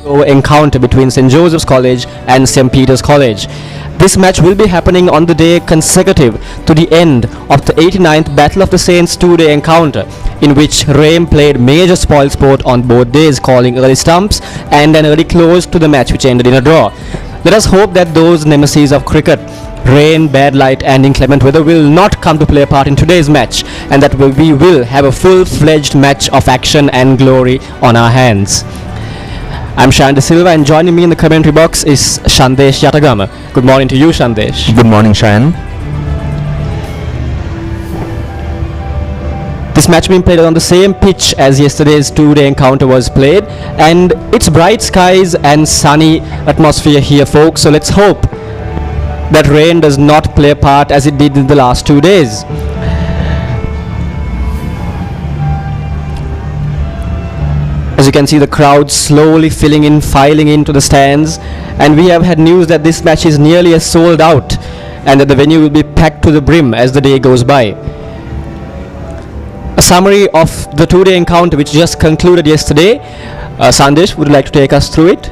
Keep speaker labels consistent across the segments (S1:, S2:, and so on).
S1: encounter between St. Joseph's College and St. Peter's College. This match will be happening on the day consecutive to the end of the 89th Battle of the Saints two-day encounter, in which rain played major spoil sport on both days, calling early stumps and an early close to the match, which ended in a draw. Let us hope that those nemesis of cricket, rain, bad light and inclement weather, will not come to play a part in today's match, and that we will have a full-fledged match of action and glory on our hands. I'm Shayan De Silva, and joining me in the commentary box is Shandesh Yatagama. Good morning to you, Shandesh.
S2: Good morning, Shayan.
S1: This match being played on the same pitch as yesterday's two-day encounter was played, and it's bright skies and sunny atmosphere here, folks, so let's hope that rain does not play a part as it did in the last 2 days. As you can see, the crowd slowly filing into the stands, and we have had news that this match is nearly a sold out and that the venue will be packed to the brim as the day goes by. A summary of the two-day encounter which just concluded yesterday. Sandesh, would you like to take us through it?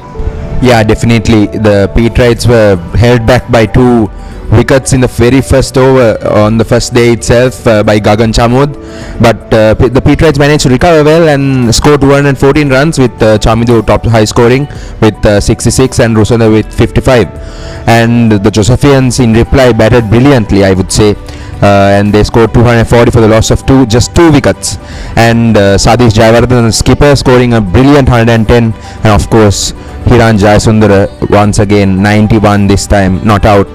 S2: Yeah, definitely. The Peterites were held back by 2 wickets in the very first over on the first day itself by Gagan Chamud, but the Peterites managed to recover well and score 214 runs, with Chamidu top high scoring with 66 and Rusana with 55, and the Josephians in reply batted brilliantly, I would say, and they scored 240 for the loss of just two wickets, and Sadish Jayawardene, the skipper, scoring a brilliant 110, and of course Hiran Jayasundara once again 91 this time, not out.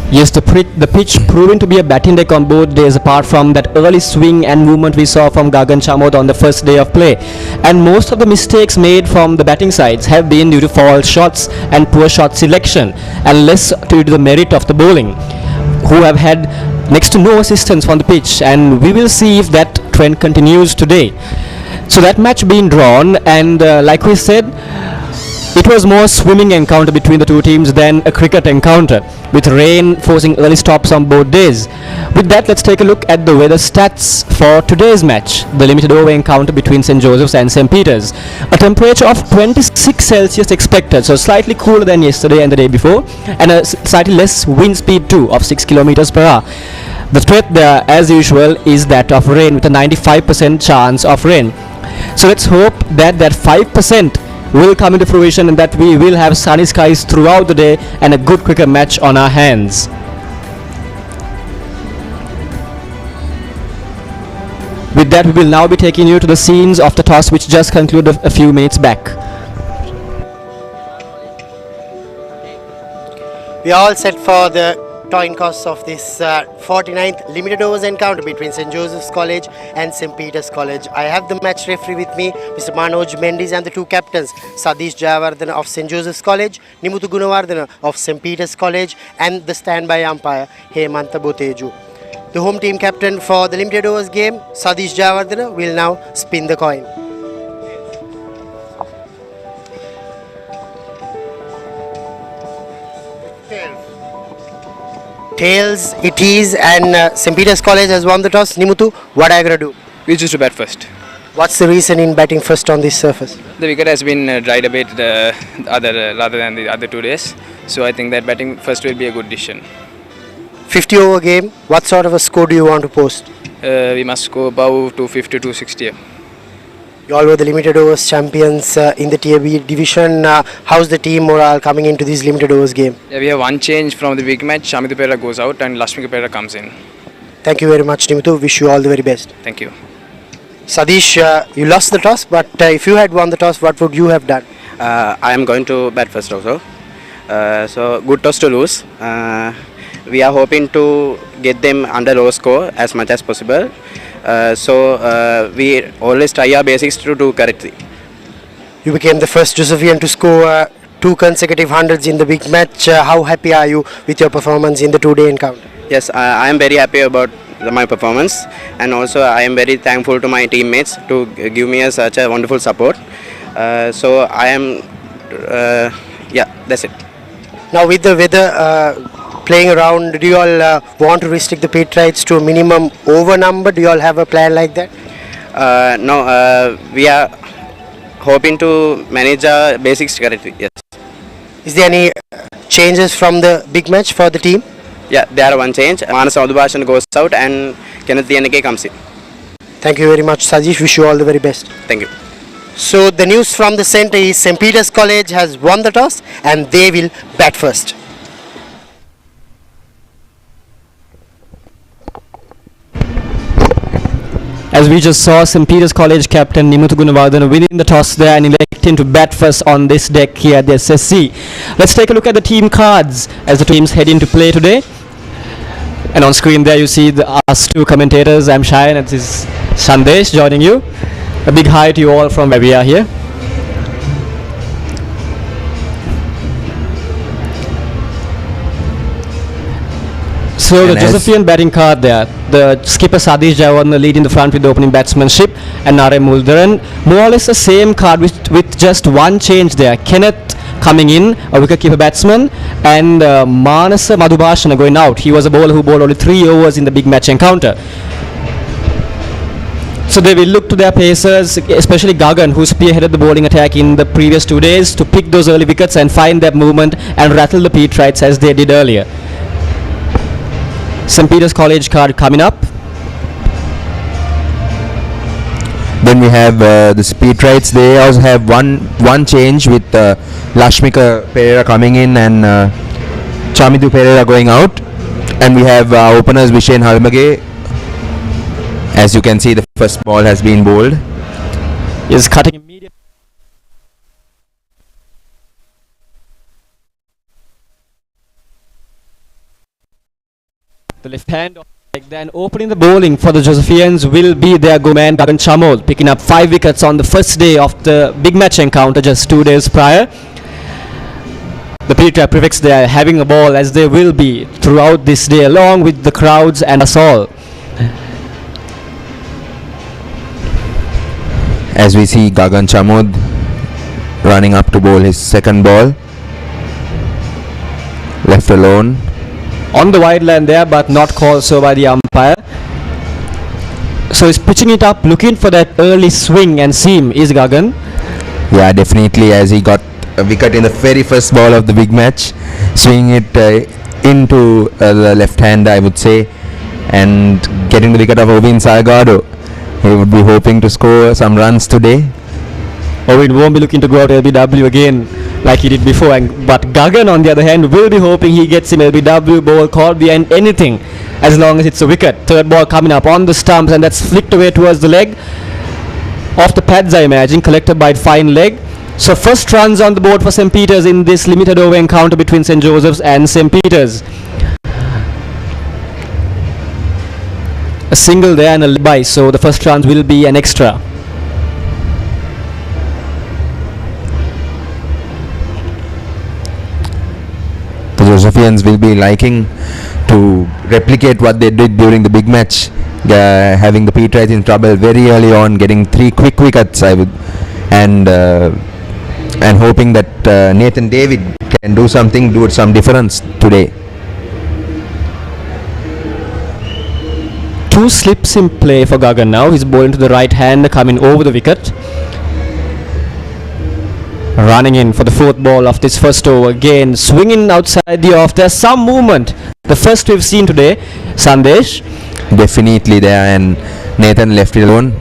S1: Yes, the pitch proving to be a batting deck on both days, apart from that early swing and movement we saw from Gagan Chamod on the first day of play. And most of the mistakes made from the batting sides have been due to foul shots and poor shot selection, and less due to the merit of the bowling, who have had next to no assistance from the pitch, and we will see if that trend continues today. So that match being drawn, and like we said, it was more swimming encounter between the two teams than a cricket encounter, with rain forcing early stops on both days. With that, let's take a look at the weather stats for today's match, the limited over encounter between St. Joseph's and St. Peter's. A temperature of 26 Celsius expected, so slightly cooler than yesterday and the day before, and a slightly less wind speed too, of 6 kilometers per hour. The threat there, as usual, is that of rain, with a 95% chance of rain. So let's hope that 5% will come into fruition, and that we will have sunny skies throughout the day and a good cricket match on our hands. With that, we will now be taking you to the scenes of the toss which just concluded a few minutes back.
S3: We are all set for the coin toss of this 49th limited overs encounter between St. Joseph's College and St. Peter's College. I have the match referee with me, Mr. Manoj Mendes, and the two captains, Sadish Jayawardene of St. Joseph's College, Nimuthu Gunawardena of St. Peter's College, and the standby umpire, Hemantha Boteju. The home team captain for the limited overs game, Sadish Jayawardene, will now spin the coin. Tails it is, and St. Peter's College has won the toss. Nimuthu, what are you going to do?
S4: We choose to bat first.
S3: What's the reason in batting first on this surface?
S4: The wicket has been dried a bit rather than the other 2 days, so I think that batting first will be a good decision.
S3: 50 over game, what sort of a score do you want to post?
S4: We must go above 250, 260.
S3: You all were the limited overs champions in the Tier B division. How's the team morale coming into this limited overs game?
S4: Yeah, we have one change from the big match. Shamidu Pera goes out and Lashmi Pera comes in.
S3: Thank you very much, Nimuthu. Wish you all the very best.
S4: Thank you.
S3: Sadish, you lost the toss, but if you had won the toss, what would you have done?
S5: I am going to bat first also. So good toss to lose. We are hoping to get them under low score as much as possible. So we always try our basics to do correctly.
S3: You became the first Josephian to score 2 consecutive hundreds in the big match. How happy are you with your performance in the two-day encounter?
S5: Yes, I am very happy about my performance, and also I am very thankful to my teammates to give me such a wonderful support. So I am, yeah, that's it.
S3: Now with the weather playing around, do you all want to restrict the Peterites to a minimum over number? Do you all have a plan like that?
S5: No, we are hoping to manage basics correctly. Yes.
S3: Is there any changes from the big match for the team?
S5: Yeah, there are one change. Manas Madhubhashan goes out and Kenneth DNK comes in.
S3: Thank you very much, Sajish. Wish you all the very best.
S5: Thank you.
S3: So the news from the centre is St. Peter's College has won the toss and they will bat first.
S1: As we just saw, St. Peter's College captain Nimuthu Gunawardena winning the toss there and electing to bat first on this deck here at the SSC. Let's take a look at the team cards as the teams head into play today. And on screen there you see us two commentators. I'm Shayan and this is Sandesh joining you. A big hi to you all from where we are here. So
S2: And
S1: the Josephian batting card there, the skipper Sadish Jayawarna lead in the front with the opening batsmanship and Nare Muldaran. More or less the same card with just one change there. Kenneth coming in, a wicket-keeper batsman, and Manasa Madhubhashana going out. He was a bowler who bowled only 3 overs in the big match encounter. So they will look to their pacers, especially Gagan, who spearheaded the bowling attack in the previous 2 days, to pick those early wickets and find that movement and rattle the Peterites as they did earlier. St. Peter's College card coming up.
S2: Then we have the Peterites. They also have one change with Lashmika Pereira coming in and Chamidu Pereira going out. And we have openers Vishen Halmage. As you can see, the first ball has been bowled.
S1: Is cutting immediately. The left hand like then opening the bowling for the Josephians will be their go man Gagan Chamol, picking up 5 wickets on the first day of the big match encounter just 2 days prior. The Peterite prefects they are having a ball as they will be throughout this day along with the crowds and us all.
S2: As we see Gagan Chamod running up to bowl his second ball. Left alone.
S1: On the wide line there, but not called so by the umpire. So he's pitching it up, looking for that early swing and seam is Gagan.
S2: Yeah, definitely, as he got a wicket in the very first ball of the big match, swinging it into the left hand, I would say, and getting the wicket of Ovin Salgado. He would be hoping to score some runs today.
S1: Owen won't be looking to go out LBW again like he did before, but Gagan on the other hand will be hoping he gets him LBW ball called behind anything as long as it's a wicket. Third ball coming up on the stumps and that's flicked away towards the leg. Off the pads I imagine, collected by fine leg. So first runs on the board for St. Peter's in this limited over encounter between St. Joseph's and St. Peter's. A single there and a bye, so the first runs will be an extra.
S2: The Josephians will be liking to replicate what they did during the big match, having the Peterites in trouble very early on, getting 3 quick wickets, and hoping that Nathan David can do some difference today.
S1: 2 slips in play for Gagan now. He's bowling to the right hand, coming over the wicket. Running in for the 4th ball of this first over again, swinging outside the off. There's some movement. The first we've seen today, Sandesh.
S2: Definitely there, and Nathan left it alone.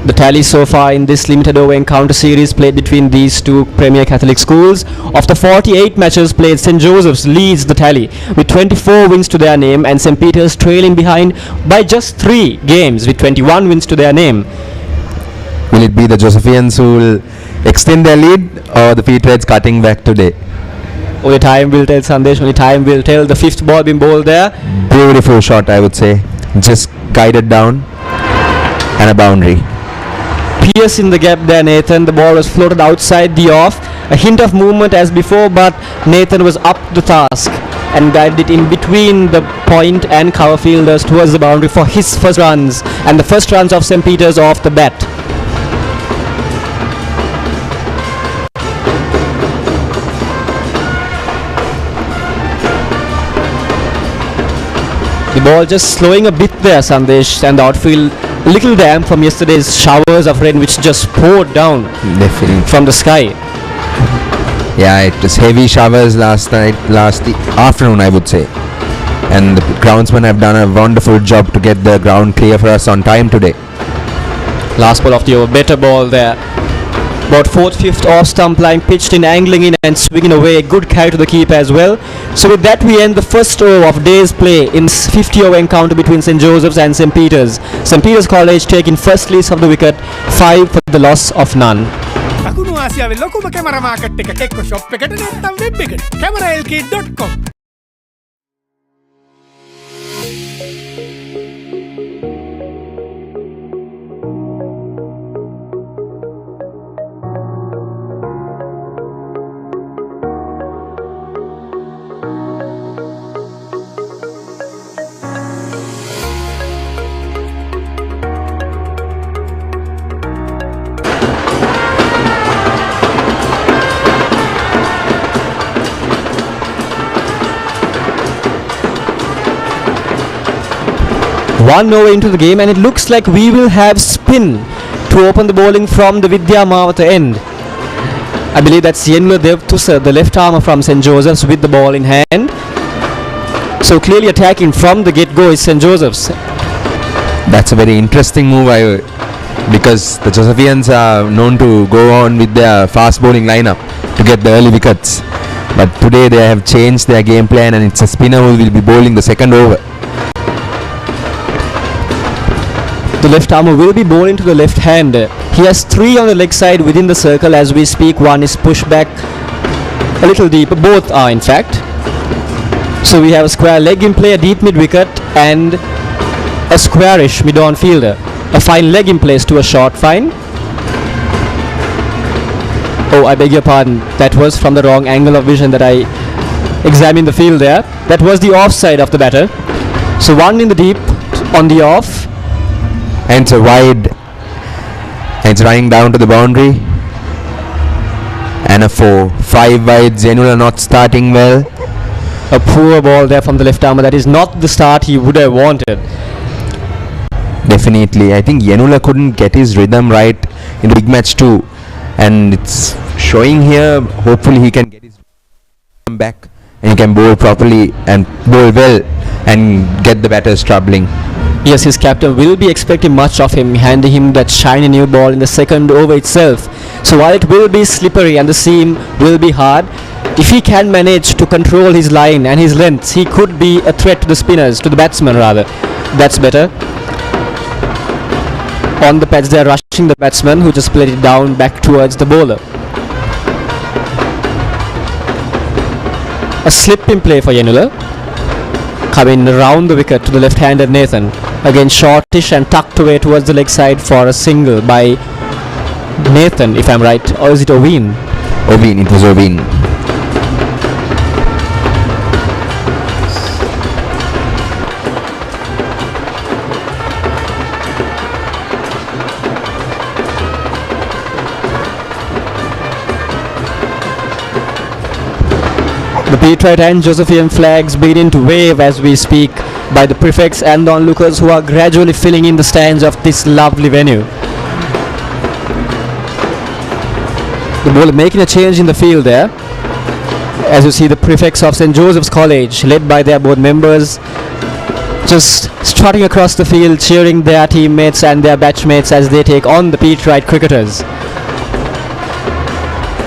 S1: The tally so far in this limited over encounter series played between these two Premier Catholic schools. Of the 48 matches played, St. Joseph's leads the tally with 24 wins to their name and St. Peter's trailing behind by just 3 games with 21 wins to their name.
S2: Will it be the Josephians who will extend their lead or the Peterites cutting back today?
S1: Only time will tell, Sandesh, only time will tell. The 5th ball being bowled there.
S2: Beautiful shot, I would say. Just guided down and a boundary.
S1: Pierce in the gap there, Nathan. The ball was floated outside the off. A hint of movement as before, but Nathan was up to the task and guided it in between the point and cover fielders towards the boundary for his first runs. And the first runs of St. Peter's off the bat. The ball just slowing a bit there, Sandesh, and the outfield little damp from yesterday's showers of rain which just poured down
S2: Definitely.
S1: from the sky.
S2: Yeah, it was heavy showers last afternoon, I would say. And the groundsmen have done a wonderful job to get the ground clear for us on time today.
S1: Last ball of the over, better ball there. About 4th, 5th off stump line, pitched in, angling in and swinging away. Good carry to the keeper as well. So with that we end the first over of day's play in 50 over encounter between St. Joseph's and St. Peter's. St. Peter's College taking first lease of the wicket, 5 for the loss of none.
S6: දකුණු ආසියාවේ ලොකුම camera market එක ටෙක්කෝ shop එකට නැත්නම් web එකට cameralk.com.
S1: One over into the game and it looks like we will have spin to open the bowling from the Vidya Mawata end. I believe that's Yenla Devtusa, the left armer from St. Joseph's, with the ball in hand. So clearly attacking from the get-go is St. Joseph's.
S2: That's a very interesting move, because the Josephians are known to go on with their fast bowling lineup to get the early wickets. But today they have changed their game plan and it's a spinner who will be bowling the second over.
S1: The left armer will be bowling to the left hand. He has 3 on the leg side within the circle as we speak. One is pushed back a little deeper. Both are in fact. So we have a square leg in play, a deep mid wicket and a squarish mid-on fielder. A fine leg in place to a short fine. Oh, I beg your pardon. That was from the wrong angle of vision that I examined the field there. That was the offside of the batter. So one in the deep on the off.
S2: And it's a wide, and it's running down to the boundary, and a 4. 5 wide. Zenula not starting well.
S1: A poor ball there from the left armer. That is not the start he would have wanted.
S2: Definitely, I think Yenula couldn't get his rhythm right in the big match too, and it's showing here. Hopefully he can get his rhythm back and he can bowl properly and bowl well and get the batters troubling.
S1: Yes, his captain will be expecting much of him, handing him that shiny new ball in the second over itself. So while it will be slippery and the seam will be hard, if he can manage to control his line and his lengths, he could be a threat to the spinners, to the batsmen rather. That's better. On the pads they are rushing the batsman who just played it down back towards the bowler. A slip in play for Yenula. Coming around the wicket to the left-hander Nathan. Again shortish and tucked away towards the leg side for a single by Nathan, if I'm right. Or is it Oveen?
S2: Oveen, it was Oveen.
S1: The Peterite and Josephian flags begin to wave as we speak by the prefects and the onlookers who are gradually filling in the stands of this lovely venue. The bowler making a change in the field there. As you see, the prefects of St. Joseph's College, led by their board members, just strutting across the field, cheering their teammates and their batchmates as they take on the Peterite cricketers.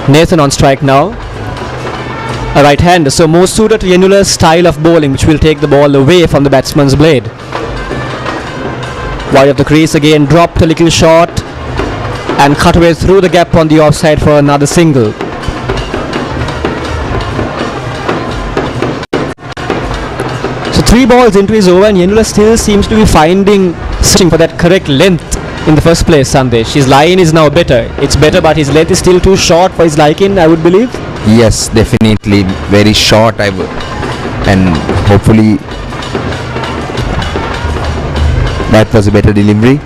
S1: Nathan on strike now. A right hander, so more suited to Yenula's style of bowling, which will take the ball away from the batsman's blade. Wide of the crease again, dropped a little short and cut away through the gap on the offside for another single. So 3 balls into his over and Yenula still seems to be searching for that correct length in the first place. Sandesh, his line is now better. It's better, but his length is still too short for his liking, I would believe.
S2: Yes, definitely very short. And hopefully that was a better delivery,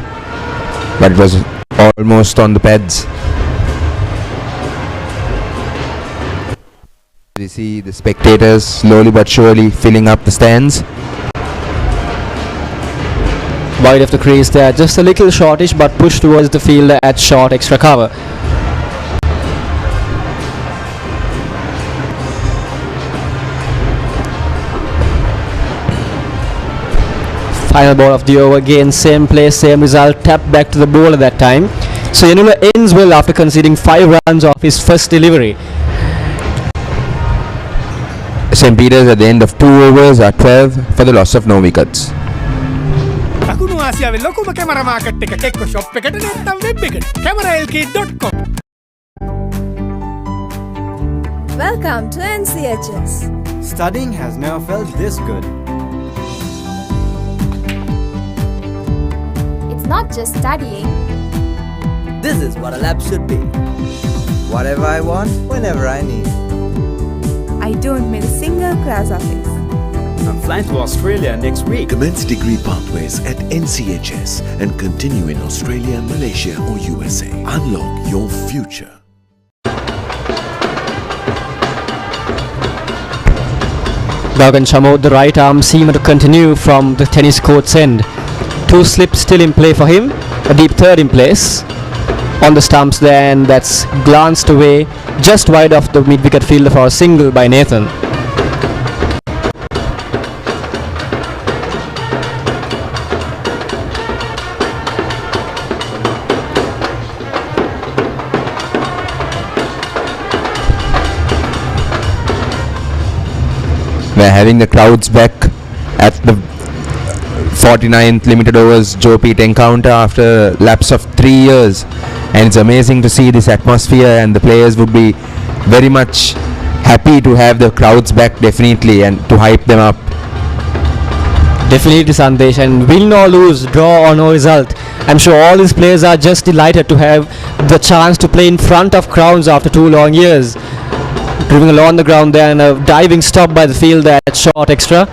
S2: but it was almost on the pads. You see the spectators slowly but surely filling up the stands.
S1: Wide of the crease there, just a little shortish but pushed towards the fielder at short extra cover. Final ball of the over, again same play, same result, tap back to the bowler that time. So Yanula ends well after conceding 5 runs off his first delivery.
S2: St. Peter's at the end of 2 overs are 12 for the loss of no wickets.
S6: දකුණු ආසියාවේ ලොකුම camera market එක කෙක්ක shop එකට නැත්නම් web එකට cameralkit.com.
S7: Welcome to NCHS.
S8: Studying has never felt this good.
S7: It's not just studying.
S8: This is what a lab should be. Whatever I want, whenever I need.
S7: I don't miss a single class office.
S8: I'm flying to Australia next week.
S9: Commence degree pathways at NCHS and continue in Australia, Malaysia or USA. Unlock your future.
S1: Gagan Chamod, the right arm seemed to continue from the tennis court's end. 2 slips still in play for him, a deep third in place. On the stumps there, and that's glanced away just wide of the mid-wicket fielder for a single by Nathan.
S2: We're having the crowds back at the 49th limited overs Joe Pete encounter after a lapse of 3 years, and it's amazing to see this atmosphere, and the players would be very much happy to have the crowds back, definitely, and to hype them up.
S1: Definitely Sandesh, and win or lose, draw or no result, I'm sure all these players are just delighted to have the chance to play in front of crowds after 2 long years. Dribbling along the ground there, and a diving stop by the fielder at short extra.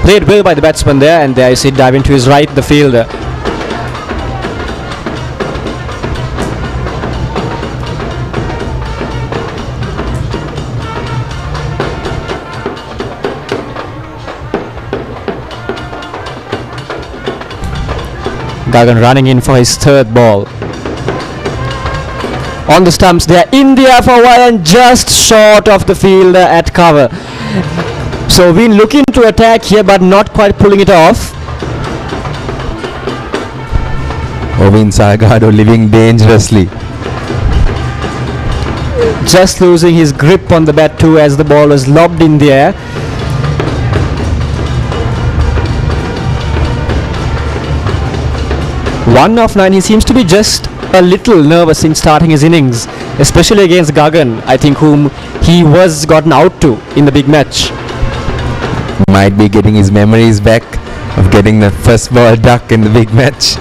S1: Played well by the batsman there, and there you see diving to his right, the fielder. Gagan running in for his 3rd ball. On the stumps there, India for a while and just short of the fielder at cover. So been looking to attack here but not quite pulling it off.
S2: Ovin Salgado living dangerously.
S1: Just losing his grip on the bat too as the ball was lobbed in the air. One of 9, he seems to be just a little nervous in starting his innings, especially against Gagan, I think, whom he was gotten out to in the big match.
S2: Might be getting his memories back of getting the first ball duck in the big match.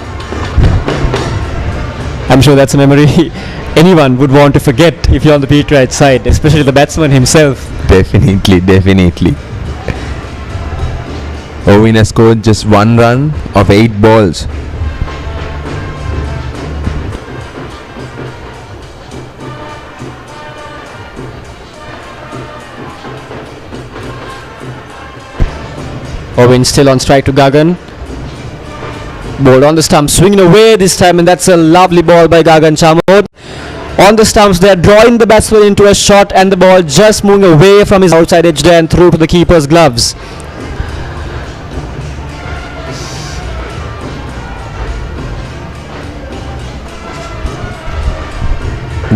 S1: I'm sure that's a memory anyone would want to forget if you're on the Peterite side, especially the batsman himself.
S2: Definitely. Ovin has scored just 1 run of 8 balls.
S1: Ovin still on strike to Gagan. Ball on the stump, swinging away this time, and that's a lovely ball by Gagan Chamod. On the stumps there, drawing the batsman into a shot, and the ball just moving away from his outside edge there and through to the keeper's gloves.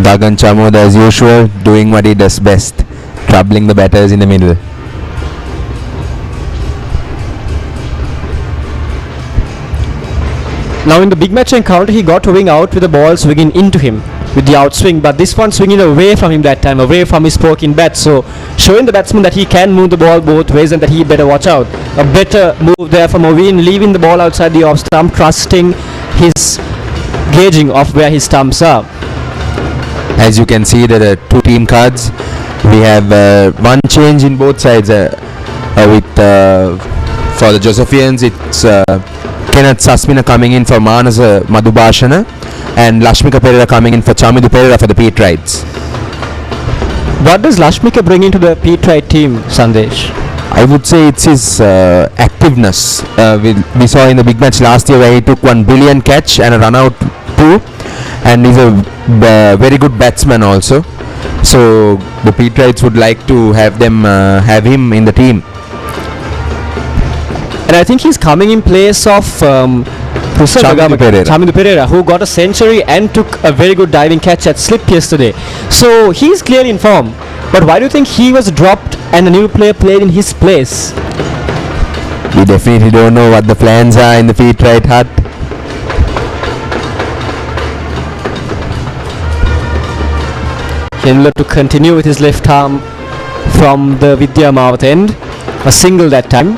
S2: Gagan Chamod, as usual, doing what he does best, troubling the batters in the middle.
S1: Now in the big match encounter, he got to wing out with the ball swinging into him with the outswing, but this one swinging away from him that time, away from his poking bat, so showing the batsman that he can move the ball both ways and that he better watch out. A better move there from Ovin, leaving the ball outside the off stump, trusting his gauging of where his stumps are.
S2: As you can see, there are 2 team cards. We have 1 change in both sides. For the Josephians, it's Kenneth Sasmina coming in for Manasa Madhubhashana, and Lashmika Perera coming in for Chamidu Perera for the Peterites.
S1: What does Lashmika bring into the Peterite team, Sandesh?
S2: I would say it's his activeness. We saw in the big match last year where he took one brilliant catch and a run out too, and he's a very good batsman also. So the Peterites would like to have him in the team.
S1: And I think he's coming in place of
S2: Chamindu
S1: Pereira, who got a century and took a very good diving catch at slip yesterday. So he's clearly in form. But why do you think he was dropped and a new player played in his place?
S2: We definitely don't know what the plans are in the Peterite hut.
S1: Henler to continue with his left arm from the Vidya mouth end. A single that time.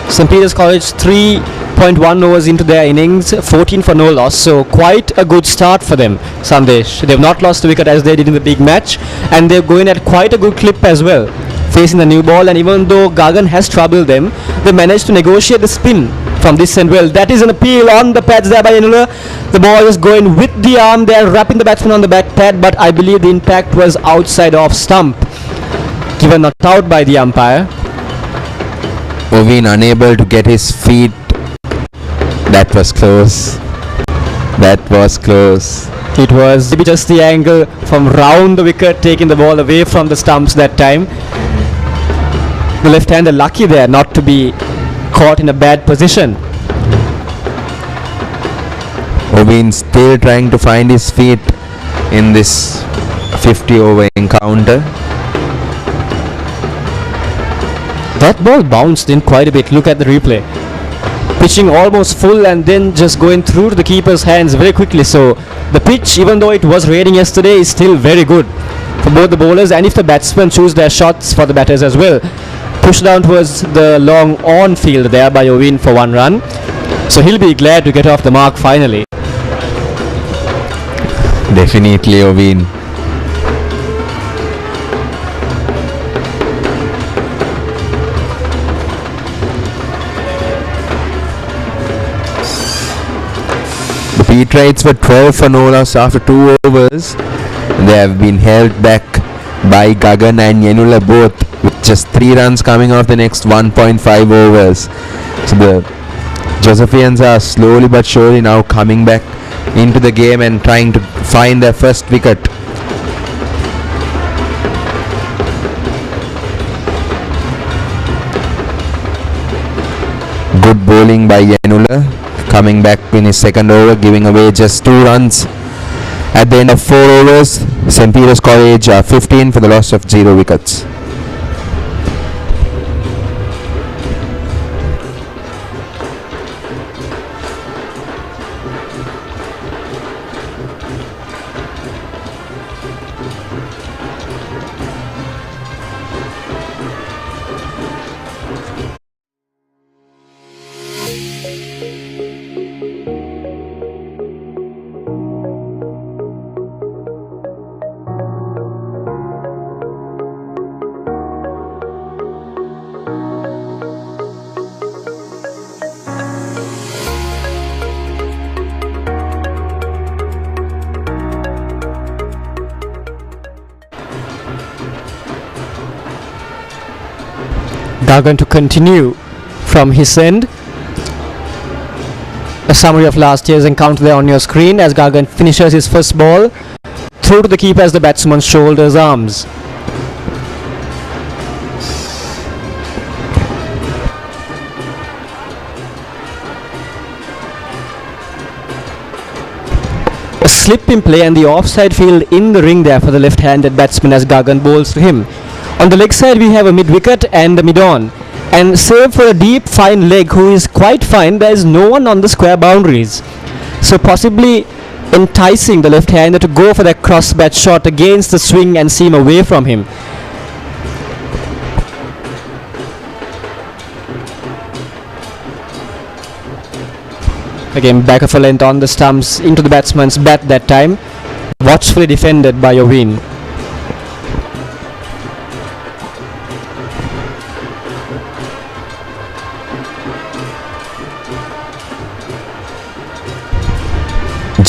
S1: St. Peter's College 3.1 overs into their innings, 14 for no loss, so quite a good start for them, Sandesh. They've not lost a wicket as they did in the big match, and they're going at quite a good clip as well, facing the new ball. And even though Gagan has troubled them, they managed to negotiate the spin from this end well. That is an appeal on the pads there by Yanula. The ball is going with the arm, they're wrapping the batsman on the back pad, but I believe the impact was outside off stump, given not out by the umpire.
S2: Oveen unable to get his feet. That was close. That was close.
S1: It was maybe just the angle from round the wicket, taking the ball away from the stumps that time. The left-hander lucky there not to be caught in a bad position.
S2: Oveen still trying to find his feet in this 50 over encounter.
S1: That ball bounced in quite a bit. Look at the replay. Pitching almost full and then just going through to the keeper's hands very quickly. So the pitch, even though it was raining yesterday, is still very good for both the bowlers, and if the batsmen choose their shots, for the batters as well. Pushed down towards the long on field there by Oveen for 1 run. So he'll be glad to get off the mark finally.
S2: Definitely Oveen. Peterites were 12 for no loss after 2 overs. They have been held back by Gagan and Yenula both, with just 3 runs coming off the next 1.5 overs. So the Josephians are slowly but surely now coming back into the game and trying to find their first wicket. Good bowling by Yenula, coming back in his second over, giving away just 2 runs at the end of 4 overs. St. Peter's College 15 for the loss of 0 wickets.
S1: Gagan to continue from his end. A summary of last year's encounter there on your screen as Gagan finishes his first ball through to the keeper as the batsman shoulders arms. A slip in play and the offside field in the ring there for the left-handed batsman as Gagan bowls to him. On the leg side we have a mid-wicket and a mid-on, and save for a deep fine leg who is quite fine, there is no one on the square boundaries, so possibly enticing the left-hander to go for that cross-bat shot against the swing and seam away from him. Again back of a length on the stumps into the batsman's bat that time, watchfully defended by Oveen.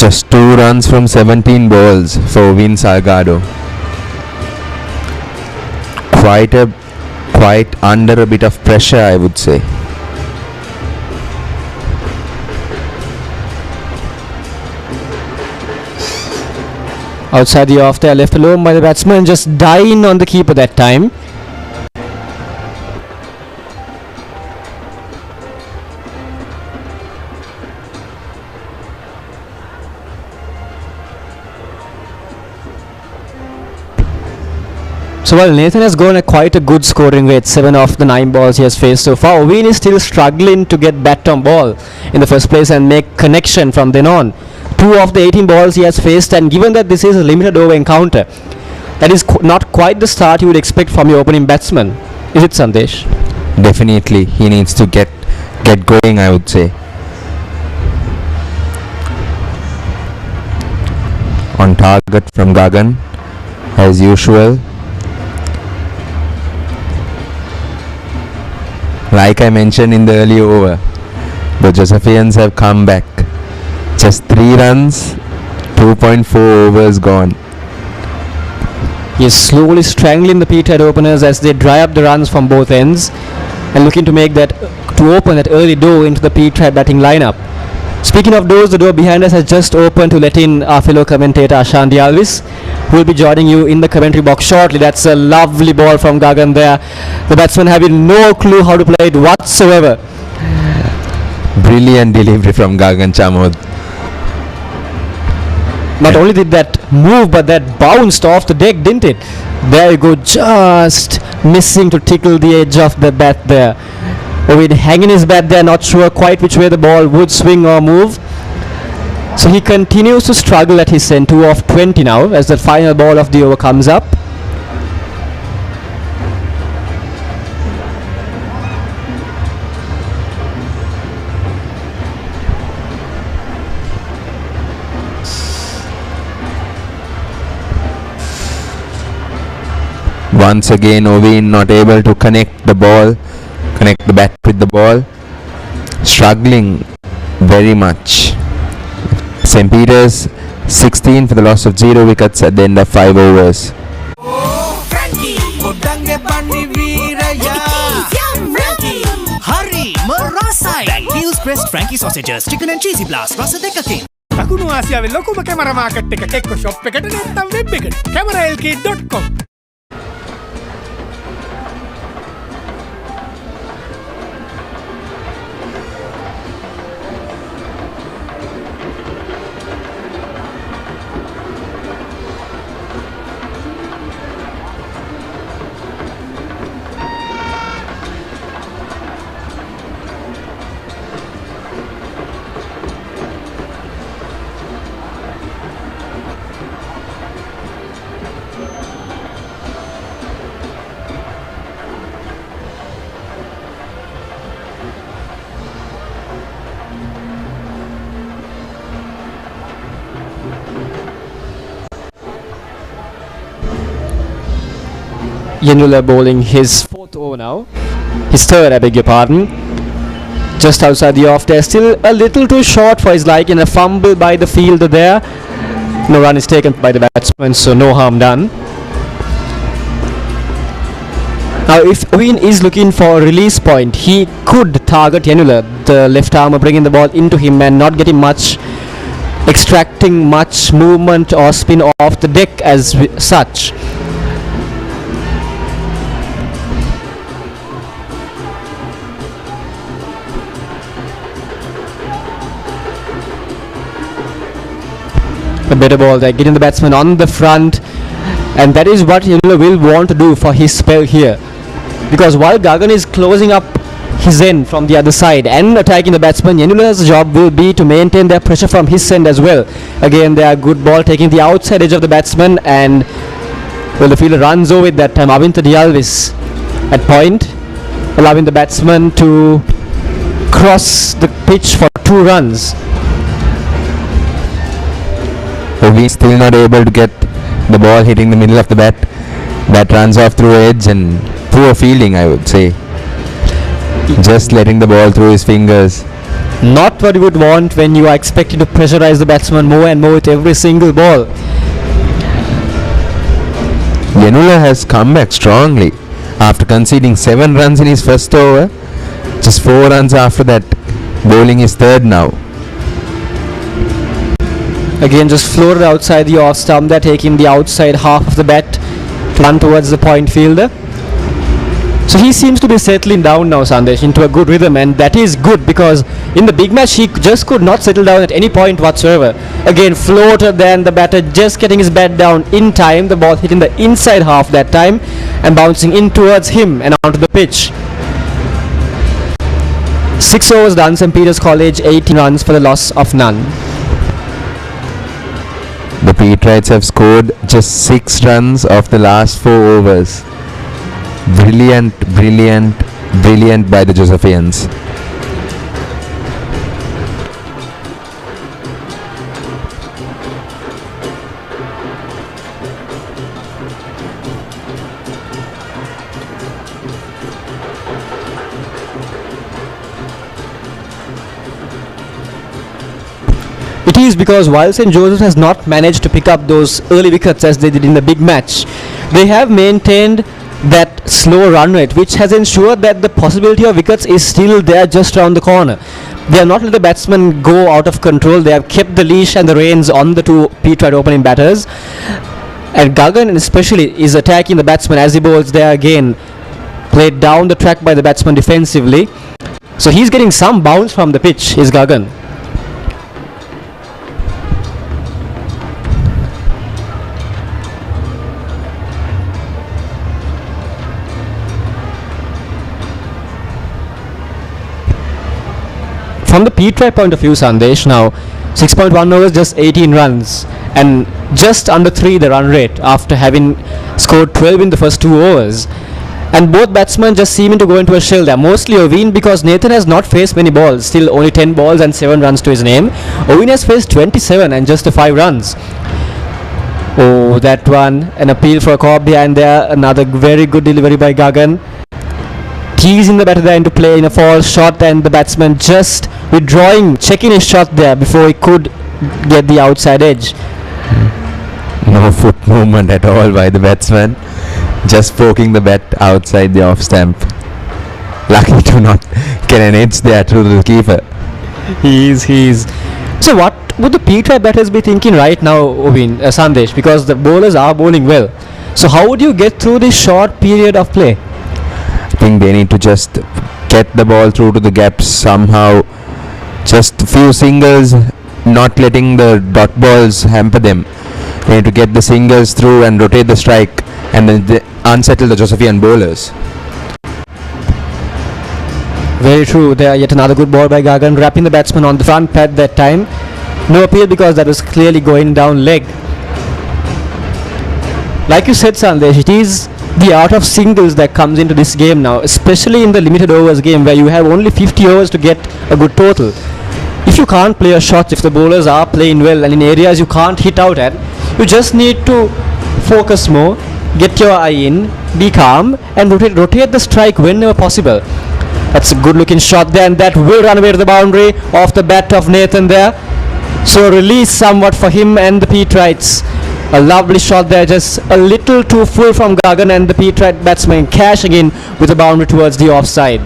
S2: Just 2 runs from 17 balls for Vin Salgado. Quite under a bit of pressure, I would say.
S1: Outside the off, they are left alone by the batsman, just dying on the keeper that time. So while Nathan has gone quite a good scoring rate, 7 of the 9 balls he has faced so far, Oveen is still struggling to get bat on ball in the first place and make connection from then on. 2 of the 18 balls he has faced, and given that this is a limited over encounter, that is not quite the start you would expect from your opening batsman. Is it, Sandesh?
S2: Definitely, he needs to get going, I would say. On target from Gagan, as usual. Like I mentioned in the earlier over, the Josephians have come back. Just 3 runs, 2.4 overs gone.
S1: He is slowly strangling the Peterite openers as they dry up the runs from both ends and looking to make that, to open that early door into the Peterite batting lineup. Speaking of doors, the door behind us has just opened to let in our fellow commentator Ashanti Alvis, who will be joining you in the commentary box shortly. That's a lovely ball from Gagan there. The batsman having no clue how to play it whatsoever.
S2: Brilliant delivery from Gagan Chamod.
S1: Not only did that move, but that bounced off the deck, didn't it? There you go, just missing to tickle the edge of the bat there. Ovid hanging his bat there, not sure quite which way the ball would swing or move. So he continues to struggle at his end, 2 of 20 now, as the final ball of the over comes up.
S2: Once again, Oveen not able to connect the bat with the ball. Struggling very much. St. Peter's 16 for the loss of 0 wickets at the end of 5 overs.
S6: Hari merasai. Hughes pressed Frankie sausages, chicken and cheesy blast, rasa dekakin. දකුණු ආසියාවේ ලොකුම camera market එක කෙක්ක shop එකට නැත්නම් web එකට cameralk.com.
S1: Yenula bowling his 4th over now. His 3rd, I beg your pardon. Just outside the off there, still a little too short for his liking. A fumble by the fielder there. No run is taken by the batsman, so no harm done. Now if Oveen is looking for a release point, he could target Yenula, the left armer, bringing the ball into him and not getting much, extracting much movement or spin off the deck as such. A better ball there, getting the batsman on the front, and that is what Yenula will want to do for his spell here, because while Gagan is closing up his end from the other side and attacking the batsman, Yenula's job will be to maintain their pressure from his end as well. Again, they are good ball taking the outside edge of the batsman, and well, the fielder runs over it that time. Avinta Dialvis at point, allowing the batsman to cross the pitch for 2 runs.
S2: Oveen still not able to get the ball hitting the middle of the bat. Bat runs off through edge, and poor fielding, I would say. Just letting the ball through his fingers.
S1: Not what you would want when you are expected to pressurize the batsman more and more with every single ball.
S2: Yanula has come back strongly after conceding 7 runs in his first over. Just 4 runs after that, bowling his third now.
S1: Again, just floated outside the off stump there, taking the outside half of the bat, run towards the point fielder. So he seems to be settling down now, Sandesh, into a good rhythm, and that is good because in the big match he just could not settle down at any point whatsoever. Again, floated there, and the batter just getting his bat down in time, the ball hitting the inside half that time and bouncing in towards him and onto the pitch. 6 overs done, St. Peter's College, 18 runs for the loss of none.
S2: The Peterites have scored just 6 runs of the last 4 overs. Brilliant by the Josephians.
S1: It is because while St. Joseph has not managed to pick up those early wickets as they did in the big match, they have maintained that slow run rate, which has ensured that the possibility of wickets is still there just around the corner. They have not let the batsmen go out of control. They have kept the leash and the reins on the two Peterite opening batters. And Gagan especially is attacking the batsman as he bowls there again. Played down the track by the batsman defensively. So he's getting some bounce from the pitch, is Gagan. From the Peterite point of view, Sandesh, now 6.1 overs, just 18 runs and just under 3 the run rate after having scored 12 in the first 2 overs. And both batsmen just seeming to go into a shell there. Mostly Oveen, because Nathan has not faced many balls, still only 10 balls and 7 runs to his name. Oveen has faced 27 and just 5 runs. Oh, that one, an appeal for a caught behind there, another very good delivery by Gagan. Teasing the batter there into play in a false shot, and the batsman just withdrawing, checking his shot there before he could get the outside edge.
S2: No foot movement at all by the batsman, just poking the bat outside the off stump. Lucky to not get an edge there to the keeper.
S1: He is. So what would the Peterite batters be thinking right now, Oveen, Sandesh, because the bowlers are bowling well. So how would you get through this short period of play?
S2: I think they need to just get the ball through to the gaps somehow. Just a few singles, not letting the dot balls hamper them. They need to get the singles through and rotate the strike and then unsettle the Josephian bowlers.
S1: Very true. There, yet another good ball by Gagan, wrapping the batsman on the front pad that time. No appeal because that was clearly going down leg. Like you said, Sandesh, it is the art of singles that comes into this game now, especially in the limited overs game where you have only 50 overs to get a good total. If you can't play your shots, if the bowlers are playing well and in areas you can't hit out at, you just need to focus more, get your eye in, be calm and rotate the strike whenever possible. That's a good looking shot there, and that will run away to the boundary off the bat of Nathan there. So release somewhat for him and the Peterites. A lovely shot there, just a little too full from Gagan, and the Peterite batsman cashing in with a boundary towards the offside.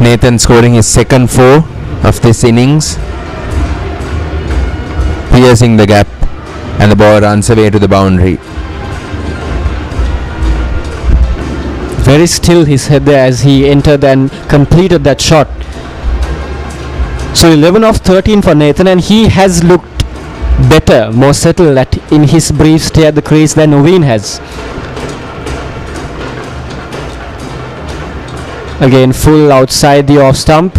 S2: Nathan scoring his second 4 of this innings, piercing the gap, and the ball runs away to the boundary.
S1: Very still his head there as he entered and completed that shot. So 11 of 13 for Nathan, and he has looked better, more settled in his brief stay at the crease than Oveen has. Again, full outside the off stump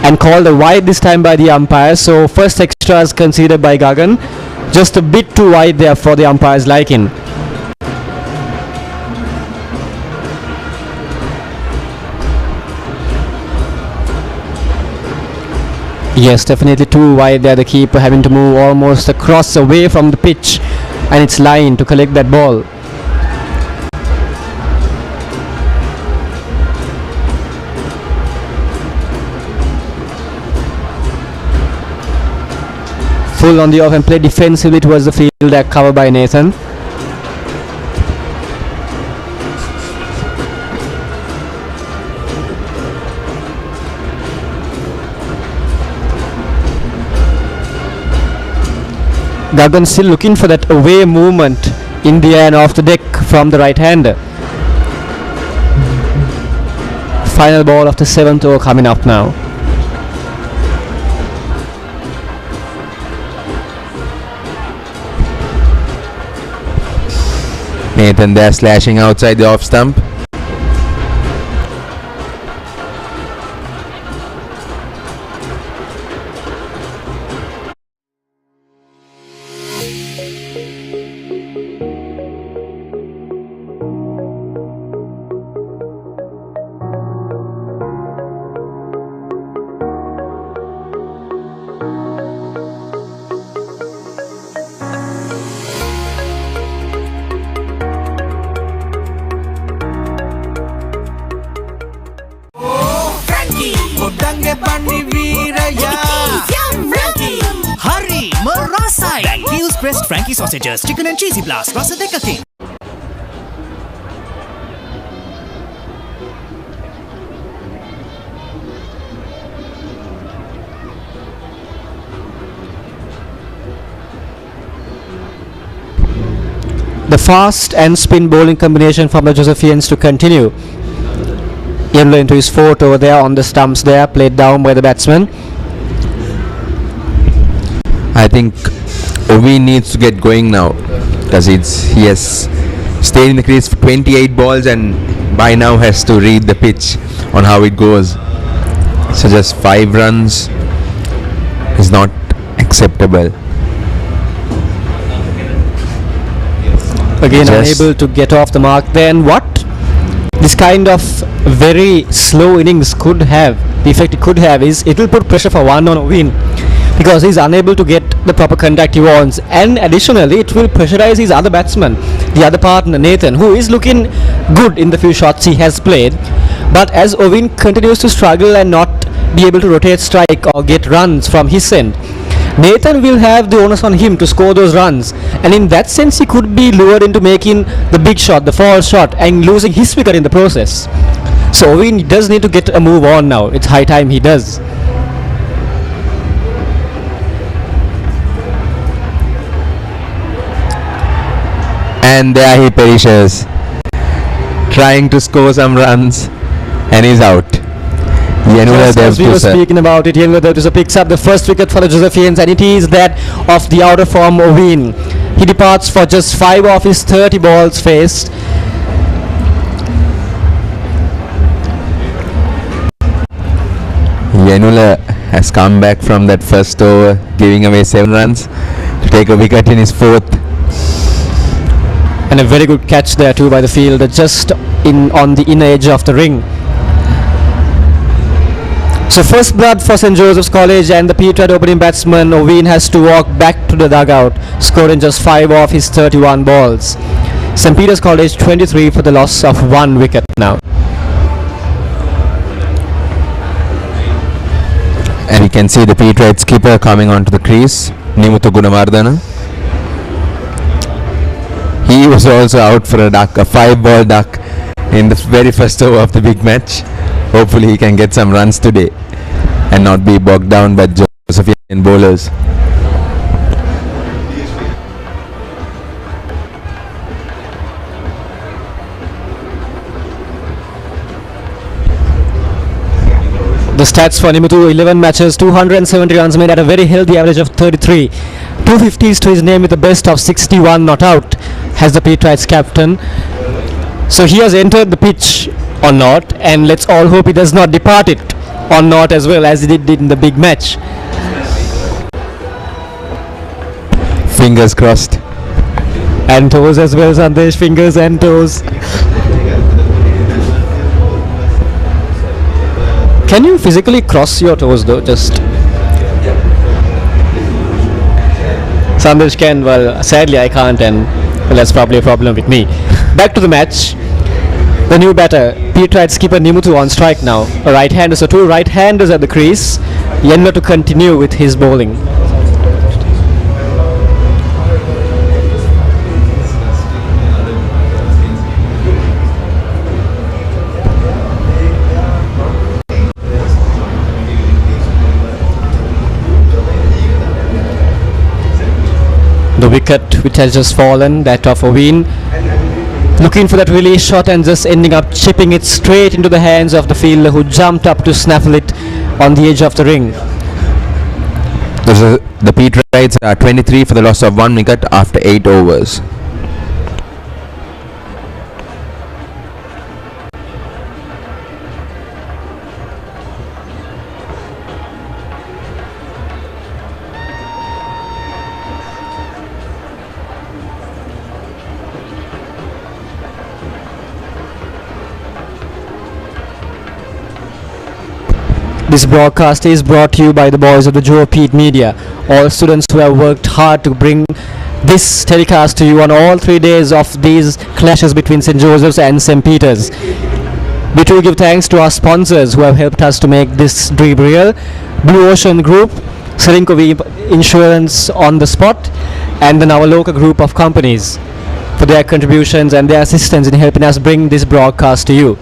S1: and called a wide this time by the umpire. So first extras conceded by Gagan, just a bit too wide there for the umpire's liking. Yes, definitely too wide there, the keeper having to move almost across away from the pitch and its line to collect that ball. full on the off and play defensively towards the field that covered by Nathan. Gagan still looking for that away movement in the air and off the deck from the right hander. Final ball of the 7th over coming up now.
S2: Nathan there slashing outside the off stump.
S6: Hari merasai. Black Hills Pressed Frankie Sausages, Chicken and Cheesy Blast, rasa dekakin.
S1: The fast and spin bowling combination from the Josephians to continue. Yellow into his fourth over there on the stumps there, played down by the batsman.
S2: I think Ovi needs to get going now because he has stayed in the crease for 28 balls and by now has to read the pitch on how it goes. So just 5 runs is not acceptable.
S1: Again
S2: Just-
S1: unable to get off the mark. Then what this kind of very slow innings could have, the effect it could have is it will put pressure for one on Ovin because he's unable to get the proper contact he wants, and additionally it will pressurize his other batsman, the other partner Nathan, who is looking good in the few shots he has played. But as Ovin continues to struggle and not be able to rotate strike or get runs from his end, Nathan will have the onus on him to score those runs, and in that sense he could be lured into making the big shot, the fall shot, and losing his wicket in the process. So Ovin does need to get a move on now. It's high time he does.
S2: And there he perishes, trying to score some runs, and he's out.
S1: Just as we were speaking about it, Yenula Devdusa picks up the first wicket for the Josephians, and it is that of the outer form Ovin. He departs for just 5 of his 30 balls faced.
S2: Yenula has come back from that first over, giving away 7 runs to take a wicket in his 4th.
S1: And a very good catch there too by the fielder, just on the inner edge of the ring. So first blood for St. Joseph's College, and the Peterite opening batsman Ovin has to walk back to the dugout, scoring just 5 of his 31 balls. St. Peter's College 23 for the loss of 1 wicket now.
S2: And you can see the Peterite skipper coming onto the crease, Nimuthu Gunamardana. He was also out for a duck, a 5-ball duck in the very first over of the big match. Hopefully he can get some runs today and not be bogged down by Josephian bowlers.
S1: The stats for Nimuthu: 11 matches, 270 runs made at a very healthy average of 33. 250s to his name with a best of 61 not out, has the Peterite's captain. So he has entered the pitch or not, and let's all hope he does not depart it or not as well as he did in the big match.
S2: Fingers crossed.
S1: And toes as well, Sandesh, fingers and toes. Can you physically cross your toes though? Just Sandesh can. Well, sadly I can't, and well, that's probably a problem with me. Back to the match. The new batter, Peterite skipper Nimuthu on strike now. A right-hander, so 2 right-handers at the crease. Yenla to continue with his bowling. The wicket which has just fallen, that of Oveen, looking for that release shot and just ending up chipping it straight into the hands of the fielder who jumped up to snaffle it on the edge of the ring.
S2: The Peterites are 23 for the loss of 1 wicket after 8 overs.
S1: This broadcast is brought to you by the boys of the Peteritemedia, all students who have worked hard to bring this telecast to you on all 3 days of these clashes between St. Joseph's and St. Peter's. We too give thanks to our sponsors who have helped us to make this dream real: Blue Ocean Group, Selinko Insurance on the Spot, and then our local group of companies for their contributions and their assistance in helping us bring this broadcast to you.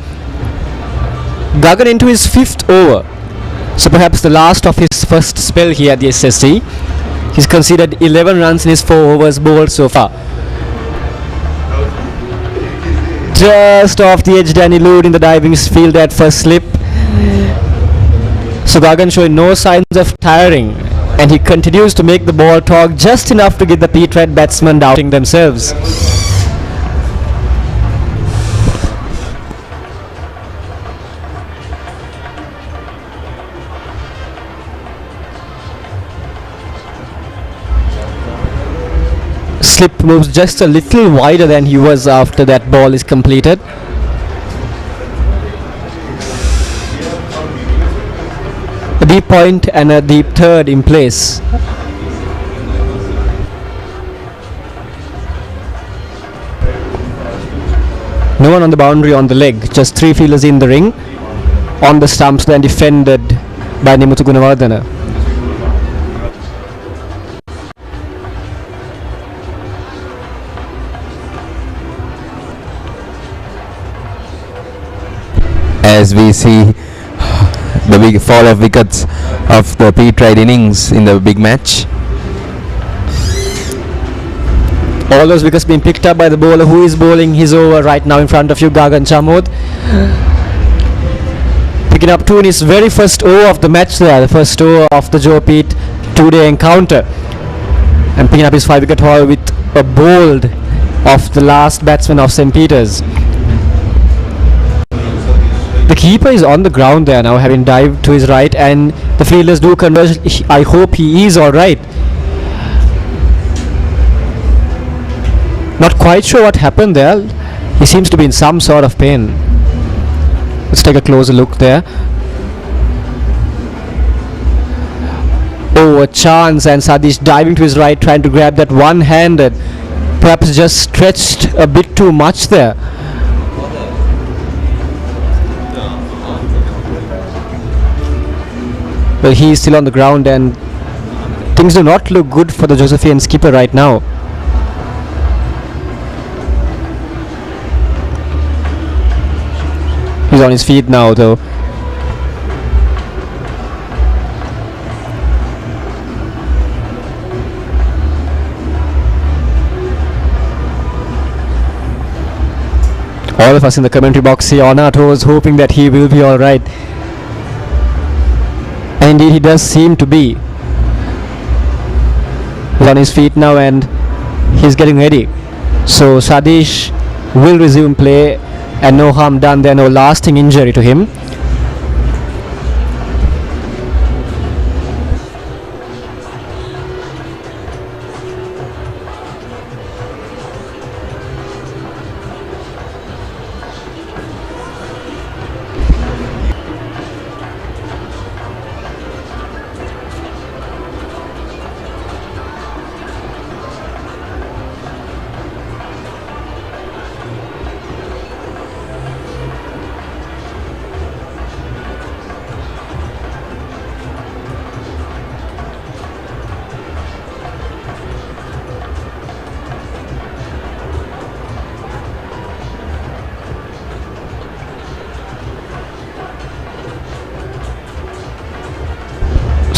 S1: Gagan into his 5th over, so perhaps the last of his first spell here at the SSC. He's conceded 11 runs in his 4 overs bowled so far. Just off the edge, Danny Lude in the diving field at first slip. So Gagan showing no signs of tiring, and he continues to make the ball talk just enough to get the Peterite batsmen doubting themselves. Slip moves just a little wider than he was after that ball is completed. A deep point and a deep third in place. No one on the boundary on the leg, just 3 fielders in the ring, on the stumps, then defended by Nimuthu Gunawardena.
S2: As we see the big fall of wickets of the Peterite innings in the big match.
S1: All those wickets being picked up by the bowler who is bowling his over right now in front of you, Gagan Chamod. Picking up 2 in his very first over of the match there, the first over of the Joe Pete 2-day encounter. And picking up his 5-wicket haul with a bold of the last batsman of St. Peter's. The keeper is on the ground there now, having dived to his right, and the fielders do converge. I hope he is alright. Not quite sure what happened there. He seems to be in some sort of pain. Let's take a closer look there. Oh, a chance, and Sadish diving to his right, trying to grab that one-handed. Perhaps just stretched a bit too much there. Well, he is still on the ground, and things do not look good for the Josephian skipper right now. He's on his feet now though. All of us in the commentary box here on our toes, hoping that he will be alright. And indeed he does seem to be. He's on his feet now and he's getting ready. So Sadish will resume play, and no harm done there, no lasting injury to him.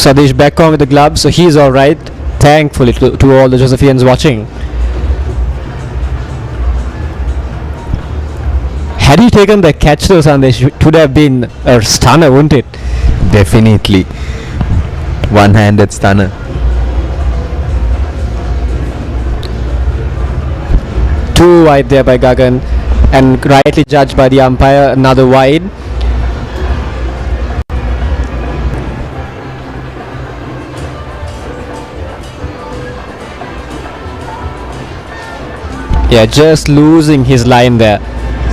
S1: Sadish back on with the gloves, so he's alright. thankfully to all the Josephians watching. Had he taken the catch though, Sandesh, it would have been a stunner, wouldn't it?
S2: Definitely. One-handed stunner.
S1: Too wide there by Gagan, and rightly judged by the umpire, another wide. Yeah, just losing his line there,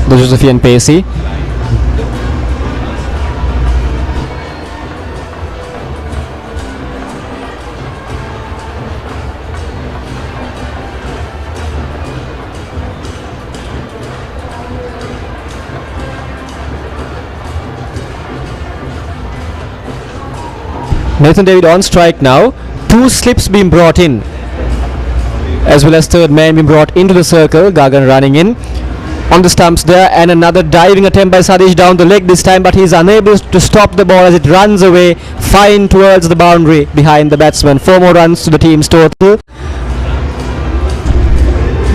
S1: the Josephian Pacey. Nathan David on strike now. 2 slips being brought in, as well as third man being brought into the circle. Gagan running in on the stumps there, and another diving attempt by Sadish down the leg this time, but he's unable to stop the ball as it runs away fine towards the boundary behind the batsman. 4 more runs to the team's total.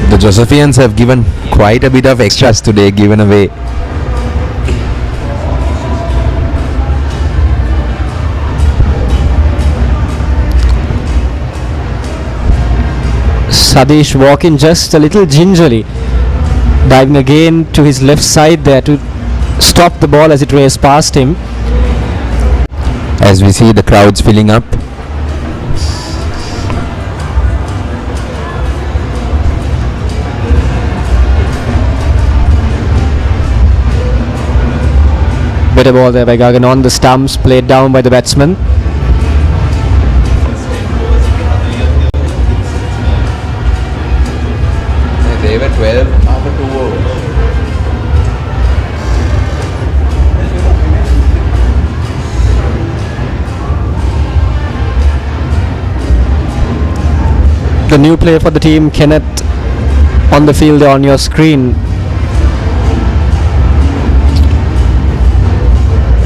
S2: The Josephians have given quite a bit of extras today given away.
S1: Sadish walking just a little gingerly, diving again to his left side there to stop the ball as it raced past him.
S2: As we see the crowds filling up.
S1: Better ball there by Gagan on the stumps, played down by the batsman.
S2: They were 12 after 2 overs.
S1: The new player for the team, Kenneth, on the field on your screen.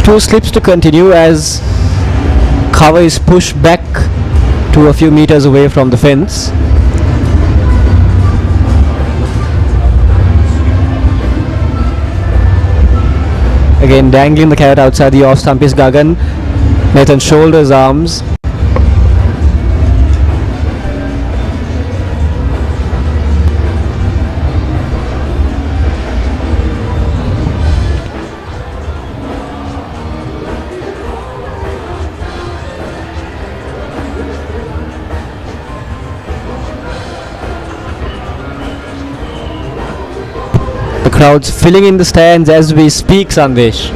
S1: 2 slips to continue as cover is pushed back to a few meters away from the fence. Again dangling the carrot outside the off stump is Gagan. Nathan shoulders arms. The crowd's filling in the stands as we speak, Sandesh.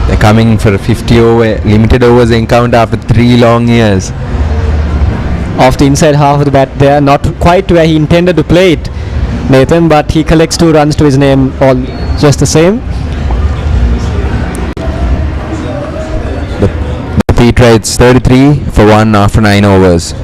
S2: They're coming for a 50 over limited overs encounter after 3 long years.
S1: Off the inside half of the bat there, not quite where he intended to play it, Nathan, but he collects 2 runs to his name all just the same.
S2: The Peterite's 33 for 1 after 9 overs.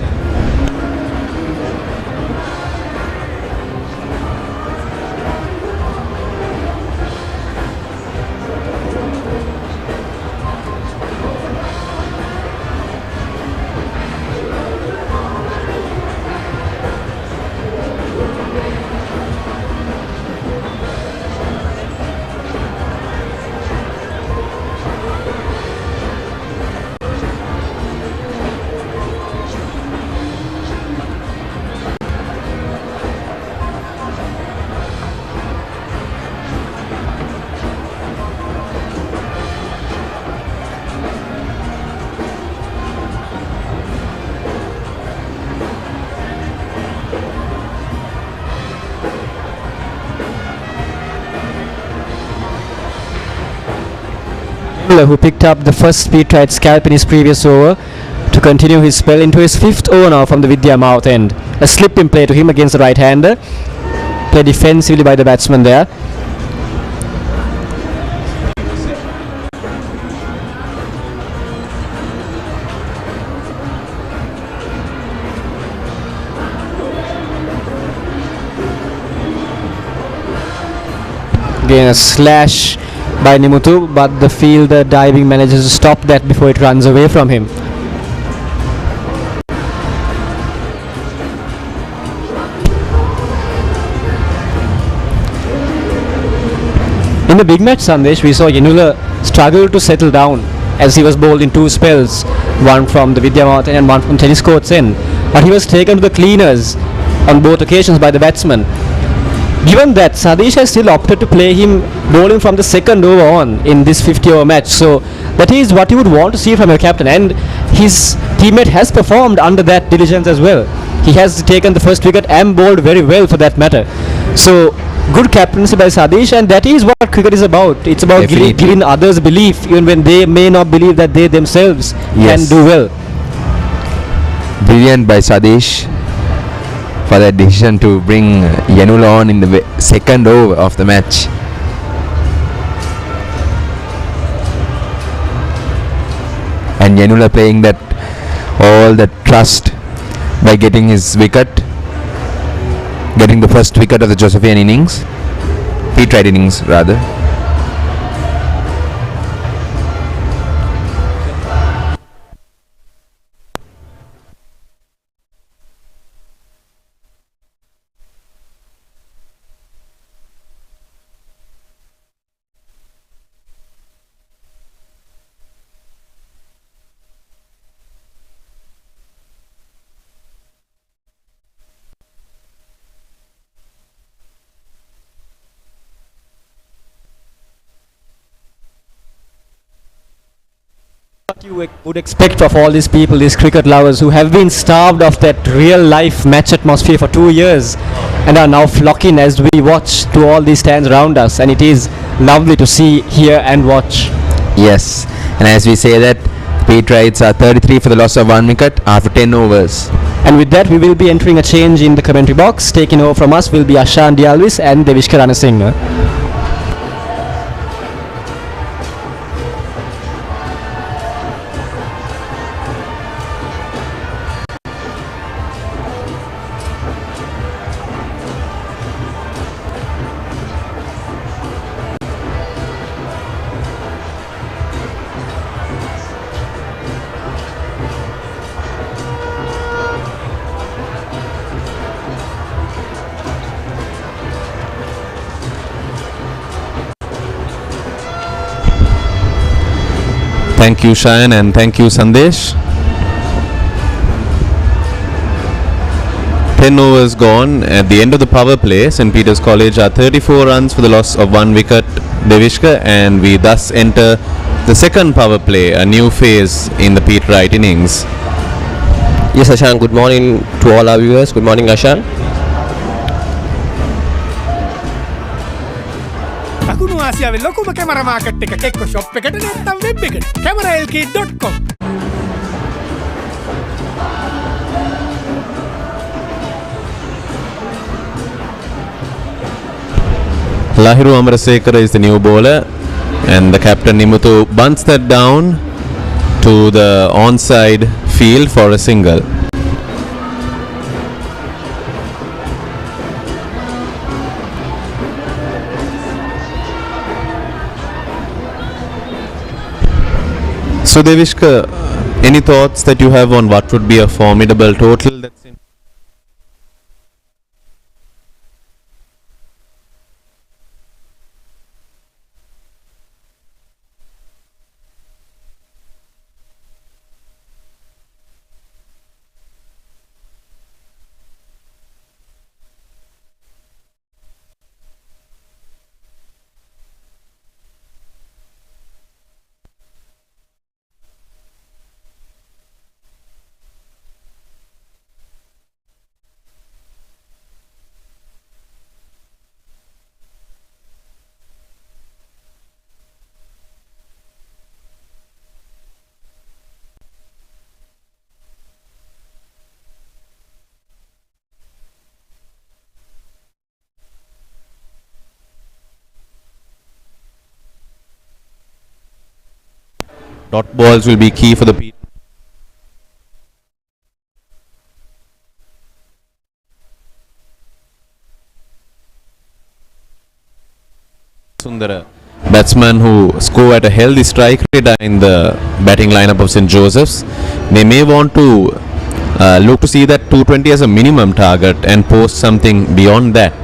S1: Who picked up the first Peterite scalp in his previous over to continue his spell into his 5th over now from the Vidya mouth end. A slip in play to him against the right-hander. Played defensively by the batsman there. Again a slash by Nimutu, but the fielder diving manages to stop that before it runs away from him. In the big match, Sandesh, we saw Yanula struggle to settle down as he was bowled in two spells, one from the Vidyamath and one from tennis court's end. But he was taken to the cleaners on both occasions by the batsman. Given that, Sadish has still opted to play him bowling from the second over on in this 50-over match. So that is what you would want to see from your captain, and his teammate has performed under that diligence as well. He has taken the first wicket and bowled very well for that matter. So good captaincy by Sadish, and that is what cricket is about. It's about giving others belief even when they may not believe that they themselves can do well.
S2: Brilliant by Sadish for that decision to bring Yanula on in the second over of the match. And Yanula playing that all the trust by getting his wicket, getting the first wicket of the Josephian innings, Peterite innings rather.
S1: What you would expect of all these people, these cricket lovers who have been starved of that real life match atmosphere for 2 years and are now flocking as we watch to all these stands around us, and it is lovely to see, hear and watch.
S2: Yes, and as we say that, Peterites are 33 for the loss of 1 wicket after 10 overs.
S1: And with that, we will be entering a change in the commentary box. Taking over from us will be Ashan Dialvis and Devishka Ranasinghe.
S10: Thank you, Shayan, and thank you, Sandesh. 10 overs gone. At the end of the power play, St. Peter's College are 34 runs for the loss of 1 wicket, Devishka, and we thus enter the second power play, a new phase in the Peterite innings.
S11: Yes, Ashan, good morning to all our viewers. Good morning, Ashan.
S6: දකුණු ආසියාවේ ලොකුම camera market එක කෙක්ක shop එකට නැත්නම් web එකට cameralk.com.
S10: Lahiru Amarasekara is the new bowler, and the captain Nimuthu bunts that down to the onside field for a single. So Devishka, any thoughts that you have on what would be a formidable total that's in? Dot balls will be key for the Pete. Sundara, batsman who score at a healthy strike rate in the batting lineup of St. Joseph's. They may want to look to see that 220 as a minimum target and post something beyond that.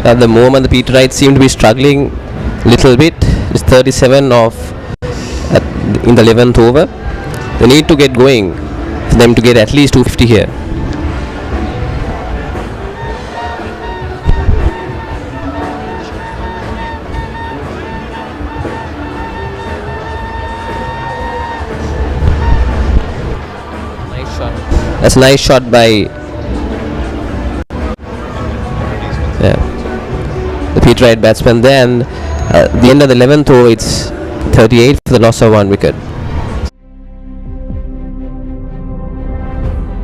S11: At the moment, the Peterite seem to be struggling little bit. It's 37 off in the 11th over. They need to get going for them to get at least 250 here. Nice shot. That's a nice shot by the Peterite batsman. Then the end of the 11th over, it's 38 for the loss of 1 wicket.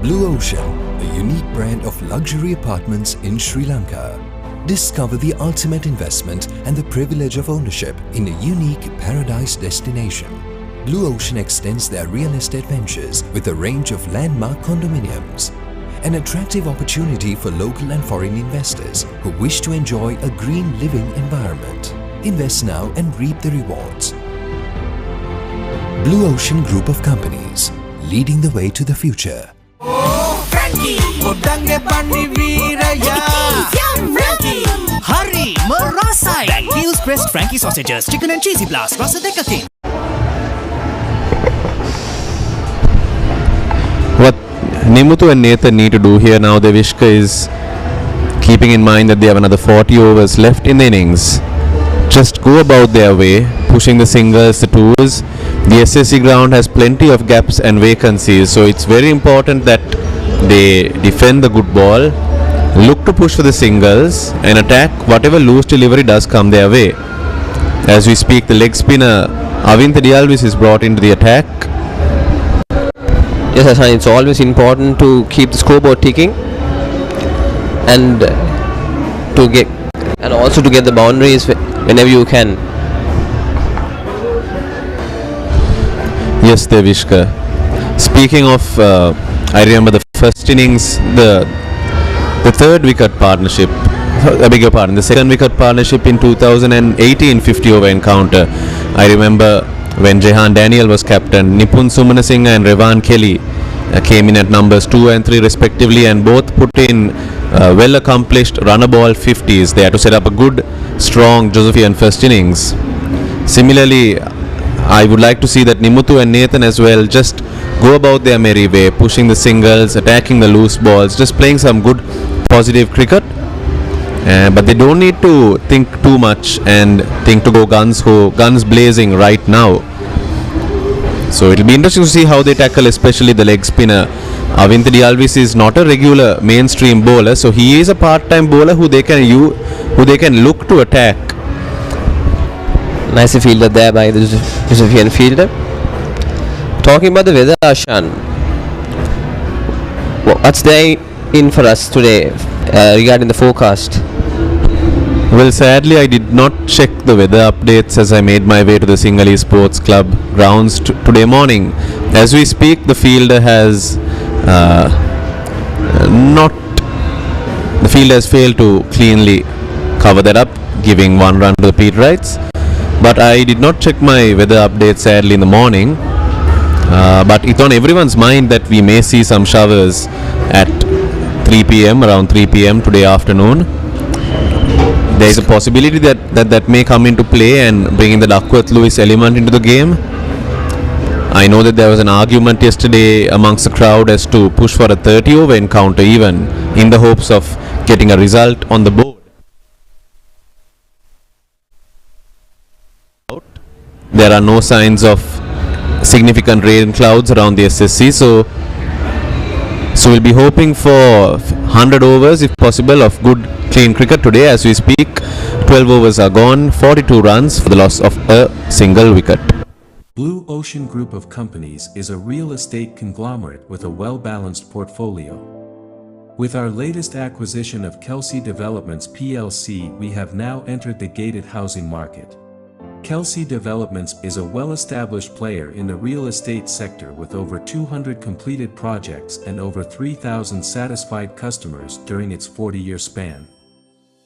S12: Blue Ocean, a unique brand of luxury apartments in Sri Lanka. Discover the ultimate investment and the privilege of ownership in a unique paradise destination. Blue Ocean extends their real estate ventures with a range of landmark condominiums. An attractive opportunity for local and foreign investors who wish to enjoy a green living environment. Invest now and reap the rewards. Blue Ocean Group of Companies, leading the way to the future.
S6: Hari merasai. Black pressed Frankie sausages, chicken and cheesy blast, rasa dekakin.
S10: What Nimuthu and Nathan need to do here now, Devishka, is keeping in mind that they have another 40 overs left in the innings. Just go about their way, pushing the singles, the twos. The SSC ground has plenty of gaps and vacancies, so it's very important that they defend the good ball, look to push for the singles and attack whatever loose delivery does come their way. As we speak, the leg spinner Avintha Dialvis is brought into the attack.
S11: Yes, Hassan, it's always important to keep the scoreboard ticking and also to get the boundaries whenever you can.
S10: Yes, Devishka. Speaking of, I remember the first innings, the third wicket partnership, I beg your pardon, the second wicket partnership in 2018 50 over encounter. I remember when Jehan Daniel was captain, Nipun Sumanasinghe and Revan Kelly came in at numbers 2 and 3 respectively, and both put in well accomplished runner ball 50s. They had to set up a good, strong Josephian first innings. Similarly, I would like to see that Nimuthu and Nathan as well just go about their merry way, pushing the singles, attacking the loose balls, just playing some good positive cricket. But they don't need to think too much and think to go guns blazing right now. So it'll be interesting to see how they tackle, especially the leg spinner. Avintha Dialvis is not a regular mainstream bowler, so he is a part-time bowler who they can look to attack.
S11: Nicely fielded there by the Josephian fielder. Talking about the weather, Ashan, what's there in for us today regarding the forecast?
S10: Well, sadly, I did not check the weather updates as I made my way to the Sinhalese Sports Club grounds today morning. As we speak, the fielder has failed to cleanly cover that up, giving 1 run to the Peterites. But I did not check my weather update sadly in the morning. But it's on everyone's mind that we may see some showers at 3 p.m. around 3 p.m. today afternoon. There is a possibility that may come into play and bring in the Duckworth-Lewis element into the game. I know that there was an argument yesterday amongst the crowd as to push for a 30 over encounter even, in the hopes of getting a result on the board. There are no signs of significant rain clouds around the SSC, so we'll be hoping for 100 overs if possible of good clean cricket today. As we speak, 12 overs are gone, 42 runs for the loss of a single wicket.
S13: Blue Ocean Group of Companies is a real estate conglomerate with a well-balanced portfolio. With our latest acquisition of Kelsey Developments PLC, we have now entered the gated housing market. Kelsey Developments is a well-established player in the real estate sector with over 200 completed projects and over 3,000 satisfied customers during its 40-year span.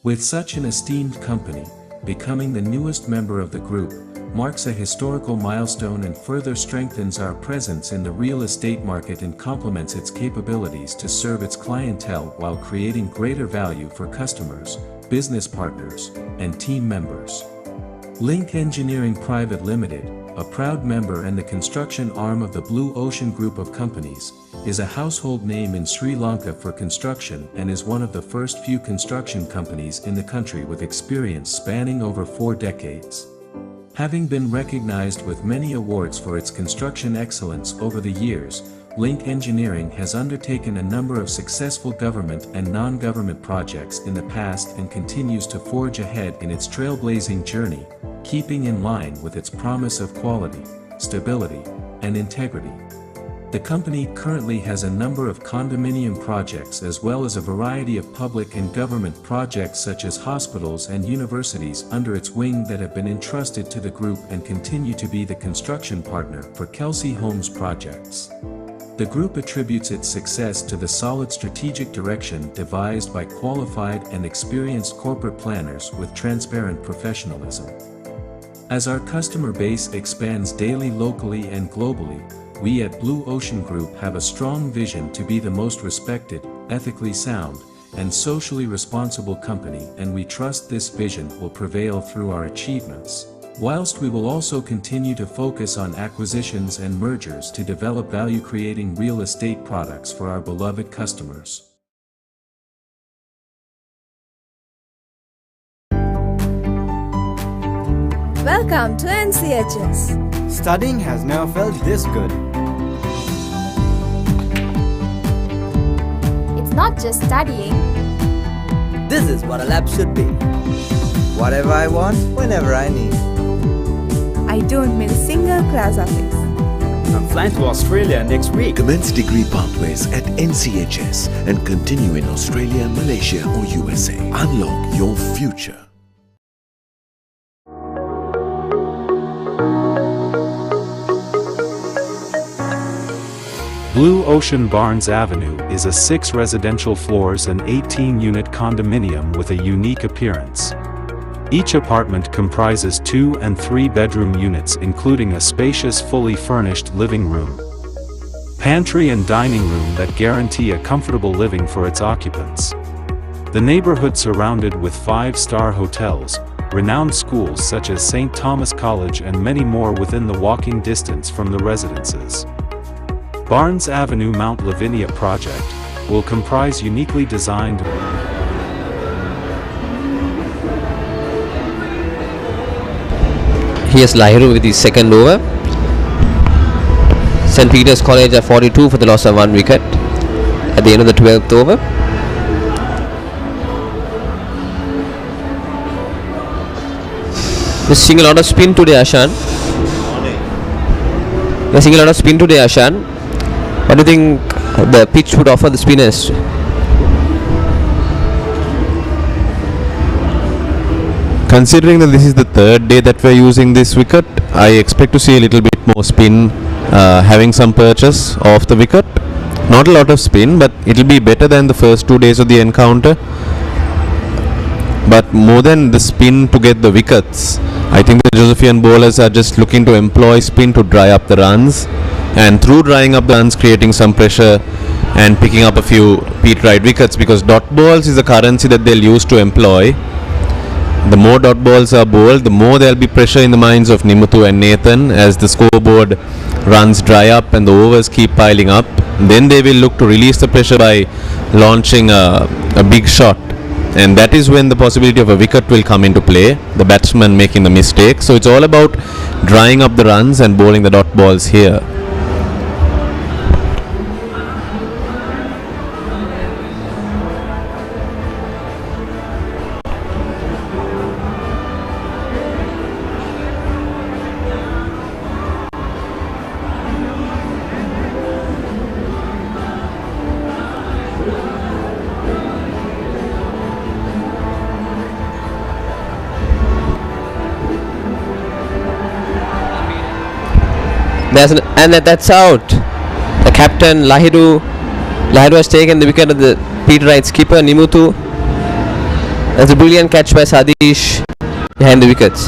S13: With such an esteemed company, becoming the newest member of the group marks a historical milestone and further strengthens our presence in the real estate market and complements its capabilities to serve its clientele while creating greater value for customers, business partners, and team members. Link Engineering Private Limited, a proud member and the construction arm of the Blue Ocean Group of Companies, is a household name in Sri Lanka for construction and is one of the first few construction companies in the country with experience spanning over 4 decades. Having been recognized with many awards for its construction excellence over the years, Link Engineering has undertaken a number of successful government and non-government projects in the past and continues to forge ahead in its trailblazing journey, keeping in line with its promise of quality, stability, and integrity. The company currently has a number of condominium projects as well as a variety of public and government projects such as hospitals and universities under its wing that have been entrusted to the group and continue to be the construction partner for Kelsey Homes projects. The group attributes its success to the solid strategic direction devised by qualified and experienced corporate planners with transparent professionalism. As our customer base expands daily locally and globally, we at Blue Ocean Group have a strong vision to be the most respected, ethically sound, and socially responsible company, and we trust this vision will prevail through our achievements, whilst we will also continue to focus on acquisitions and mergers to develop value-creating real estate products for our beloved customers.
S7: Welcome to NCHS.
S8: Studying has never felt this good.
S14: It's not just studying.
S8: This is what a lab should be. Whatever I want, whenever I need.
S7: I don't miss a single class office.
S15: I'm flying to Australia next week.
S9: Commence degree pathways at NCHS and continue in Australia, Malaysia or USA. Unlock your future.
S13: Blue Ocean Barnes Avenue is a 6 residential floors and 18-unit condominium with a unique appearance. Each apartment comprises 2 and 3 bedroom units including a spacious fully furnished living room, pantry and dining room that guarantee a comfortable living for its occupants. The neighborhood surrounded with 5-star hotels, renowned schools such as St. Thomas College and many more within the walking distance from the residences. Barnes Avenue Mount Lavinia project will comprise uniquely designed
S11: Here's Lahiru with his second over. St. Peter's College at 42 for the loss of 1 wicket at the end of the 12th over. We're seeing a lot of spin today, Ashan. We're seeing a lot of spin today, Ashan. What do you think the pitch would offer the spinners?
S10: Considering that this is the 3rd day that we're using this wicket, I expect to see a little bit more spin, having some purchase off the wicket. Not a lot of spin, but it'll be better than the first 2 days of the encounter. But more than the spin to get the wickets, I think the Josephian bowlers are just looking to employ spin to dry up the runs, and through drying up the runs, creating some pressure and picking up a few Peterite wickets, because dot balls is the currency that they'll use to employ. The more dot balls are bowled, the more there'll be pressure in the minds of Nimuthu and Nathan as the scoreboard runs dry up and the overs keep piling up. Then they will look to release the pressure by launching a big shot, and that is when the possibility of a wicket will come into play, the batsman making the mistake. So it's all about drying up the runs and bowling the dot balls here.
S11: That's out. The captain Lahiru has taken the wicket of the Peterite skipper Nimuthu. That's a brilliant catch by Sadish behind the wickets.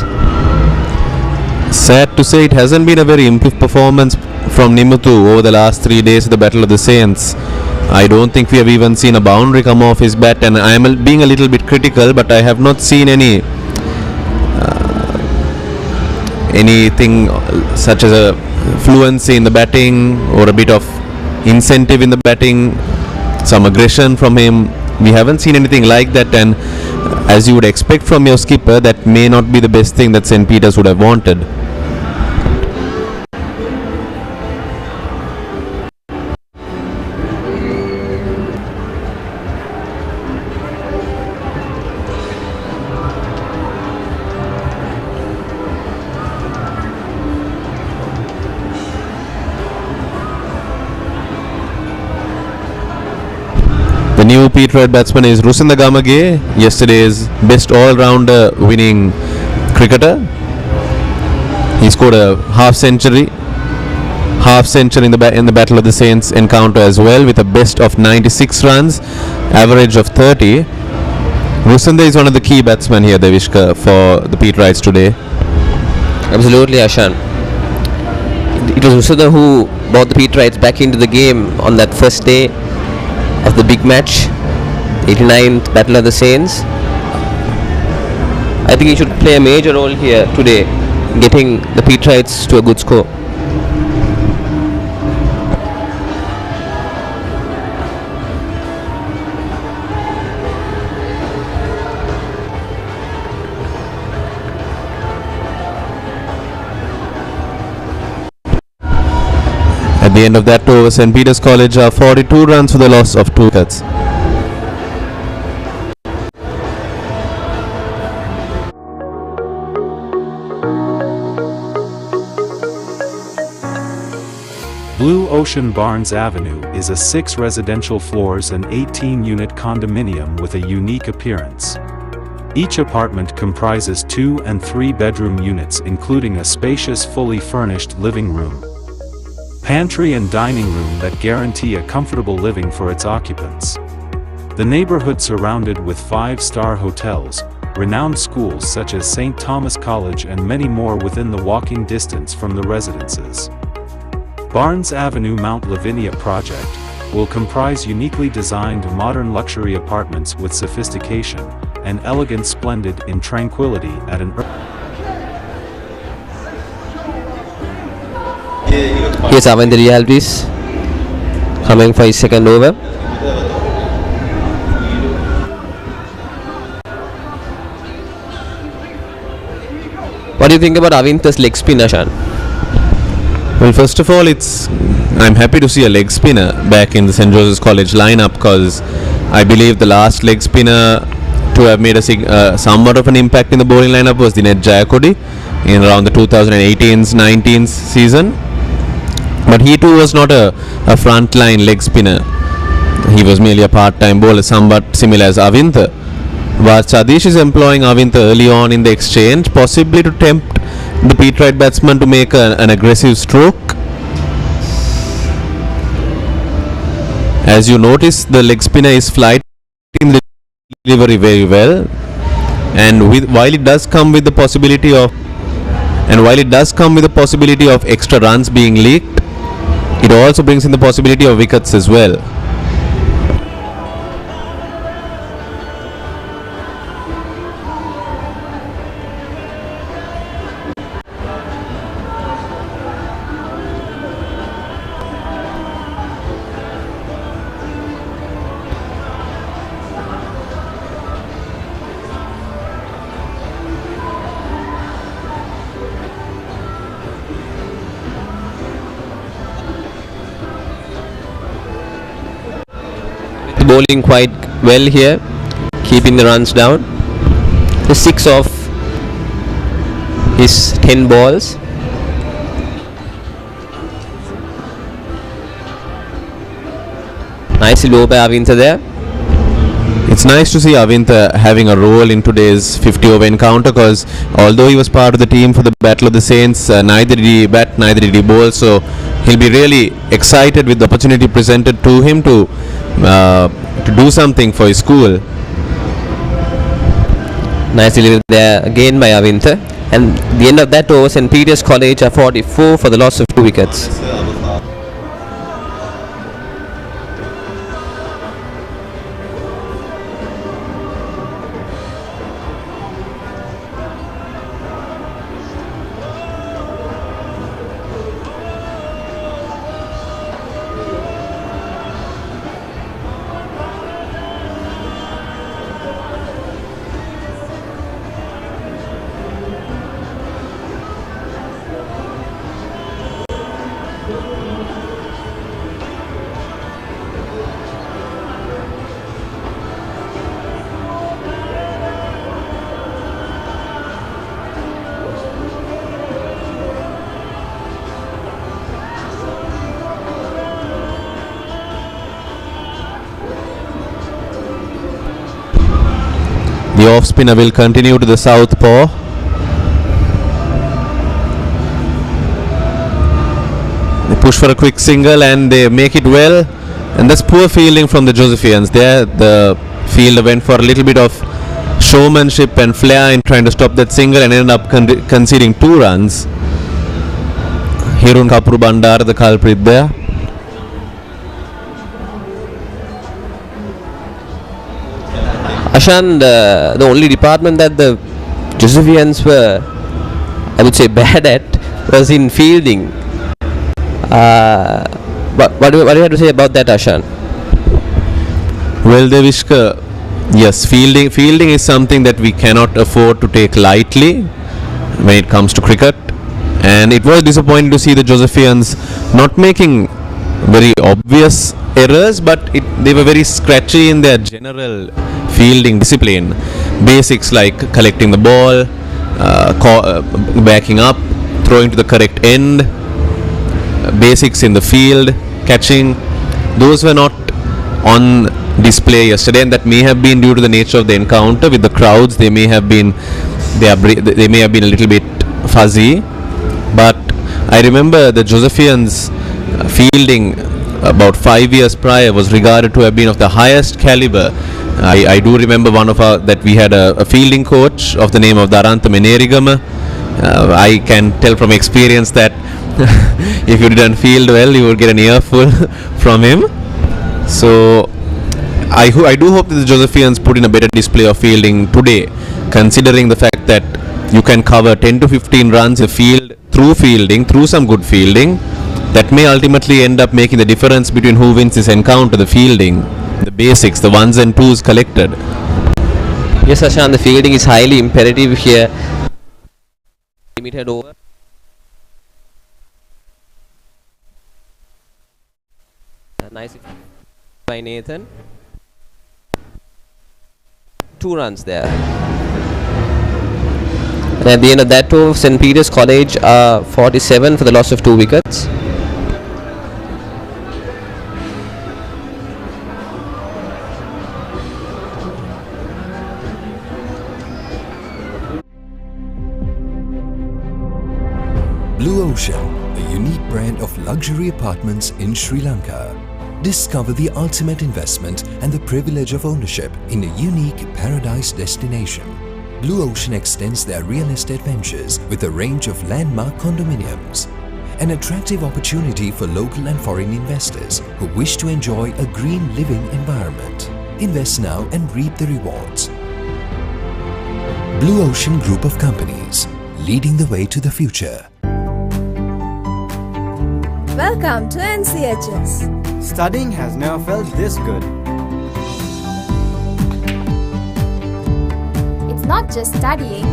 S10: Sad to say, it hasn't been a very improved performance from Nimuthu over the last 3 days of the Battle of the Saints. I don't think we have even seen a boundary come off his bat, and I am being a little bit critical, but I have not seen anything such as a fluency in the batting or a bit of incentive in the batting, some aggression from him. We haven't seen anything like that, and as you would expect from your skipper, that may not be the best thing that St. Peter's would have wanted. The new Peterite batsman is Rusinda Gamage, yesterday's best all-rounder winning cricketer. He scored a half century in the Battle of the Saints encounter as well, with a best of 96 runs, average of 30. Rusinda is one of the key batsmen here, Devishka, for the Peterites today.
S11: Absolutely, Ashan. It was Rusinda who brought the Peterites back into the game on that first day of the big match, 89th Battle of the Saints. I think he should play a major role here today, getting the Peterites to a good score.
S10: At the end of that over, St. Peter's College are 42 runs for the loss of 2 wickets.
S13: Blue Ocean Barnes Avenue is a 6 residential floors and 18-unit condominium with a unique appearance. Each apartment comprises 2 and 3 bedroom units, including a spacious, fully furnished living room, pantry and dining room that guarantee a comfortable living for its occupants. The neighborhood surrounded with 5-star hotels, renowned schools such as St. Thomas College, and many more within the walking distance from the residences. Barnes Avenue Mount Lavinia project will comprise uniquely designed modern luxury apartments with sophistication and elegance splendid in tranquility at an
S11: Here's Avendra Realvis coming for his second over. What do you think about Avindha's leg spin, Ashan?
S10: Well, first of all, I'm happy to see a leg spinner back in the St. Joseph's College lineup, because I believe the last leg spinner to have made a somewhat of an impact in the bowling lineup was Dinesh Jayakodi in around the 2018-19 season. But he too was not a frontline leg spinner. He was merely a part-time bowler, somewhat similar as Avindha. But Sadish is employing Avindha early on in the exchange, possibly to tempt the Peterite batsman to make an aggressive stroke. As you notice, the leg spinner is flighting the delivery very well, and while it does come with the possibility of extra runs being leaked, it also brings in the possibility of wickets as well.
S11: Bowling quite well here, keeping the runs down. The 6 of his 10 balls. Nicely low by Avindha there.
S10: It's nice to see Avindha having a role in today's 50-over encounter, because although he was part of the team for the Battle of the Saints, neither did he bat, neither did he bowl, so he'll be really excited with the opportunity presented to him to do something for his school.
S11: Nicely delivered there again by Avindha. And the end of that over, St. Peter's College are 44 for the loss of 2 wickets.
S10: The off spinner will continue to the southpaw. They push for a quick single and they make it well. And that's poor fielding from the Josephians. There, the fielder went for a little bit of showmanship and flair in trying to stop that single and ended up conceding 2 runs. Hirun Kapuru Bandar, the culprit there.
S11: Ashan, the only department that the Josephians were, I would say, bad at was in fielding. What do you have to say about that, Ashan?
S10: Well, Devishka, yes, fielding is something that we cannot afford to take lightly when it comes to cricket. And it was disappointing to see the Josephians not making very obvious errors, but they were very scratchy in their general fielding discipline. Basics like collecting the ball, backing up, throwing to the correct end, basics in the field, catching, those were not on display yesterday, and that may have been due to the nature of the encounter with the crowds. They may have been a little bit fuzzy, but I remember the Josephians fielding about 5 years prior was regarded to have been of the highest caliber. I do remember that we had a fielding coach of the name of Darantha Menerigama. I can tell from experience that if you didn't field well, you would get an earful from him. So I do hope that the Josephians put in a better display of fielding today, considering the fact that you can cover 10 to 15 runs a field through some good fielding. That may ultimately end up making the difference between who wins this encounter, the fielding, the basics, the 1s and 2s collected.
S11: Yes, Ashan, the fielding is highly imperative here. Limited over. Nice by Nathan. 2 runs there. And at the end of that over, St. Peter's College are 47 for the loss of 2 wickets.
S12: Blue Ocean, a unique brand of luxury apartments in Sri Lanka. Discover the ultimate investment and the privilege of ownership in a unique paradise destination. Blue Ocean extends their real estate ventures with a range of landmark condominiums. An attractive opportunity for local and foreign investors who wish to enjoy a green living environment. Invest now and reap the rewards. Blue Ocean Group of Companies, leading the way to the future.
S7: Welcome to NCHS.
S15: Studying has never felt this good.
S14: It's not just studying.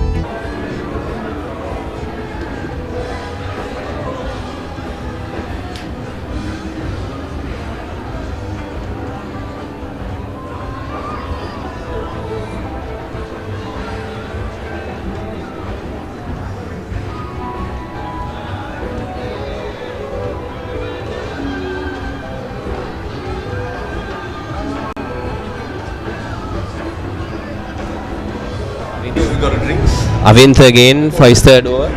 S11: Avintha again for his 3rd over.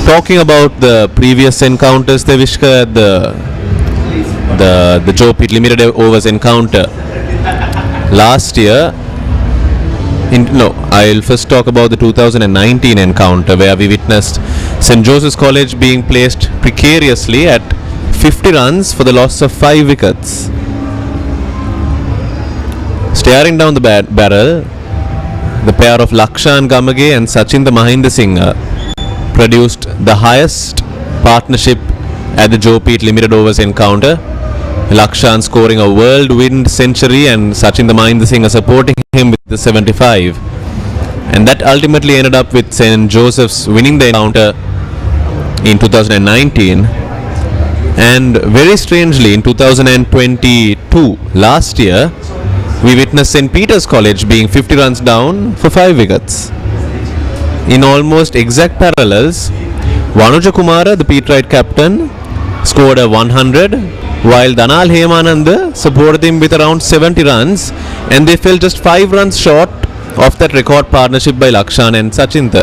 S10: Talking about the previous encounters, Devishka, the Joe Pitt limited overs encounter last year. I'll first talk about the 2019 encounter where we witnessed St. Joseph's College being placed precariously at 50 runs for the loss of 5 wickets. Staring down the barrel, the pair of Lakshan Gamage and Sachinda Mahindasinghe produced the highest partnership at the Joe Pitt limited overs encounter. Lakshan scoring a whirlwind century and Sachin the Mahinda Singh supporting him with the 75. And that ultimately ended up with St. Joseph's winning the encounter in 2019. And very strangely, in 2022, last year, we witnessed St. Peter's College being 50 runs down for 5 wickets. In almost exact parallels, Vanuja Kumara, the Peterite captain, scored a 100, while Danal Hemanand supported him with around 70 runs, and they fell just 5 runs short of that record partnership by Lakshan and Sachin.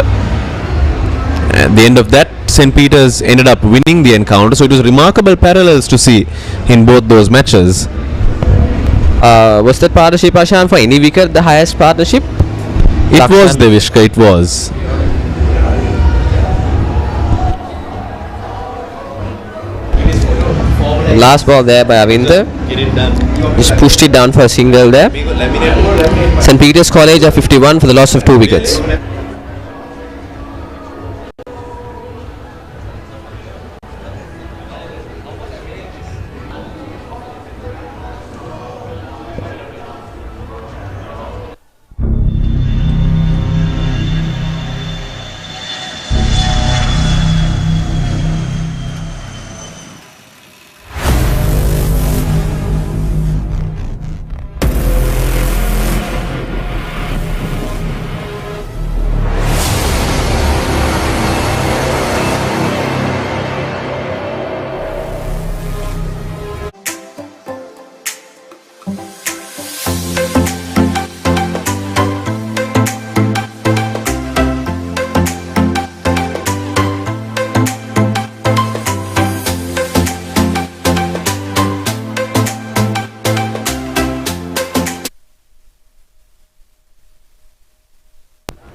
S10: At the end of that, St. Peter's ended up winning the encounter, so it was remarkable parallels to see in both those matches.
S11: Was that partnership, Ashan, for any wicket the highest partnership?
S10: It was, Devishka, it was.
S11: Last ball there by Avinta. Just pushed it down for a single there. St. Peter's College are 51 for the loss of 2 wickets.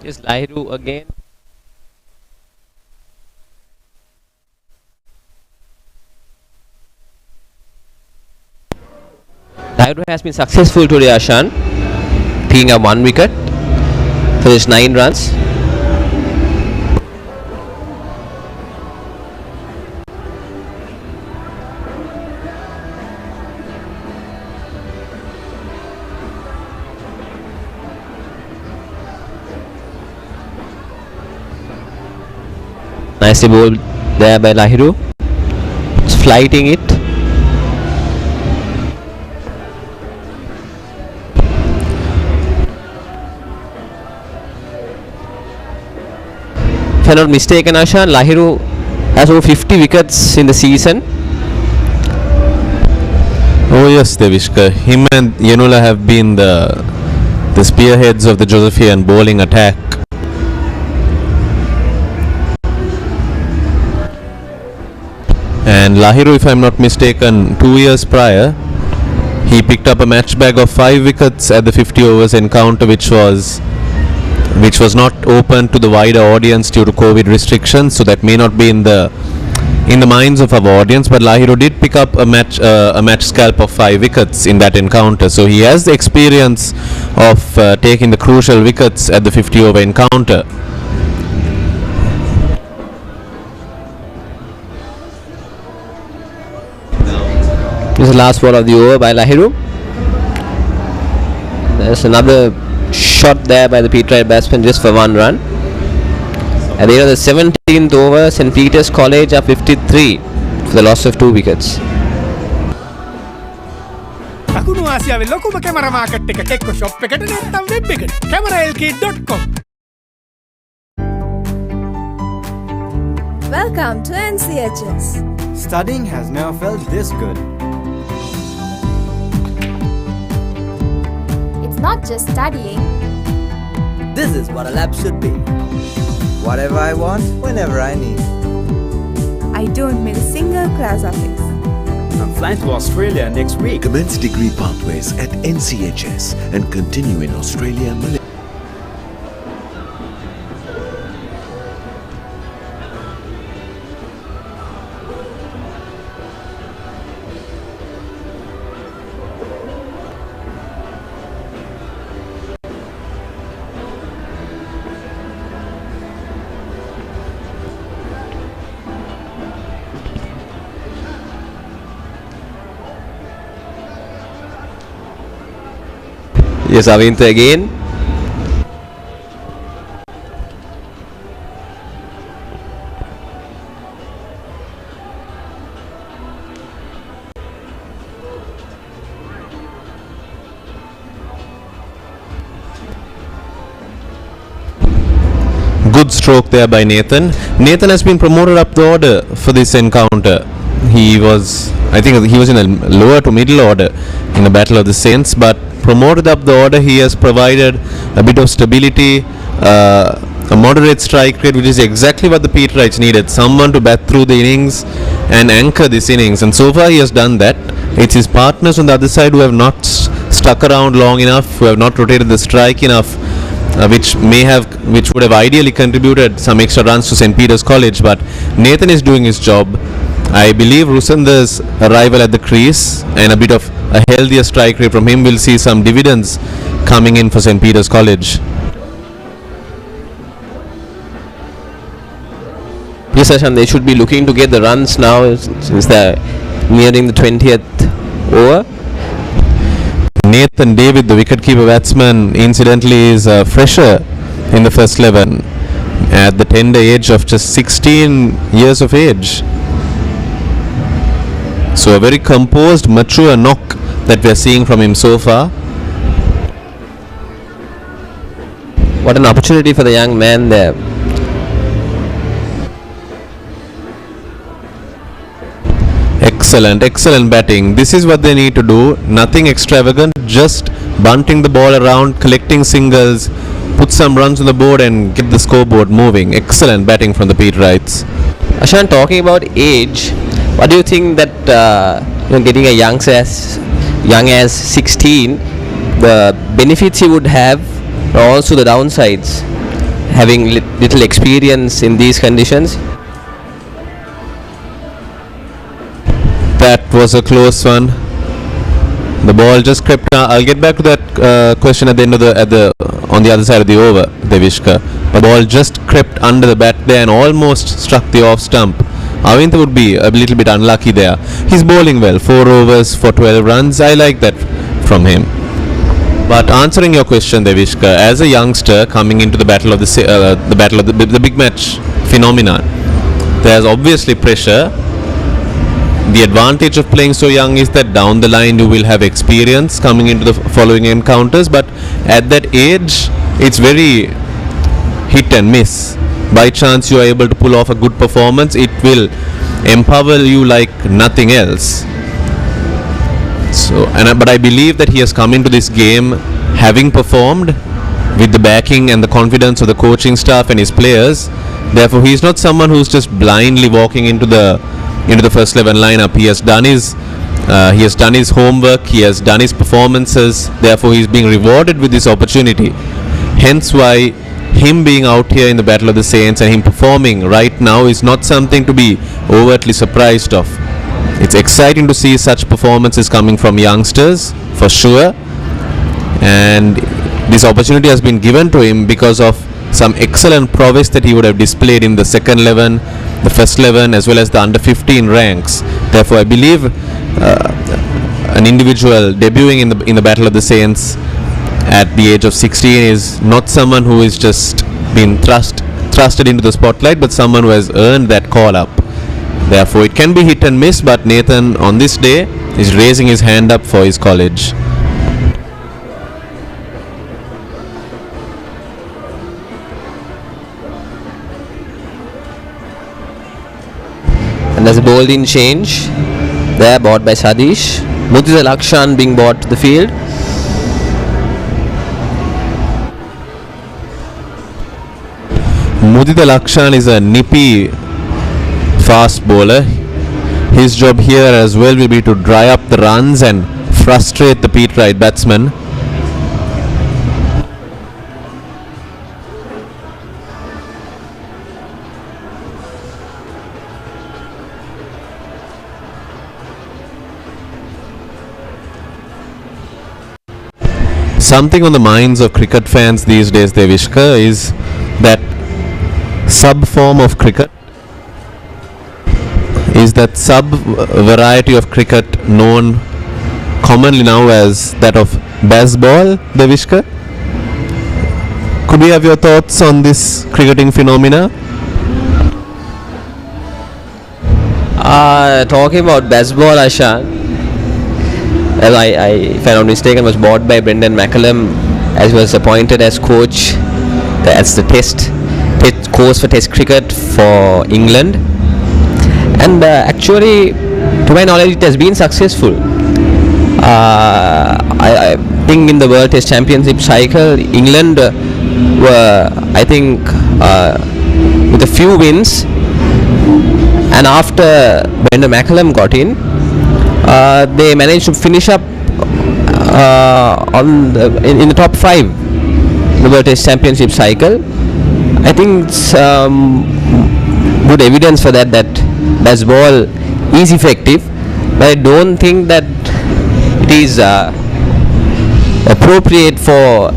S11: Just Lahiru again. Lahiru has been successful today, Ashan, picking up 1 wicket for his 9 runs. Nicely bowled there by Lahiru. It's flighting it. If I'm not mistaken, Ashan, Lahiru has over 50 wickets in the season.
S10: Oh yes, Devishka. Him and Yanula have been the spearheads of the Josephian bowling attack. And Lahiru, if I'm not mistaken, 2 years prior, he picked up a match bag of 5 wickets at the 50 overs encounter, which was not open to the wider audience due to COVID restrictions, so that may not be in the minds of our audience. But Lahiru did pick up a match scalp of 5 wickets in that encounter, so he has the experience of taking the crucial wickets at the 50 over encounter.
S11: This is the last ball of the over by Lahiru. There's another shot there by the Peterite batsman just for 1 run. At the end of the 17th over, St. Peter's College are 53 for the loss of 2 wickets.
S6: දකුණු ආසියාවේ ලොකුම camera market එක එක්ක shop එකට නැත්නම් web එකට cameralk.com.
S7: Welcome to NCHS.
S15: Studying has never felt this good.
S14: It's not just studying.
S8: This is what a lab should be. Whatever I want, whenever I need.
S7: I don't miss a single class of it.
S15: I'm flying to Australia next week.
S9: Commence degree pathways at NCHS and continue in Australia, Malaysia.
S11: Yes, Avinta again.
S10: Good stroke there by Nathan. Nathan has been promoted up the order for this encounter. I think he was in the lower to middle order in the Battle of the Saints, but promoted up the order, he has provided a bit of stability, a moderate strike rate, which is exactly what the Peterites needed. Someone to bat through the innings and anchor this innings, and so far he has done that. It's his partners on the other side who have not stuck around long enough, who have not rotated the strike enough, which would have ideally contributed some extra runs to St. Peter's College, but Nathan is doing his job. I believe Rusandar's arrival at the crease and a bit of a healthier strike rate from him will see some dividends coming in for St. Peter's College.
S11: Yes, Ashan, they should be looking to get the runs now since they're nearing the 20th over.
S10: Nathan David, the wicketkeeper batsman, incidentally is fresher in the first 11 at the tender age of just 16 years of age. So a very composed, mature knock that we are seeing from him so far.
S11: What an opportunity for the young man there.
S10: Excellent batting. This is what they need to do. Nothing extravagant, just bunting the ball around, collecting singles, put some runs on the board and get the scoreboard moving. Excellent batting from the Peterites.
S11: Ashan, talking about age, what do you think that getting a young as 16, the benefits he would have, but also the downsides, having little experience in these conditions?
S10: That was a close one. The ball just crept. I'll get back to that question at the end of on the other side of the over, Devishka. The ball just crept under the bat there and almost struck the off stump. Avinta would be a little bit unlucky there. He's bowling well, 4 overs for 12 runs. I like that from him. But answering your question, Devishka, as a youngster coming into the battle of the big match phenomenon, there's obviously pressure. The advantage of playing so young is that down the line you will have experience coming into the following encounters, but at that age it's very hit and miss. By chance you are able to pull off a good performance, it will empower you like nothing else. But I believe that he has come into this game having performed with the backing and the confidence of the coaching staff and his players. Therefore he is not someone who's just blindly walking into the first 11 lineup. He has done his homework, he has done his performances, therefore he is being rewarded with this opportunity. Hence why him being out here in the Battle of the Saints and him performing right now is not something to be overtly surprised of. It's exciting to see such performances coming from youngsters, for sure, and this opportunity has been given to him because of some excellent prowess that he would have displayed in the second 11, the first 11 as well as the under 15 ranks. Therefore I believe an individual debuting in the Battle of the Saints at the age of 16 is not someone who is just been thrusted into the spotlight, but someone who has earned that call up. Therefore it can be hit and miss, but Nathan on this day is raising his hand up for his college.
S11: And there's a bowling change there, bought by Sadish. Muthiza Lakshan being brought to the field.
S10: Mudita Lakshan is a nippy fast bowler. His job here as well will be to dry up the runs and frustrate the Peterite batsmen. Something on the minds of cricket fans these days, Devishka, is that sub-form of cricket, is that sub-variety of cricket known commonly now as that of baseball, Devishka. Could we have your thoughts on this cricketing phenomena?
S11: Talking about baseball, Ashan, well, if I'm not mistaken, was bought by Brendan McCullum as he was appointed as coach. That's the test coach for Test cricket for England. And actually, to my knowledge, it has been successful. I think in the World Test Championship cycle, England were, I think, with a few wins. And after Brendan McCullum got in, they managed to finish up in the top 5 in the World Test Championship cycle. I think it's good evidence for that baseball is effective, but I don't think that it is appropriate for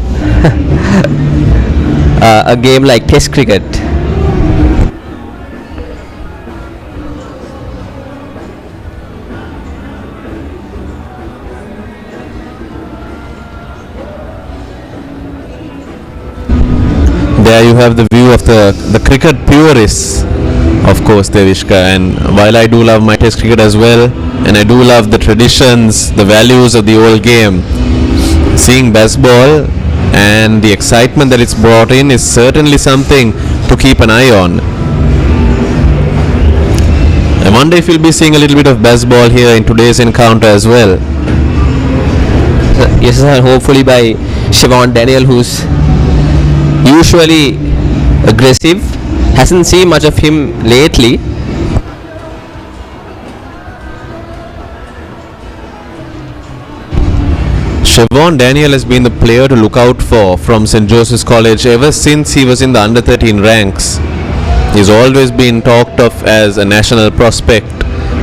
S11: a game like Test cricket.
S10: There you have the view of the cricket purists, of course, Devishka. And while I do love my Test cricket as well, and I do love the traditions, the values of the old game, seeing baseball and the excitement that it's brought in is certainly something to keep an eye on. I wonder if we'll be seeing a little bit of baseball here in today's encounter as well.
S11: Yes, sir, hopefully by Siobhan Daniel, who's usually aggressive. Hasn't seen much of him lately.
S10: Siobhan Daniel has been the player to look out for from St. Joseph's College ever since he was in the under 13 ranks. He's always been talked of as a national prospect,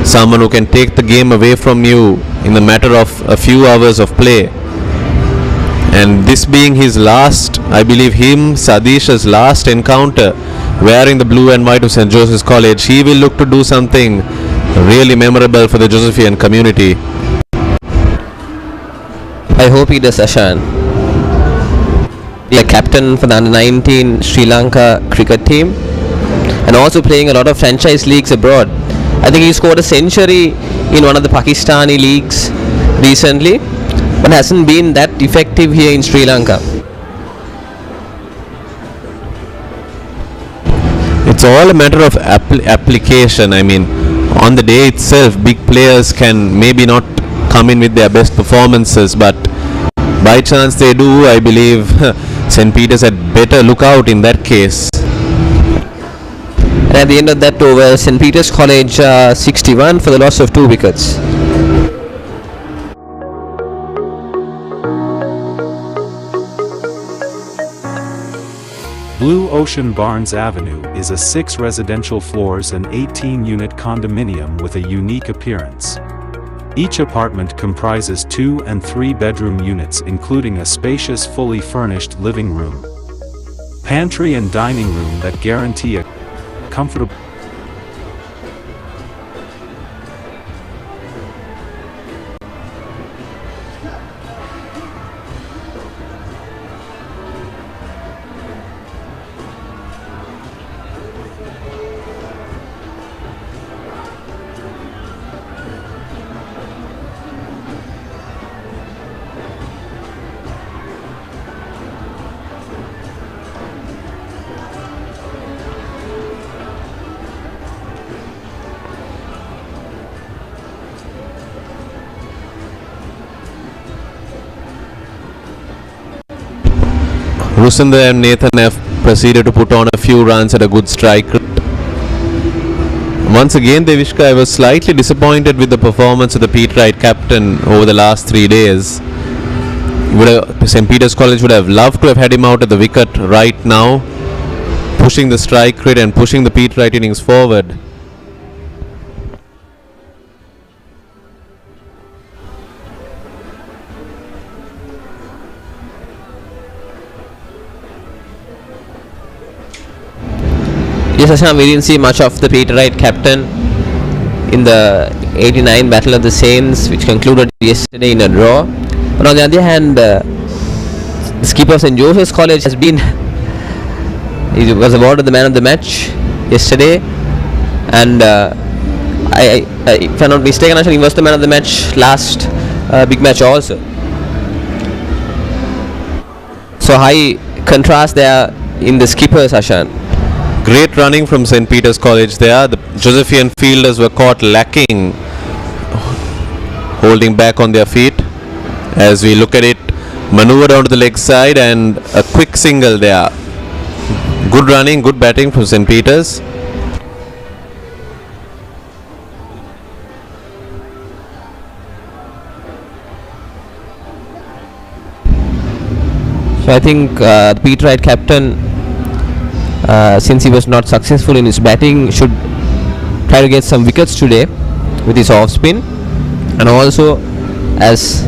S10: someone who can take the game away from you in the matter of a few hours of play. And this being his last, I believe Sadish's last encounter wearing the blue and white of St. Joseph's College, he will look to do something really memorable for the Josephian community.
S11: I hope he does, Ashan. He's a captain for the under-19 Sri Lanka cricket team and also playing a lot of franchise leagues abroad. I think he scored a century in one of the Pakistani leagues recently, but hasn't been that effective here in Sri Lanka.
S10: It's all a matter of application. I mean, on the day itself, big players can maybe not come in with their best performances, but by chance they do, I believe St. Peter's had better look out in that case.
S11: And at the end of that over, St. Peter's College 61 for the loss of 2 wickets.
S13: Blue Ocean Barnes Avenue is a 6 residential floors and 18-unit condominium with a unique appearance. Each apartment comprises 2 and 3 bedroom units, including a spacious fully furnished living room, pantry and dining room that guarantee a comfortable
S10: Rusinder and Nathan have proceeded to put on a few runs at a good strike rate. Once again, Devishka, I was slightly disappointed with the performance of the Peterite captain over the last 3 days. St. Peter's College would have loved to have had him out at the wicket right now, pushing the strike rate and pushing the Peterite innings forward.
S11: Yes, Asham, we didn't see much of the Peterite captain in the 89 Battle of the Saints, which concluded yesterday in a draw. But on the other hand, the skipper of St. Joseph's College has been he was awarded the man of the match yesterday, and if I'm not mistaken, actually he was the man of the match last big match also. So high contrast there in the skippers, Ashan.
S10: Great running from St. Peter's College there. The Josephian fielders were caught lacking, holding back on their feet. As we look at it, maneuver down to the leg side and a quick single there. Good running, good batting from St. Peter's.
S11: So I think the Peterite captain, since he was not successful in his batting, should try to get some wickets today with his off spin, and also as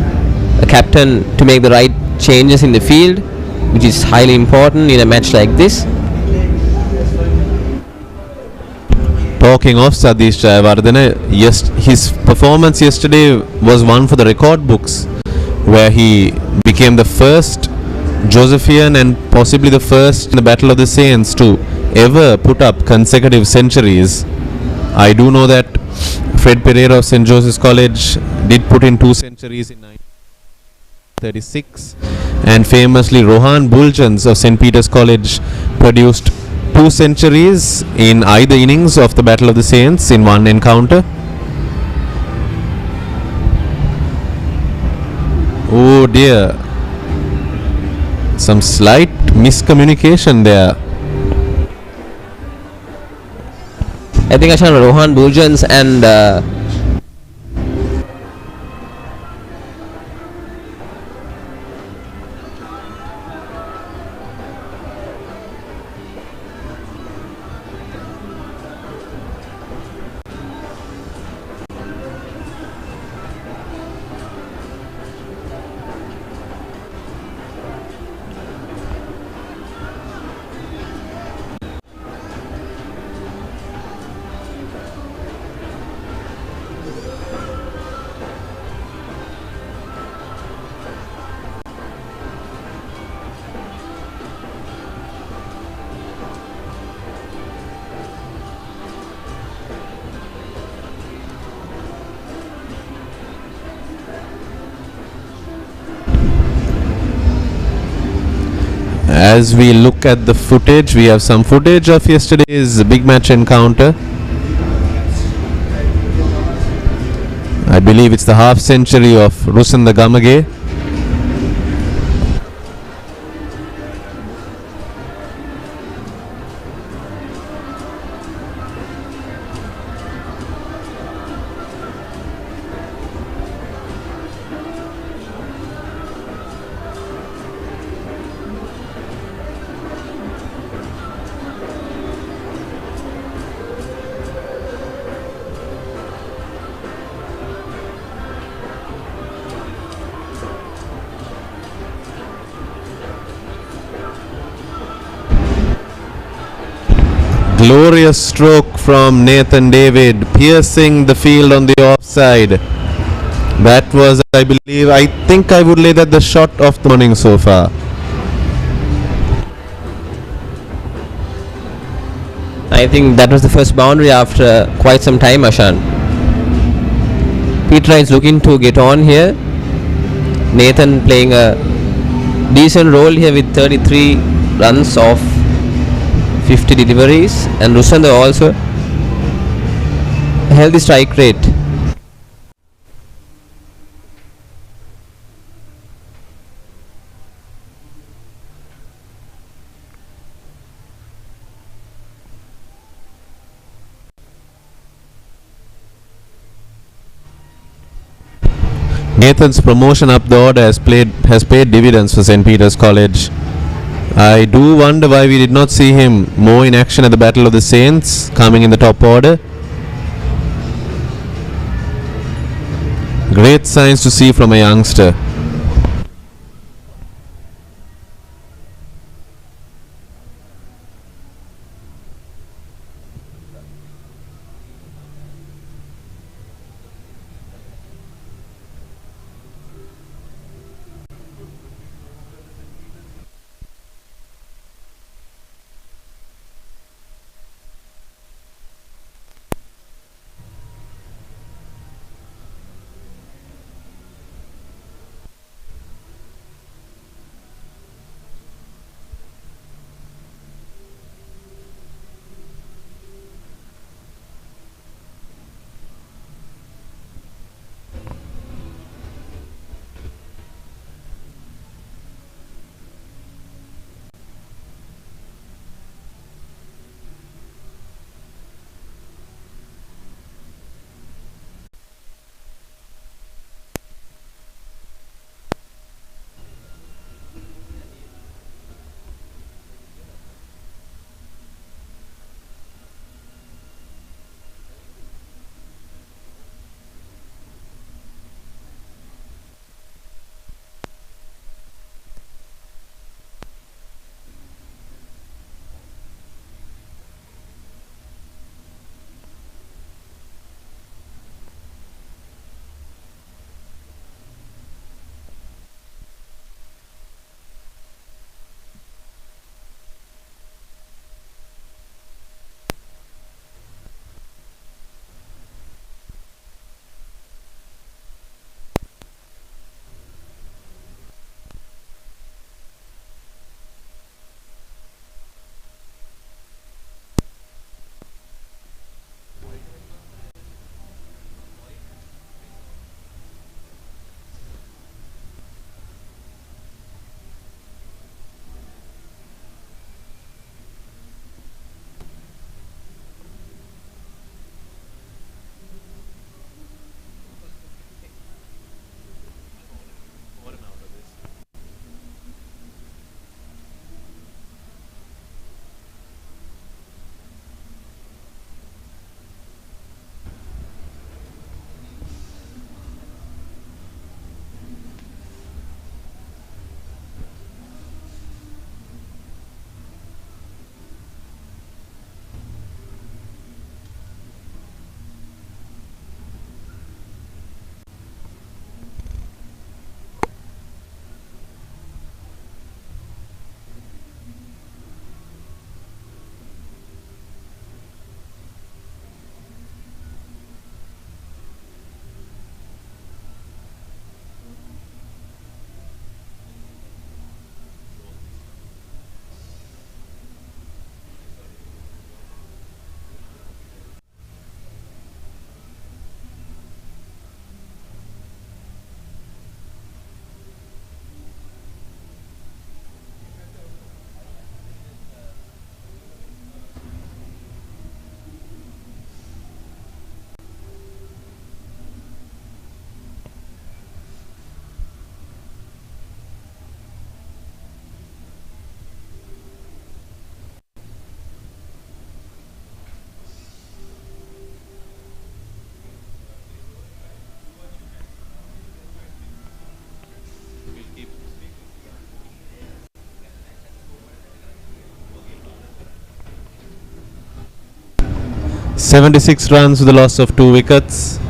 S11: a captain to make the right changes in the field, which is highly important in a match like this.
S10: Talking of Sadish Jayawardene, his performance yesterday was one for the record books, where he became the first Josephian and possibly the first in the Battle of the Saints to ever put up consecutive centuries. I do know that Fred Pereira of St. Joseph's College did put in 2 centuries in 1936, and famously Rohan Buljans of St. Peter's College produced 2 centuries in either innings of the Battle of the Saints in one encounter. Oh dear, some slight miscommunication there.
S11: I think Ashan, Rohan Buljans and
S10: As we look at the footage, we have some footage of yesterday's big match encounter. I believe it's the half century of Rusanda Gamage. Glorious stroke from Nathan David, piercing the field on the offside. That was, I think I would lay that the shot of the morning so far.
S11: I think that was the first boundary after quite some time, Ashan. Peterite is looking to get on here. Nathan playing a decent role here with 33 runs off 50 deliveries, and Rusanda also a healthy strike rate.
S10: Nathan's promotion up the order has paid dividends for St. Peter's College. I do wonder why we did not see him more in action at the Battle of the Saints, coming in the top order. Great signs to see from a youngster. 76 runs with the loss of 2 wickets.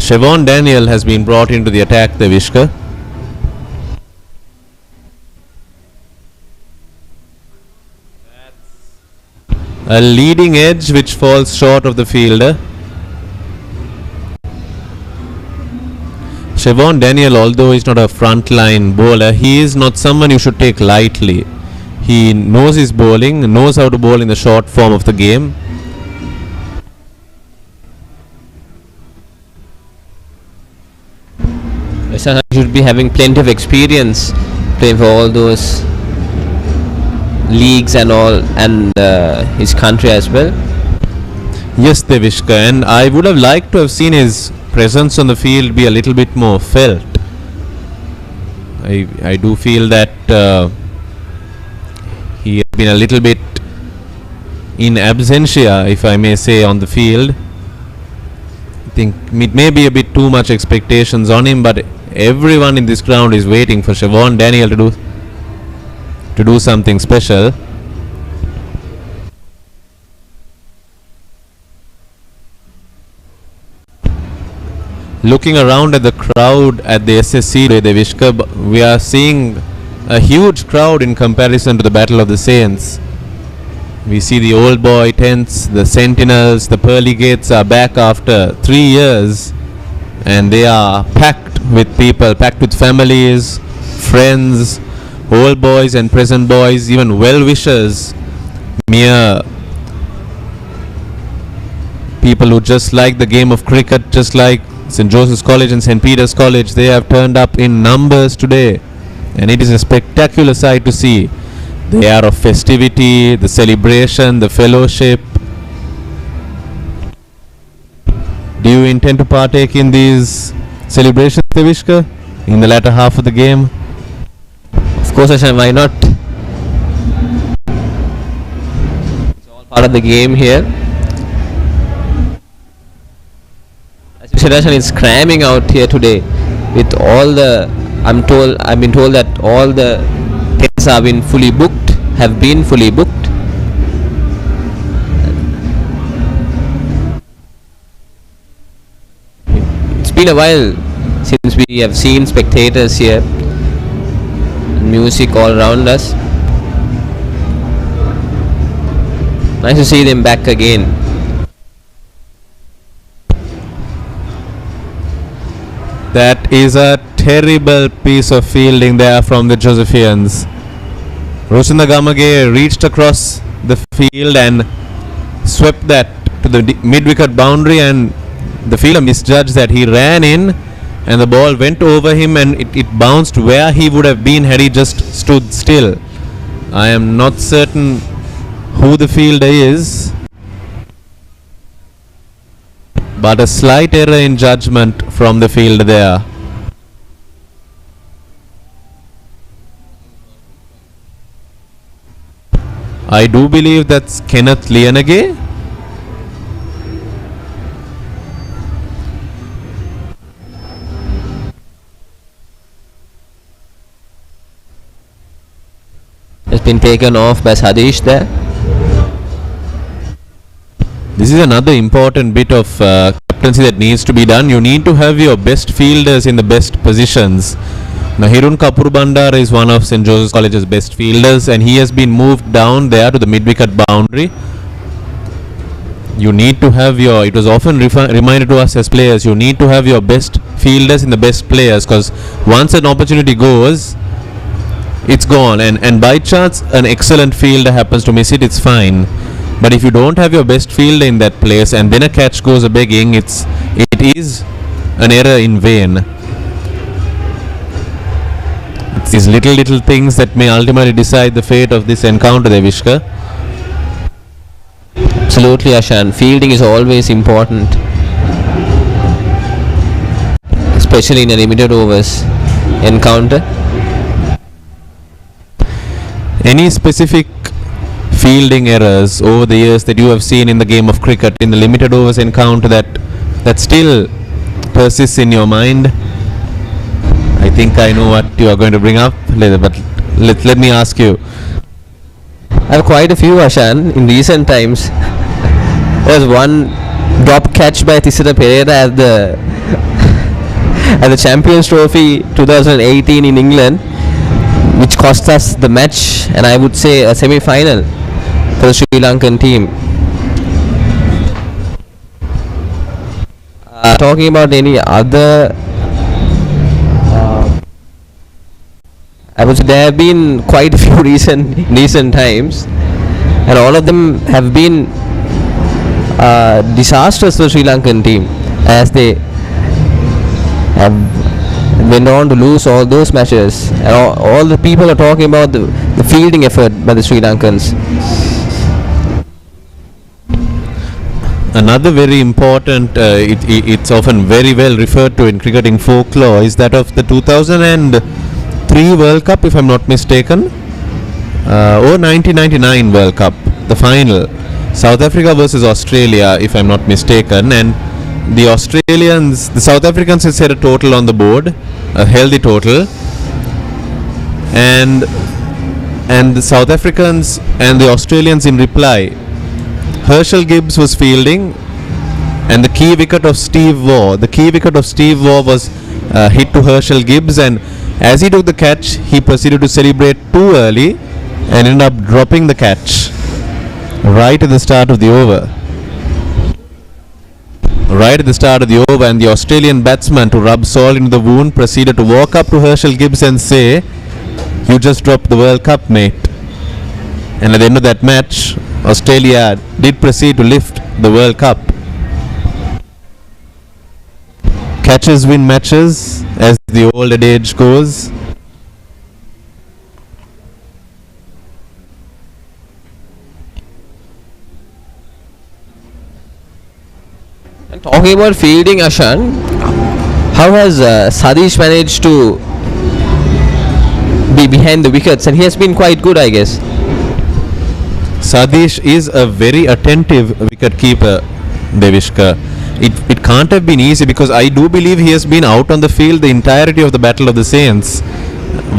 S10: Siobhan Daniel has been brought into the attack, Devishka. A leading edge which falls short of the fielder. Siobhan Daniel, although he's not a frontline bowler, he is not someone you should take lightly. He knows his bowling, knows how to bowl in the short form of the game.
S11: He should be having plenty of experience playing for all those leagues and all, and his country as well.
S10: Yes, Devishka, and I would have liked to have seen his presence on the field be a little bit more felt. I do feel that he has been a little bit in absentia, if I may say, on the field. I think it may be a bit too much expectations on him, but everyone in this ground is waiting for Siobhan Daniel to do something special. Looking around at the crowd at the SSC today, Devishka, we are seeing a huge crowd in comparison to the Battle of the Saints. We see the old boy tents, the sentinels, the pearly gates are back after 3 years, and they are packed with people, packed with families, friends, old boys and present boys, even well-wishers, mere people who just like the game of cricket, just like St. Joseph's College and St. Peter's College. They have turned up in numbers today, and it is a spectacular sight to see. The air of festivity, the celebration, the fellowship. Do you intend to partake in these celebrations, Devishka, in the latter half of the game?
S11: Of course, Ashan, why not? It's all part of the game here. As you said, Ashan, it's cramming out here today with all the. I've been told that all the tents have been fully booked. It's been a while since we have seen spectators here. Music all around us. Nice to see them back again.
S10: That is a terrible piece of fielding there from the Josephians. Roshinda Gamage reached across the field and swept that to the mid-wicket boundary, and the fielder misjudged that. He ran in and the ball went over him, and it bounced where he would have been had he just stood still. I am not certain who the fielder is, but a slight error in judgment from the fielder there. I do believe that's Kenneth Lianage.
S11: Has been taken off by Sadish there.
S10: This is another important bit of captaincy that needs to be done. You need to have your best fielders in the best positions. Now, Hirun Kapur Bandar is one of St. Joseph's College's best fielders, and he has been moved down there to the mid-wicket boundary. You need to have your, it was often reminded to us as players, you need to have your best fielders in the best players, because once an opportunity goes, it's gone, and by chance an excellent fielder happens to miss it, it's fine. But if you don't have your best fielder in that place and then a catch goes a-begging, it is an error in vain. It's these little things that may ultimately decide the fate of this encounter, Devishka.
S11: Absolutely, Ashan. Fielding is always important, especially in a limited overs encounter.
S10: Any specific fielding errors over the years that you have seen in the game of cricket, in the limited overs encounter, that still persists in your mind? I think I know what you are going to bring up, but let me ask you.
S11: I have quite a few, Ashan, in recent times. There was one drop catch by St. Peter at the Champions Trophy 2018 in England, which cost us the match, and I would say a semi-final for the Sri Lankan team. Talking about any other, I would say there have been quite a few recent times, and all of them have been disastrous for the Sri Lankan team, as they have went on to lose all those matches, and all the people are talking about the fielding effort by the Sri Lankans.
S10: Another very important, it's often very well referred to in cricketing folklore, is that of the 2003 World Cup, if I'm not mistaken, or 1999 World Cup, the final, South Africa versus Australia, if I'm not mistaken, and the South Africans had set a total on the board, a healthy total, and the South Africans and the Australians in reply, Herschel Gibbs was fielding, and the key wicket of Steve Waugh was hit to Herschel Gibbs, and as he took the catch, he proceeded to celebrate too early and ended up dropping the catch right at the start of the over. And the Australian batsman, to rub salt into the wound, proceeded to walk up to Herschel Gibbs and say, "You just dropped the World Cup, mate." And at the end of that match, Australia did proceed to lift the World Cup. Catches win matches, as the old adage goes.
S11: And talking about fielding, Ashan, how has Sadish managed to be behind the wickets? And he has been quite good, I guess.
S10: Sadish is a very attentive wicket keeper, Devishka. It can't have been easy, because I do believe he has been out on the field the entirety of the Battle of the Saints.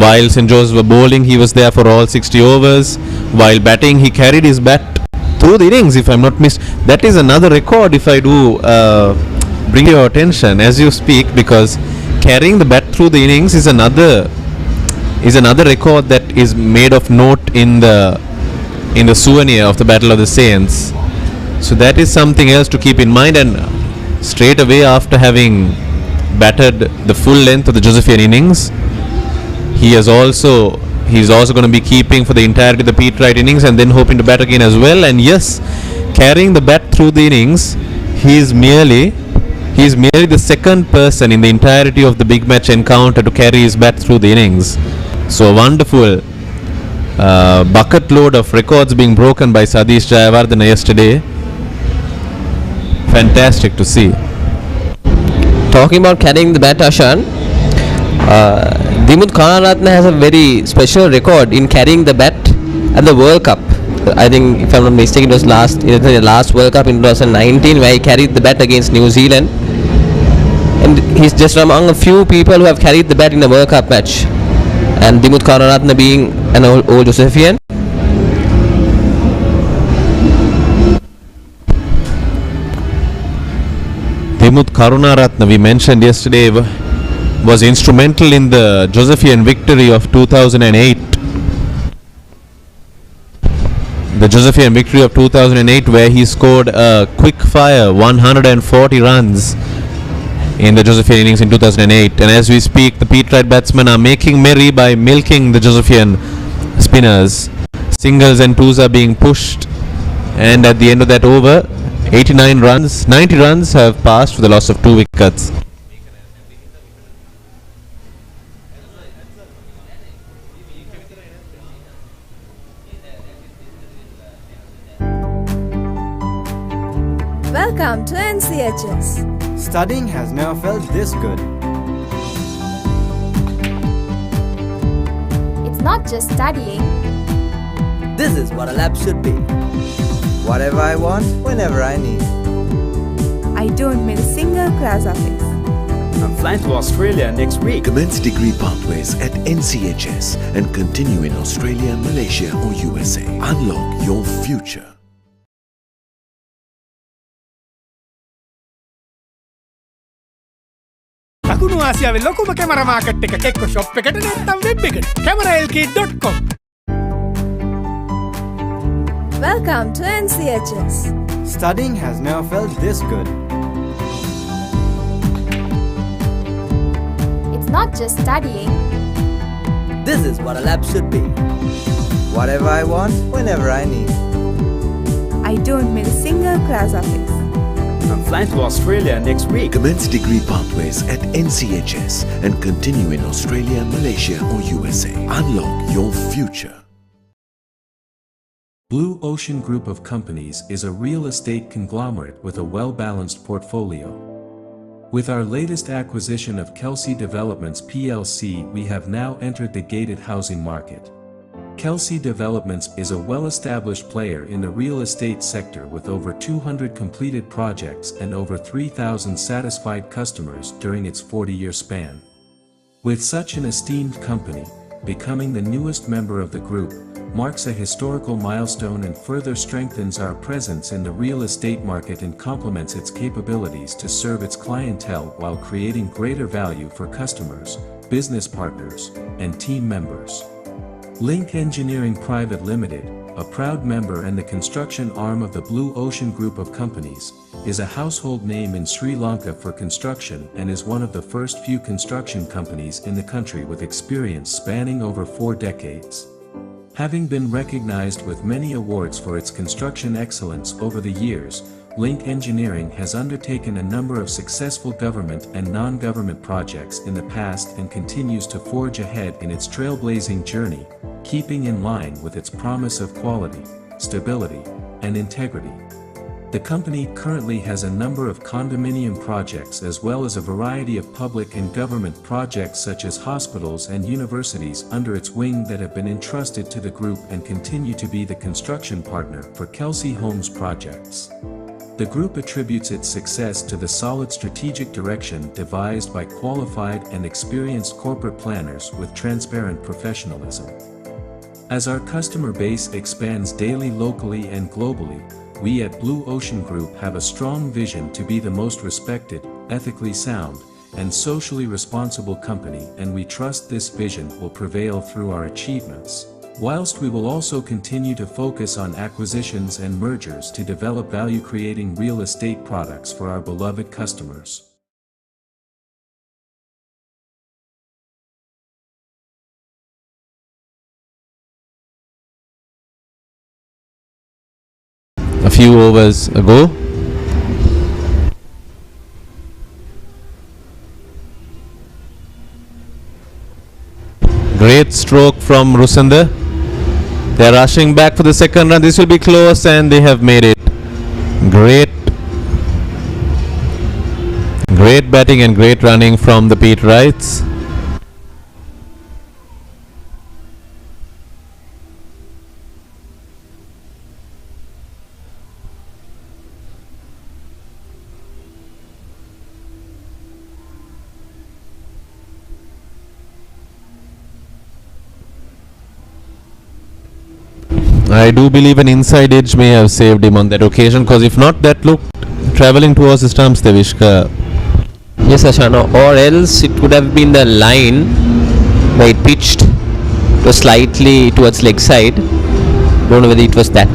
S10: While St. Joseph's were bowling, he was there for all 60 overs. While batting, he carried his bat through the innings, if I'm not mistaken. That is another record, if I do bring your attention as you speak, because carrying the bat through the innings is another record that is made of note in the souvenir of the Battle of the Saints. So that is something else to keep in mind. And straight away after having batted the full length of the Josephian innings, he's also going to be keeping for the entirety of the Peterite innings and then hoping to bat again as well. And yes, carrying the bat through the innings, he's merely the second person in the entirety of the big match encounter to carry his bat through the innings. So a wonderful bucket load of records being broken by Sadish Jayawardena yesterday. Fantastic to see.
S11: Talking about carrying the bat, Ashan, Dimut Kanaratne has a very special record in carrying the bat at the World Cup. I think, if I'm not mistaken, it was the last World Cup in 2019, where he carried the bat against New Zealand. And he's just among a few people who have carried the bat in a World Cup match. And Dimut Kanaratne being an old Josephian.
S10: Dimut Karunaratne, we mentioned yesterday, was instrumental in the Josephian victory of 2008. The Josephian victory of 2008, where he scored a quick fire 140 runs in the Josephian innings in 2008. And as we speak, the Peterite batsmen are making merry by milking the Josephian spinners. Singles and twos are being pushed, and at the end of that over, 90 runs have passed for the loss of 2 wickets.
S7: Welcome to NCHS.
S15: Studying has never felt this good.
S14: It's not just studying.
S8: This is what a lab should be. Whatever I want, whenever I need.
S7: I don't miss a single class of it.
S15: I'm flying to Australia next week.
S9: Commence degree pathways at NCHS and continue in Australia, Malaysia or USA. Unlock your future.
S6: දකුණු ආසියාවේ ලොකුම camera market එකක එක්ක shop එකට නැත්නම් web එකට cameralk.com.
S7: Welcome to NCHS.
S15: Studying has never felt this good.
S14: It's not just studying.
S8: This is what a lab should be. Whatever I want, whenever I need.
S7: I don't miss a single class of it.
S15: I'm flying to Australia next week.
S9: Commence degree pathways at NCHS and continue in Australia, Malaysia or USA. Unlock your future.
S13: Blue Ocean Group of Companies is a real estate conglomerate with a well-balanced portfolio. With our latest acquisition of Kelsey Developments plc, we have now entered the gated housing market. Kelsey Developments is a well-established player in the real estate sector with over 200 completed projects and over 3,000 satisfied customers during its 40-year span. With such an esteemed company, becoming the newest member of the group marks a historical milestone and further strengthens our presence in the real estate market and complements its capabilities to serve its clientele while creating greater value for customers, business partners, and team members. Link Engineering Private Limited, a proud member and the construction arm of the Blue Ocean Group of Companies, is a household name in Sri Lanka for construction and is one of the first few construction companies in the country with experience spanning over 4 decades. Having been recognized with many awards for its construction excellence over the years, Link Engineering has undertaken a number of successful government and non-government projects in the past and continues to forge ahead in its trailblazing journey, keeping in line with its promise of quality, stability, and integrity. The company currently has a number of condominium projects as well as a variety of public and government projects such as hospitals and universities under its wing that have been entrusted to the group and continue to be the construction partner for Kelsey Homes projects. The group attributes its success to the solid strategic direction devised by qualified and experienced corporate planners with transparent professionalism. As our customer base expands daily locally and globally, we at Blue Ocean Group have a strong vision to be the most respected, ethically sound, and socially responsible company, and we trust this vision will prevail through our achievements. Whilst we will also continue to focus on acquisitions and mergers to develop value-creating real estate products for our beloved customers.
S10: A few overs ago, great stroke from Rusanda. They're rushing back for the second run. This will be close and they have made it. Great batting and great running from the Peterites. I do believe an inside edge may have saved him on that occasion, because if not, that looked travelling towards the stumps, Devishka.
S11: Yes, Ashana, or else it could have been the line where it pitched to slightly towards leg side. Don't know whether it was that.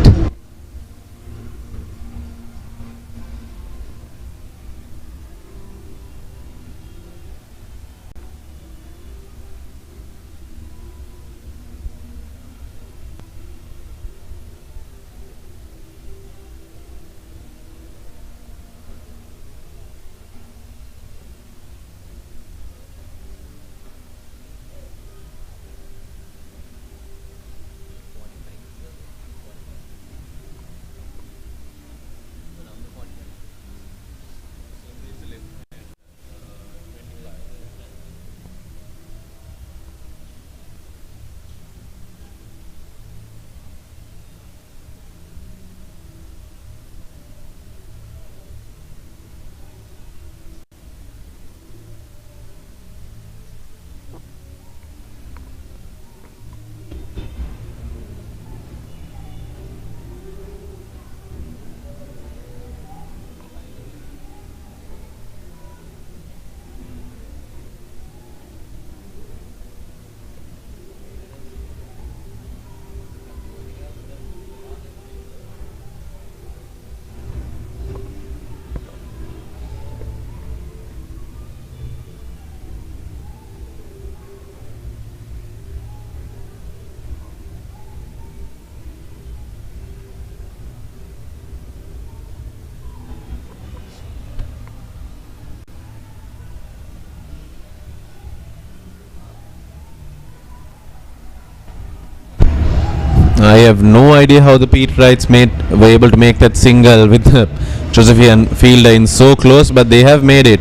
S10: I have no idea how the Peterites were able to make that single with the Josephian fielder in so close, but they have made it.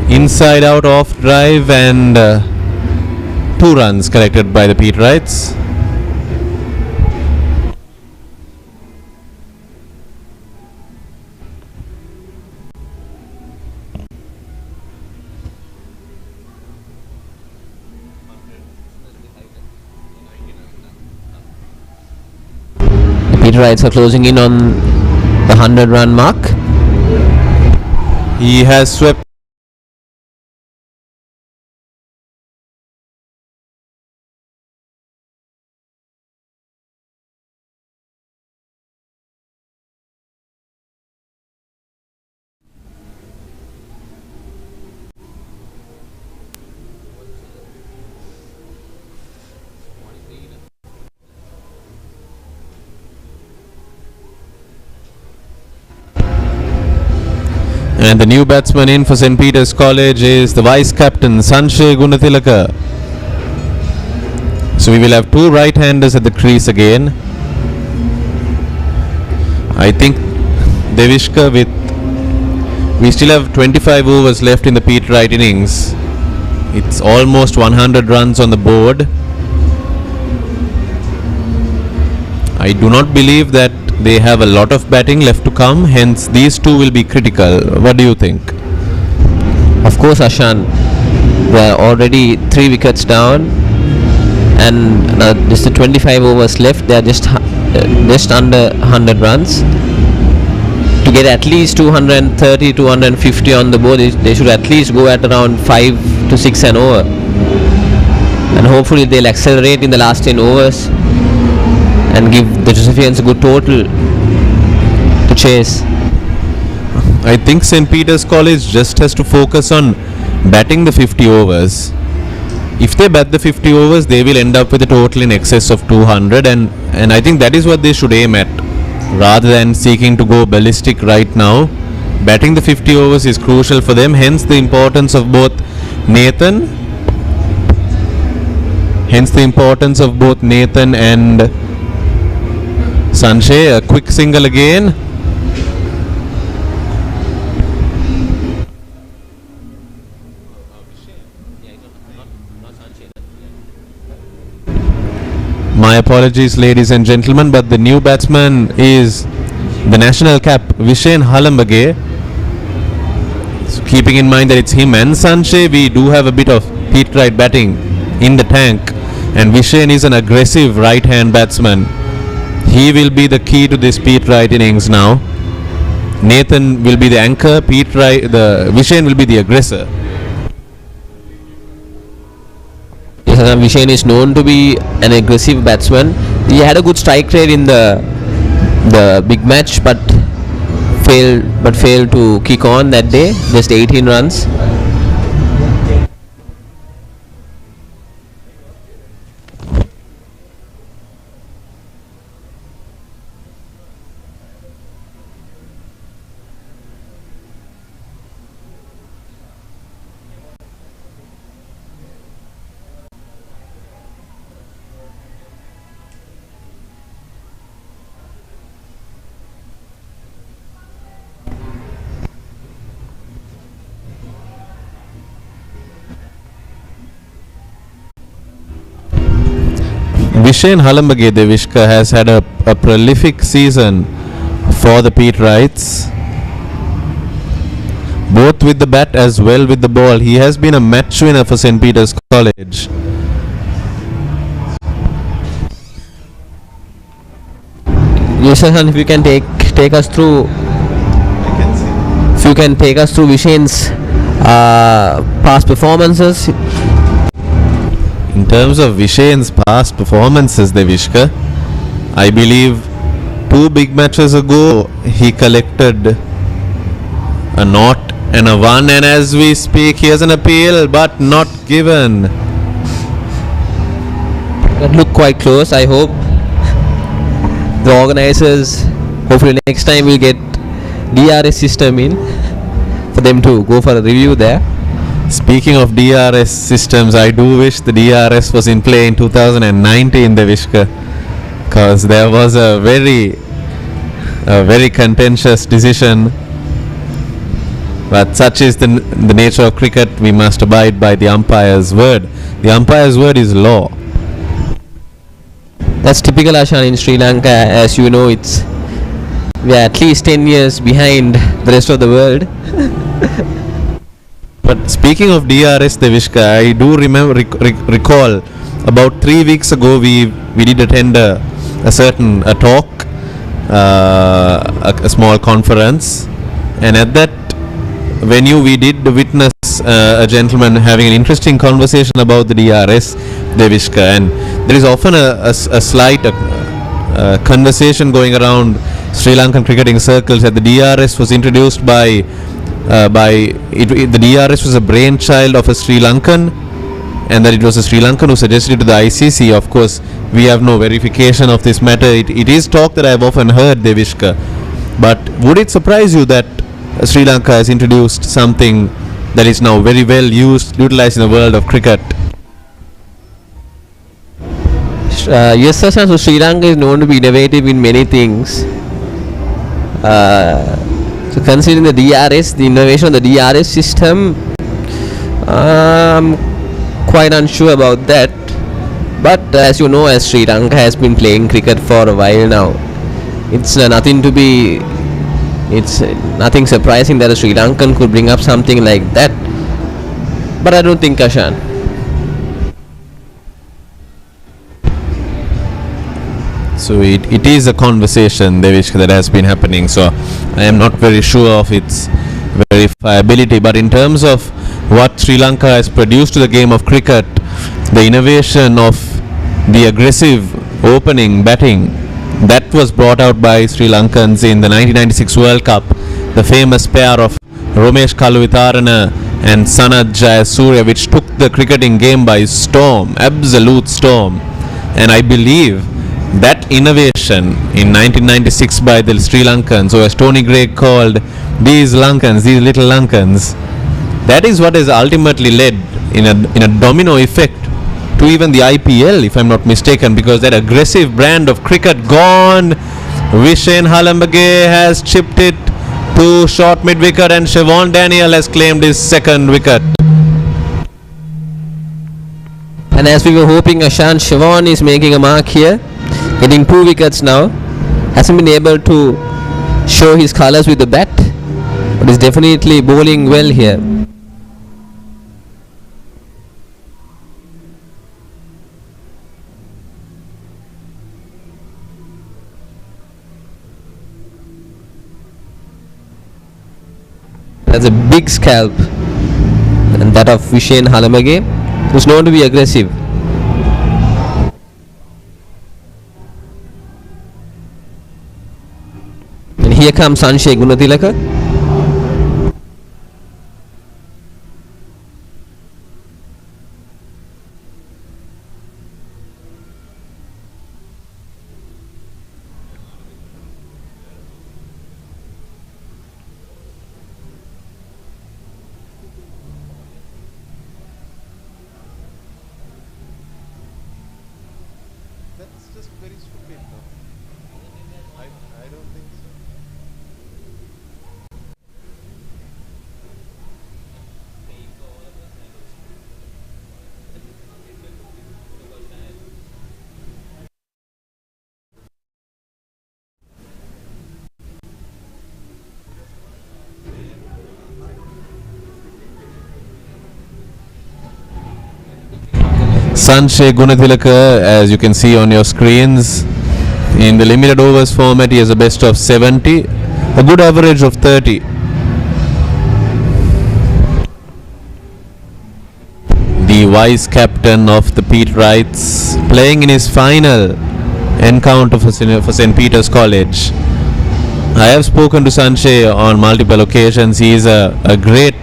S10: Inside out off drive and 2 runs collected by the Peterites.
S11: The Peterites are closing in on the 100-run mark.
S10: He has swept and the new batsman in for St. Peter's College is the vice captain Sanjay Gunathilaka. So we will have 2 right-handers at the crease again. I think Devishka we still have 25 overs left in the Peterite innings. It's almost 100 runs on the board. I do not believe that they have a lot of batting left to come, hence these 2 will be critical. What do you think?
S11: Of course, Ashan. They are already 3 wickets down, and just the 25 overs left. They are just under 100 runs. To get at least 230, 250 on the board, they should at least go at around 5 to 6 an over. And hopefully they'll accelerate in the last 10 overs and give the Josephians a good total to chase.
S10: I think St. Peter's College just has to focus on batting the 50 overs. If they bat the 50 overs, they will end up with a total in excess of 200, and I think that is what they should aim at, rather than seeking to go ballistic right now. Batting the 50 overs is crucial for them, hence the importance of both Nathan and Sanjay. A quick single again. My apologies, ladies and gentlemen, but the new batsman is the national cap Vishen Halambage. So keeping in mind that it's him and Sanjay, we do have a bit of Peterite batting in the tank, and Vishen is an aggressive right-hand batsman. He will be the key to this Peterite innings now. Nathan will be the anchor, Vishen will be the aggressor.
S11: Vishen is known to be an aggressive batsman. He had a good strike rate in the big match, but failed to kick on that day. Just 18 runs.
S10: Vishen Halambage Devishka has had a prolific season for the Peterites, both with the bat as well with the ball. He has been a match winner for St. Peter's College.
S11: Yes, Hassan, if you can take us through, Vishen's past performances.
S10: In terms of Vishen's past performances, Devishka, I believe 2 big matches ago he collected a naught and a 1, and as we speak he has an appeal but not given.
S11: That looked quite close. I hope the organizers, hopefully next time, will get DRS system in for them to go for a review there.
S10: Speaking of DRS systems, I do wish the DRS was in play in 2019, Devishka, because there was a very contentious decision. But such is the nature of cricket. We must abide by the umpire's word. The umpire's word is law.
S11: That's typical, Ashan, in Sri Lanka. As you know, we are at least 10 years behind the rest of the world.
S10: But speaking of DRS, Devishka, I do recall about 3 weeks ago we did attend a talk, a small conference, and at that venue we did witness a gentleman having an interesting conversation about the DRS, Devishka, and there is often a slight conversation going around Sri Lankan cricketing circles that the DRS was introduced the DRS was a brainchild of a Sri Lankan, and that it was a Sri Lankan who suggested it to the ICC. Of course, we have no verification of this matter. It is talk that I have often heard, Devishka. But would it surprise you that Sri Lanka has introduced something that is now very well utilized in the world of cricket?
S11: Yes, sir. So Sri Lanka is known to be innovative in many things. So considering the DRS, the innovation of the DRS system, I'm quite unsure about that. But as you know, as Sri Lanka has been playing cricket for a while now, it's nothing surprising that a Sri Lankan could bring up something like that. But I don't think, Ashan.
S10: So it is a conversation, Devishka, that has been happening. So I am not very sure of its verifiability. But in terms of what Sri Lanka has produced to the game of cricket, the innovation of the aggressive opening batting that was brought out by Sri Lankans in the 1996 World Cup, the famous pair of Romesh Kaluwitharana and Sanat Jayasuriya, which took the cricketing game by storm, absolute storm. And I believe that innovation in 1996 by the Sri Lankans, or as Tony Gregg called these little Lankans, that is what has ultimately led in a domino effect to even the IPL, if I'm not mistaken, because that aggressive brand of cricket gone. Vishen Halambage has chipped it to short mid wicket, and Siobhan Daniel has claimed his 2nd wicket.
S11: And as we were hoping, Ashan, Siobhan is making a mark here, getting 2 wickets now. Hasn't been able to show his colours with the bat, but is definitely bowling well here. That's a big scalp, and that of Vishen Halambage, who's known to be aggressive. And here comes Sanshay Gunatilaka.
S10: That's just very stupid, no? I don't think so. Sanshay Gunathilaka, as you can see on your screens, in the limited overs format he has a best of 70, a good average of 30. The vice captain of the Peterites playing in his final encounter for St. Peter's College. I have spoken to Sanshay on multiple occasions. He is a great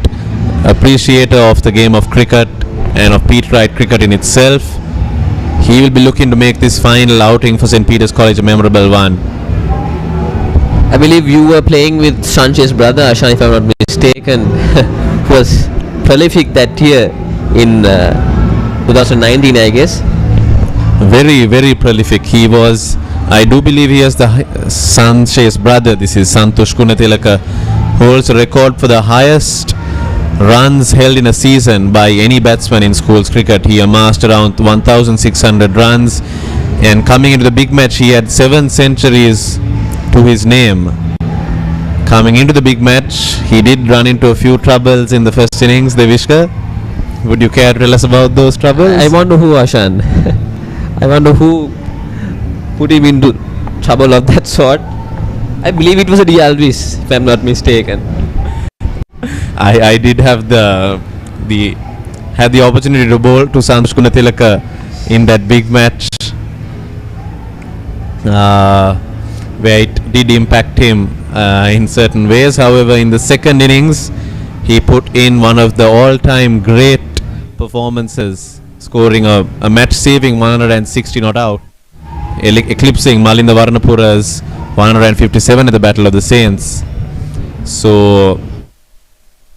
S10: appreciator of the game of cricket and of Peterite cricket in itself. He will be looking to make this final outing for St. Peter's College a memorable one.
S11: I believe you were playing with Sanshay's brother, Ashan, if I'm not mistaken, who was prolific that year in 2019, I guess.
S10: Very, very prolific. He was, I do believe he has the Sanshay's brother, this is Santosh Gunathilaka, holds a record for the highest runs held in a season by any batsman in schools cricket. He amassed around 1,600 runs, and coming into the big match he had 7 centuries to his name. Coming into the big match he did run into a few troubles in the first innings. Devishka, would you care to tell us about those troubles?
S11: I wonder who, Ashan. I wonder who put him into trouble of that sort. I believe it was a Alvis, if I'm not mistaken.
S10: I did have the opportunity to bowl to Santosh Gunathilaka in that big match, where it did impact him in certain ways. However, in the second innings he put in one of the all-time great performances, scoring a match-saving 160 not out, eclipsing Malinda Varnapura's 157 at the Battle of the Saints. So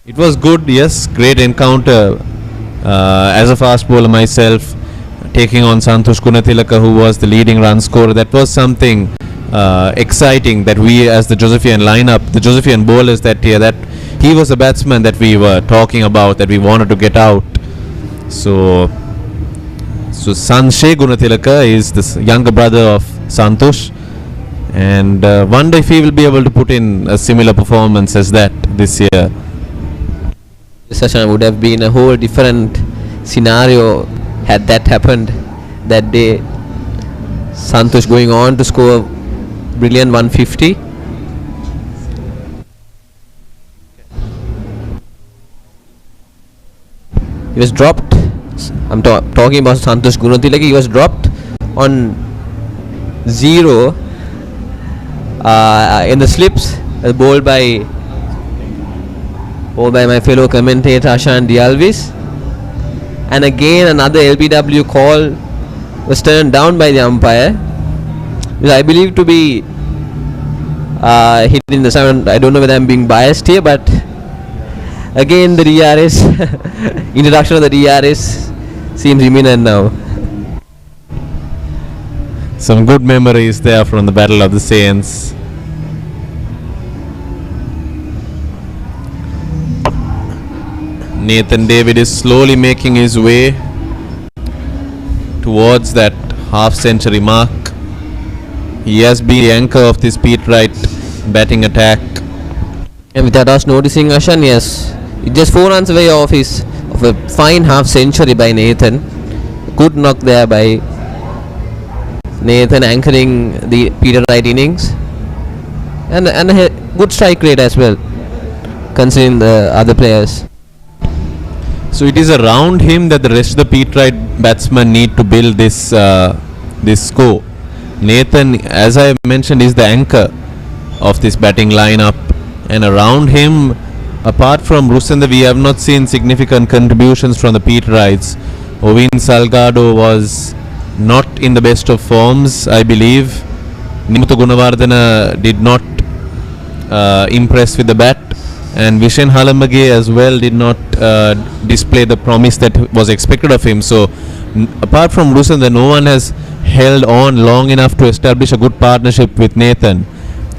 S10: it was good, yes, great encounter. As a fast bowler myself, taking on Santosh Gunathilaka, who was the leading run scorer, that was something exciting, that we as the Josephian lineup, the Josephian bowlers that year, that he was the batsman that we were talking about, that we wanted to get out. So Sanshay Gunathilaka is this younger brother of Santosh, and wonder if he will be able to put in a similar performance as that this year.
S11: Session would have been a whole different scenario had that happened that day. Santosh going on to score a brilliant 150. He was dropped. I'm talking about Santosh Gunathilaka. He was dropped on 0 in the slips, bowled by my fellow commentator Ashan Dialvis, and again another LBW call was turned down by the umpire, which I believe to be hit in the sound. I don't know whether I'm being biased here, but again the DRS introduction of the DRS seems imminent now.
S10: Some good memories there from the Battle of the Saints. Nathan David is slowly making his way towards that half-century mark. He has been the anchor of this Peterite batting attack.
S11: And without us noticing, Ashan, yes, just 4 runs away of a fine half-century by Nathan. Good knock there by Nathan, anchoring the Peterite innings, and a good strike rate as well, considering the other players.
S10: So it is around him that the rest of the Peterite batsmen need to build this score. Nathan, as I mentioned, is the anchor of this batting lineup, and around him, apart from Rusenda, we have not seen significant contributions from the Peterites. Ovin Salgado was not in the best of forms, I believe. Nimuthu Gunawardena did not impress with the bat, and Vishen Halamage as well did not display the promise that was expected of him. So apart from Rusenda, no one has held on long enough to establish a good partnership with Nathan.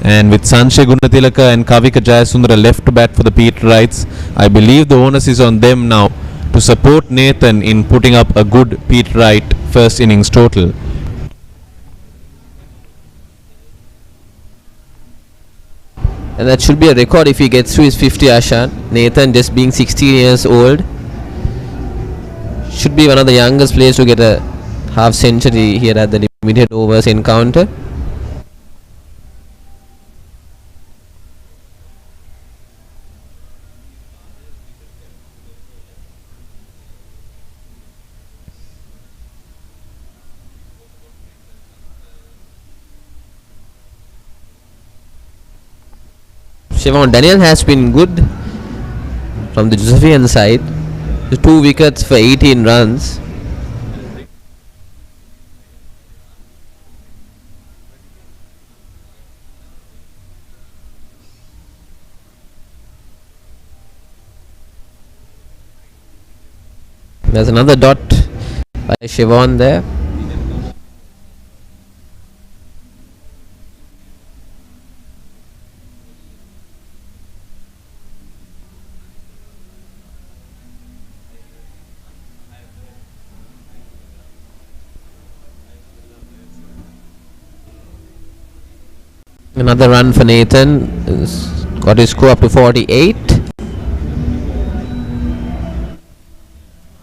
S10: And with Sanshay Gunathilaka and Kavika Jayasundara left to bat for the Peterites, I believe the onus is on them now to support Nathan in putting up a good Peterite first innings total.
S11: And that should be a record if he gets through his 50, Ashan. Nathan, just being 16 years old, should be one of the youngest players to get a half century here at the limited overs encounter. Siobhan Daniel has been good from the Josephian side. The 2 wickets for 18 runs. There's another dot by Siobhan there. Another run for Nathan. He's got his score up to 48.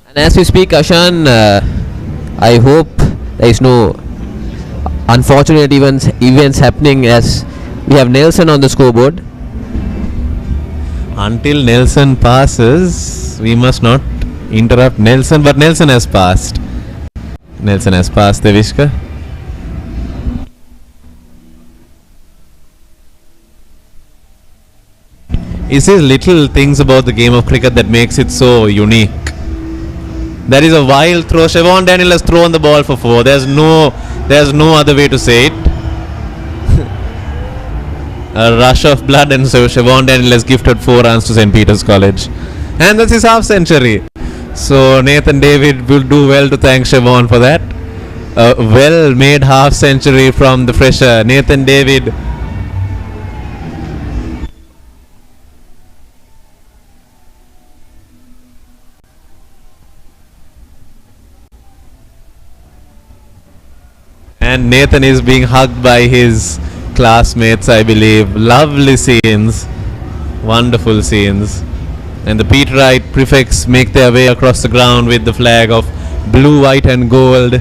S11: And as we speak, Ashan, I hope there is no unfortunate events happening, as we have Nelson on the scoreboard.
S10: Until Nelson passes, we must not interrupt Nelson, but Nelson has passed. Nelson has passed Devishka. It's these little things about the game of cricket that makes it so unique. There is a wild throw. Siobhan Daniel has thrown the ball for 4. There's no other way to say it. A rush of blood, and so Siobhan Daniel has gifted 4 runs to St. Peter's College. And that's his half century. So Nathan David will do well to thank Siobhan for that. A well made half century from the fresher Nathan David. And Nathan is being hugged by his classmates, I believe. Lovely scenes. Wonderful scenes. And the Peterite prefects make their way across the ground with the flag of blue, white and gold.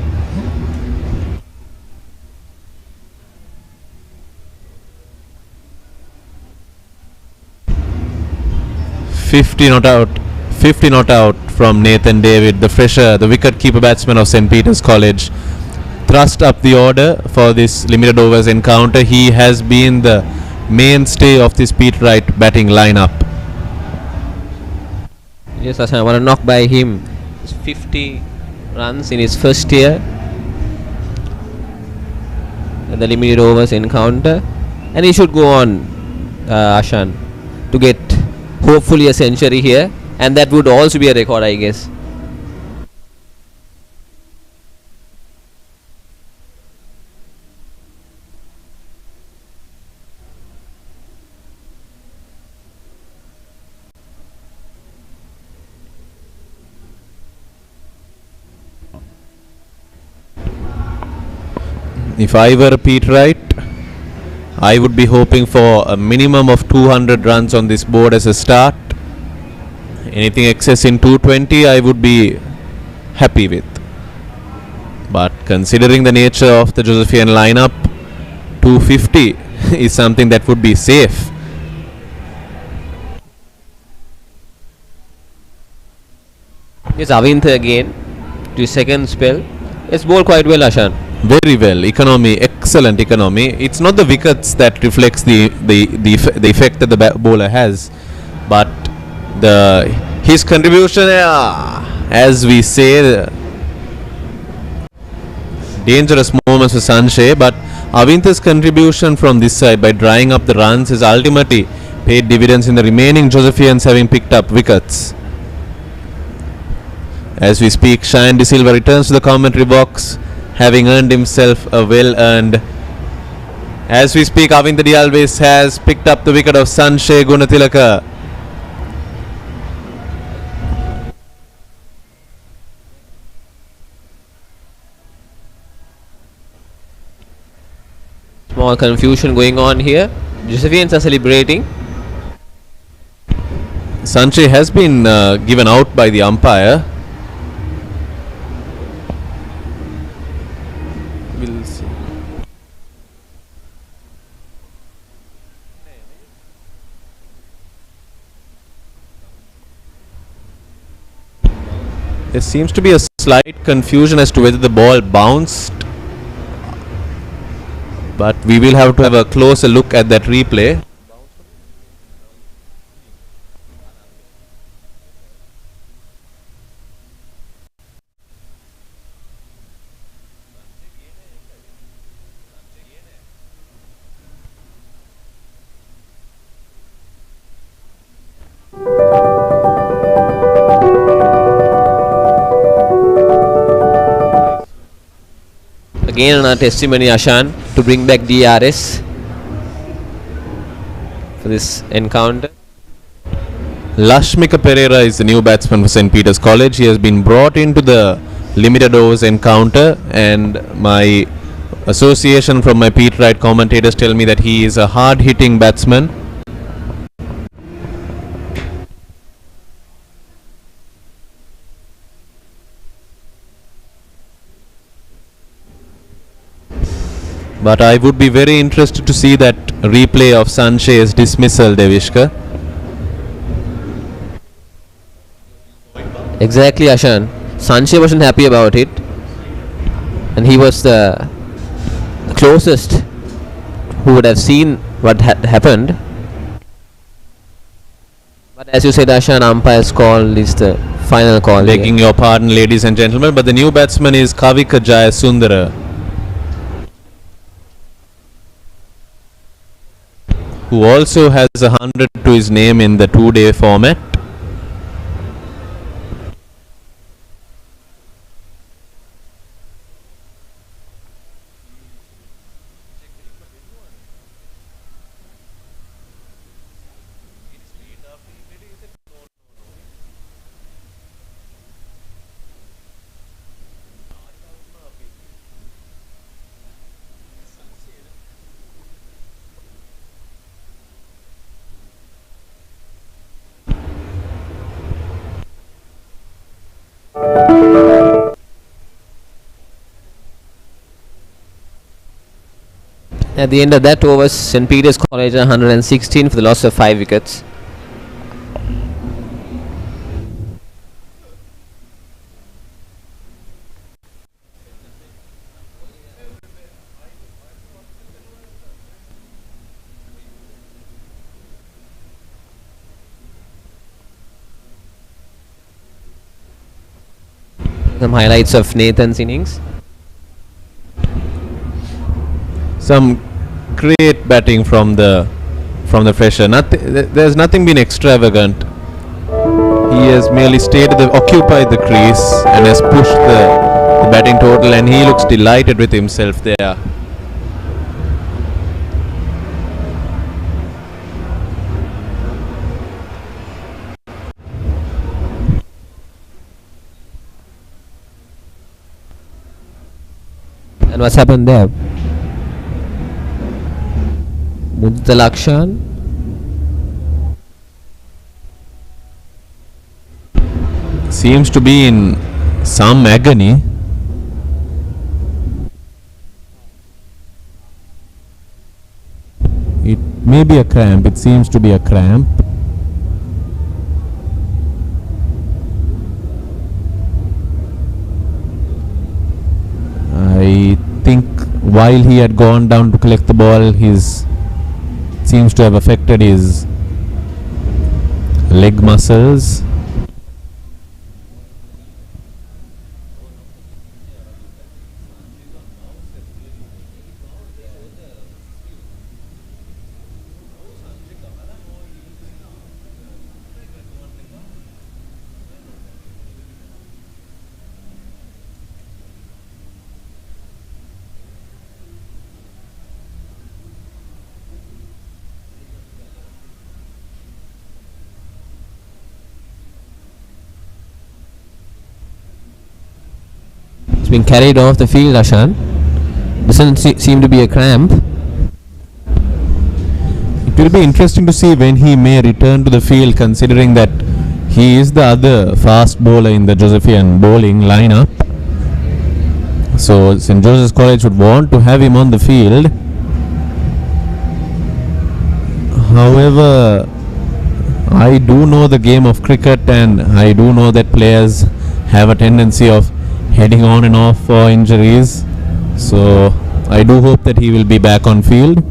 S10: "50 not out. 50 not out" from Nathan David, the fresher, the wicket-keeper batsman of St. Peter's College. Thrust up the order for this limited overs encounter. He has been the mainstay of this Peterite batting lineup.
S11: Yes, I want to knock by him. 50 runs in his first year at the limited overs encounter, and he should go on, Ashan, to get hopefully a century here, and that would also be a record, I guess.
S10: If I were a Peterite, I would be hoping for a minimum of 200 runs on this board as a start. Anything excess in 220 I would be happy with. But considering the nature of the Josephian lineup, 250 is something that would be safe.
S11: Yes, Avintha again to his second spell. It's bowled quite well, Ashan.
S10: Very well. Economy, excellent economy. It's not the wickets that reflects the effect that the bowler has, but his contribution, as we say, dangerous moments for Sanjay, but Avintha's contribution from this side by drying up the runs has ultimately paid dividends in the remaining Josephians having picked up wickets. As we speak, Cheyenne De Silva returns to the commentary box, having earned himself a well-earned. As we speak, Avintha De Alves has picked up the wicket of Sanjay Gunatilaka.
S11: Small confusion going on here. Josephians are celebrating.
S10: Sanjay has been given out by the umpire. There seems to be a slight confusion as to whether the ball bounced, but we will have to have a closer look at that replay.
S11: Again another testimony, Ashan, to bring back DRS for this encounter.
S10: Lashmika Pereira is the new batsman for St. Peter's College. He has been brought into the limited overs encounter, and my association from my Peterite commentators tell me that he is a hard-hitting batsman. But I would be very interested to see that replay of Sanchez's dismissal, Devishka.
S11: Exactly, Ashan. Sanchez wasn't happy about it, and he was the closest who would have seen what had happened. But as you said, Ashan, umpire's call is the final call.
S10: Begging your pardon, ladies and gentlemen, but the new batsman is Kavika Jayasundara, who also has 100 to his name in the two-day format.
S11: At the end of that over, St. Peter's College 116 for the loss of 5 wickets. Some highlights of Nathan's innings.
S10: Some great batting from the fresher. There's nothing been extravagant. He has merely occupied the crease and has pushed the batting total, and he looks delighted with himself there.
S11: And what's happened there? Muddalakshan.
S10: Seems to be in some agony. It may be a cramp. It seems to be a cramp. I think while he had gone down to collect the ball, seems to have affected his leg muscles.
S11: Been carried off the field, Ashan. Doesn't seem to be a cramp.
S10: It will be interesting to see when he may return to the field, considering that he is the other fast bowler in the Josephian bowling lineup. So St. Joseph's College would want to have him on the field. However, I do know the game of cricket, and I do know that players have a tendency of heading on and off for injuries. So I do hope that he will be back on field.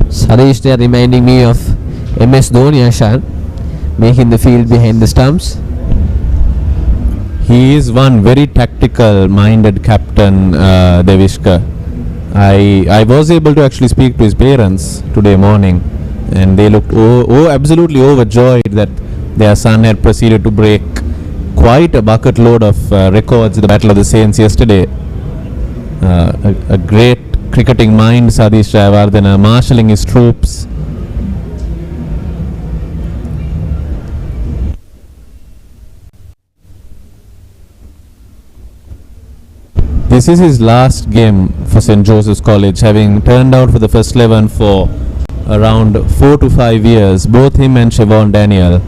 S11: Sadish, they are reminding me of MS Dhoni, Ashan, making the field behind the stumps.
S10: He is one very tactical minded captain, Devishka. I was able to actually speak to his parents today morning, and they looked absolutely overjoyed that their son had proceeded to break quite a bucket load of records at the Battle of the Saints yesterday. A great cricketing mind, Sadish Jayawardena, marshalling his troops. This is his last game for St. Joseph's College, having turned out for the first 11 for around 4 to 5 years, both him and Siobhan Daniel.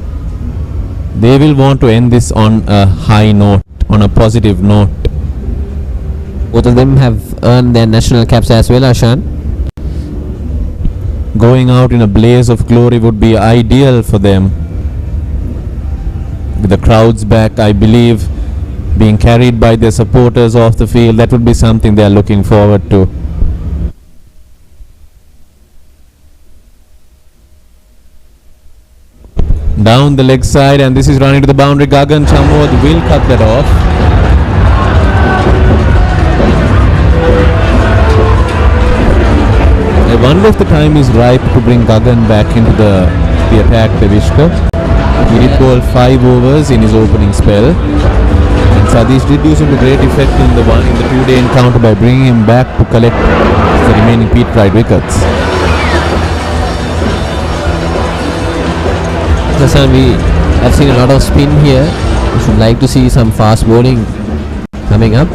S10: They will want to end this on a high note, on a positive note.
S11: Both of them have earned their national caps as well, Ashan.
S10: Going out in a blaze of glory would be ideal for them. With the crowds back, I believe, being carried by their supporters off the field, that would be something they are looking forward to. Down the leg side, and this is running to the boundary. Gagan Chamod will cut that off. I wonder if the time is ripe to bring Gagan back into the attack, Devishka. He did bowl 5 overs in his opening spell. And Sadish did do some great effect in the 2-day encounter by bringing him back to collect the remaining Peterite wickets.
S11: Hassan, we have seen a lot of spin here. We should like to see some fast bowling coming up.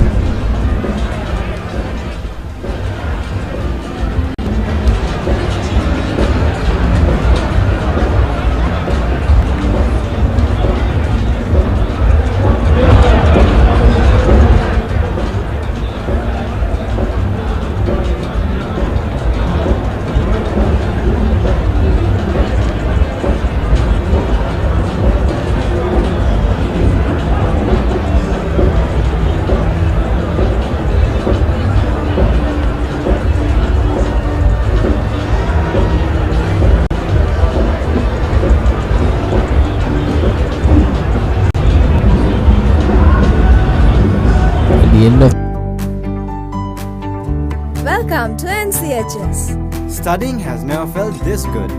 S7: Welcome to NCHS.
S15: Studying has never felt this good.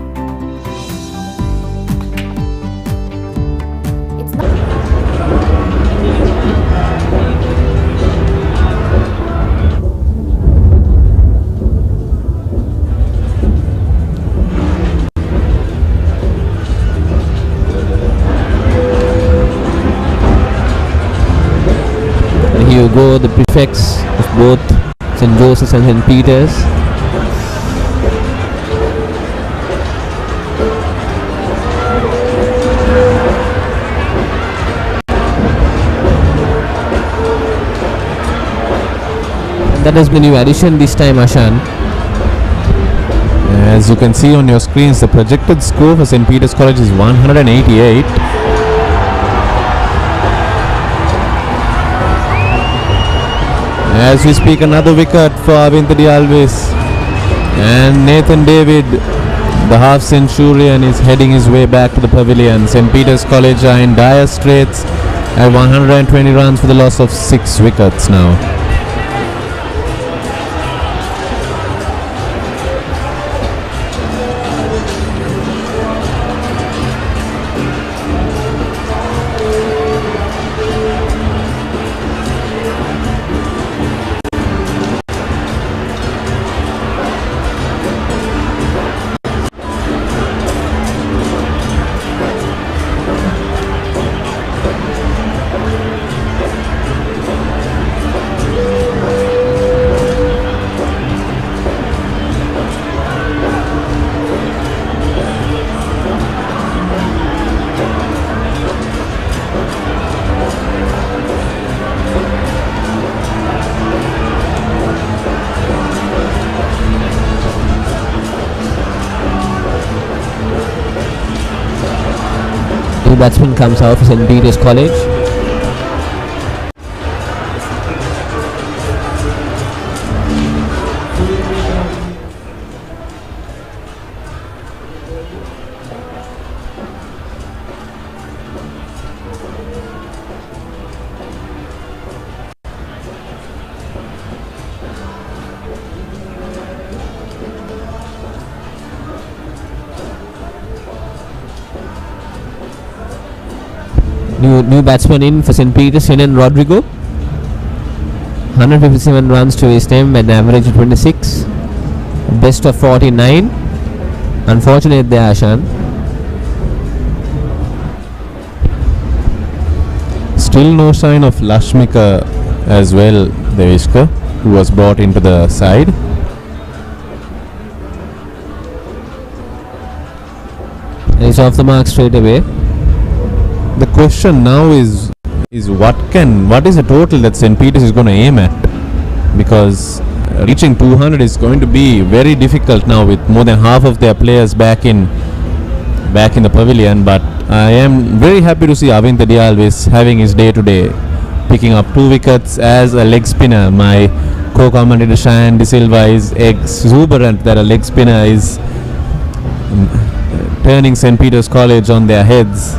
S11: And here you go, the prefects of both St. Joseph's and St. Peter's. And that has been a new addition this time, Ashan.
S10: As you can see on your screens, the projected score for St. Peter's College is 188. As we speak, another wicket for Avintadi Alves, and Nathan David, the half centurion, is heading his way back to the pavilion. St. Peter's College are in dire straits at 120 runs for the loss of 6 wickets now.
S11: batsman comes out for St. Peter's College. New batsman in for St. Peter, Shenan Rodrigo. 157 runs to his name, an average of 26. Best of 49. Unfortunate there, Ashan.
S10: Still no sign of Lashmika as well, Devishka, who was brought into the side.
S11: And he's off the mark straight away.
S10: The question now is what is the total that St. Peter's is going to aim at? Because reaching 200 is going to be very difficult now with more than half of their players back in the pavilion. But I am very happy to see Avintha Dialvis having his day today, picking up 2 wickets as a leg spinner. My co-commentator Shayan De Silva is exuberant that a leg spinner is turning St. Peter's College on their heads.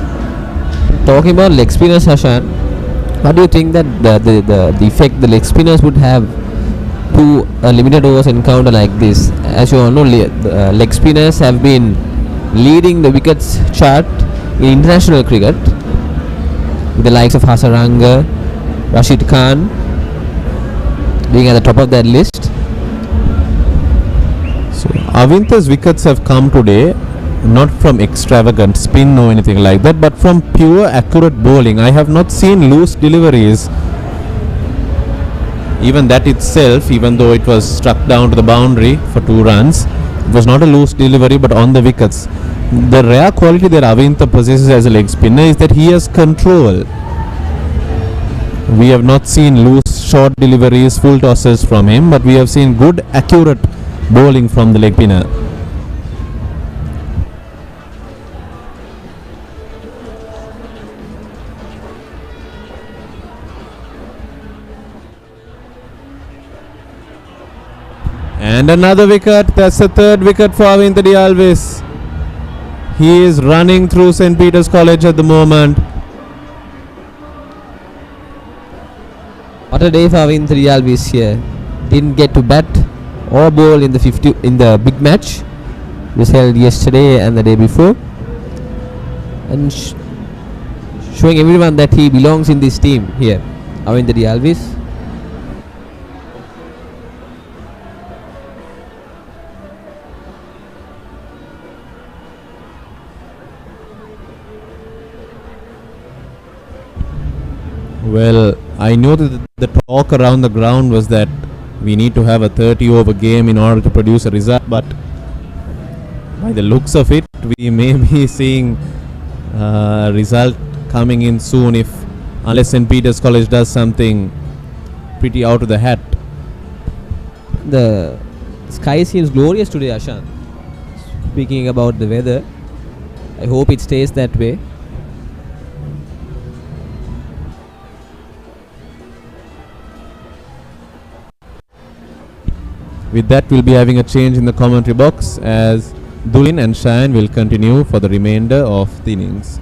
S11: Talking about leg spinners, Hashan, what do you think that the effect the leg spinners would have to a limited overs encounter like this? As you all know, leg spinners have been leading the wickets chart in international cricket with the likes of Hasaranga, Rashid Khan being at the top of that list.
S10: So Avintha's wickets have come today not from extravagant spin or anything like that, but from pure accurate bowling. I have not seen loose deliveries. Even that itself, even though it was struck down to the boundary for 2 runs, it was not a loose delivery but on the wickets. The rare quality that Avintha possesses as a leg spinner is that he has control. We have not seen loose short deliveries, full tosses from him, but we have seen good accurate bowling from the leg spinner. And another wicket. That's the 3rd wicket for Avintha Dialvis. He is running through St. Peter's College at the moment.
S11: What a day for Avintha Dialvis here. Didn't get to bat or bowl in the big match. It was held yesterday and the day before. And showing everyone that he belongs in this team here. Avintha Dialvis.
S10: Well, I know that the talk around the ground was that we need to have a 30 over game in order to produce a result, but by the looks of it, we may be seeing a result coming in soon unless St. Peter's College does something pretty out of the hat.
S11: The sky seems glorious today, Ashan. Speaking about the weather, I hope it stays that way.
S10: With that, we'll be having a change in the commentary box as Dulin and Shayan will continue for the remainder of the innings.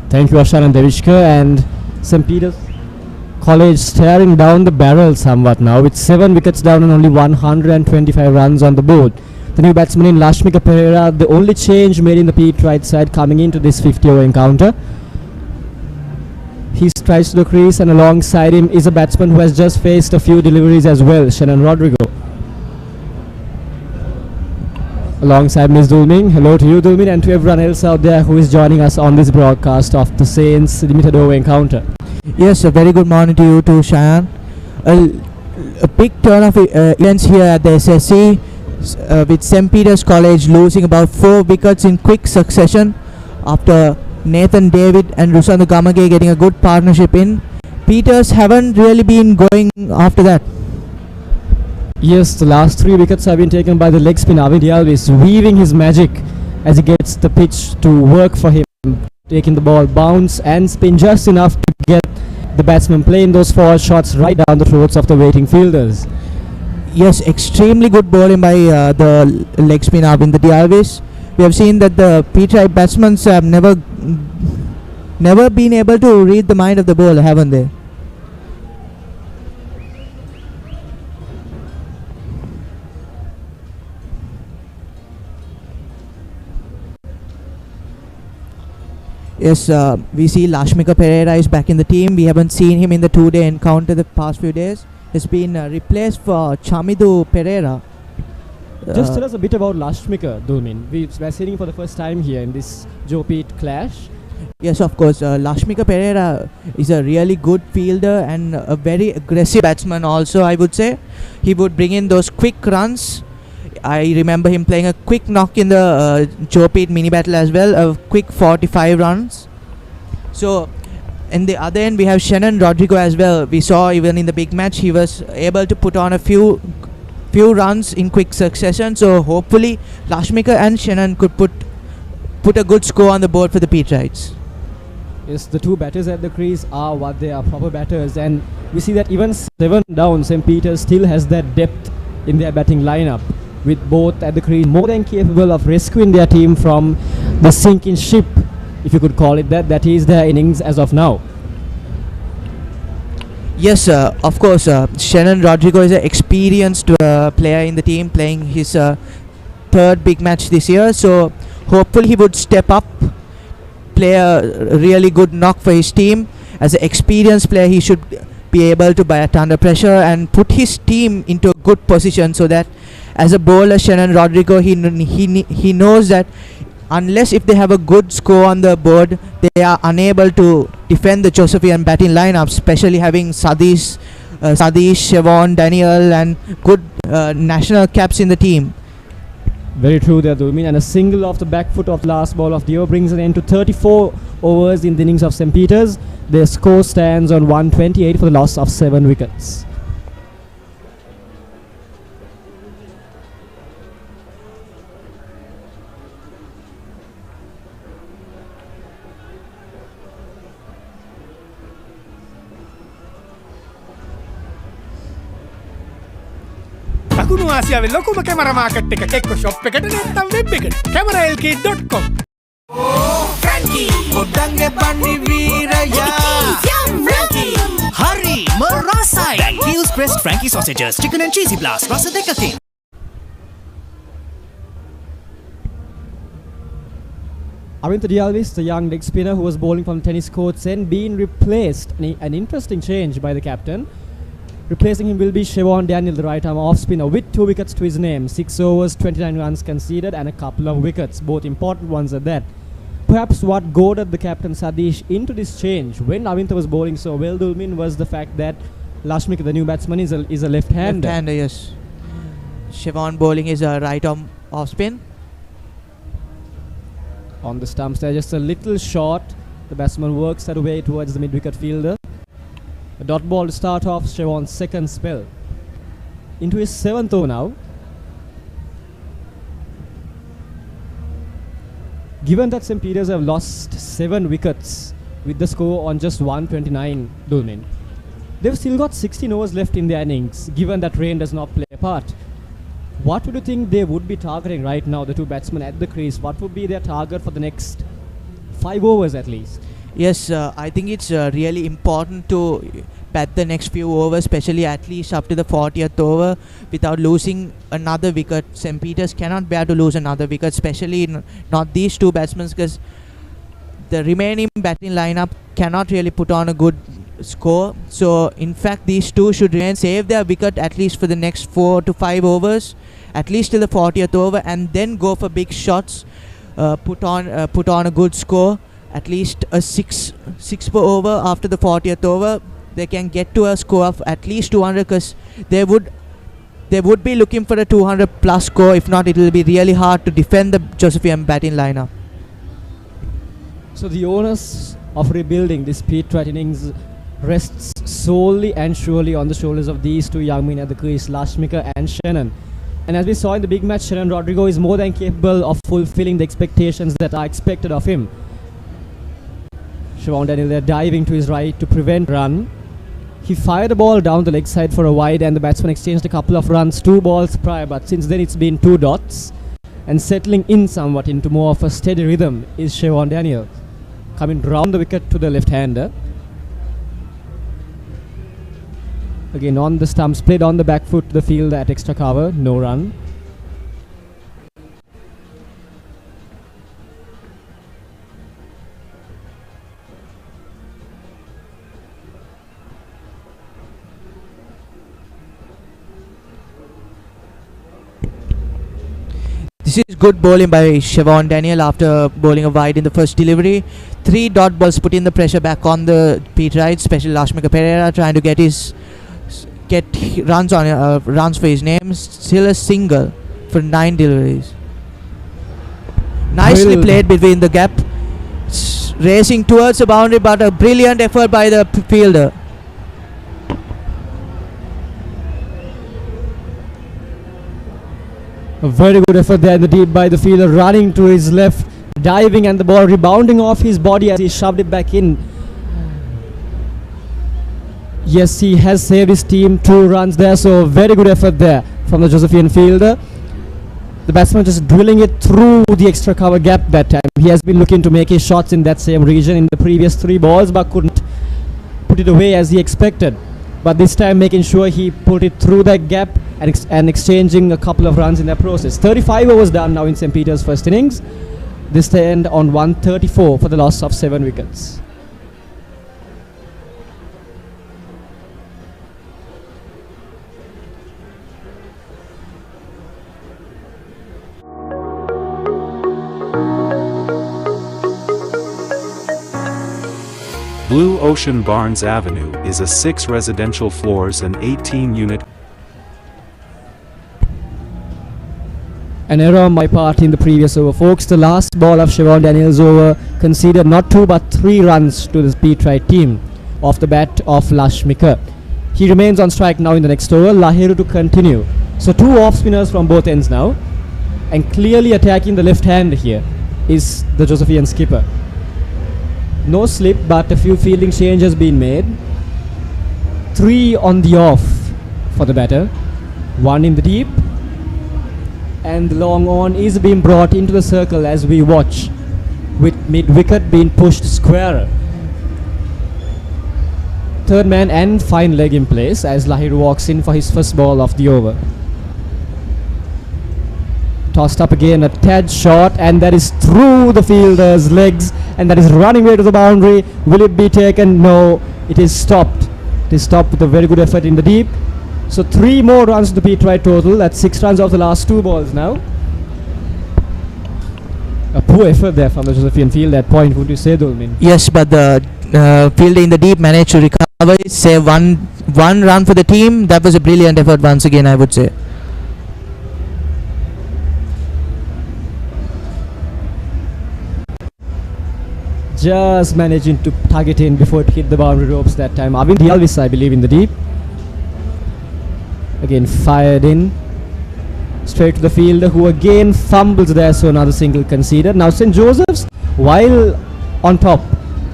S1: Thank you, Ashan and Devishka. And St. Peter's College staring down the barrel somewhat now with 7 wickets down and only 125 runs on the board. The new batsman in Lashmika Pereira, the only change made in the Peterite side coming into this 50-over encounter. He strides to the crease, and alongside him is a batsman who has just faced a few deliveries as well, Shenan Rodrigo. alongside Ms. Dulming. Hello to you, Dulming, and to everyone else out there who is joining us on this broadcast of the Saints limited over encounter.
S16: Yes, a very good morning to you too, Shayan. A big turn of events here at the SSC with St. Peter's College losing about 4 wickets in quick succession after Nathan David and Rusandu Gamage getting a good partnership in. Peters haven't really been going after that.
S1: Yes, the last 3 wickets have been taken by the leg spinner Avin Dialvis, weaving his magic as he gets the pitch to work for him, taking the ball bounce and spin just enough to get the batsman playing those 4 shots right down the throats of the waiting fielders.
S16: Yes, extremely good bowling by the leg spinner Avin Dialvis. We have seen that the Peterite batsmen have never been able to read the mind of the bowler, haven't they? Yes, we see Lashmika Pereira is back in the team. We haven't seen him in the 2-day encounter the past few days. He's been replaced for Chamidu Pereira.
S1: Just tell us a bit about Lashmika, Dulmin. We're seeing him for the first time here in this Joe Pete clash.
S16: Yes, of course. Lashmika Pereira is a really good fielder and a very aggressive batsman also, I would say. He would bring in those quick runs. I remember him playing a quick knock in the Joe Pete mini battle as well, a quick 45 runs. So, in the other end, we have Shannon Rodrigo as well. We saw even in the big match, he was able to put on a few runs in quick succession. So, hopefully, Lashmika and Shannon could put a good score on the board for the Peterites.
S1: Yes, the 2 batters at the crease are what they are, proper batters. And we see that even 7 down, St. Peter's still has that depth in their batting lineup, with both at the crease more than capable of rescuing their team from the sinking ship, if you could call it that. That is their innings as of now.
S16: Yes, of course, Shannon Rodrigo is an experienced player in the team, playing his 3rd big match this year. So hopefully he would step up, play a really good knock for his team. As an experienced player, he should be able to bat under pressure and put his team into a good position, so that as a bowler, Shannon Rodrigo, he knows that unless if they have a good score on the board, they are unable to defend the Josephian batting lineup, especially having Sadish, Siobhan, Daniel and good national caps in the team.
S1: Very true there, Dulmin. And a single off the back foot of the last ball of the over brings an end to 34 overs in the innings of St. Peter's. Their score stands on 128 for the loss of 7 wickets.
S6: දකුණු ආසියාවේ ලොකුම camera market එක එක්ක shop එකට නැත්නම් web එකට cameralk.com. Frankie පොඩ්ඩක් එපන්නි වීරයා Frankie හරි මරසයි Hughes pressed Frankie sausages chicken and cheesy blast රස දෙකකින්.
S1: Avin Dialvis, the young leg spinner who was bowling from the tennis courts and being replaced, an interesting change by the captain. Replacing him will be Siobhan Daniel, the right arm off spinner, with 2 wickets to his name, 6 overs, 29 runs conceded and a couple of wickets, both important ones at that. Perhaps what goaded the captain Sadish into this change when Avintha was bowling so well, Dulmin, was the fact that Lashmika, the new batsman, is a left-hander.
S16: Left-hander, yes. Siobhan bowling is a right arm off spin.
S1: On the stumps there, just a little short. The batsman works that way towards the mid-wicket fielder. A dot ball to start off Siobhan's 2nd spell. Into his 7th over now. Given that St. Peter's have lost 7 wickets with the score on just 129, Dulmin, they've still got 16 overs left in their innings, given that rain does not play a part. What would you think they would be targeting right now, the 2 batsmen at the crease? What would be their target for the next 5 overs at least?
S16: Yes, I think it's really important to bat the next few overs, especially at least up to the 40th over, without losing another wicket. St. Peter's cannot bear to lose another wicket, especially not these 2 batsmen, because the remaining batting lineup cannot really put on a good score. So in fact, these 2 should remain, save their wicket at least for the next 4 to 5 overs, at least till the 40th over, and then go for big shots, put on a good score, at least a 6 per over after the 40th over. They can get to a score of at least 200, because they would be looking for a 200 plus score. If not, it will be really hard to defend the Josephian batting lineup.
S1: So the onus of rebuilding this Peterite innings rests solely and surely on the shoulders of these two young men at the crease, Lashmika and Shannon. And as we saw in the big match, Shannon Rodrigo is more than capable of fulfilling the expectations that are expected of him. Siobhan Daniel there diving to his right to prevent run. He fired the ball down the leg side for a wide, and the batsman exchanged a couple of runs 2 balls prior, but since then it's been 2 dots. And settling in somewhat into more of a steady rhythm is Siobhan Daniel, coming round the wicket to the left-hander. Again on the stumps, played on the back foot to the field at extra cover, no run.
S16: This is good bowling by Siobhan Daniel after bowling a wide in the first delivery. 3 dot balls putting the pressure back on the Peterite, especially Lashmika Pereira trying to get runs for his name. Still a single for 9 deliveries. Nicely played between the gap, racing towards the boundary, but a brilliant effort by the fielder.
S1: A very good effort there in the deep by the fielder, running to his left, diving, and the ball rebounding off his body as he shoved it back in. Yes, he has saved his team 2 runs there, so very good effort there from the Josephian fielder. The batsman just drilling it through the extra cover gap that time. He has been looking to make his shots in that same region in the previous 3 balls, but couldn't put it away as he expected. But this time making sure he put it through that gap and exchanging a couple of runs in that process. 35 overs done now in St. Peter's first innings. This to end on 134 for the loss of 7 wickets.
S13: Blue Ocean Barnes Avenue is a 6 residential floors and 18-unit.
S1: An error on my part in the previous over, folks. The last ball of Siobhan Daniel's over conceded not 2 but 3 runs to the Peterite team off the bat of Lashmika. He remains on strike now in the next over. Lahiru to continue. So 2 off spinners from both ends now, and clearly attacking the left hand here is the Josephian skipper. No slip, but a few fielding changes been made. 3 on the off for the batter, 1 in the deep, and the long on is being brought into the circle as we watch, with mid wicket being pushed squarer. Third man and fine leg in place as Lahiru walks in for his first ball of the over. Tossed up again, a tad short, and that is through the fielder's legs, and that is running way to the boundary. Will it be taken? No, it is stopped. It is stopped with a very good effort in the deep. So 3 more runs to the Peterite total. That's 6 runs off the last 2 balls now. A poor effort there from the Josephian field at point, would you say, Dulmin?
S16: Yes, but the fielder in the deep managed to recover, save one run for the team. That was a brilliant effort once again, I would say.
S1: Just managing to target in before it hit the boundary ropes that time. Arvind Dialvis, I believe, in the deep. Again fired in straight to the fielder, who again fumbles there, so another single conceded. Now St. Joseph's, while on top,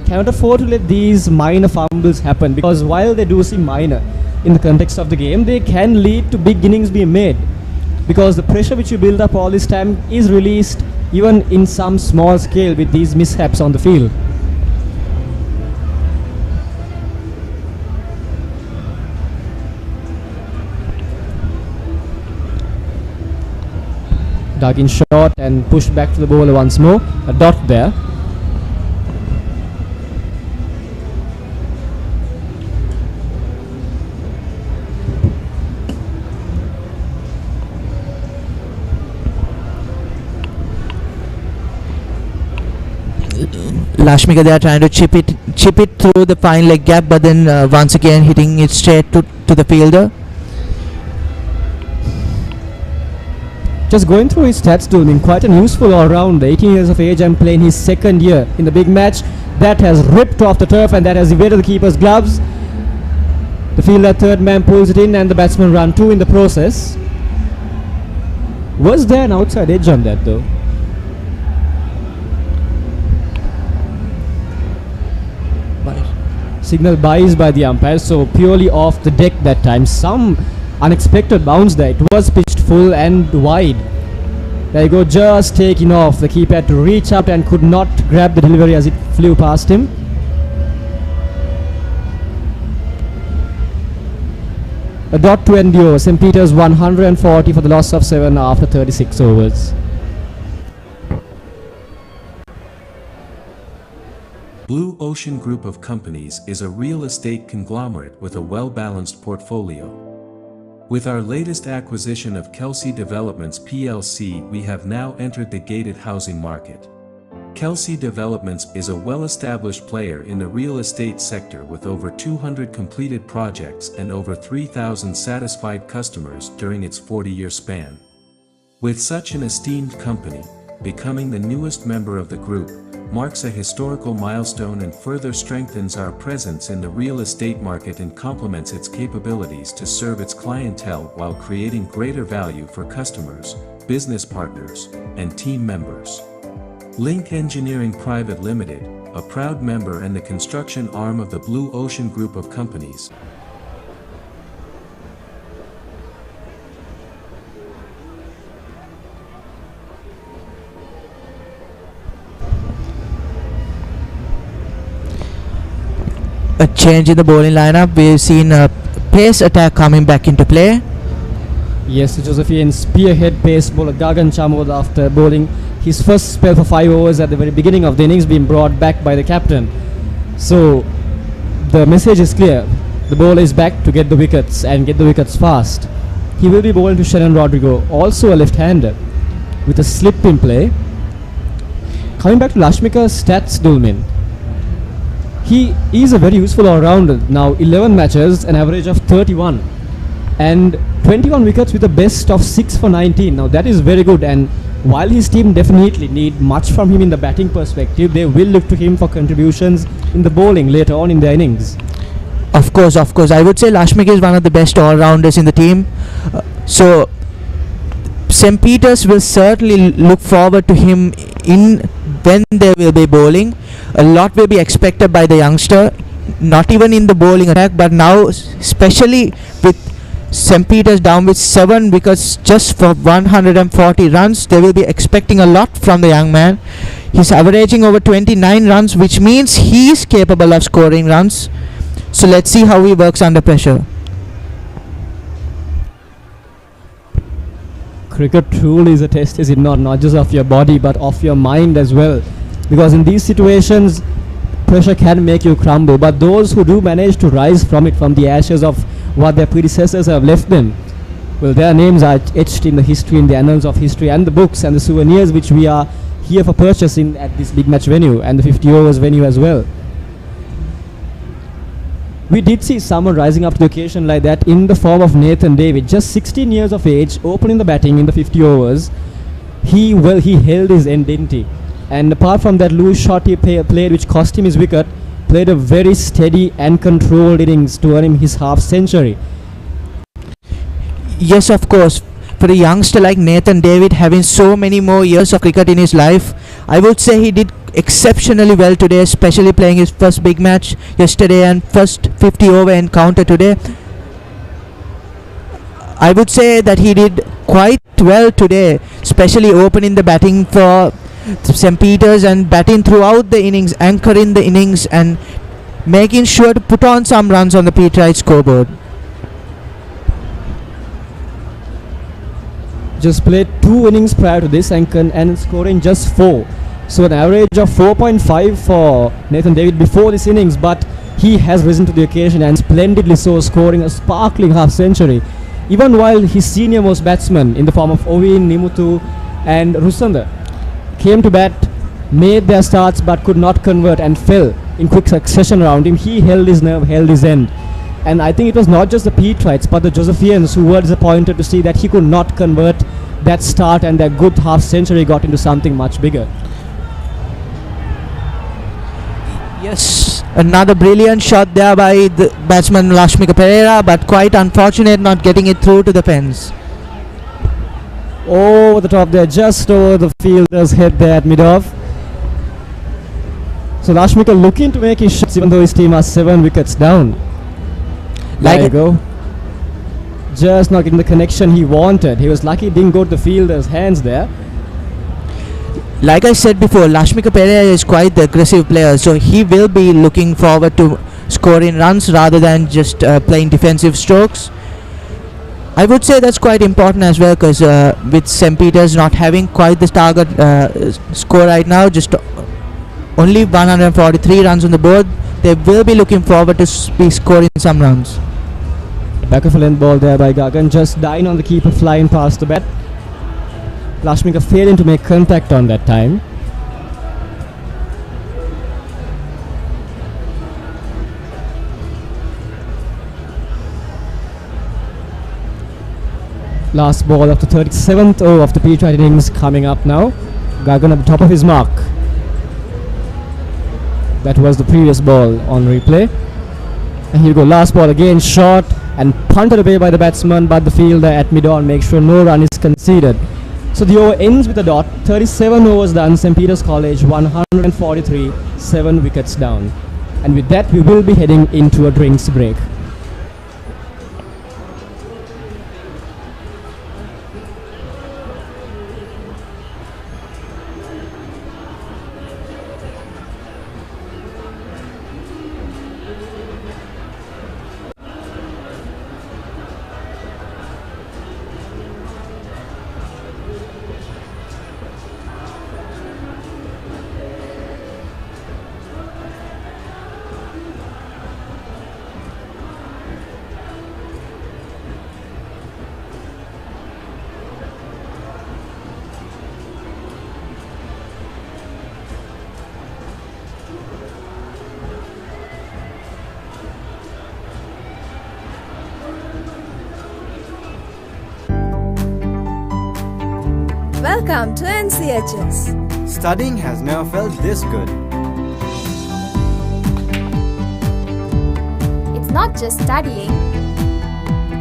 S1: cannot afford to let these minor fumbles happen, because while they do seem minor in the context of the game, they can lead to big innings being made, because the pressure which you build up all this time is released even in some small scale with these mishaps on the field. Dug in short and pushed back to the bowler once more. A dot there.
S16: Lashmika they are trying to chip it through the fine leg gap, but then once again hitting it straight to the fielder.
S1: Just going through his stats, Dulmin, quite an useful all-round, 18 years of age and playing his second year in the big match. That has ripped off the turf and that has evaded the keeper's gloves. The fielder third man pulls it in and the batsman run 2 in the process. Was there an outside edge on that though? Signal buys by the umpire, so purely off the deck that time. Some unexpected bounce there. It was pitched full and wide. There you go, just taking off. The keeper had to reach up and could not grab the delivery as it flew past him. A dot to end the over. St. Peter's 140 for the loss of 7 after 36 overs.
S13: Blue Ocean Group of Companies is a real estate conglomerate with a well-balanced portfolio. With our latest acquisition of Kelsey Developments plc, we have now entered the gated housing market. Kelsey Developments is a well-established player in the real estate sector with over 200 completed projects and over 3,000 satisfied customers during its 40-year span. With such an esteemed company, becoming the newest member of the group marks a historical milestone and further strengthens our presence in the real estate market and complements its capabilities to serve its clientele while creating greater value for customers, business partners, and team members. Link Engineering Private Limited, a proud member and the construction arm of the Blue Ocean Group of Companies.
S16: A change in the bowling lineup. We've seen a pace attack coming back into play.
S1: Yes, the Josephian spearhead pace bowler Gagan Chamod, after bowling his first spell for 5 overs at the very beginning of the innings, being brought back by the captain. So the message is clear. The bowler is back to get the wickets and get the wickets fast. He will be bowling to Shannon Rodrigo, also a left-hander, with a slip in play. Coming back to Lashmika's stats, Dulmin. He is a very useful all-rounder. Now 11 matches, an average of 31 and 21 wickets with a best of 6 for 19. Now that is very good, and while his team definitely need much from him in the batting perspective, they will look to him for contributions in the bowling later on in their innings.
S16: Of course. I would say Lashmika is one of the best all-rounders in the team. So St. Peter's will certainly look forward to him when they will be bowling. A lot will be expected by the youngster, not even in the bowling attack, but now especially with St. Peter's down with 7 wickets just for 140 runs, they will be expecting a lot from the young man. He's averaging over 29 runs, which means he is capable of scoring runs. So let's see how he works under pressure.
S1: Cricket truly is a test, is it not? Not just of your body, but of your mind as well. Because in these situations, pressure can make you crumble. But those who do manage to rise from it, from the ashes of what their predecessors have left them, well, their names are etched in the history, in the annals of history, and the books and the souvenirs which we are here for purchasing at this big match venue and the 50 overs venue as well. We did see someone rising up to the occasion like that in the form of Nathan David, just 16 years of age, opening the batting in the 50 overs. He held his end, didn't he? And apart from that loose shot he played, which cost him his wicket, played a very steady and controlled innings to earn him his half century.
S16: Yes, of course. For a youngster like Nathan David, having so many more years of cricket in his life, I would say he did exceptionally well today, especially playing his first big match yesterday and first 50 over encounter today. I would say that he did quite well today, especially opening the batting for St. Peter's and batting throughout the innings, anchoring the innings and making sure to put on some runs on the Peterite scoreboard.
S1: Just played 2 innings prior to this and scoring just 4. So an average of 4.5 for Nathan David before this innings, but he has risen to the occasion and splendidly so, scoring a sparkling half century. Even while his senior most batsmen in the form of Ovin, Nimuthu and Rusanda came to bat made their starts but could not convert and fell in quick succession around him. He held his nerve, held his end. And I think it was not just the Peterites but the Josephians who were disappointed to see that he could not convert that start, and their good half century got into something much bigger.
S16: Yes, another brilliant shot there by the batsman Lashmika Pereira, but quite unfortunate not getting it through to the pens.
S1: Over the top there, just over the fielder's head there at mid-off. So Lashmika looking to make his shots even though his team are 7 wickets down. There you go. Just not getting the connection he wanted. He was lucky it didn't go to the fielder's hands there.
S16: Like I said before, Lashmika Pereira is quite the aggressive player, so he will be looking forward to scoring runs rather than just playing defensive strokes. I would say that's quite important as well, because with St. Peter's not having quite the target score right now, just only 143 runs on the board, they will be looking forward to be scoring some runs.
S1: Back of a length ball there by Gagan, just dying on the keeper, flying past the bat. Lashmika failing to make contact on that time. Last ball of the 37th over of the Peterite innings coming up now. Gagan at the top of his mark. That was the previous ball on replay. And here we go, last ball again, short and punted away by the batsman, but the fielder at mid-on makes sure no run is conceded. So the over ends with a dot. 37 overs done, St. Peter's College 143, 7 wickets down. And with that we will be heading into a drinks break.
S7: Welcome to NCHS.
S15: Studying has never felt this good.
S14: It's not just studying.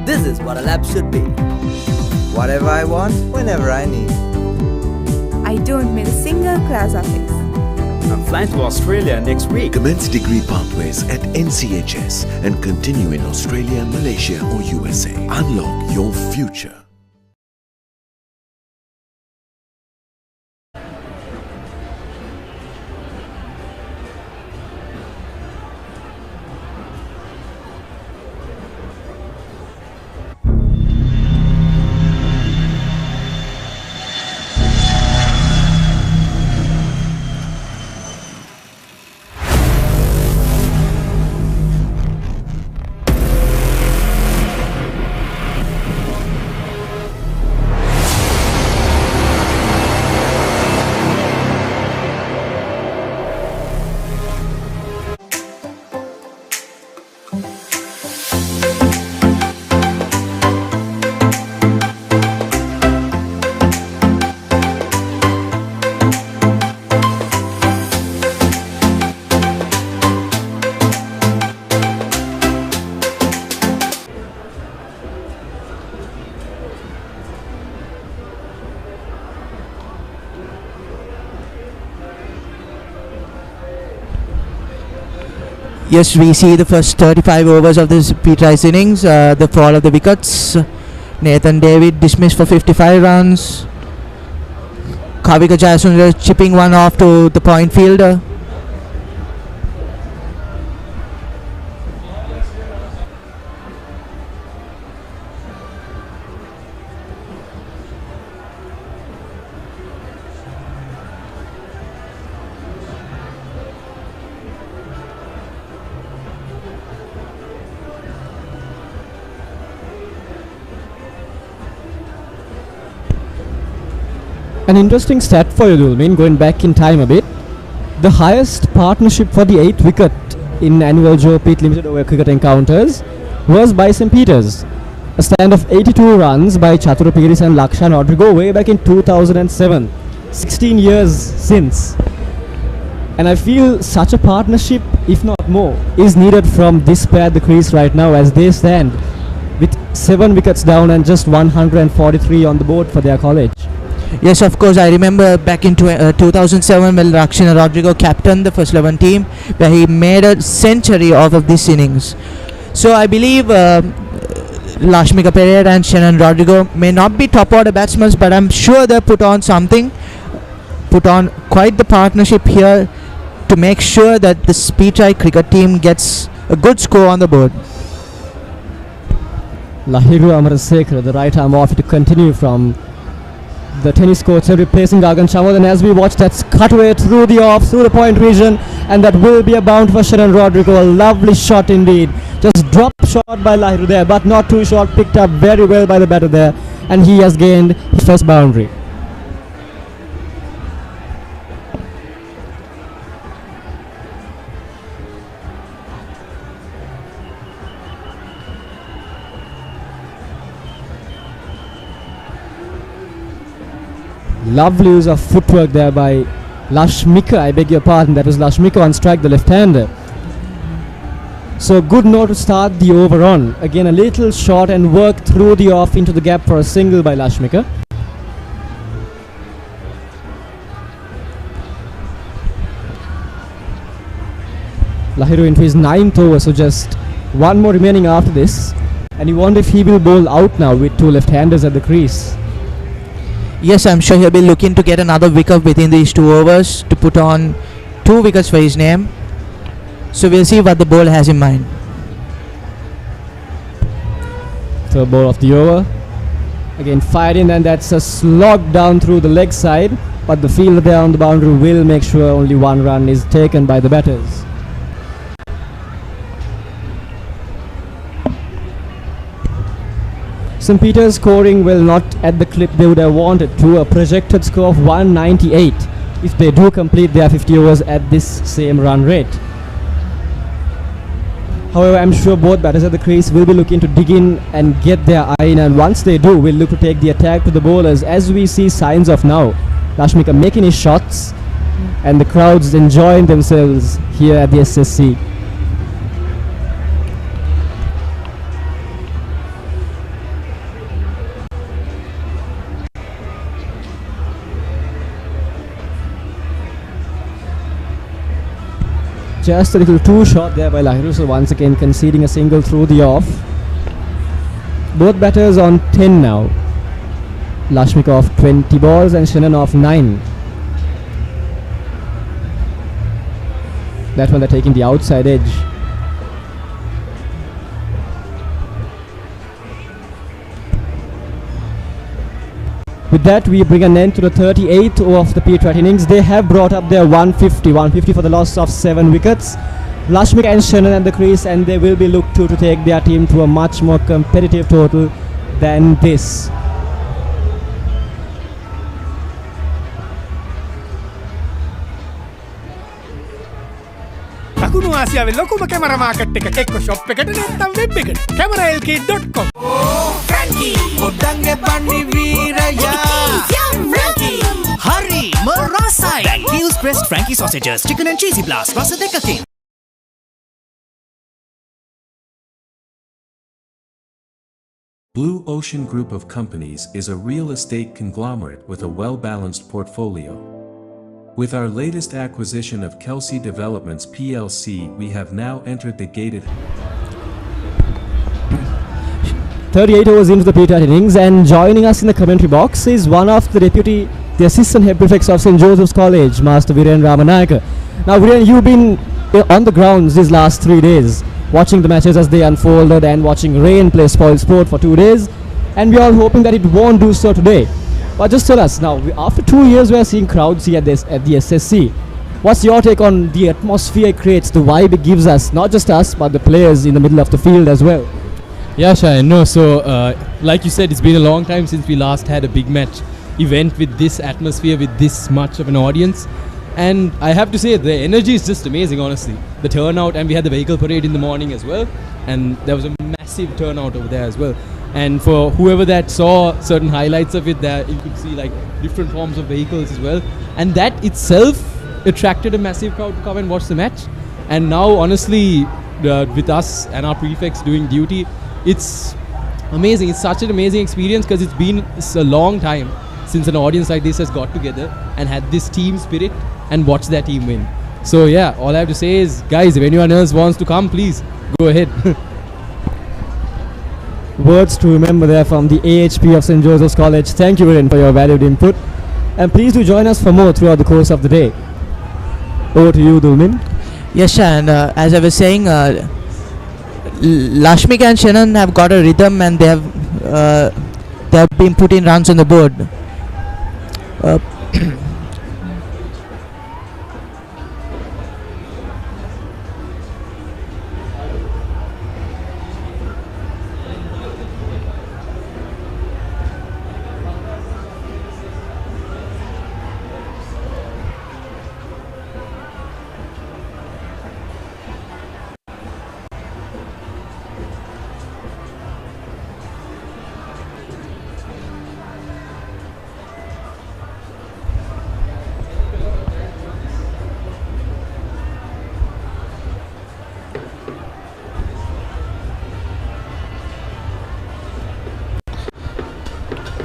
S8: This is what a lab should be. Whatever I want, whenever I need.
S7: I don't miss a single class of it.
S15: I'm flying to Australia next week.
S9: Commence degree pathways at NCHS and continue in Australia, Malaysia or USA. Unlock your future.
S16: Yes, we see the first 35 overs of this Peterite innings, the fall of the wickets. Nathan David dismissed for 55 runs. Kavika Jayasundar chipping one off to the point fielder.
S1: An interesting stat for you, Dulmin, going back in time a bit. The highest partnership for the 8th wicket in annual Joe Pitt limited over cricket encounters was by St. Peter's. A stand of 82 runs by Chatura Piris and Lakshan Rodrigo way back in 2007. 16 years since. And I feel such a partnership, if not more, is needed from this pair at the crease right now as they stand with 7 wickets down and just 143 on the board for their college.
S16: Yes, of course. I remember back in 2007 when Lakshan Rodrigo captained the first 11 team, where he made a century out of this innings. So I believe Lashmika Pereira and Shannon Rodrigo may not be top order batsmen, but I'm sure they put on quite the partnership here to make sure that the Peterite cricket team gets a good score on the board.
S1: Lahiru Amarasekara, the right arm off to continue from the tennis court, replacing Gagan Chamod, and as we watch, that's cut away through the off, through the point region, and that will be a bound for Shannon Rodrigo. A lovely shot indeed. Just drop shot by Lahiru there, but not too short, picked up very well by the batter there, and he has gained his first boundary. Lovely use of footwork there by Lashmika, I beg your pardon, that was Lashmika on strike, the left-hander. So good note to start the over on. Again a little short and work through the off into the gap for a single by Lashmika. Lahiru into his 9th over, so just one more remaining after this, and you wonder if he will bowl out now with 2 left-handers at the crease.
S16: Yes, I'm sure he'll be looking to get another wicket within these 2 overs to put on 2 wickets for his name. So we'll see what the bowler has in mind.
S1: Third ball of the over. Again fired in, and that's a slog down through the leg side, but the fielder there on the boundary will make sure only 1 run is taken by the batters. St. Peter's scoring will not at the clip they would have wanted, to a projected score of 198 if they do complete their 50 overs at this same run rate. However, I'm sure both batters at the crease will be looking to dig in and get their eye in, and once they do, will look to take the attack to the bowlers, as we see signs of now. Lashmika making his shots and the crowds enjoying themselves here at the SSC. Just a little too short there by Lahiru, so once again conceding a single through the off. Both batters on 10 now. Lashmika off 20 balls and Shannon off 9. That one they're taking the outside edge. With that, we bring an end to the 38th over of the Peterite innings. They have brought up their 150 for the loss of 7 wickets. Lashmika and Shannon at the crease, and they will be looked to take their team to a much more competitive total than this.
S6: දකුණු ආසියාවේ ලොකුම camera market එක එක්ක shop එකට නැත්නම් web එකට cameralk.com. Frankie ගොඩංගේ පන්නි වීරයා Frankie හරි මරසයි Frankie's pressed Frankie sausages chicken and cheesy blast රස දෙකකින්.
S13: Blue Ocean Group of Companies is a real estate conglomerate with a well-balanced portfolio. With our latest acquisition of Kelsey Developments PLC, we have now entered the gated
S1: 38 overs into the Peterite innings, and joining us in the commentary box is one of the assistant head prefects of St. Joseph's College, Master Viren Ramanayaka. Now Viren, you've been on the grounds these last 3 days, watching the matches as they unfolded and watching rain play spoil sport for 2 days, and we are hoping that it won't do so today. But just tell us now, after 2 years we are seeing crowds here at the SSC. What's your take on the atmosphere it creates, the vibe it gives us, not just us, but the players in the middle of the field as well?
S17: Yeah, Shai, no, so like you said, it's been a long time since we last had a big match event with this atmosphere, with this much of an audience. And I have to say, the energy is just amazing, honestly. The turnout, and we had the vehicle parade in the morning as well, and there was a massive turnout over there as well. And for whoever that saw certain highlights of it, there you could see like different forms of vehicles as well, and that itself attracted a massive crowd to come and watch the match. And now, honestly, with us and our prefects doing duty, it's amazing. It's such an amazing experience because it's been a long time since an audience like this has got together and had this team spirit and watched their team win. So yeah, all I have to say is, guys, if anyone else wants to come, please go ahead.
S1: Words to remember there from the AHP of St. Joseph's College. Thank you, Viren, for your valued input. And please do join us for more throughout the course of the day. Over to you, Dulmin.
S16: Yes, and as I was saying, Lashmika and Shannon have got a rhythm, and they have been putting runs on the board.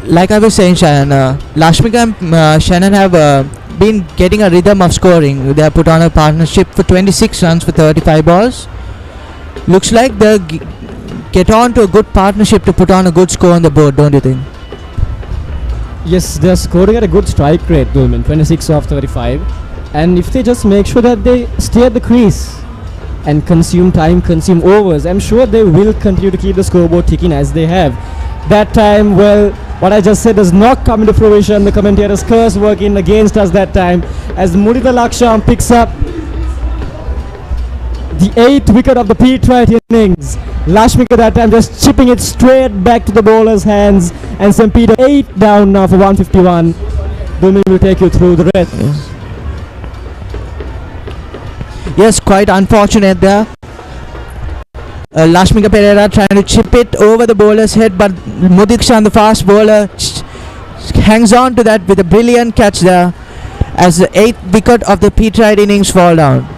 S16: Like I was saying, Shannon, Lashmika and Shannon have been getting a rhythm of scoring. They have put on a partnership for 26 runs for 35 balls. Looks like they'll get on to a good partnership to put on a good score on the board, don't you think?
S1: Yes, they're scoring at a good strike rate, Dulmin, 26 off 35. And if they just make sure that they stay at the crease and consume time, consume overs, I'm sure they will continue to keep the scoreboard ticking as they have. That time, well, what I just said does not come into fruition. The commentator's curse working against us that time as Mudita Laksham picks up the 8th wicket of the Peterite innings. Lashmika that time just chipping it straight back to the bowler's hands, and St. Peter 8 down now for 151. Dulmin will take you through the rest.
S16: Yes, quite unfortunate there. Lashmika Pereira trying to chip it over the bowler's head, but Mudikshan, the fast bowler, hangs on to that with a brilliant catch there as the 8th wicket of the Peterite innings fall down.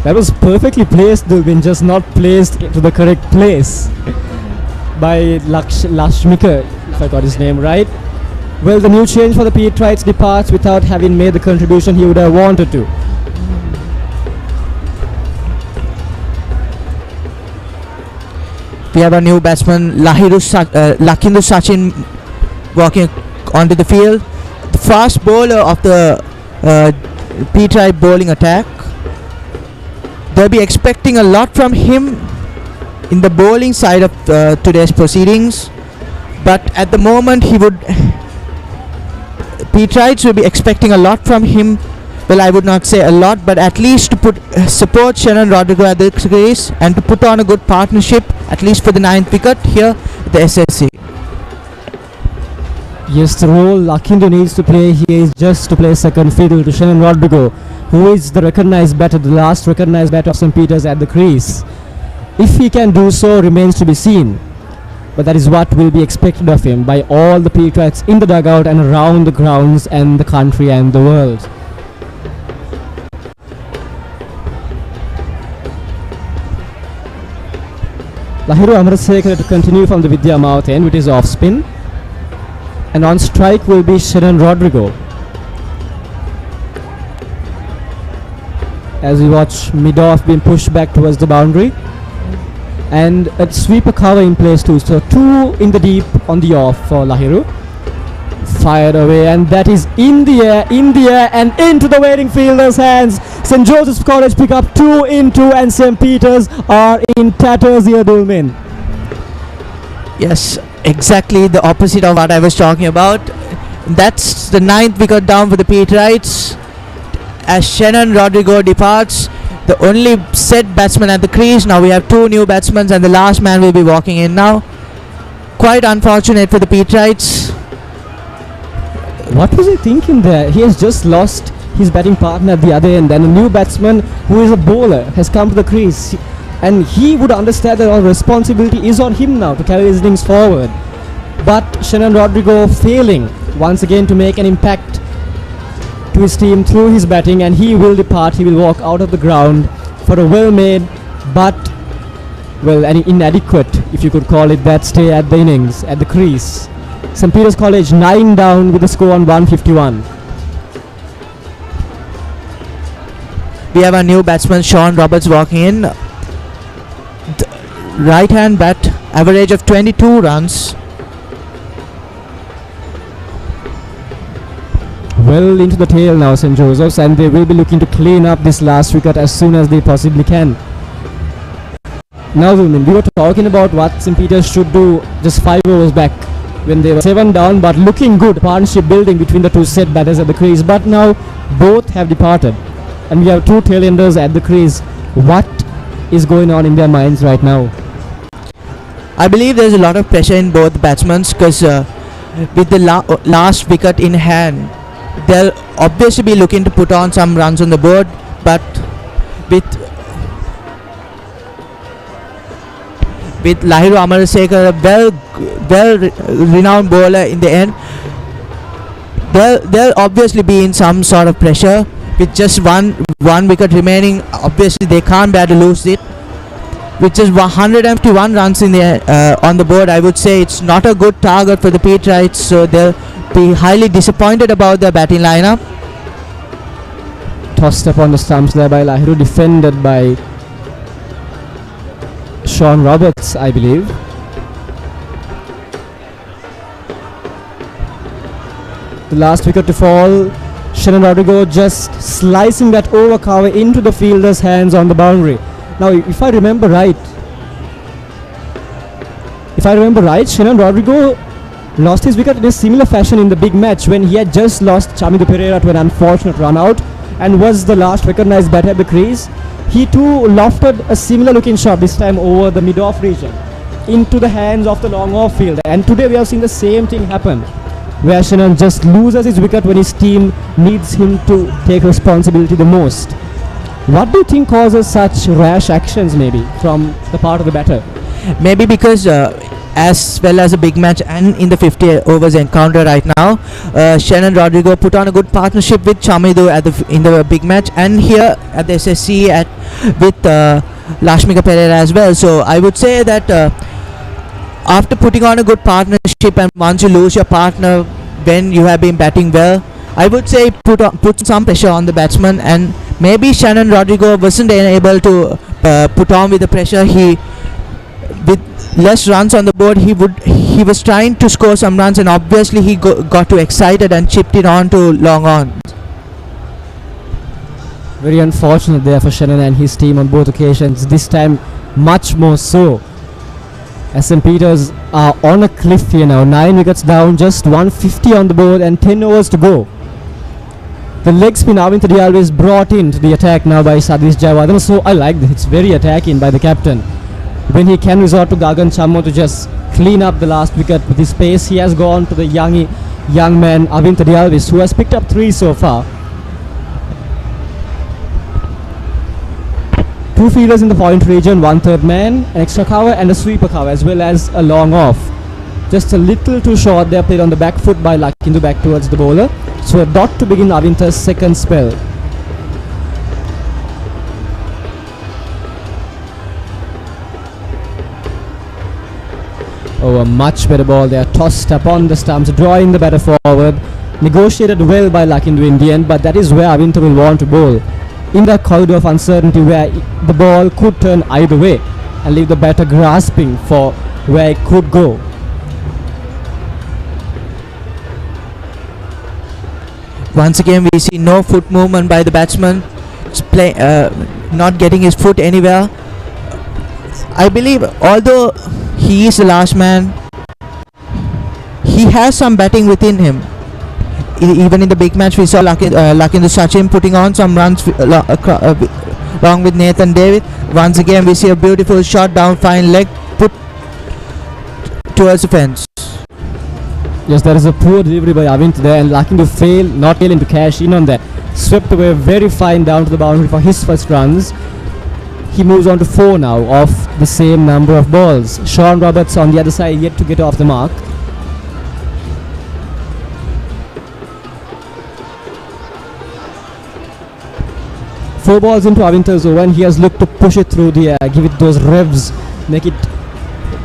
S1: That was perfectly placed, Dulmin, just not placed to the correct place by Lashmika, if I got his name right. Well, the new change for the Peterites departs without having made the contribution he would have wanted to.
S16: We have a new batsman, Lakindu Sachin, walking onto the field. The fast bowler of the Peterite bowling attack. They'll be expecting a lot from him in the bowling side of today's proceedings. But at the moment, Peterites will be expecting a lot from him. Well, I would not say a lot, but at least to support Shannon Rodrigo at the crease and to put on a good partnership, at least for the 9th wicket here at the SSC.
S1: Yes, the role Lakindu needs to play here is just to play second fiddle to Shannon Rodrigo, who is the recognized batter, the last recognized batter of St. Peter's at the crease. If he can do so remains to be seen, but that is what will be expected of him by all the Peterites in the dugout and around the grounds and the country and the world. Lahiru Amrasekara to continue from the Vidya mouth end, which is off spin. And on strike will be Shannon Rodrigo. As we watch mid-off being pushed back towards the boundary. And a sweeper cover in place too. So 2 in the deep on the off for Lahiru. Fired away, and that is in the air and into the waiting fielder's hands. St. Joseph's College pick up 2 in 2 and St. Peter's are in tatters here, Dulmin.
S16: Yes, exactly the opposite of what I was talking about. That's the 9th wicket down for the Peterites. As Shannon Rodrigo departs, the only set batsman at the crease. Now we have 2 new batsmen and the last man will be walking in now. Quite unfortunate for the Peterites.
S1: What was he thinking there? He has just lost his batting partner at the other end, and a new batsman who is a bowler has come to the crease, and he would understand that all responsibility is on him now to carry his innings forward. But Shannon Rodrigo failing once again to make an impact to his team through his batting, and he will depart. He will walk out of the ground for a well-made but an inadequate, if you could call it that, stay at the innings, at the crease. St. Peter's College 9 down with a score on 151.
S16: We have a new batsman, Sean Roberts, walking in. Right-hand bat, average of 22 runs.
S1: Well into the tail now, St. Joseph's, and they will be looking to clean up this last wicket as soon as they possibly can. Now, we were talking about what St. Peter's should do just 5 overs back when they were 7 down, but looking good, partnership building between the two set batters at the crease. But now both have departed, and we have two tail-enders at the crease. What is going on in their minds right now?
S16: I believe there's a lot of pressure in both batsmen, because with the last wicket in hand, they'll obviously be looking to put on some runs on the board, but with Lahiru Amarasekar, a well renowned bowler in the end, they'll obviously be in some sort of pressure. With just one wicket remaining, obviously they can't bear to lose it. With just 151 runs in the on the board, I would say it's not a good target for the Peterites, so they'll be highly disappointed about their batting lineup.
S1: Tossed up on the stumps there by Lahiru, defended by Sean Roberts, I believe. The last wicket to fall, Shannon Rodrigo just slicing that over cover into the fielder's hands on the boundary. Now, if I remember right, Shannon Rodrigo lost his wicket in a similar fashion in the big match when he had just lost Chamidu Pereira to an unfortunate run out and was the last recognized batter at the crease. He too lofted a similar looking shot, this time over the mid-off region into the hands of the long off fielder, and today we have seen the same thing happen, where Shannon just loses his wicket when his team needs him to take responsibility the most. What do you think causes such rash actions, maybe from the part of the batter?
S16: Maybe because as well as a big match and in the 50 overs encounter right now, Shannon Rodrigo put on a good partnership with Chamidu in the big match, and here at the SSC with Lashmika Pereira as well. So I would say that after putting on a good partnership, and once you lose your partner when you have been batting well, I would say put some pressure on the batsman, and maybe Shannon Rodrigo wasn't able to put on with the pressure. With less runs on the board, he was trying to score some runs, and obviously he got too excited and chipped it on to long on.
S1: Very unfortunate there for Shannon and his team on both occasions. This time much more so, as St. Peter's are on a cliff here now. 9 wickets down, just 150 on the board and 10 overs to go. The leg spin Avintha Diallo is brought into the attack now by Sadish Jayawardene. So I like this. It's very attacking by the captain, when he can resort to Gagan Chammo to just clean up the last wicket with his pace. He has gone to the young man Avintha Diallo, who has picked up 3 so far. 2 fielders in the point region, 1/3 man, an extra cover and a sweeper cover, as well as a long off. Just a little too short there, played on the back foot by Lakindu back towards the bowler. So a dot to begin Avintha's second spell. Oh, a much better ball there, tossed up on the stumps, drawing the batter forward. Negotiated well by Lakindu in the end, but that is where Avintha will want to bowl, in that corridor of uncertainty where the ball could turn either way and leave the batter grasping for where it could go.
S16: Once again, we see no foot movement by the batsman. Not getting his foot anywhere. I believe, although he is the last man, he has some batting within him. Even in the big match, we saw Lakindu Sachin putting on some runs along with Nathan David. Once again, we see a beautiful shot down fine leg put towards the fence.
S1: Yes, there is a poor delivery by Avintha there, and Lakindu not failing to cash in on that. swept away very fine down to the boundary for his first runs. He moves on to 4 now of the same number of balls. Sean Roberts on the other side yet to get off the mark. Four balls into Avinter's over, and he has looked to push it through the air, give it those revs, make it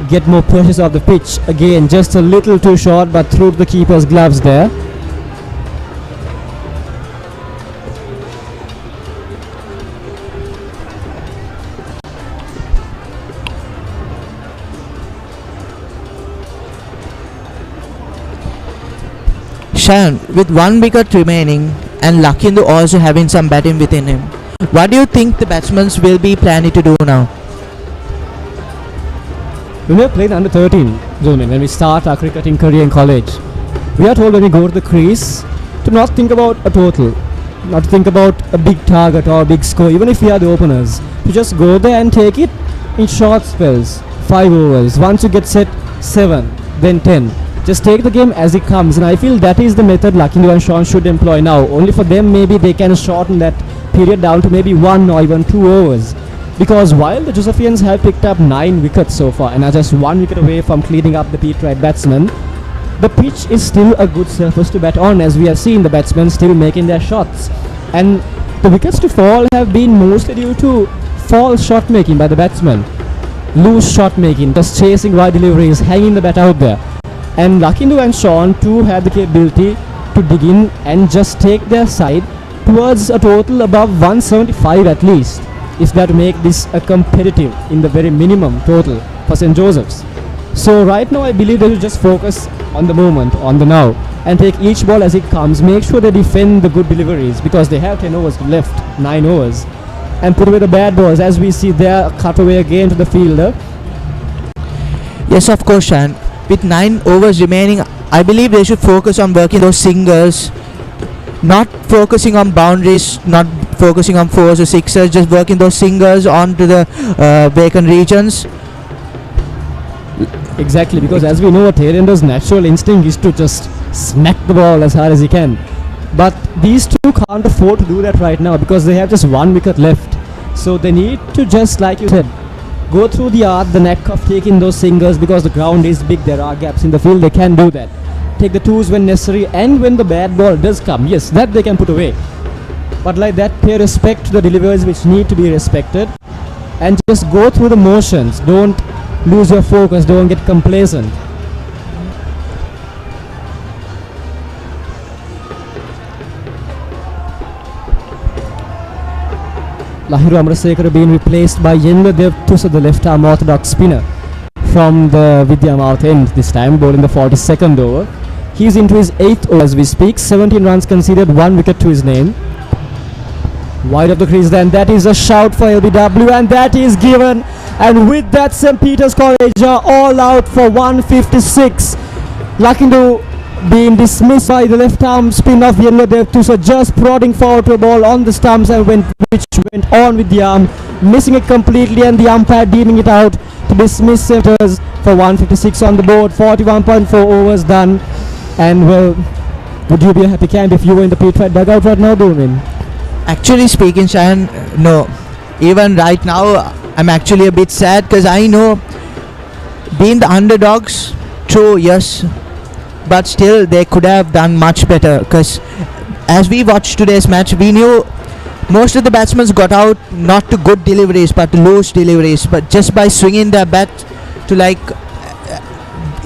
S1: get more pressure off the pitch. Again, just a little too short, but through the keeper's gloves there.
S16: Sharon, with 1 wicket remaining and Lakindu also having some batting within him, what do you think the batsmen will be planning to do now?
S1: When we are playing under 13, Zulmin, when we start our cricketing career in college, we are told when we go to the crease to not think about a total, not to think about a big target or a big score, even if we are the openers, to just go there and take it in short spells, 5 overs. Once you get set, 7, then 10. Just take the game as it comes, and I feel that is the method Lakindu and Sean should employ now. Only for them, maybe they can shorten that period down to maybe 1 or even 2 overs. Because while the Josephians have picked up 9 wickets so far and are just 1 wicket away from cleaning up the Peterite batsmen, the pitch is still a good surface to bat on, as we have seen the batsmen still making their shots. And the wickets to fall have been mostly due to false shot making by the batsmen. Loose shot making, just chasing wide deliveries, hanging the bat out there. And Lakindu and Sean too have the capability to dig in and just take their side towards a total above 175 at least, if they are to make this a competitive in the very minimum total for St. Joseph's. So right now I believe they will just focus on the moment, on the now, and take each ball as it comes. Make sure they defend the good deliveries, because they have 10 overs left, 9 overs, and put away the bad balls, as we see there, cut away again to the fielder.
S16: Yes, of course, Shan. With 9 overs remaining, I believe they should focus on working those singers, not focusing on boundaries, not focusing on 4s or 6s, just working those singers onto the vacant regions.
S1: Exactly, because as we know, a tail-ender's natural instinct is to just smack the ball as hard as he can. But these two can't afford to do that right now, because they have just 1 wicket left. So they need to just, like you said, go through the art, the knack of taking those singers, because the ground is big, there are gaps in the field, they can do that. Take the 2s when necessary, and when the bad ball does come, yes, that they can put away. But like that, pay respect to the deliveries which need to be respected, and just go through the motions. Don't lose your focus, don't get complacent. Lahiru Amrasekara being replaced by Yendradev Tusa, the left-arm orthodox spinner from the Vidya Mouth end this time, bowling the 42nd over. He's into his 8th over as we speak, 17 runs conceded, 1 wicket to his name. Wide of the crease then, that is a shout for LBW, and that is given, and with that St. Peter's College are all out for 156. Lakindu being dismissed by the left arm spin of Yendradev Tusa, just prodding forward to a ball on the stumps, and which went on with the arm, missing it completely, and the umpire deeming it out to dismiss St. Peter's for 156 on the board. 41.4 overs done, and well, would you be a happy camp if you were in the Peterite dugout right now, Durmin?
S16: Actually speaking, Shayan, no. Even right now, I'm actually a bit sad, because I know being the underdogs, true, yes, but still they could have done much better, because as we watched today's match, we knew most of the batsmen got out not to good deliveries but loose deliveries, but just by swinging their bat to like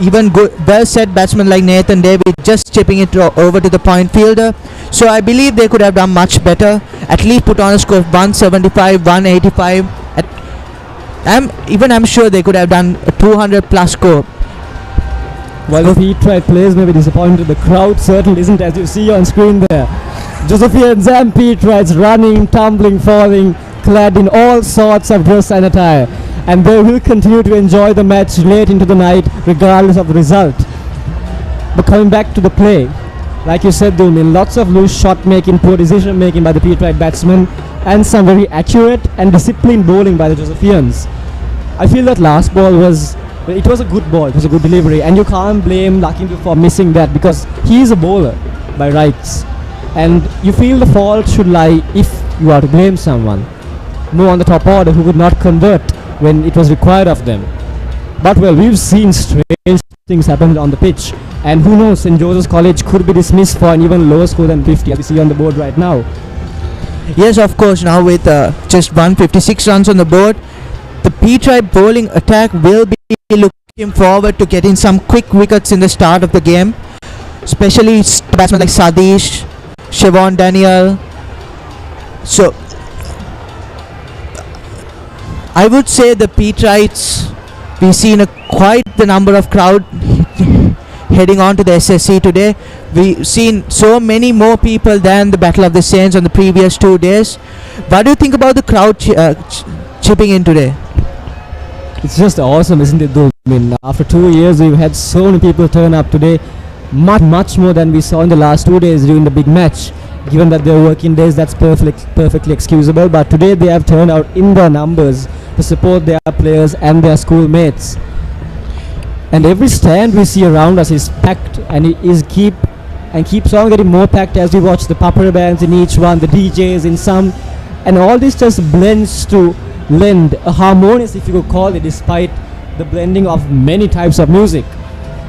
S16: even good, well set batsmen like Nathan David, just chipping it over to the point fielder. So I believe they could have done much better, at least put on a score of 175, 185. I'm sure they could have done a 200 plus score.
S1: While the Peterite players may be disappointed, the crowd certainly isn't, as you see on screen there. Josephians and Peterites running, tumbling, falling, clad in all sorts of dress and attire. And they will continue to enjoy the match late into the night, regardless of the result. But coming back to the play, like you said, Dulmin, lots of loose shot making, poor decision making by the Peterite batsmen, and some very accurate and disciplined bowling by the Josephians. I feel that last ball was, it was a good ball, it was a good delivery, and you can't blame Lakindu for missing that, because he is a bowler by rights. And you feel the fault should lie, if you are to blame someone, more on the top order who could not convert when it was required of them. But well, we've seen strange things happen on the pitch, and who knows, St. Joseph's College could be dismissed for an even lower score than 50, as we see on the board right now.
S16: Yes, of course, now with just 156 runs on the board, the Peterite bowling attack will be looking forward to getting some quick wickets in the start of the game, especially batsmen like Sadish, Siobhan Daniel. So I would say the Peterites, we've seen quite the number of crowd heading on to the SSC today. We've seen so many more people than the Battle of the Saints on the previous 2 days. What do you think about the crowd chipping in today?
S1: It's just awesome, isn't it though? I mean, after 2 years we've had so many people turn up today, much more than we saw in the last 2 days during the big match. Given that they're working days, that's perfectly excusable, but today they have turned out in their numbers to support their players and their schoolmates. And every stand we see around us is packed, and it is keeps on getting more packed as we watch the papara bands in each one, the DJs in some, and all this just blends to lend a harmonious, if you could call it, despite the blending of many types of music,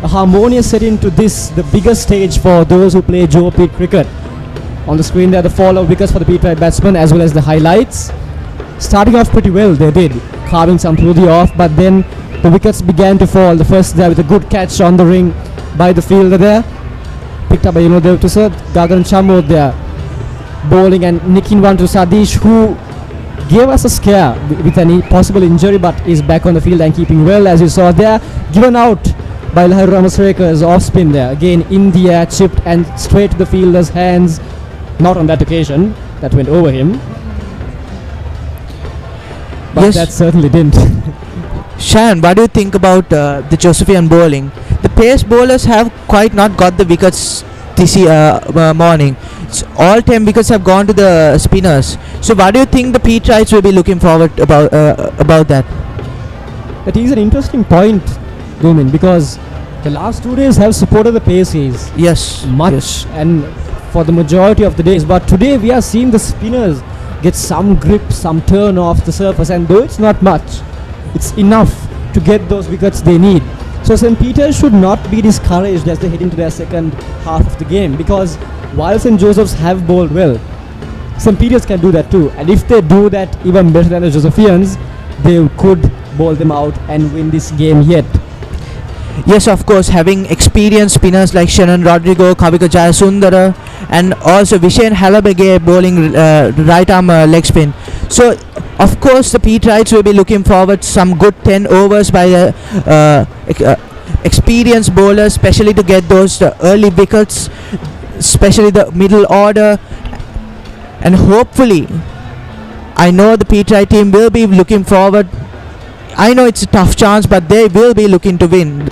S1: a harmonious setting to this, the biggest stage for those who play Joe Pete cricket. On the screen there, the fall of wickets for the Peterite batsmen as well as the highlights. Starting off pretty well, they did, carving some through the off, but then the wickets began to fall. The first there with a good catch on the ring by the fielder there, picked up by Gagan Chamod there, bowling and nicking one to Sadish, who gave us a scare with any possible injury, but is back on the field and keeping well, as you saw there. Given out by Lahiru Ramasrekhar's off spin there, again in the air, chipped and straight to the fielder's hands. Not on that occasion, that went over him, but
S16: yes,
S1: that certainly didn't.
S16: Shan, what do you think about the Josephian bowling? The pace bowlers have quite not got the wickets this morning. All 10 wickets have gone to the spinners. So what do you think the Peterites will be looking forward about that?
S1: That is an interesting point, Gomin, because the last 2 days have supported the paces.
S16: Yes,
S1: much,
S16: yes.
S1: And for the majority of the days. But today we are seeing the spinners get some grip, some turn off the surface, and though it's not much, it's enough to get those wickets they need. So St. Peter should not be discouraged as they head into their second half of the game, because while St. Joseph's have bowled well, St. Peter's can do that too, and if they do that even better than the Josephians, they could bowl them out and win this game yet.
S16: Yes, of course, having experienced spinners like Shannon Rodrigo, Kavika Jayasundara, and also Vishen Halabege bowling right arm leg spin. So, of course, the Peterites will be looking forward to some good 10 overs by the experienced bowlers, especially to get those early wickets, especially the middle order. And hopefully, I know the Peterite team will be looking forward. I know it's a tough chance, but they will be looking to win.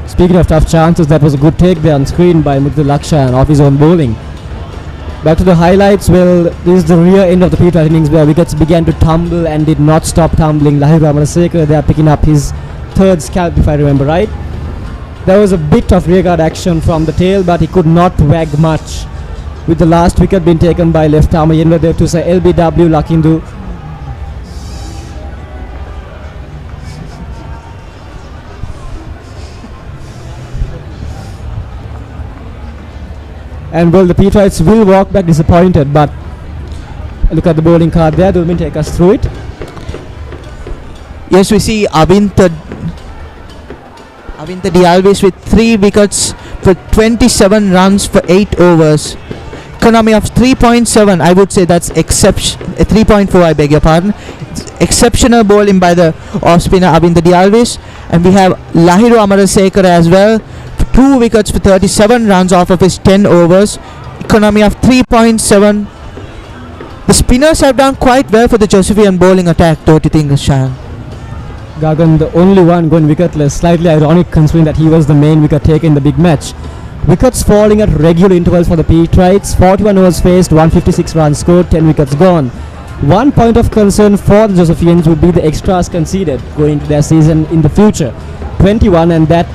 S1: Speaking of tough chances, that was a good take there on screen by Mukta Lakshan off his own bowling. Back to the highlights. Well, this is the rear end of the Peterite innings where wickets began to tumble and did not stop tumbling. Lahiru Ramasrekhar there picking up his third scalp, if I remember right. There was a bit of rearguard action from the tail, but he could not wag much, with the last wicket being taken by left armer Yenva Dev to say LBW Lakindu. And well, the Peterites will walk back disappointed, but look at the bowling card there. They will take us through it.
S16: Yes, we see Avinta Dialvis with 3 wickets for 27 runs for 8 overs. Economy of 3.7, I would say that's 3.4, I beg your pardon. Exceptional bowling by the off spinner Avinta Dialvis. And we have Lahiru Ramasrekhar as well, 2 wickets for 37 runs off of his 10 overs. Economy of 3.7. The spinners have done quite well for the Josephian bowling attack, don't you think, Shahan?
S1: Gagan, the only one going wicketless, slightly ironic considering that he was the main wicket taker in the big match. Wickets falling at regular intervals for the Peterites. 41 overs faced, 156 runs scored, 10 wickets gone. One point of concern for the Josephians would be the extras conceded going into their season in the future. 21, and that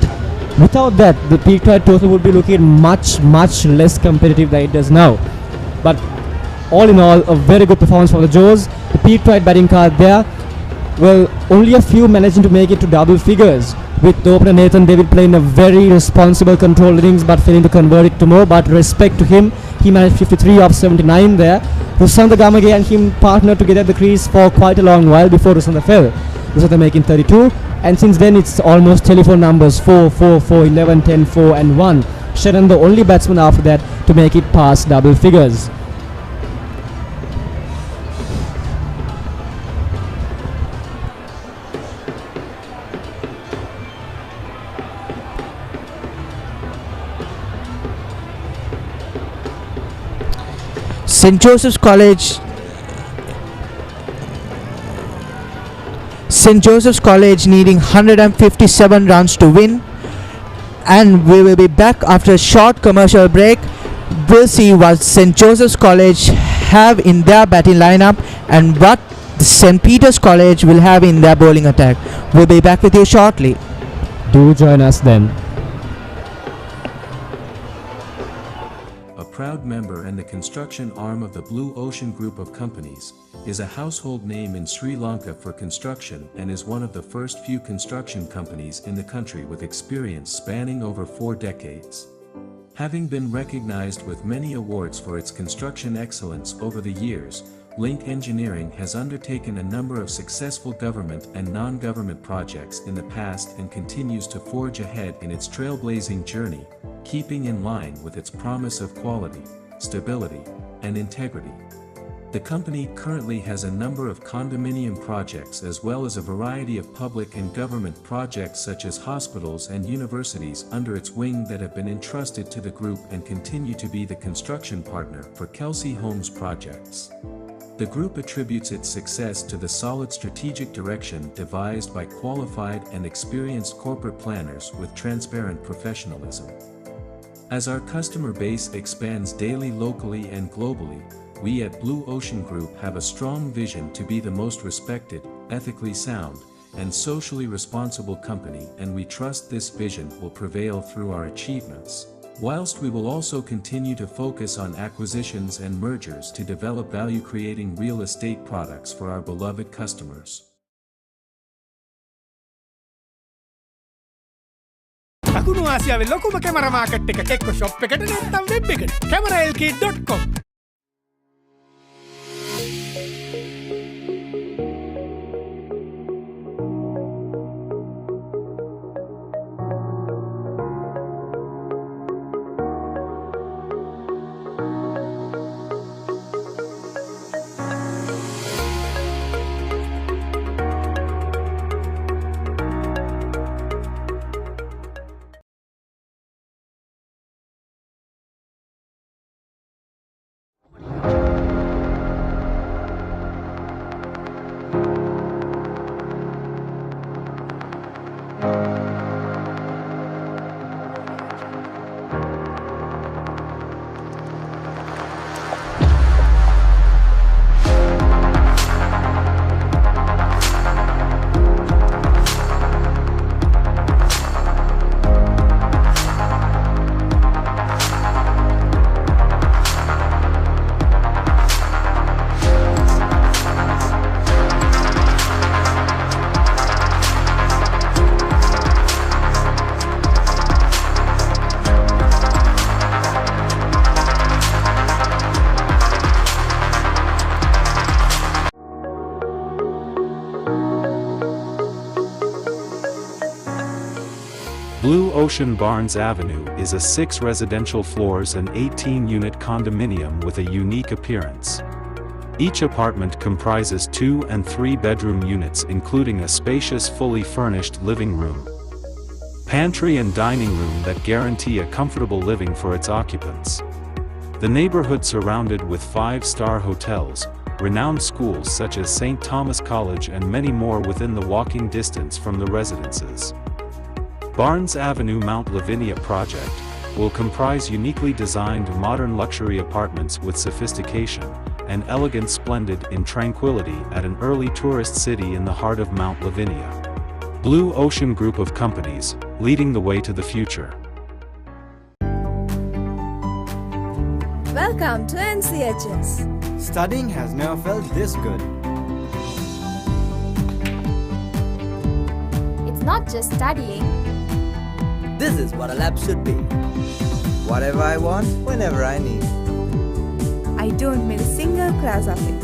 S1: Without that, the Peterite total would be looking much less competitive than it does now. But all in all, a very good performance from the Joes. The Peterite batting card there. Well, only a few managing to make it to double figures, with the opener Nathan David playing a very responsible controlled innings but failing to convert it to more. But respect to him, he managed 53 off 79 there. Rusanda Gamage and him partnered together at the crease for quite a long while before Rusanda fell. Rusanda making 32, and since then it's almost telephone numbers 4, 4, 4, 11, 10, 4 and 1. Shannon the only batsman after that to make it past double figures.
S16: St. Joseph's College needing 157 runs to win, and we will be back after a short commercial break. We'll see what St. Joseph's College have in their batting lineup and what St. Peter's College will have in their bowling attack. We'll be back with you shortly.
S1: Do join us then.
S13: A proud member and the construction arm of the Blue Ocean Group of Companies, is a household name in Sri Lanka for construction and is one of the first few construction companies in the country with experience spanning over 4 decades. Having been recognized with many awards for its construction excellence over the years, Link Engineering has undertaken a number of successful government and non-government projects in the past and continues to forge ahead in its trailblazing journey, keeping in line with its promise of quality, stability, and integrity. The company currently has a number of condominium projects as well as a variety of public and government projects such as hospitals and universities under its wing that have been entrusted to the group and continue to be the construction partner for Kelsey Homes projects. The group attributes its success to the solid strategic direction devised by qualified and experienced corporate planners with transparent professionalism. As our customer base expands daily locally and globally, we at Blue Ocean Group have a strong vision to be the most respected, ethically sound, and socially responsible company, and we trust this vision will prevail through our achievements. Whilst we will also continue to focus on acquisitions and mergers to develop value-creating real estate products for our beloved customers.
S6: දකුණු ආසියාවේ ලොකුම camera market එක එක්ක shop එකට නැත්නම් web එකට cameralk.com.
S18: Blue Ocean Barnes Avenue is a 6 residential floors and 18-unit condominium with a unique appearance. Each apartment comprises 2 and 3 bedroom units including a spacious fully furnished living room, pantry and dining room that guarantee a comfortable living for its occupants. The neighborhood surrounded with 5-star hotels, renowned schools such as St. Thomas College and many more within the walking distance from the residences. Barnes Avenue Mount Lavinia project will comprise uniquely designed modern luxury apartments with sophistication and elegance blended in tranquility at an early tourist city in the heart of Mount Lavinia. Blue Ocean Group of Companies, leading the way to the future.
S7: Welcome to NCHS.
S15: Studying has never felt this good.
S14: It's not just studying.
S8: This is what a lab should be. Whatever I want, whenever I need.
S7: I don't miss a single class of it.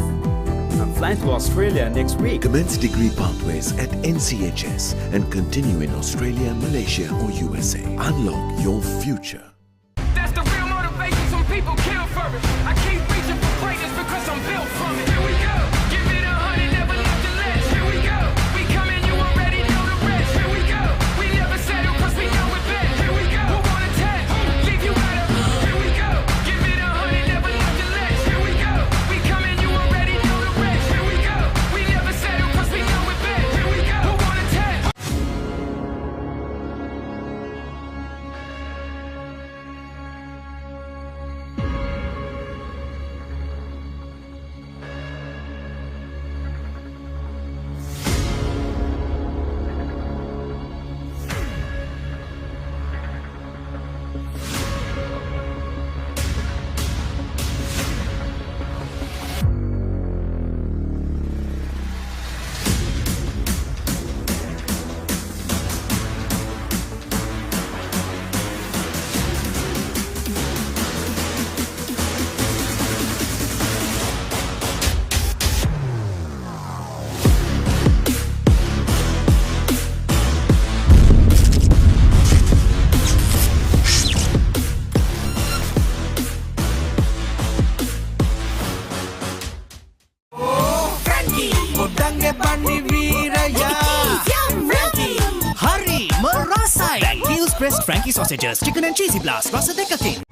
S15: I'm flying to Australia next week.
S9: Commence degree pathways at NCHS and continue in Australia, Malaysia or USA. Unlock your future.
S6: That's the real motivation, some people kill for it. I keep reaching for greatness because I'm built from it. Here we go, give it 100, never left the ledge. Here we go, we coming, you already know the rest. Here we go, we never settle cause we know it best. Here we go, who want a test? Leave you out of. Here we go, give it 100, never left the ledge. Here we go, we coming, you already know the rest. Here we go, we never settle cause we know it best. Here we go, who want a test? Udangge Bani Viraya Frankie Hari merasai Frankie's pressed Frankie sausages, chicken and cheesy blast, rasa dekatin.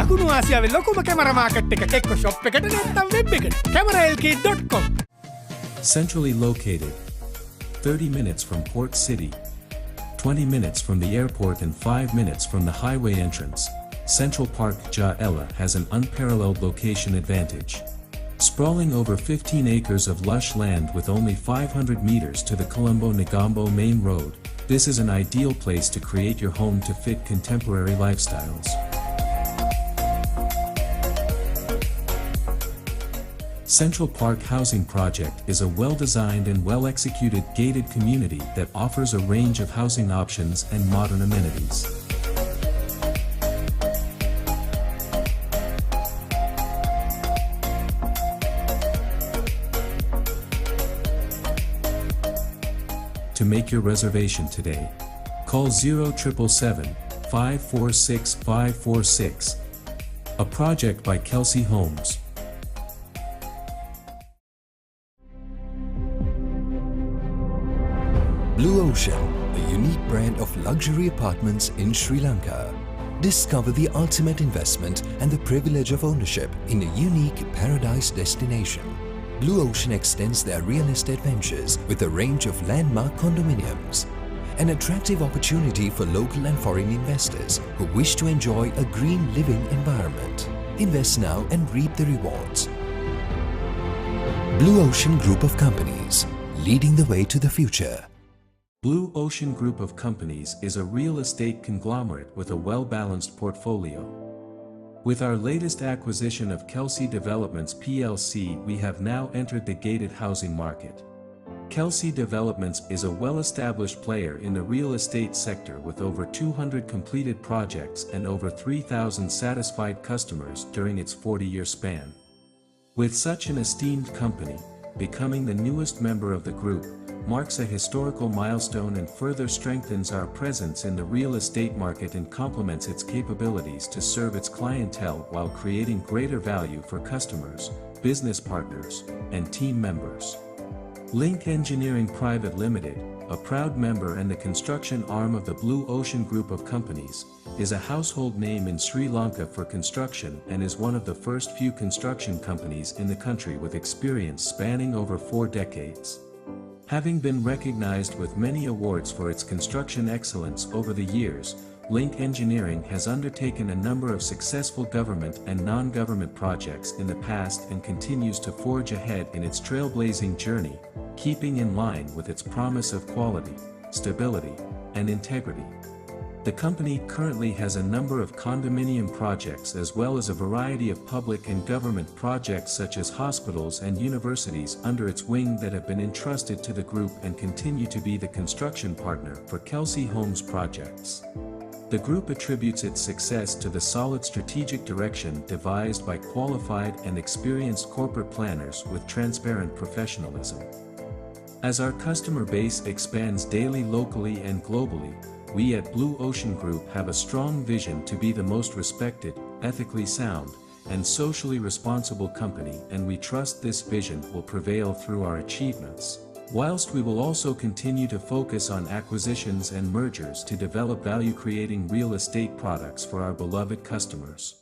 S6: දකුණු ආසියාවේ ලොකුම camera market එක එක්ක shop එකට නැත්නම් web එකට cameralk.com.
S13: Centrally located. 30 minutes from Port City. 20 minutes from the airport and 5 minutes from the highway entrance. Central Park Ja Ella has an unparalleled location advantage. Sprawling over 15 acres of lush land with only 500 meters to the Colombo-Negombo main road, this is an ideal place to create your home to fit contemporary lifestyles. Central Park Housing Project is a well-designed and well-executed gated community that offers a range of housing options and modern amenities. To make your reservation today, call 0777 546 546. A project by Kelsey Homes.
S12: Blue Ocean, a unique brand of luxury apartments in Sri Lanka. Discover the ultimate investment and the privilege of ownership in a unique paradise destination. Blue Ocean extends their real estate ventures with a range of landmark condominiums. an attractive opportunity for local and foreign investors who wish to enjoy a green living environment. Invest now and reap the rewards. Blue Ocean Group of Companies, leading the way to the future.
S13: Blue Ocean Group of Companies is a real estate conglomerate with a well-balanced portfolio. With our latest acquisition of Kelsey Developments plc, we have now entered the gated housing market. Kelsey Developments is a well-established player in the real estate sector with over 200 completed projects and over 3,000 satisfied customers during its 40-year span. With such an esteemed company, becoming the newest member of the group marks a historical milestone and further strengthens our presence in the real estate market and complements its capabilities to serve its clientele while creating greater value for customers, business partners, and team members. Link Engineering Private Limited, a proud member and the construction arm of the Blue Ocean Group of Companies, is a household name in Sri Lanka for construction and is one of the first few construction companies in the country with experience spanning over 4 decades. Having been recognized with many awards for its construction excellence over the years, Link Engineering has undertaken a number of successful government and non-government projects in the past and continues to forge ahead in its trailblazing journey, keeping in line with its promise of quality, stability, and integrity. The company currently has a number of condominium projects as well as a variety of public and government projects such as hospitals and universities under its wing that have been entrusted to the group and continue to be the construction partner for Kelsey Homes projects. The group attributes its success to the solid strategic direction devised by qualified and experienced corporate planners with transparent professionalism. As our customer base expands daily locally and globally, we at Blue Ocean Group have a strong vision to be the most respected, ethically sound, and socially responsible company, and we trust this vision will prevail through our achievements. Whilst we will also continue to focus on acquisitions and mergers to develop value-creating real estate products for our beloved customers.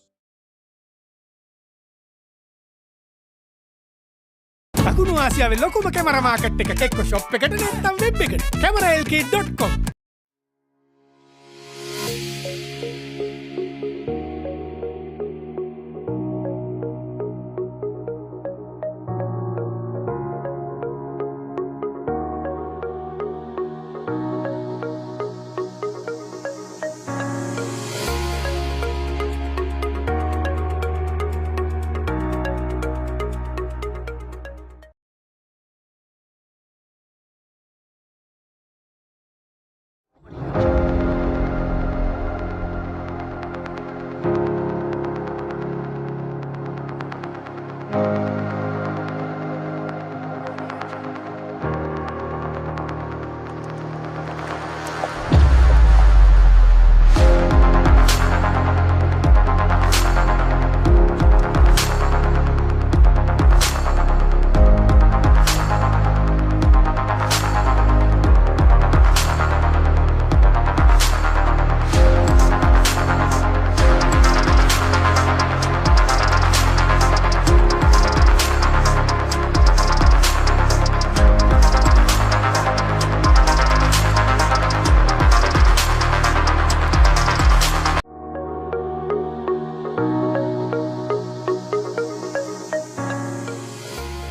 S6: දකුණු ආසියාවේ ලොකුම camera market එක එක්ක shop එකට නැත්නම් web එකට cameralk.com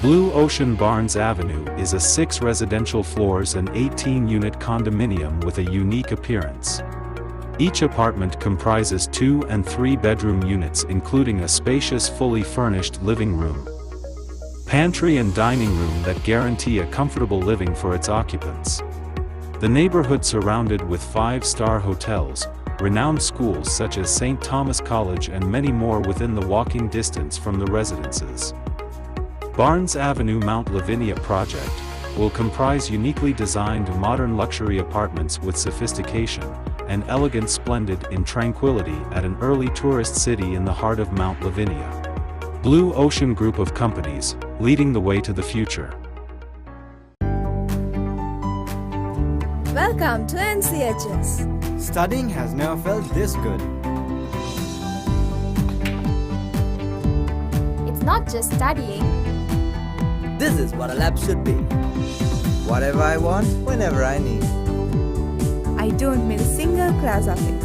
S18: Blue Ocean Barnes Avenue is a 6 residential floors and 18-unit condominium with a unique appearance. Each apartment comprises 2 and 3 bedroom units including a spacious fully furnished living room, pantry and dining room that guarantee a comfortable living for its occupants. The neighborhood surrounded with 5-star hotels, renowned schools such as St. Thomas College and many more within the walking distance from the residences. Barnes Avenue Mount Lavinia project will comprise uniquely designed modern luxury apartments with sophistication and elegance splendid in tranquility at an early tourist city in the heart of Mount Lavinia. Blue Ocean Group of Companies, leading the way to the future.
S7: Welcome to NCHS.
S15: Studying has never felt this good.
S14: It's not just studying.
S8: This is what a lab should be. Whatever I want, whenever I need.
S7: I don't miss a single class of it.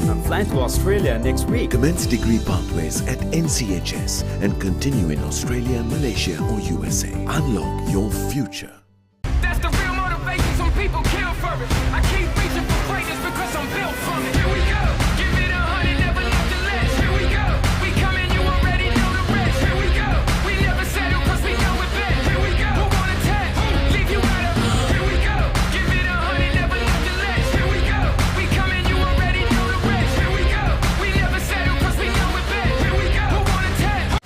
S15: I'm flying to Australia next week.
S9: Commence degree pathways at NCHS and continue in Australia, Malaysia or USA. Unlock your future.
S6: That's the real motivation, some people kill for it. I keep reaching for greatness because I'm built from it. Here we go, give it 100, never nothing less. Here we go, we coming, you already know the rest. Here we go, we never settle cause we know it best. Here we go, who wanna test? Leave you out of. Here we go, give it 100, never nothing less. Here we go, we coming, you already know the rest. Here we go, we never settle cause we know it best. Here we go, who wanna test?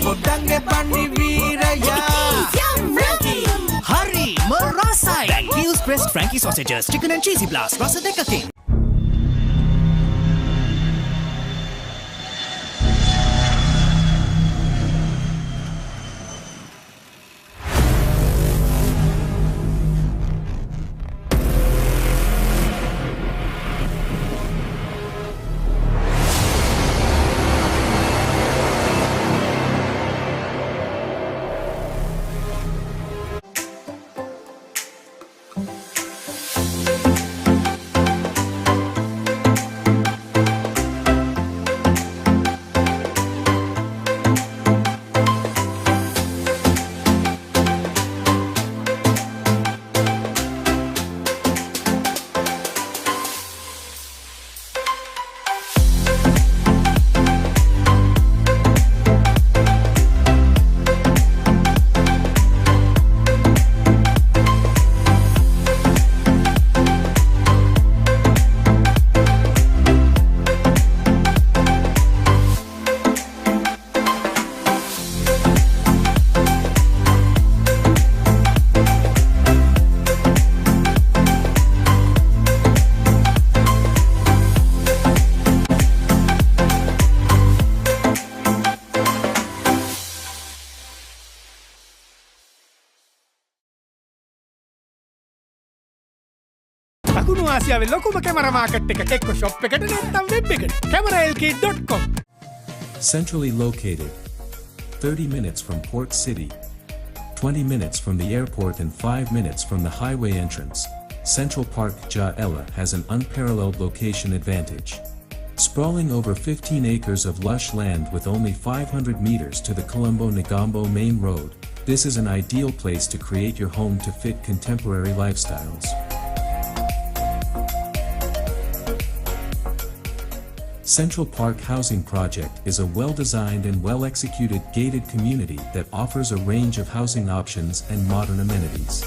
S19: Godangge Pani Viraya Frankie Hari merasai Frankie's pressed Frankie sausages, chicken and cheesy blast, rasa dekakin.
S6: දකුණු ආසියාවේ ලොකුම camera market එක එක්ක shop එකට නැත්නම් web එකට cameralk.com.
S13: Centrally located. 30 minutes from Port City. 20 minutes from the airport and 5 minutes from the highway entrance. Central Park Ja Ella has an unparalleled location advantage. Sprawling over 15 acres of lush land with only 500 meters to the Colombo-Negombo main road, this is an ideal place to create your home to fit contemporary lifestyles. Central Park Housing Project is a well-designed and well-executed gated community that offers a range of housing options and modern amenities.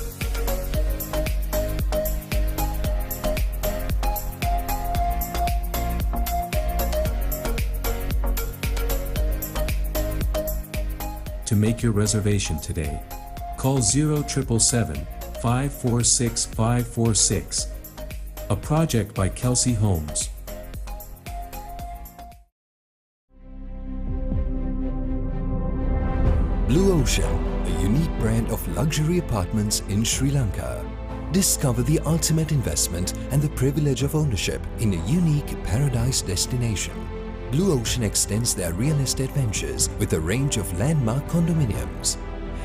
S13: To make your reservation today, call 0777 546 546. A project by Kelsey Homes.
S12: Blue Ocean, a unique brand of luxury apartments in Sri Lanka. Discover the ultimate investment and the privilege of ownership in a unique paradise destination. Blue Ocean extends their real estate ventures with a range of landmark condominiums.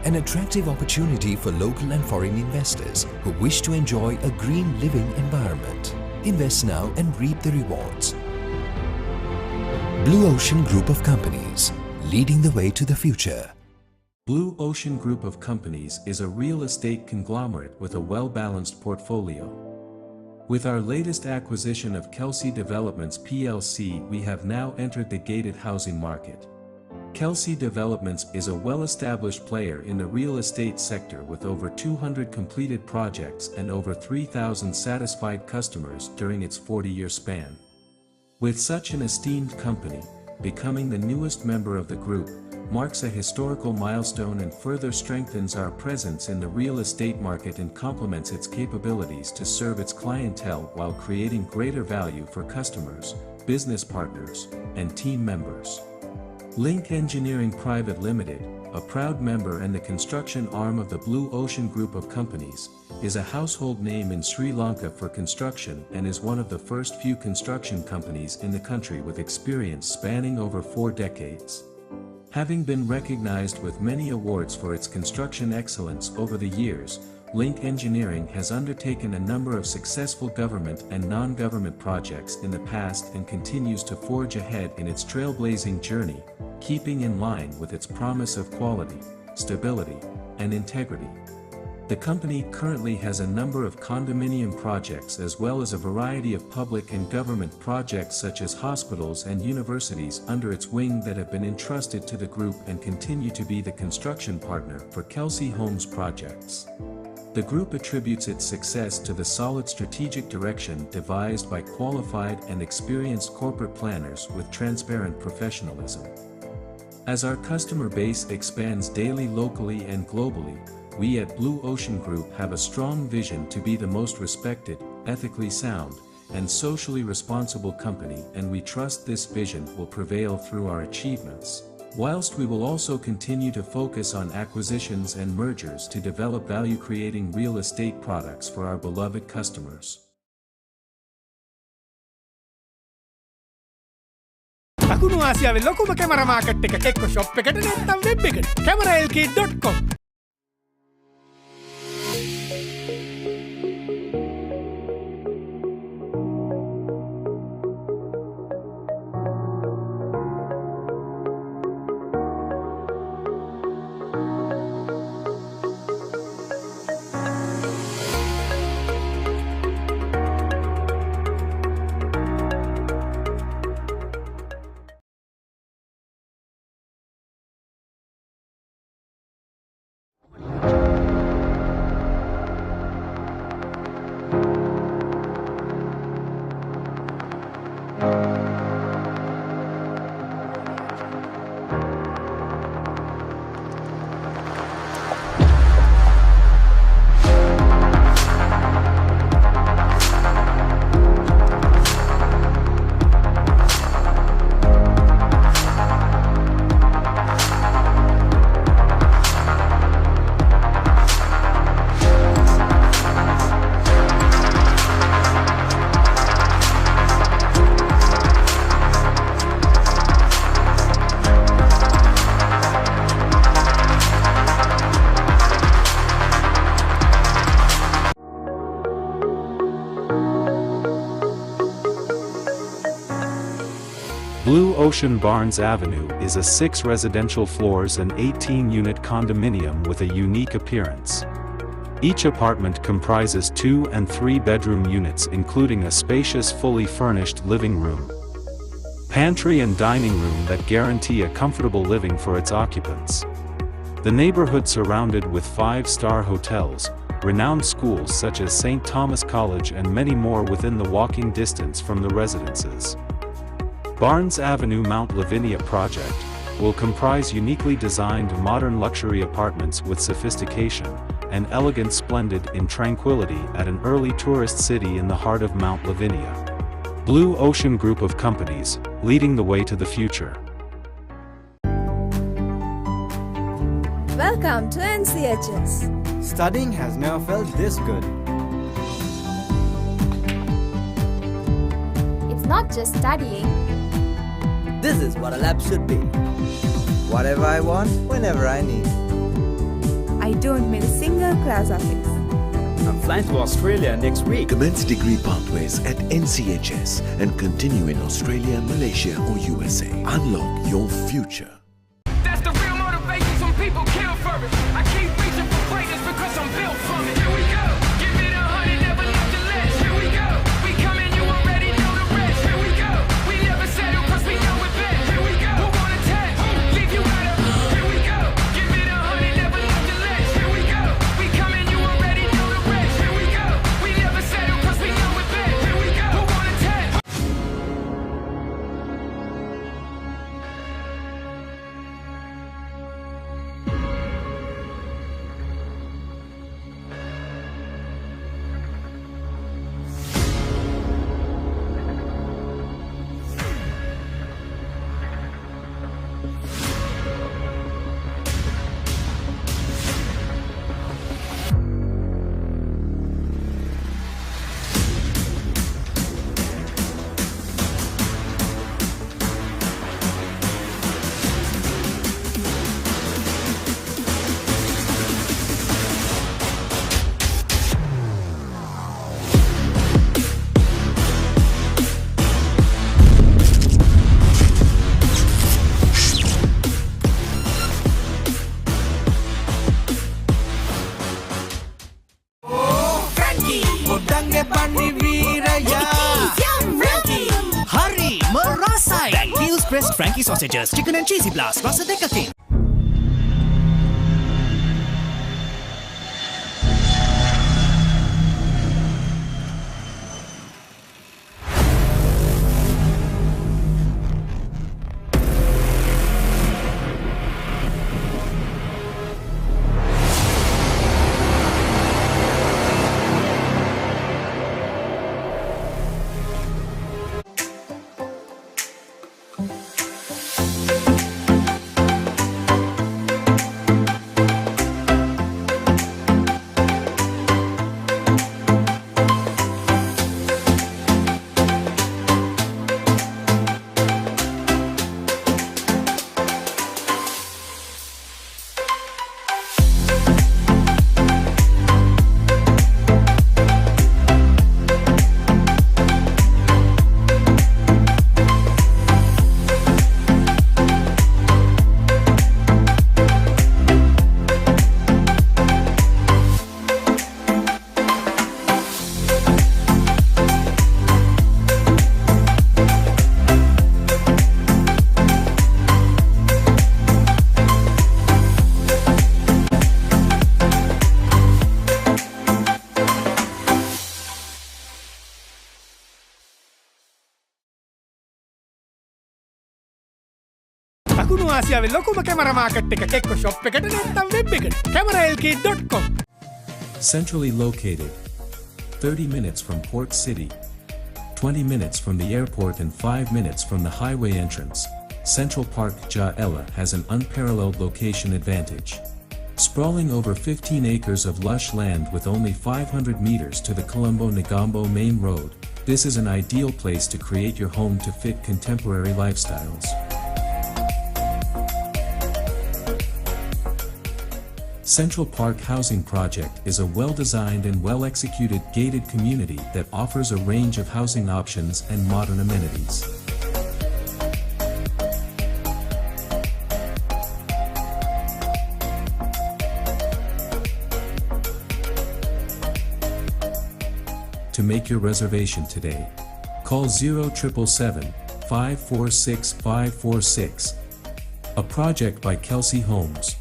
S12: An attractive opportunity for local and foreign investors who wish to enjoy a green living environment. Invest now and reap the rewards. Blue Ocean Group of Companies, leading the way to the future.
S13: Blue Ocean Group of Companies is a real estate conglomerate with a well-balanced portfolio. With our latest acquisition of Kelsey Developments PLC, we have now entered the gated housing market. Kelsey Developments is a well-established player in the real estate sector with over 200 completed projects and over 3,000 satisfied customers during its 40-year span. With such an esteemed company, becoming the newest member of the group marks a historical milestone and further strengthens our presence in the real estate market and complements its capabilities to serve its clientele while creating greater value for customers, business partners, and team members. Link Engineering Private Limited, a proud member and the construction arm of the Blue Ocean Group of Companies, is a household name in Sri Lanka for construction and is one of the first few construction companies in the country with experience spanning over 4 decades. Having been recognized with many awards for its construction excellence over the years, Link Engineering has undertaken a number of successful government and non-government projects in the past and continues to forge ahead in its trailblazing journey, keeping in line with its promise of quality, stability, and integrity. The company currently has a number of condominium projects as well as a variety of public and government projects such as hospitals and universities under its wing that have been entrusted to the group and continue to be the construction partner for Kelsey Homes projects. The group attributes its success to the solid strategic direction devised by qualified and experienced corporate planners with transparent professionalism. As our customer base expands daily locally and globally, we at Blue Ocean Group have a strong vision to be the most respected, ethically sound, and socially responsible company, and we trust this vision will prevail through our achievements, whilst we will also continue to focus on acquisitions and mergers to develop value-creating real estate products for our beloved customers.
S6: දකුණු ආසියාවේ ලොකුම camera market එක එක්ක shop එකට නැත්නම් web එකට cameralk.com.
S18: Blue Ocean Barnes Avenue is a 6 residential floors and 18-unit condominium with a unique appearance. Each apartment comprises 2 and 3 bedroom units including a spacious fully furnished living room, pantry and dining room that guarantee a comfortable living for its occupants. The neighborhood surrounded with 5-star hotels, renowned schools such as St. Thomas College and many more within the walking distance from the residences. Barnes Avenue Mount Lavinia project will comprise uniquely designed modern luxury apartments with sophistication and elegance splendid in tranquility at an early tourist city in the heart of Mount Lavinia. Blue Ocean Group of Companies, leading the way to the future.
S7: Welcome to NCHS.
S15: Studying has never felt this good.
S14: It's not just studying.
S8: This is what a lab should be. Whatever I want, whenever I need.
S7: I don't miss a single class of it.
S15: I'm flying to Australia next week.
S9: Commence degree pathways at NCHS and continue in Australia, Malaysia or USA. Unlock your future.
S19: That's the real motivation. Some people kill for it. I keep reaching for greatness because I'm built from it. Here we go. Give it 100, never nothing less. Here we go. sausages, chicken and cheesy blast, rasa dekakin.
S6: දකුණු ආසියාවේ ලොකුම camera market එක එක්ක shop එකට නැත්නම් web එකට cameralk.com.
S13: Centrally located, 30 minutes from Port City, 20 minutes from the airport and 5 minutes from the highway entrance, Central Park Ja Ella has an unparalleled location advantage. Sprawling over 15 acres of lush land with only 500 meters to the Colombo-Negombo main road, this is an ideal place to create your home to fit contemporary lifestyles. Central Park Housing Project is a well-designed and well-executed gated community that offers a range of housing options and modern amenities. To make your reservation today, call 0777 546 546. A project by Kelsey Homes.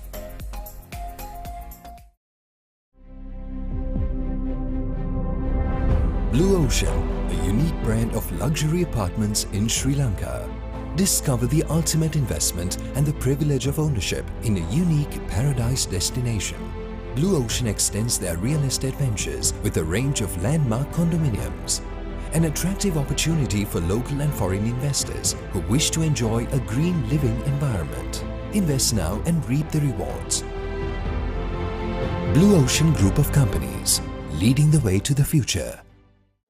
S12: Blue Ocean, a unique brand of luxury apartments in Sri Lanka. Discover the ultimate investment and the privilege of ownership in a unique paradise destination. Blue Ocean extends their real estate ventures with a range of landmark condominiums. An attractive opportunity for local and foreign investors who wish to enjoy a green living environment. Invest now and reap the rewards. Blue Ocean Group of Companies, leading the way to the future.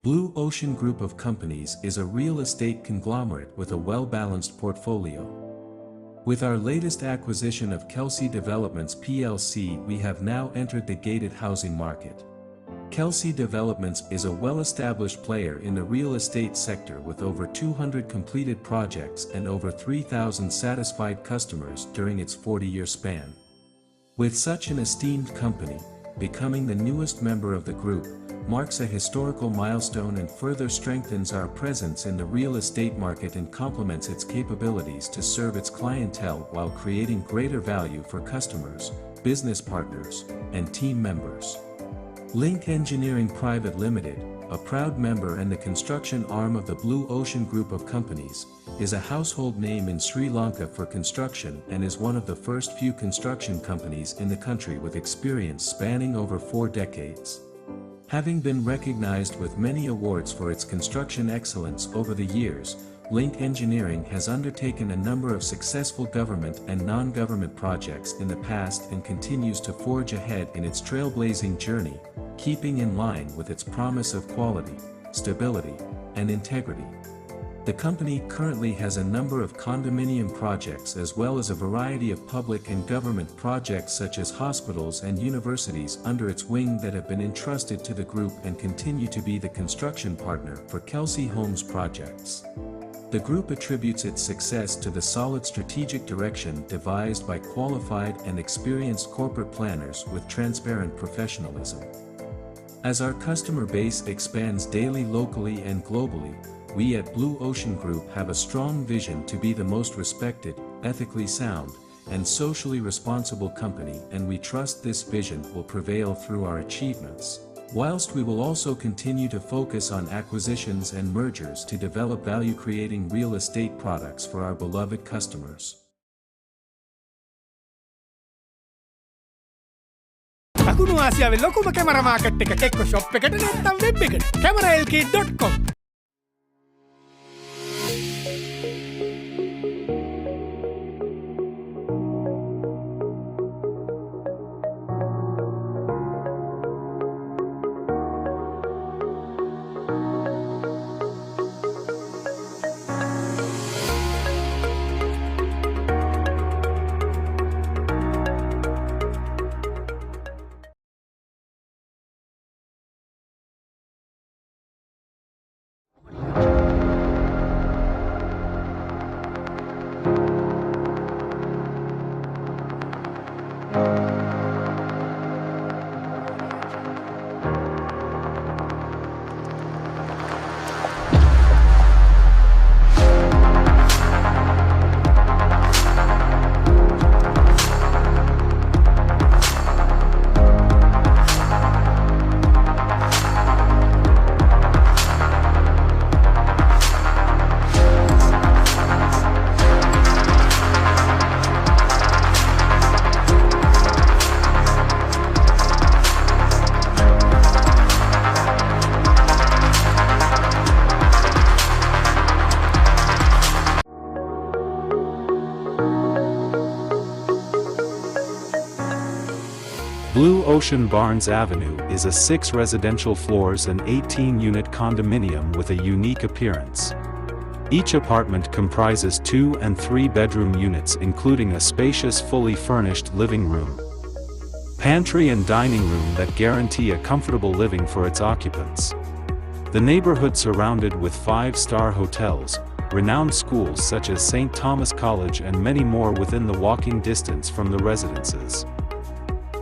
S13: Blue Ocean Group of Companies is a real estate conglomerate with a well-balanced portfolio. With our latest acquisition of Kelsey Developments plc, we have now entered the gated housing market. Kelsey Developments is a well-established player in the real estate sector with over 200 completed projects and over 3,000 satisfied customers during its 40-year span. With such an esteemed company, becoming the newest member of the group marks a historical milestone and further strengthens our presence in the real estate market and complements its capabilities to serve its clientele while creating greater value for customers, business partners, and team members. Link Engineering Private Limited, a proud member and the construction arm of the Blue Ocean Group of Companies, is a household name in Sri Lanka for construction and is one of the first few construction companies in the country with experience spanning over 4 decades. Having been recognized with many awards for its construction excellence over the years, Link Engineering has undertaken a number of successful government and non-government projects in the past and continues to forge ahead in its trailblazing journey, keeping in line with its promise of quality, stability, and integrity. The company currently has a number of condominium projects as well as a variety of public and government projects such as hospitals and universities under its wing that have been entrusted to the group and continue to be the construction partner for Kelsey Homes projects. The group attributes its success to the solid strategic direction devised by qualified and experienced corporate planners with transparent professionalism. As our customer base expands daily locally and globally, we at Blue Ocean Group have a strong vision to be the most respected, ethically sound, and socially responsible company, and we trust this vision will prevail through our achievements. Whilst we will also continue to focus on acquisitions and mergers to develop value-creating real estate products for our beloved customers.
S6: දකුණු ආසියාවේ ලොකුම camera market එක එක්ක shop එකට නැත්නම් web එකට cameralk.com.
S18: Blue Ocean Barnes Avenue is a 6 residential floors and 18-unit condominium with a unique appearance. Each apartment comprises 2 and 3 bedroom units, including a spacious fully furnished living room, pantry and dining room that guarantee a comfortable living for its occupants. The neighborhood surrounded with 5-star hotels, renowned schools such as St. Thomas College and many more within the walking distance from the residences.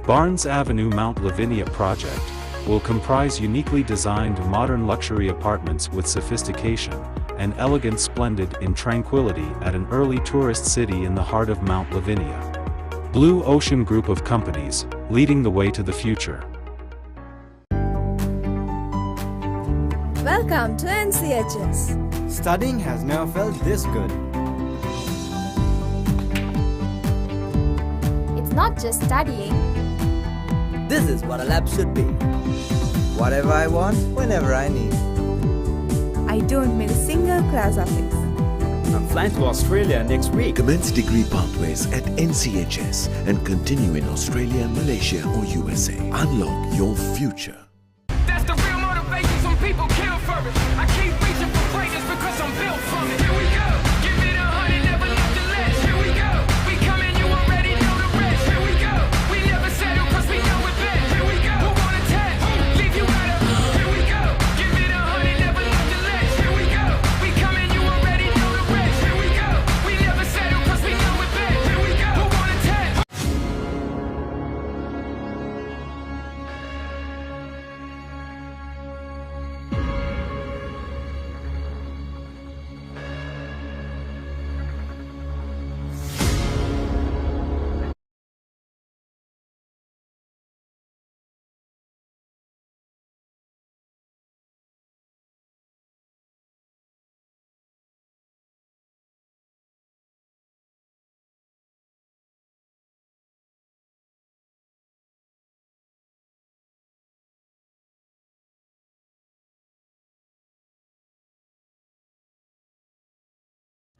S18: Barnes Avenue Mount Lavinia project will comprise uniquely designed modern luxury apartments with sophistication and elegance splendid in tranquility at an early tourist city in the heart of Mount Lavinia. Blue Ocean Group of companies, leading the way to the future.
S7: Welcome to NCHS.
S15: Studying has never felt this good.
S14: It's not just studying.
S8: This is what a lab should be. Whatever I want, whenever I need.
S7: I don't miss a single class of it.
S15: I'm flying to Australia next week.
S9: Commence degree pathways at NCHS and continue in Australia, Malaysia or USA. Unlock your future.
S19: That's the real motivation. Some people kill for it. I keep reaching for greatness because I'm built from it. Here we go. Give it 100, never left the less. Here we go. We coming, you already know the rest. Here we go. We never settle because we know it best. Here we go. Who want a test? Leave you out of. Here we go. Give it 100, never left the less. Here we go. We coming, you already know the rest. Here we go. We never settle because we know it best. Here we go. Who want a test?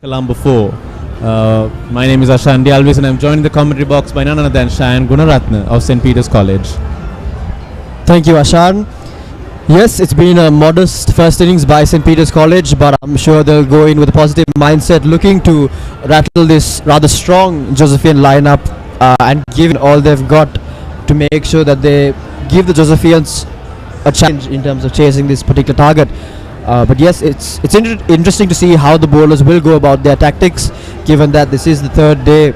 S10: Colombo 4. My name is Ashan Dialvis and I'm joined in the commentary box by none other than Shayan Gunaratna of St. Peter's College.
S1: Thank you, Ashan. Yes, it's been a modest first innings by St. Peter's College, but I'm sure they'll go in with a positive mindset, looking to rattle this rather strong Josephian lineup and give it all they've got to make sure that they give the Josephians a challenge in terms of chasing this particular target. But yes, it's interesting to see how the bowlers will go about their tactics, given that this is the third day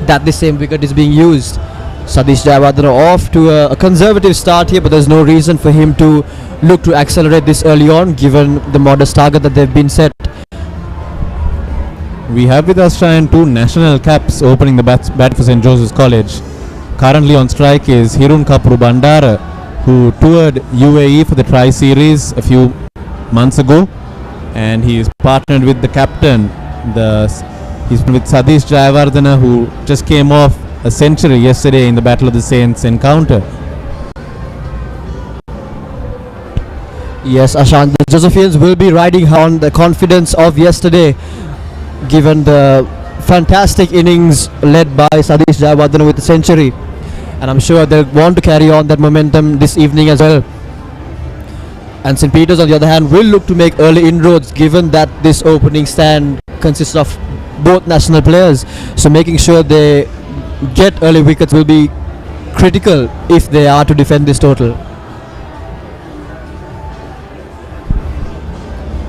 S1: that this same wicket is being used. Satish Jayawardene off to a conservative start here, but there's no reason for him to look to accelerate this early on given the modest target that they've been set.
S10: We have with us Ryan two national caps opening the bat for St. Joseph's College. Currently on strike is Hirun Kapuru Bandara, who toured UAE for the Tri-Series a few months ago, and he is partnered with the captain. He's with Satish Jayawardene, who just came off a century yesterday in the Battle of the Saints encounter.
S1: Yes, Ashan, the Josephians will be riding on the confidence of yesterday, given the fantastic innings led by Satish Jayawardene with a century, and I'm sure they'll want to carry on that momentum this evening as well. And St. Peter's, on the other hand, will look to make early inroads, given that this opening stand consists of both national players, so making sure they get early wickets will be critical if they are to defend this total.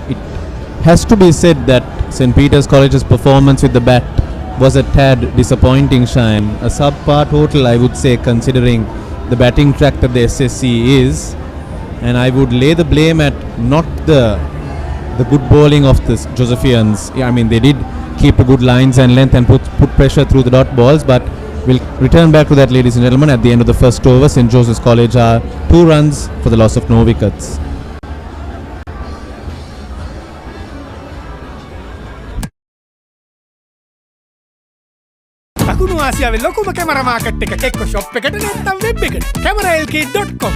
S10: It has to be said that St. Peter's College's performance with the bat was a tad disappointing, Shine. A subpar total, I would say, considering the batting track that the SSC is, and I would lay the blame at not the good bowling of the Josephians. Yeah, I mean, they did keep a good lines and length and put pressure through the dot balls, but we'll return back to that, ladies and gentlemen. At the end of the first over, St. Joseph's College are 2 runs for the loss of no wickets.
S6: දකුණු ආසියාවේ ලොකුම camera market එක එක්ක shop එකට නැත්නම් web එකට cameralk.com.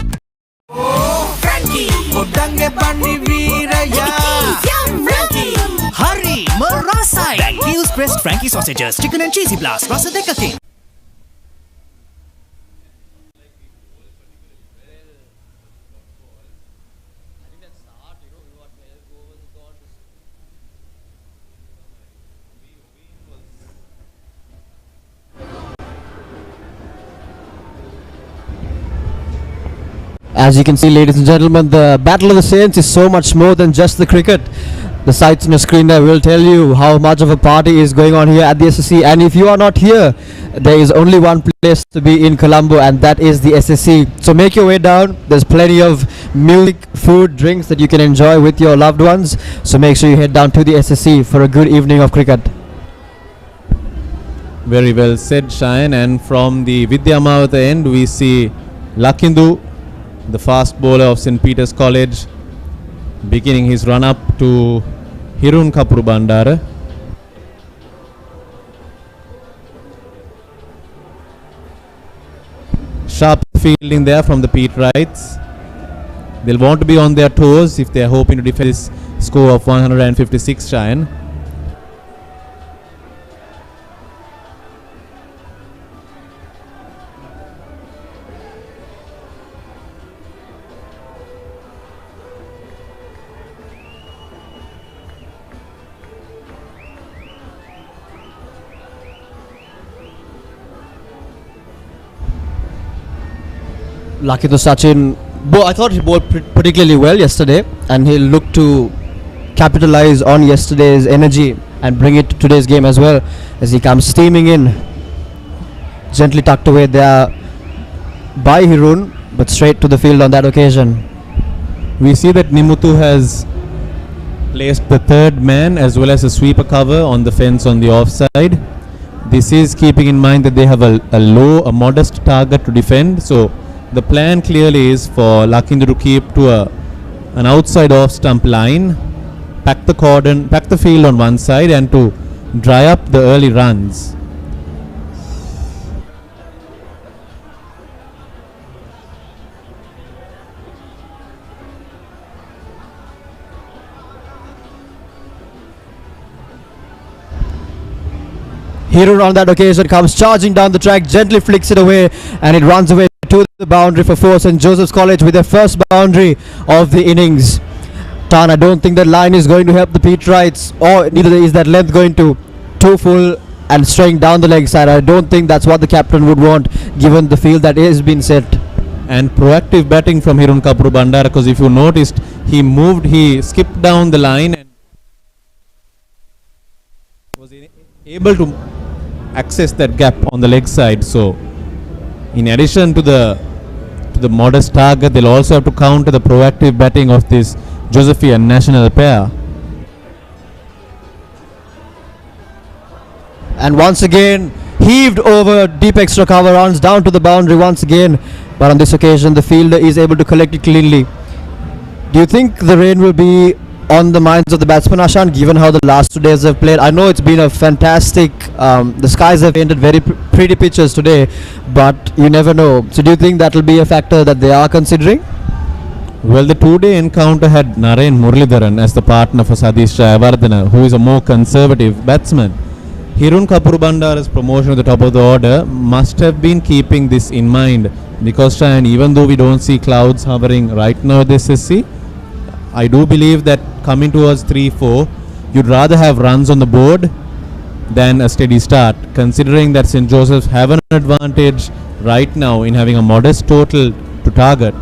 S6: Frankie ඔඩංගේ පන්නි වීරයා Frankie Hurry Marasai Frankie's pressed Frankie sausages chicken and cheesy blast රස දෙකකින්.
S1: As you can see, ladies and gentlemen, the Battle of the Saints is so much more than just the cricket. The sights on your screen there will tell you how much of a party is going on here at the SSC. And if you are not here, there is only one place to be in Colombo, and that is the SSC. So make your way down. There's plenty of music, food, drinks that you can enjoy with your loved ones. So make sure you head down to the SSC for a good evening of cricket.
S10: Very well said, Shine. And from the Vidyamavata end, we see Lakindu, the fast bowler of St. Peter's College, beginning his run up to Hirun Kapuru Bandara. Sharp fielding there from the Peterites. They'll want to be on their toes if they are hoping to defend this score of 156, Shine.
S1: Lakito Sachin, I thought he bowled particularly well yesterday, and he'll look to capitalize on yesterday's energy and bring it to today's game as well, as he comes steaming in, gently tucked away there by Hirun, but straight to the field on that occasion.
S10: We see that Nimuthu has placed the third man as well as a sweeper cover on the fence on the offside. This is keeping in mind that they have a modest target to defend, so the plan clearly is for Lakindu to keep to an outside off stump line, pack the field on one side, and to dry up the early runs.
S1: Hirun on that occasion comes charging down the track, gently flicks it away, and it runs away to the boundary for St. Joseph's College with their first boundary of the innings. Tan, I don't think that line is going to help the Peterites, or neither is that length going to. Too full and straying down the leg side. I don't think that's what the captain would want, given the field that has been set.
S10: And proactive batting from Hirun Kapuru Bandara, because if you noticed, he skipped down the line and was able to access that gap on the leg side. So In addition to the modest target, they'll also have to counter the proactive batting of this Josephian national pair.
S1: And once again heaved over deep extra cover, runs down to the boundary once again, but on this occasion the fielder is able to collect it cleanly. Do you think the rain will be on the minds of the batsmen, Ashan, given how the last 2 days have played? I know it's been a fantastic, the skies have painted very pretty pictures today, but you never know. So do you think that will be a factor that they are considering?
S10: Well, the 2-day encounter had Naren Muralidharan as the partner for Sadish Jayawardene, who is a more conservative batsman. Hirun Kapur Bandara's promotion at the top of the order must have been keeping this in mind, because Shayan, even though we don't see clouds hovering right now at the SSC, I do believe that coming towards 3-4, you'd rather have runs on the board than a steady start, considering that St. Joseph's have an advantage right now in having a modest total to target.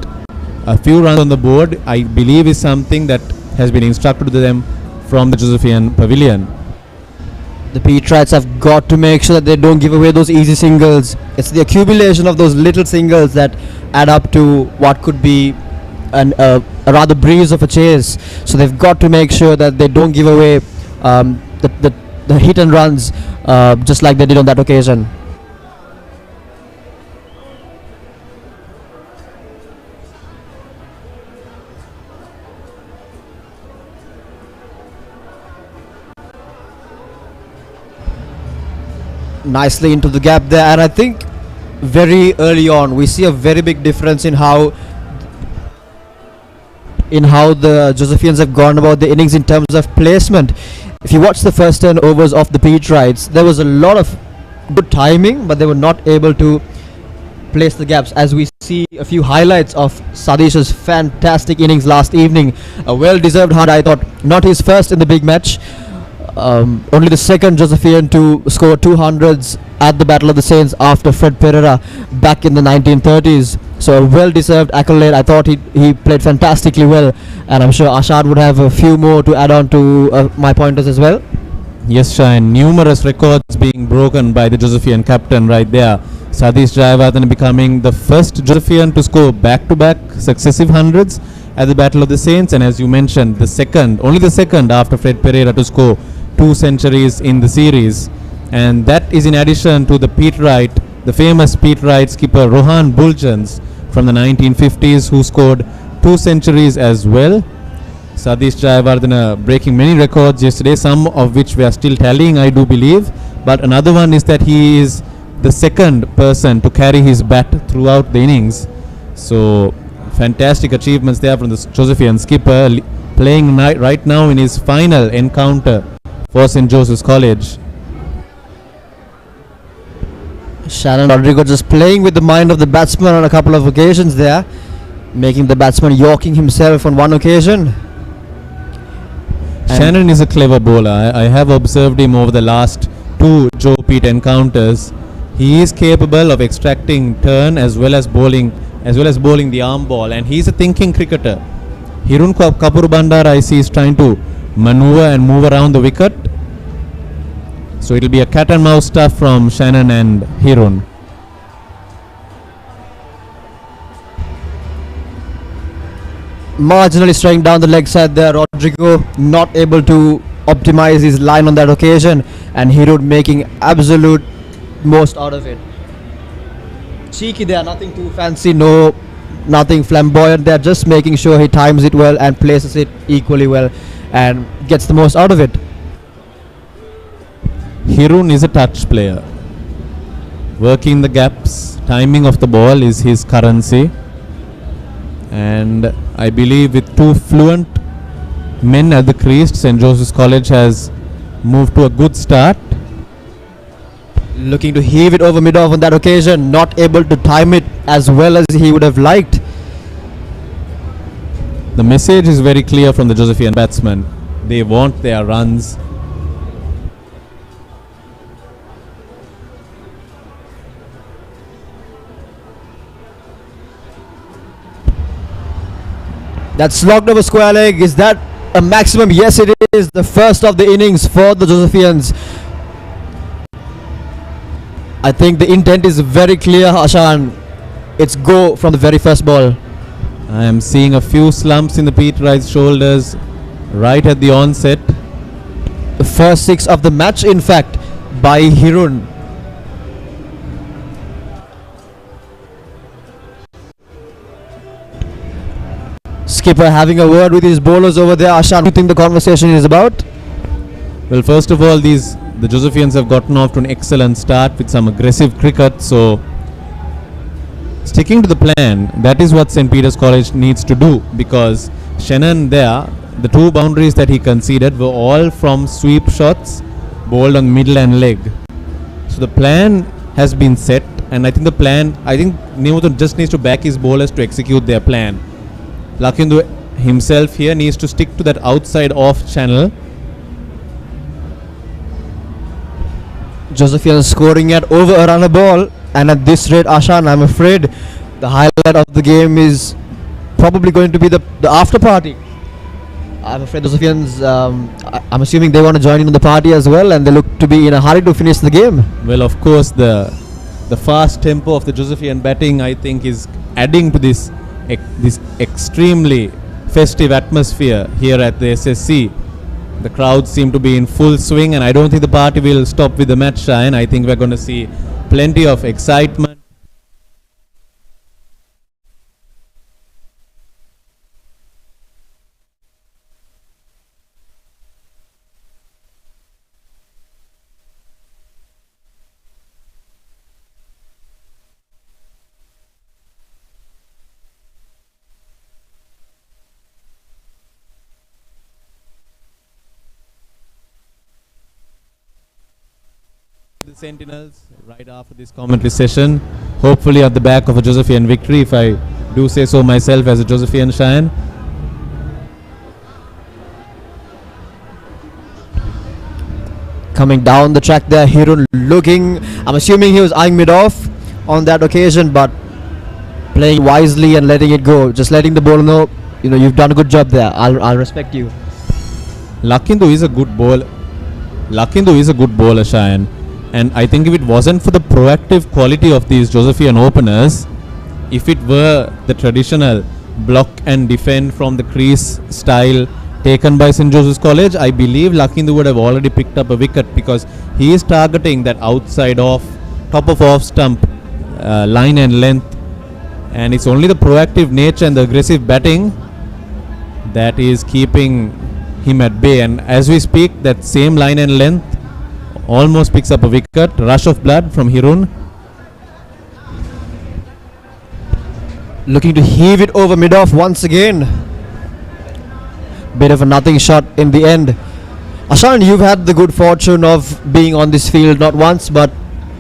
S10: A few runs on the board, I believe, is something that has been instructed to them from the Josephian pavilion.
S1: The Peterites have got to make sure that they don't give away those easy singles. It's the accumulation of those little singles that add up to what could be a rather breeze of a chase. So they've got to make sure that they don't give away the hit and runs just like they did on that occasion. Nicely into the gap there, and I think very early on we see a very big difference in how the Josephians have gone about the innings in terms of placement. If you watch the first 10 overs of the Peterites, there was a lot of good timing, but they were not able to place the gaps, as we see a few highlights of Sadish's fantastic innings last evening. A well-deserved 100, I thought. Not his first in the big match, only the second Josephian to score 200s at the Battle of the Saints after Fred Pereira back in the 1930s. So a well-deserved accolade. I thought he played fantastically well, and I'm sure Ashad would have a few more to add on to my pointers as well.
S10: Yes, Shine. Numerous records being broken by the Josephian captain right there. Sadish Jayawardene becoming the first Josephian to score back-to-back successive hundreds at the Battle of the Saints, and as you mentioned, only the second after Fred Pereira to score 2 centuries in the series. And that is in addition to the famous Peterite skipper Rohan Bulchans from the 1950s, who scored 2 centuries as well. Sadish Jayawardene breaking many records yesterday, some of which we are still tallying, I do believe. But another one is that he is the second person to carry his bat throughout the innings. So fantastic achievements there from the Josephian skipper, playing right now in his final encounter for St. Joseph's College.
S1: Shannon Rodrigo just playing with the mind of the batsman on a couple of occasions there, making the batsman yorking himself on one occasion.
S10: Shannon is a clever bowler. I have observed him over the last 2 Joe Pete encounters. He is capable of extracting turn as well as bowling the arm ball, and he is a thinking cricketer. Hirun Kapur Bandara, I see, is trying to maneuver and move around the wicket. So it will be a cat and mouse stuff from Shannon and Hirun.
S1: Marginally straying down the leg side there, Rodrigo not able to optimize his line on that occasion, and Hirun making absolute most out of it. Cheeky there, nothing too fancy, nothing flamboyant there, just making sure he times it well and places it equally well and gets the most out of it.
S10: Hirun is a touch player. Working the gaps, timing of the ball is his currency. And I believe with 2 fluent men at the crease, St. Joseph's College has moved to a good start.
S1: Looking to heave it over mid-off on that occasion, not able to time it as well as he would have liked.
S10: The message is very clear from the Josephian batsmen. They want their runs.
S1: That slogged over square leg, is that a maximum? Yes, it is. The first of the innings for the Josephians. I think the intent is very clear, Ashan. it's go from the very first ball.
S10: I am seeing a few slumps in the Peterite's shoulders right at the onset.
S1: The first 6 of the match, in fact, by Hirun. Skipper having a word with his bowlers over there. Ashan, what do you think the conversation is about?
S10: Well, first of all, the Josephians have gotten off to an excellent start with some aggressive cricket. So, sticking to the plan, that is what St. Peter's College needs to do, because Shannon there, the 2 boundaries that he conceded were all from sweep shots bowled on middle and leg. So the plan has been set, and I think Nimuthan just needs to back his bowlers to execute their plan. Lakindu himself here needs to stick to that outside off channel.
S1: Josephian scoring at over a run a ball, and at this rate, Ashan, I'm afraid the highlight of the game is probably going to be the after party. I'm afraid Josephians, I'm assuming they want to join in the party as well, and they look to be in a hurry to finish the game.
S10: Well, of course, the fast tempo of the Josephian batting, I think, is adding to this extremely festive atmosphere here at the SSC. The crowds seem to be in full swing, and I don't think the party will stop with the match, Shine. I think we're going to see plenty of excitement. The Sentinels right after this commentary session, hopefully at the back of a Josephian victory, if I do say so myself as a Josephian Cheyenne.
S1: Coming down the track there, Hirun looking, I'm assuming he was eyeing mid-off on that occasion, but playing wisely and letting it go, just letting the bowler know, you've done a good job there, I'll respect you.
S10: Lakindu is a good bowler. Cheyenne. And I think if it wasn't for the proactive quality of these Josephian openers, if it were the traditional block and defend from the crease style taken by St. Joseph's College, I believe Lakindu would have already picked up a wicket, because he is targeting that outside off, top of off stump, line and length, and it's only the proactive nature and the aggressive batting that is keeping him at bay. And as we speak, that same line and length almost picks up a wicket. Rush of blood from Hirun.
S1: Looking to heave it over mid-off once again. Bit of a nothing shot in the end. Ashan, you've had the good fortune of being on this field not once but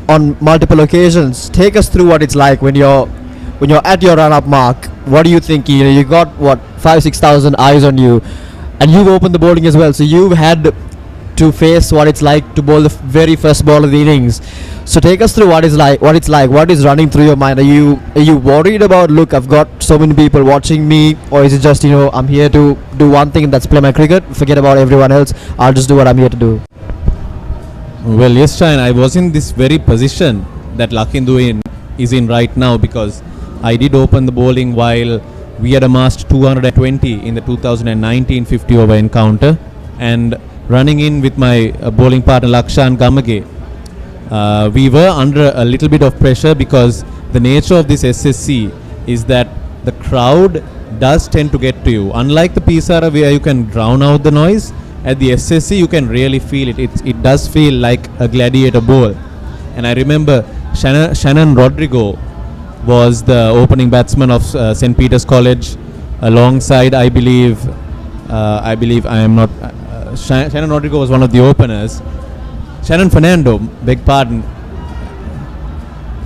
S1: on multiple occasions. Take us through what it's like when you're at your run-up mark. What do you think? You got 5,000-6,000 eyes on you, and you've opened the bowling as well. So you've had to face what it's like to bowl the very first ball of the innings. So take us through what it's like, what is running through your mind. Are you worried about, look, I've got so many people watching me, or is it just, I'm here to do one thing, and that's play my cricket, forget about everyone else, I'll just do what I'm here to do?
S10: Well, yes, Shine, I was in this very position that Lakindu is in right now, because I did open the bowling while we had amassed 220 in the 2019 50 over encounter, and running in with my bowling partner Lakshan Gamage, we were under a little bit of pressure, because the nature of this SSC is that the crowd does tend to get to you. Unlike the Pisara where you can drown out the noise, at the SSC you can really feel it. It does feel like a gladiator bowl. And I remember Shannon Rodrigo was the opening batsman of St. Peter's College, alongside Shannon Rodrigo was one of the openers. Shannon Fernando, beg pardon.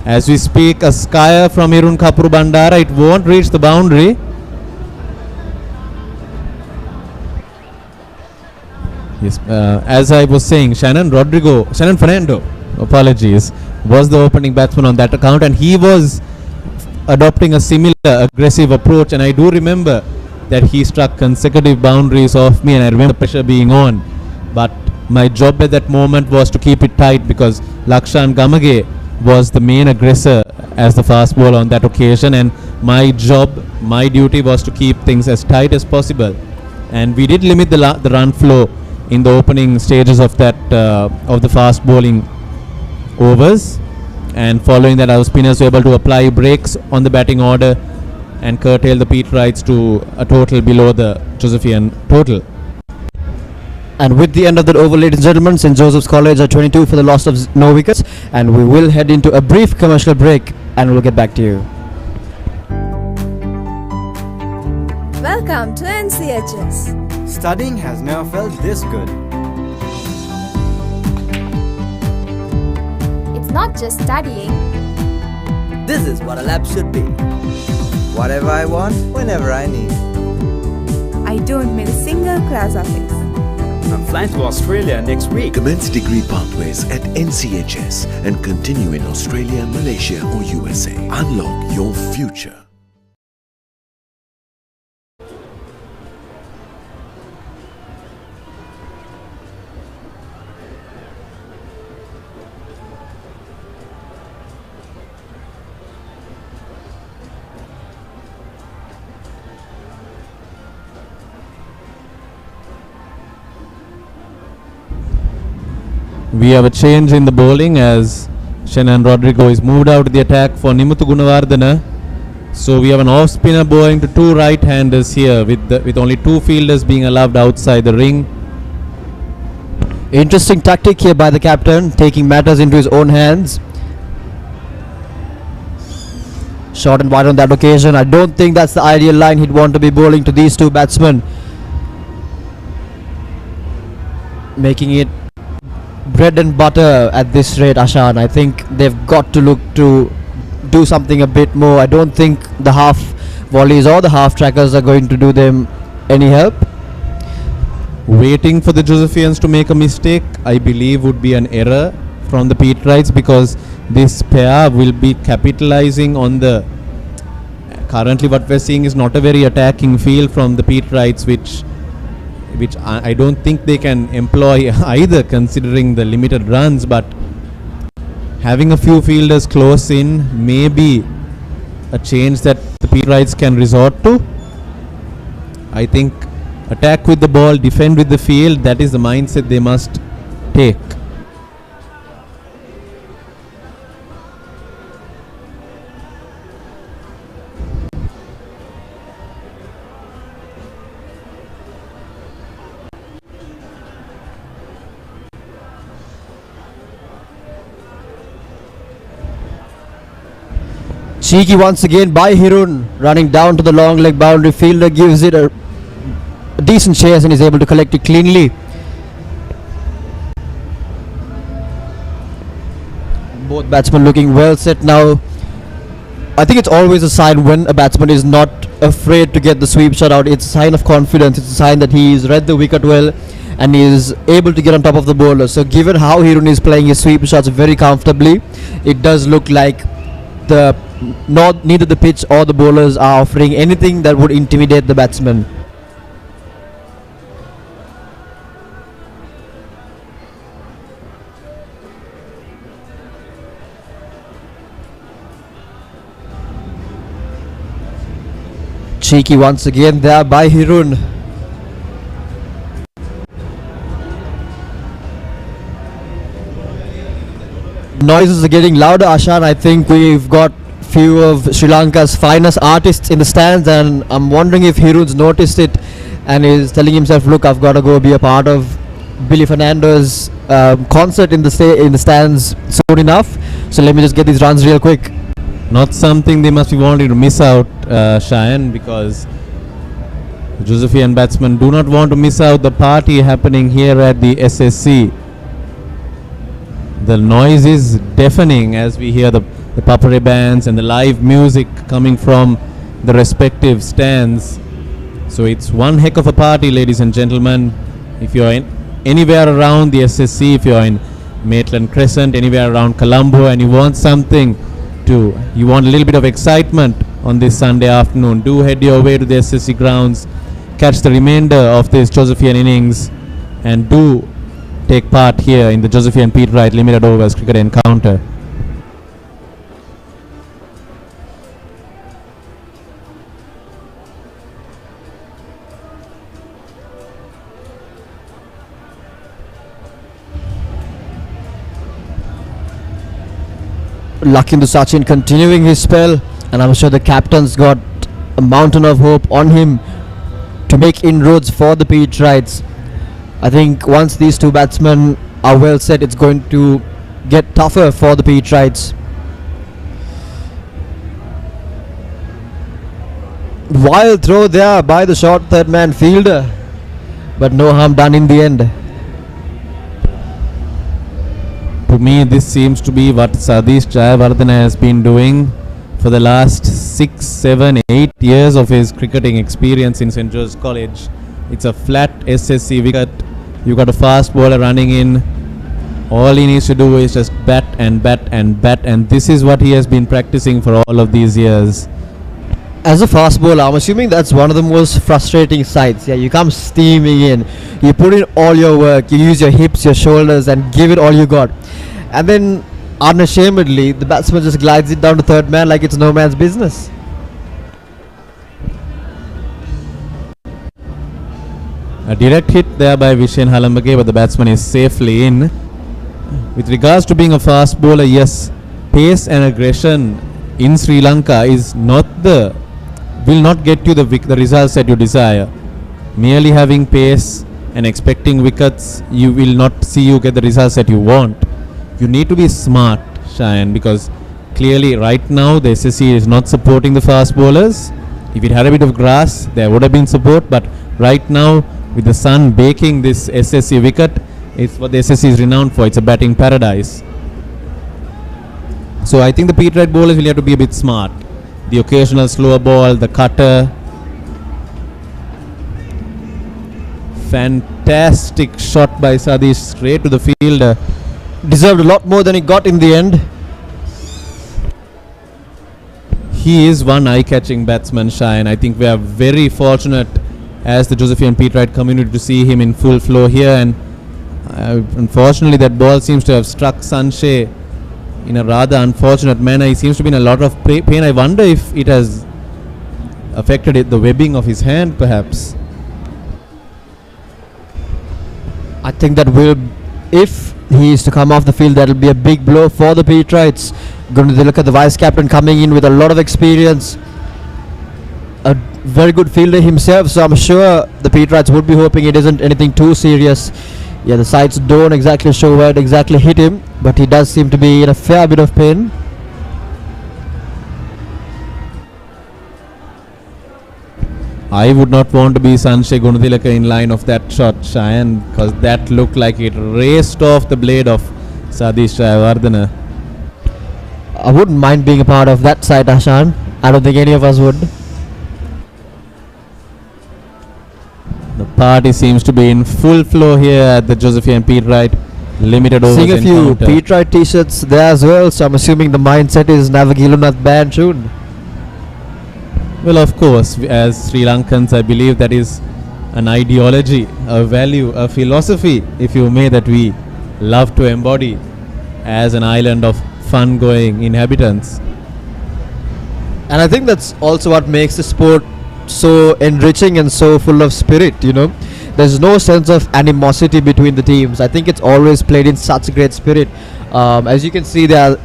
S10: As we speak, a skyer from Irun Kapuru Bandara, it won't reach the boundary. Yes, as I was saying, Shannon Fernando, apologies, was the opening batsman on that account, and he was adopting a similar aggressive approach, and I do remember that he struck consecutive boundaries off me, and I remember the pressure being on. But my job at that moment was to keep it tight, because Lakshan Gamage was the main aggressor as the fast bowler on that occasion, and my duty was to keep things as tight as possible. And we did limit the run flow in the opening stages of that of the fast bowling overs. And following that, our spinners were able to apply breaks on the batting order and curtail the Peterites to a total below the Josephian total.
S1: And with the end of that over, ladies and gentlemen, St. Joseph's College are 22 for the loss of no wickets, and we will head into a brief commercial break and we'll get back to you.
S7: Welcome to NCHS.
S15: Studying has never felt this good.
S14: It's not just studying.
S8: This is what a lab should be. Whatever I want, whenever I need.
S7: I don't miss a single class of it.
S15: I'm flying to Australia next week.
S9: Commence degree pathways at NCHS and continue in Australia, Malaysia or USA. Unlock your future.
S10: We have a change in the bowling as Shenan Rodrigo is moved out of the attack for Nimuthu Gunawardena. So we have an off spinner bowling to two right-handers here with only two fielders being allowed outside the ring.
S1: Interesting tactic here by the captain, taking matters into his own hands. Short and wide on that occasion. I don't think that's the ideal line he'd want to be bowling to these two batsmen. Making it bread and butter at this rate, Ashan. I think they've got to look to do something a bit more. I don't think the half volleys or the half trackers are going to do them any help.
S10: Waiting for the Josephians to make a mistake, I believe, would be an error from the Peterites, because this pair will be capitalizing on the currently what we're seeing is not a very attacking field from the Peterites, which I don't think they can employ either, considering the limited runs. But having a few fielders close in may be a change that the Peterites can resort to. I think attack with the ball, defend with the field, that is the mindset they must take.
S1: Cheeky once again by Hirun, running down to the long leg boundary. Fielder gives it a decent chase and is able to collect it cleanly. Both batsmen looking well set now. I think it's always a sign when a batsman is not afraid to get the sweep shot out. It's a sign of confidence. It's a sign that he's read the wicket well and is able to get on top of the bowler. So given how Hirun is playing his sweep shots very comfortably, it does look like neither the pitch or the bowlers are offering anything that would intimidate the batsman. Cheeky once again there by Hirun. Noises are getting louder, Ashan. I think we've got few of Sri Lanka's finest artists in the stands, and I'm wondering if Hirun's noticed it and is telling himself, look, I've got to go be a part of Billy Fernando's concert in the stands soon enough, so let me just get these runs real quick.
S10: Not something they must be wanting to miss out, Cheyenne, because the Josephian batsmen do not want to miss out the party happening here at the SSC. The noise is deafening as we hear the papare bands and the live music coming from the respective stands. So it's one heck of a party, ladies and gentlemen. If you're anywhere around the SSC, if you're in Maitland Crescent, anywhere around Colombo, and you want you want a little bit of excitement on this Sunday afternoon, do head your way to the SSC grounds, catch the remainder of this Josephian innings, and do take part here in the Josephian Peterite Limited Overs Cricket Encounter.
S1: Lakindu Sachin continuing his spell, and I'm sure the captain's got a mountain of hope on him to make inroads for the Peterites. I think once these two batsmen are well set, it's going to get tougher for the Peterites. Wild throw there by the short third man fielder, but no harm done in the end.
S10: To me, this seems to be what Sadish Jayawardene has been doing for the last 6, 7, 8 years of his cricketing experience in St. George's College. It's a flat SSC wicket. You got a fast bowler running in. All he needs to do is just bat and bat and bat, and this is what he has been practicing for all of these years.
S1: As a fast bowler, I'm assuming that's one of the most frustrating sides. Yeah, you come steaming in, you put in all your work, you use your hips, your shoulders, and give it all you got. And then, unashamedly, the batsman just glides it down to third man like it's no man's business.
S10: A direct hit there by Vishen Halambage, but the batsman is safely in. With regards to being a fast bowler, yes, pace and aggression in Sri Lanka is will not get you the results that you desire. Merely having pace and expecting wickets, you will not see you get the results that you want. You need to be smart, Cheyenne, because clearly right now the SSC is not supporting the fast bowlers. If it had a bit of grass, there would have been support, but right now with the sun baking this SSC wicket, it's what the SSC is renowned for. It's a batting paradise. So I think the Peterite bowlers will have to be a bit smart. The occasional slower ball, the cutter. Fantastic shot by Sadish straight to the fielder.
S1: Deserved a lot more than he got in the end.
S10: He is one eye-catching batsman, Cheyenne. I think we are very fortunate as the Josephian Peterite community to see him in full flow here, and unfortunately that ball seems to have struck Sanshay in a rather unfortunate manner. He seems to be in a lot of pain. I wonder if it has affected the webbing of his hand perhaps.
S1: I think that will, if he is to come off the field, that will be a big blow for the Peterites. Going to look at the vice captain coming in with a lot of experience, a very good fielder himself, so I'm sure the Peterites would be hoping it isn't anything too serious. Yeah, the sides don't exactly show where it exactly hit him, but he does seem to be in a fair bit of pain.
S10: I would not want to be Sanshay Gunadilaka in line of that shot, Cheyenne, because that looked like it raced off the blade of Sadish Jayawardene.
S1: I wouldn't mind being a part of that side, Ashan. I don't think any of us would.
S10: The party seems to be in full flow here at the Josephian Peterite limited overs
S1: Seeing a few
S10: encounter.
S1: Peterite t-shirts there as well, so I'm assuming the mindset is Navagilunath band tune.
S10: Well, of course, as Sri Lankans, I believe that is an ideology, a value, a philosophy, if you may, that we love to embody as an island of fun-going inhabitants.
S1: And I think that's also what makes the sport so enriching and so full of spirit, you know. There's no sense of animosity between the teams. I think it's always played in such great spirit. As you can see, there are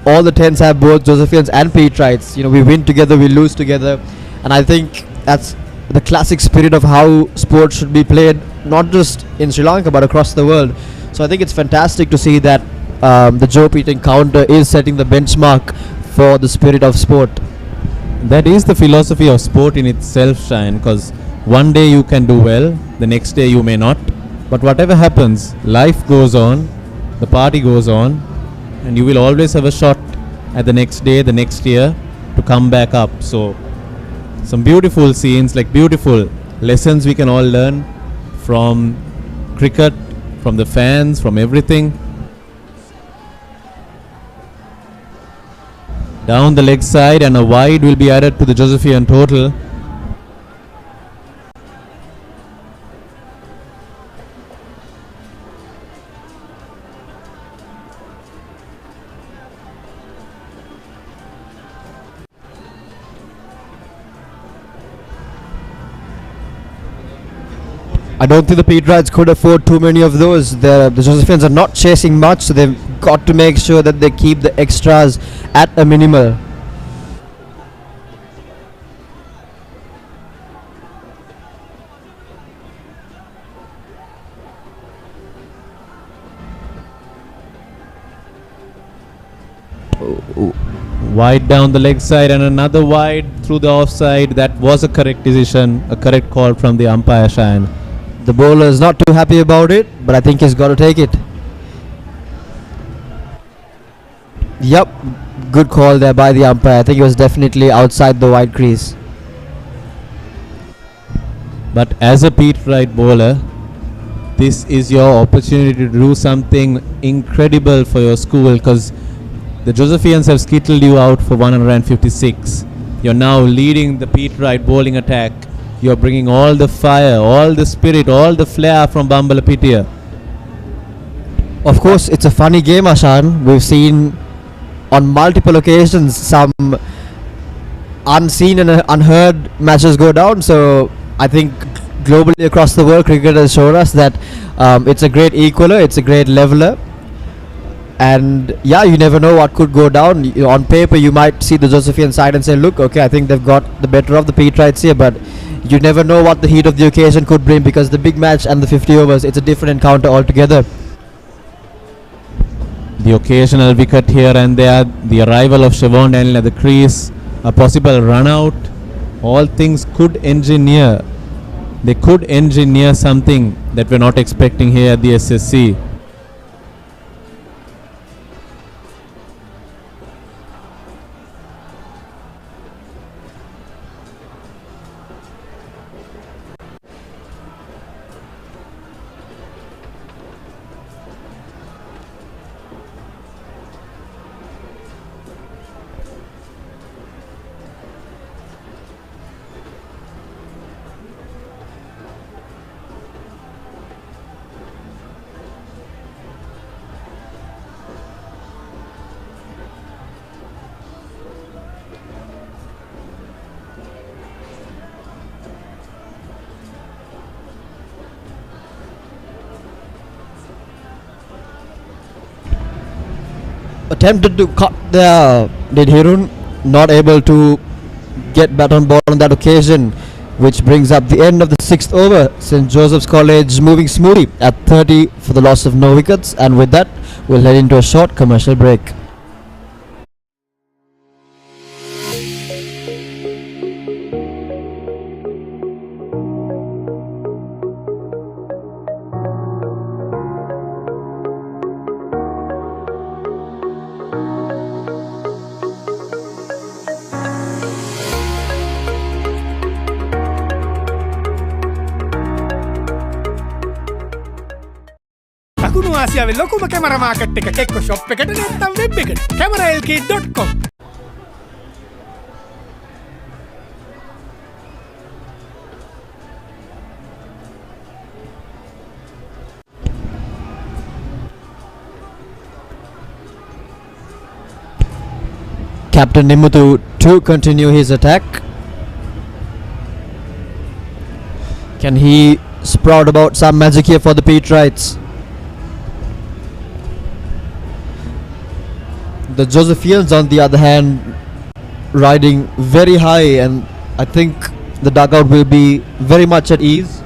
S1: all the 10s have both Josephians and Peterites. You know, we win together, we lose together, and I think that's the classic spirit of how sport should be played, not just in Sri Lanka but across the world. So I think it's fantastic to see that the Joe Pete encounter is setting the benchmark for the spirit of sport.
S10: That is the philosophy of sport in itself, Shine, because one day you can do well, the next day you may not, but whatever happens, life goes on, the party goes on, and you will always have a shot at the next day, the next year, to come back up. So some beautiful scenes, like beautiful lessons we can all learn from cricket, from the fans, from everything. Down the leg side, and a wide will be added to the Josephian total.
S1: I don't think the Peterites could afford too many of those. The Josephians are not chasing much, so they've got to make sure that they keep the extras at a minimal.
S10: Wide down the leg side and another wide through the offside. That was a correct decision, a correct call from the umpire, Shayan.
S1: The bowler is not too happy about it, but I think he's got to take it. Yep, good call there by the umpire. I think he was definitely outside the wide crease.
S10: But as a Peterite bowler, this is your opportunity to do something incredible for your school, because the Josephians have skittled you out for 156. You're now leading the Peterite bowling attack. You're bringing all the fire, all the spirit, all the flair from Bambalapitiya here.
S1: Of course, it's a funny game, Ashan. We've seen on multiple occasions some unseen and unheard matches go down. So I think globally across the world, cricket has shown us that it's a great equaler, it's a great leveler. And yeah, you never know what could go down. On paper, you might see the Josephian side and say, look, okay, I think they've got the better of the Peterites here, but you never know what the heat of the occasion could bring, because the big match and the 50 overs, it's a different encounter altogether.
S10: The occasional wicket here and there, the arrival of Siobhan Daniel at the crease, a possible run out, all things could engineer. They could engineer something that we're not expecting here at the SSC.
S1: Attempted to cut there, did Hirun, not able to get bat on ball on that occasion, which brings up the end of the 6th over. St. Joseph's College moving smoothly at 30 for the loss of no wickets, and with that we'll head into a short commercial break.
S6: දකුණු ආසියාවේ ලොකුම camera market එක කෙක්ක shop එකට නැත්නම් web එකට cameralk.com.
S1: Captain Nimuthu to continue his attack. Can he sprout about some magic here for the Peterites? The Josephians, on the other hand, riding very high, and I think the dugout will be very much at ease.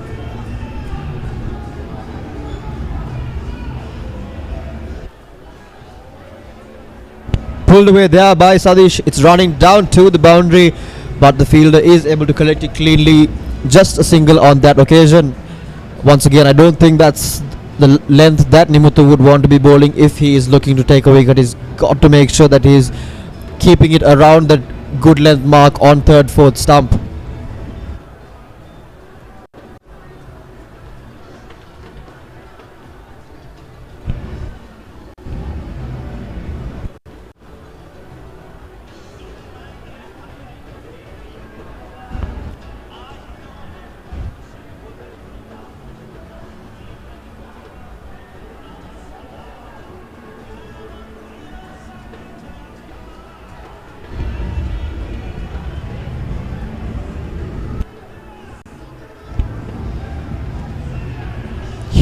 S1: Pulled away there by Sadish. It's running down to the boundary, but the fielder is able to collect it cleanly. Just a single on that occasion. Once again, I don't think that's the length that Nimuthu would want to be bowling if he is looking to take a wicket. He's got to make sure that he's keeping it around that good length mark on 3rd, 4th stump.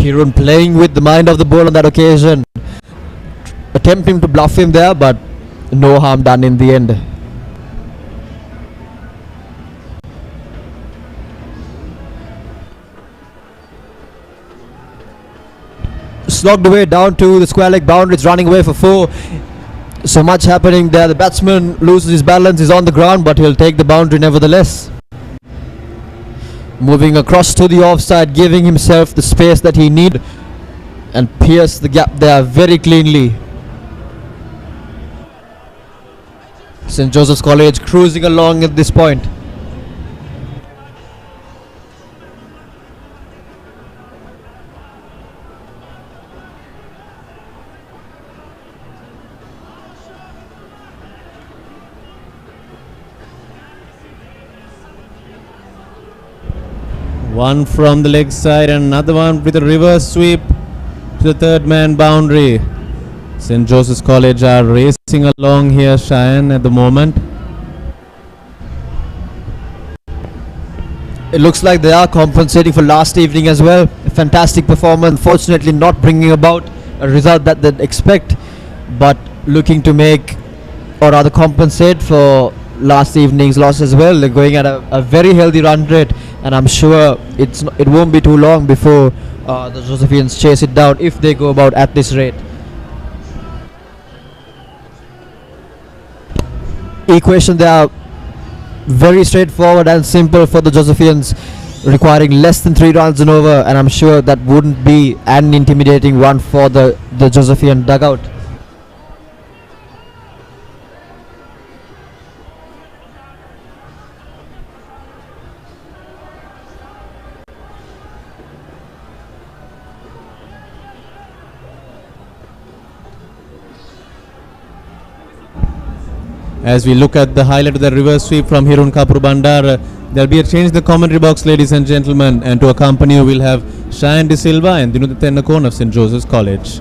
S1: Hirun playing with the mind of the ball on that occasion. attempting to bluff him there, but no harm done in the end. Slogged away down to the square leg boundary. It's running away for 4. So much happening there. The batsman loses his balance. He's on the ground, but he'll take the boundary nevertheless. Moving across to the offside, giving himself the space that he needed, and pierce the gap there very cleanly. St. Joseph's College cruising along at this point.
S10: One from the leg side and another one with a reverse sweep to the third man boundary. St. Joseph's College are racing along here, Cheyenne, at the moment.
S1: It looks like they are compensating for last evening as well. A fantastic performance. Unfortunately, not bringing about a result that they'd expect, but looking to make, or rather compensate for last evening's loss as well. They're going at a very healthy run rate, and I'm sure it won't be too long before the Josephians chase it down if they go about at this rate. Equation there very straightforward and simple for the Josephians, requiring less than 3 runs and over, and I'm sure that wouldn't be an intimidating one for the Josephian dugout.
S10: As we look at the highlight of the reverse sweep from Hirun Kapur Bandar, there'll be a change in the commentary box, ladies and gentlemen, and to accompany you we'll have Cheyenne De Silva and Dinudha Tennakon of St. Joseph's College.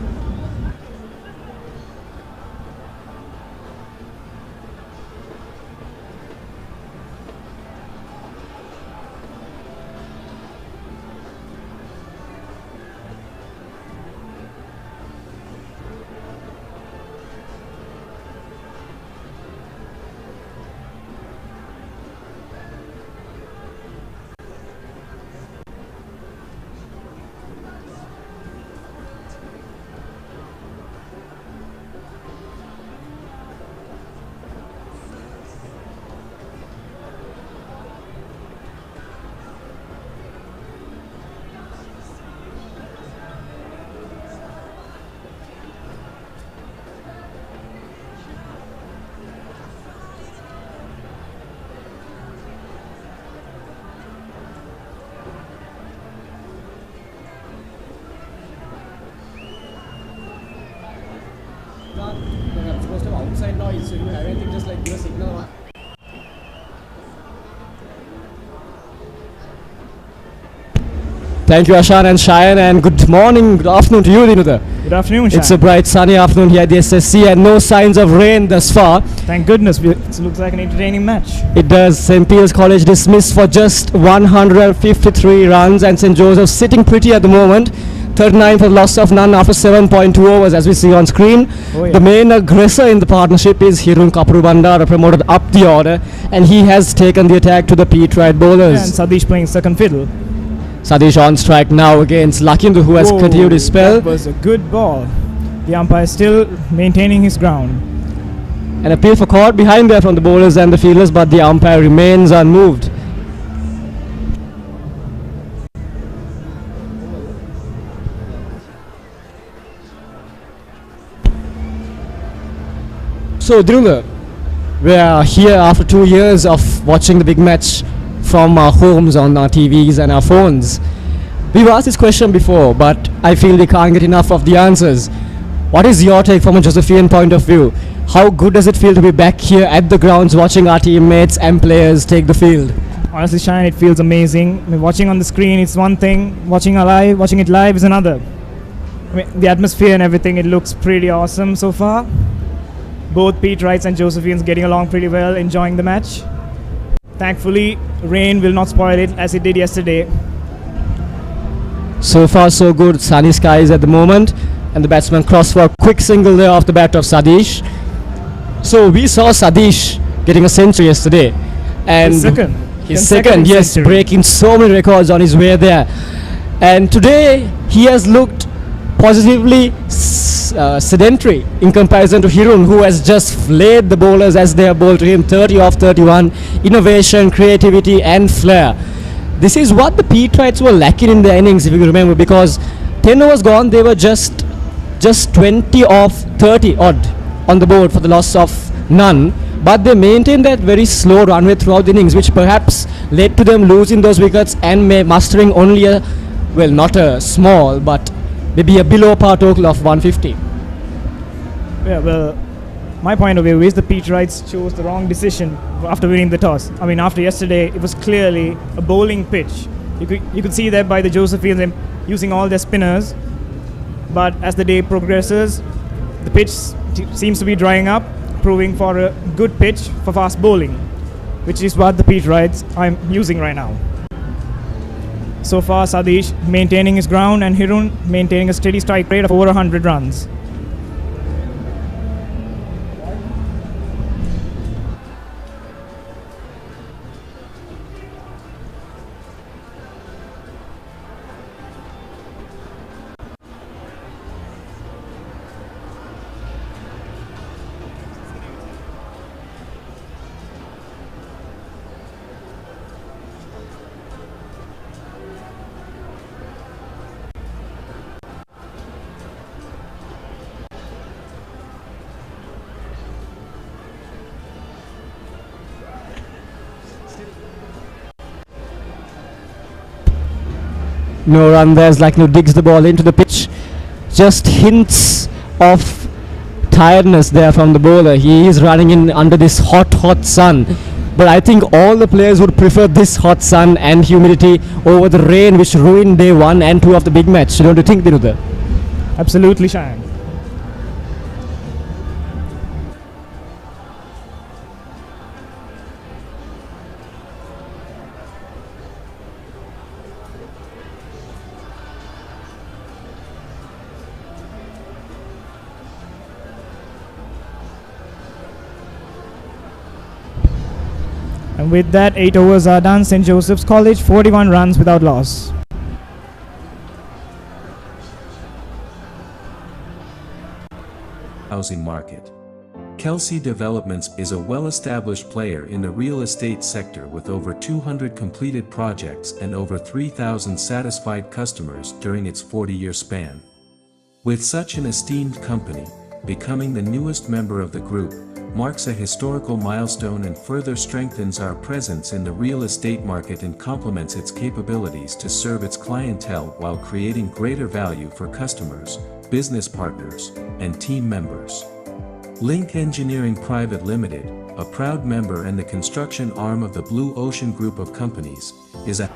S17: Outside noise, so you have anything, just like give a signal.
S1: Thank you, Ashan and Cheyenne, and good morning, good afternoon to you, Dinudha.
S20: Good afternoon,
S1: It's a
S20: Cheyenne.
S1: bright sunny afternoon here at the SSC, and no signs of rain thus far.
S20: Thank goodness, it looks like an entertaining match.
S1: It does. St. Peter's College dismissed for just 153 runs, and St. Joseph's sitting pretty at the moment. 39 for the loss of none after 7.2 overs, as we see on screen.
S20: Oh, yeah.
S1: The main aggressor in the partnership is Hirun Kapur Bandar, promoted up the order, and he has taken the attack to the Peterite bowlers.
S20: And Sadish playing second fiddle.
S1: Sadish on strike now against Lakindu, who has
S20: Whoa,
S1: continued his spell.
S20: That was a good ball. The umpire still maintaining his ground.
S1: An appeal for caught behind there from the bowlers and the fielders, but the umpire remains unmoved. So, Dinudha, we are here after 2 years of watching the big match from our homes on our TVs and our phones. We've asked this question before, but I feel we can't get enough of the answers. What is your take from a Josephian point of view? How good does it feel to be back here at the grounds watching our teammates and players take the field?
S20: Honestly, Shine, it feels amazing. I mean, watching on the screen, it's one thing. Watching it live is another. I mean, the atmosphere and everything, it looks pretty awesome so far. Both Peterites and Josephians getting along pretty well, enjoying the match. Thankfully, rain will not spoil it as it did yesterday.
S1: So far so good, sunny skies at the moment. and the batsman crossed for a quick single there off the bat of Sadish. So we saw Sadish getting a century yesterday, and his second, yes,
S20: century.
S1: breaking so many records on his way there. And today he has looked positively sedentary in comparison to Hirun, who has just flayed the bowlers as they have bowled to him. 30 off 31, innovation, creativity and flair. This is what the Peterites were lacking in their innings, if you remember, because 10 overs gone, they were just 20 off 30 odd on the board for the loss of none. But they maintained that very slow runway throughout the innings, which perhaps led to them losing those wickets and mustering only a, well, not a small, but maybe a below par total of 150.
S20: Yeah, well, my point of view is the Peterites chose the wrong decision after winning the toss. I mean, after yesterday, it was clearly a bowling pitch. You could see that by the Josephians them using all their spinners. But as the day progresses, the pitch seems to be drying up, proving for a good pitch for fast bowling, which is what the Peterites are using right now. So far, Sadish maintaining his ground and Hirun maintaining a steady strike rate of over 100 runs.
S1: No run there, as like digs the ball into the pitch. Just hints of tiredness there from the bowler. He is running in under this hot sun. But I think all the players would prefer this hot sun and humidity over the rain which ruined day 1 and 2 of the big match. Don't you think, Dinuda?
S20: Absolutely, Cheyenne. And with that, 8 overs are done. St. Joseph's College, 41 runs without loss.
S13: Housing market. Kelsey Developments is a well-established player in the real estate sector with over 200 completed projects and over 3,000 satisfied customers during its 40-year span. With such an esteemed company, becoming the newest member of the group marks a historical milestone and further strengthens our presence in the real estate market and complements its capabilities to serve its clientele while creating greater value for customers, business partners, and team members. Link Engineering Private Limited, a proud member and the construction arm of the Blue Ocean Group of Companies, is a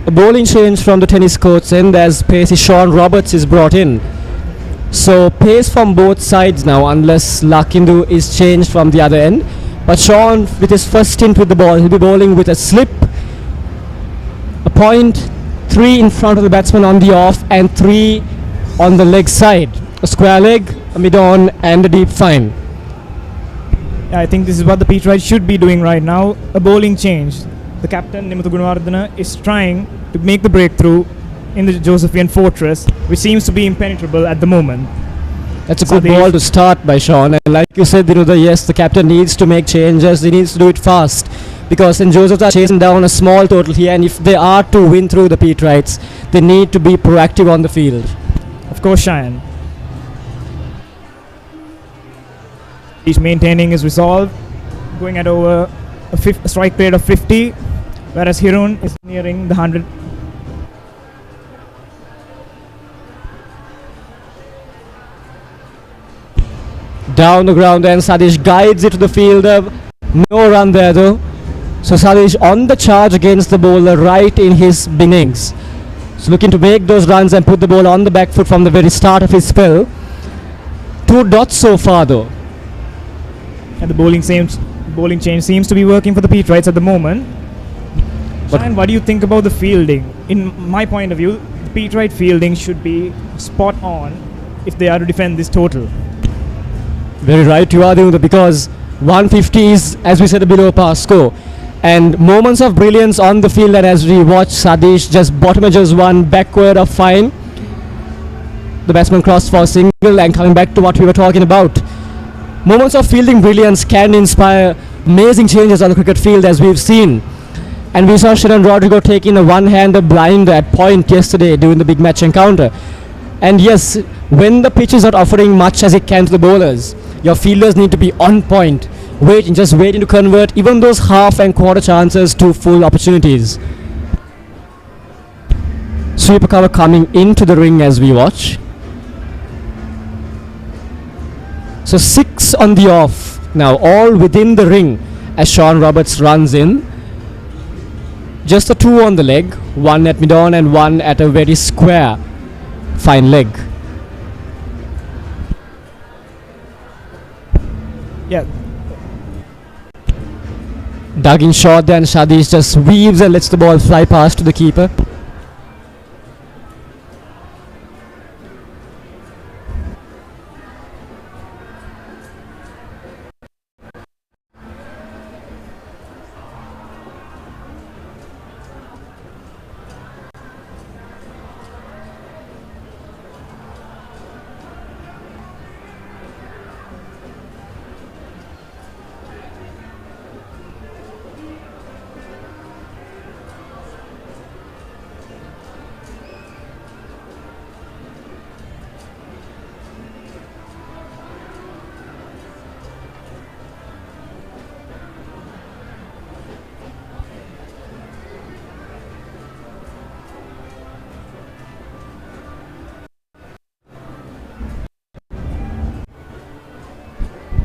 S1: A bowling change from the tennis court's end as pacey Sean Roberts is brought in. So pace from both sides now, unless Lakindu is changed from the other end. But Sean, with his first stint with the ball, he'll be bowling with a slip, a point, 3 in front of the batsman on the off and 3 on the leg side. A square leg, a mid-on and a deep fine.
S20: Yeah, I think this is what the Peterites should be doing right now, a bowling change. The captain, Nimuthu Gunawardena, is trying to make the breakthrough in the Josephian fortress, which seems to be impenetrable at the moment.
S1: That's a good ball to start by Sean. And like you said, yes, the captain needs to make changes. He needs to do it fast. because St. Joseph's are chasing down a small total here, and if they are to win through the Peterites, they need to be proactive on the field.
S20: Of course, Cheyenne. He's maintaining his resolve, going at over a strike rate of 50, whereas Hirun is nearing the 100.
S1: Down the ground, and Sadish guides it to the fielder. No run there though. So Sadish on the charge against the bowler right in his beginnings. So looking to make those runs and put the ball on the back foot from the very start of his spell. 2 dots so far though.
S20: And the bowling change seems to be working for the Peterites at the moment. And what do you think about the fielding? In my point of view, the Peterite fielding should be spot on if they are to defend this total.
S1: Very right you are, Devendra, because 150 is, as we said, a below par score. And moments of brilliance on the field, and as we watch Sadish just bottom edges one backward of fine. The batsman crossed for a single, and coming back to what we were talking about. Moments of fielding brilliance can inspire amazing changes on the cricket field, as we've seen. And we saw Shannon Rodrigo taking a one-hander blind at point yesterday during the big match encounter. And yes, when the pitch is not offering much as it can to the bowlers, your fielders need to be on point, just waiting to convert even those half and quarter chances to full opportunities. Sweeper cover coming into the ring as we watch. So 6 on the off, now all within the ring as Sean Roberts runs in. Just the 2 on the leg, 1 at mid-on and 1 at a very square fine leg.
S20: Yeah.
S1: Dug in short, then Sadish just weaves and lets the ball fly past to the keeper.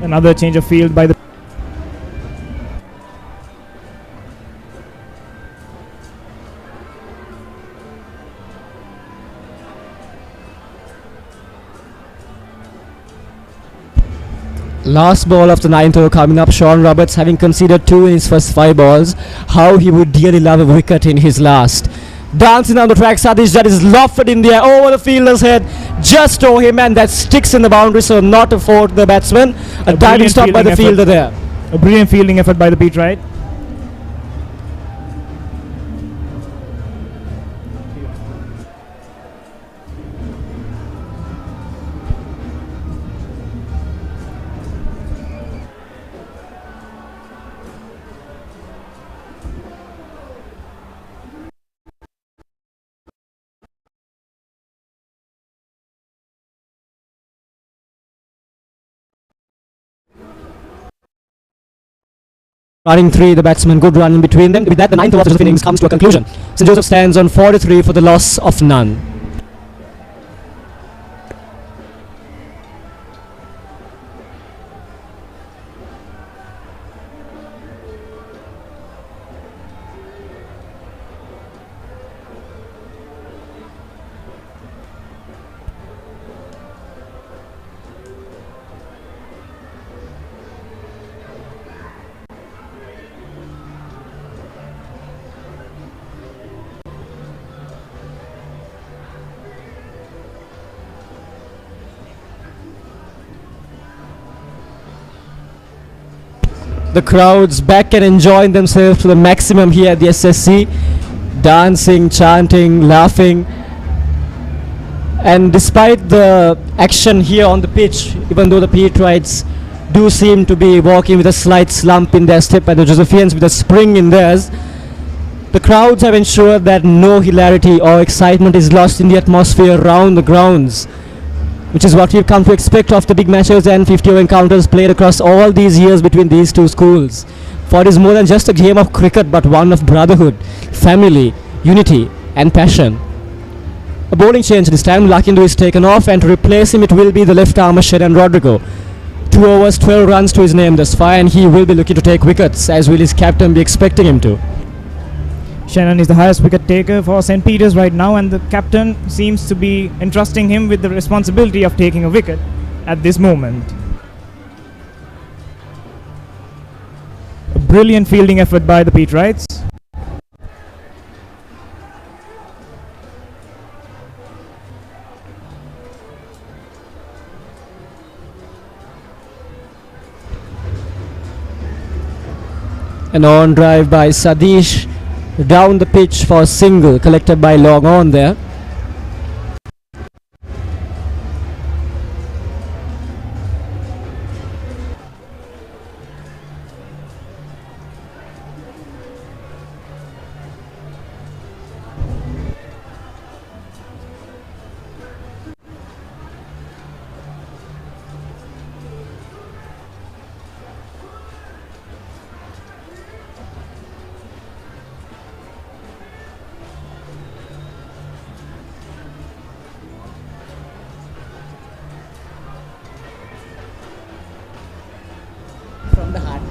S20: Another change of field by the
S1: Last ball of the 9th over coming up. Sean Roberts having conceded 2 in his first 5 balls. How he would dearly love a wicket in his last. Dancing on the track, Sadish, that is lofted in the air over the fielder's head, just over him, and that sticks in the boundary, so not afford the batsman. A diving stop by the fielder there.
S20: A brilliant fielding effort by the Peterite.
S1: Running 3, the batsman, good run in between them. With that, the 9th over of the innings comes to a conclusion. St. Joseph stands on 43 for the loss of none. The crowds back and enjoying themselves to the maximum here at the SSC. Dancing, chanting, laughing. And despite the action here on the pitch, even though the Peterites do seem to be walking with a slight slump in their step, and the Josephians with a spring in theirs. The crowds have ensured that no hilarity or excitement is lost in the atmosphere around the grounds, which is what we've come to expect of the big matches and 50-over encounters played across all these years between these two schools. For it is more than just a game of cricket, but one of brotherhood, family, unity and passion. A bowling change this time. Lakindu is taken off, and to replace him it will be the left armer Shenan Rodrigo. 2 overs, 12 runs to his name thus far, and he will be looking to take wickets, as will his captain be expecting him to.
S20: Shannon is the highest wicket taker for St. Peter's right now, and the captain seems to be entrusting him with the responsibility of taking a wicket at this moment. A brilliant fielding effort by the Peterites.
S1: An on drive by Sadish down the pitch for a single collected by long on there. From the heart.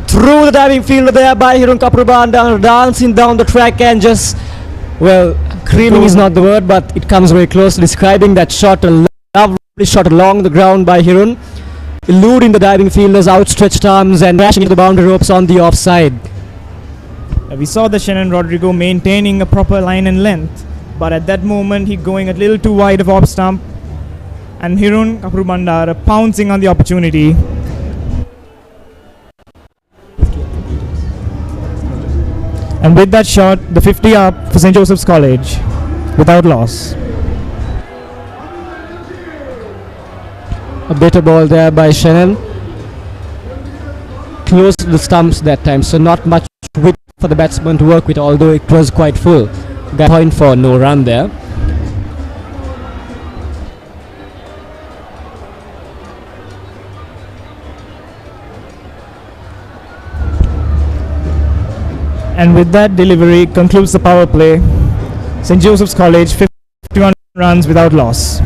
S1: Through the diving fielder there by Hirun Kaprubanda, dancing down the track and just, well, creaming is not the word, but it comes very close to describing that shot. A lovely shot along the ground by Hirun, eluding the diving fielder's outstretched arms and crashing into the boundary ropes on the offside.
S20: We saw the Shannon Rodrigo maintaining a proper line and length, but at that moment he going a little too wide of off stump, and Hirun Kaprubandara pouncing on the opportunity. And with that shot, the 50 up for St. Joseph's College without loss.
S1: A better ball there by Shannon. Close to the stumps that time, so not much width for the batsman to work with, although it was quite full. Got a point for no run there.
S20: And with that delivery concludes the power play. St. Joseph's College 51 runs without loss.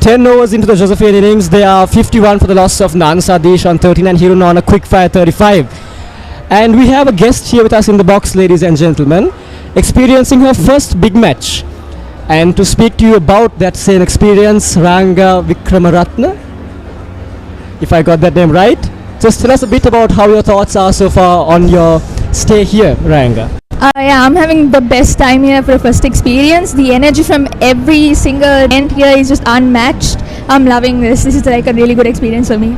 S1: Ten overs into the Josephian innings, they are 51 for the loss of Nan Sadish on 13 and Hirun on a quick fire 35. And we have a guest here with us in the box, ladies and gentlemen, experiencing her first big match. And to speak to you about that same experience, Ranga Vikramaratne, if I got that name right, just tell us a bit about how your thoughts are so far on your stay here, Ranga.
S14: Yeah, I'm having the best time here for a first experience. The energy from every single event here is just unmatched. I'm loving this. This is like a really good experience for me.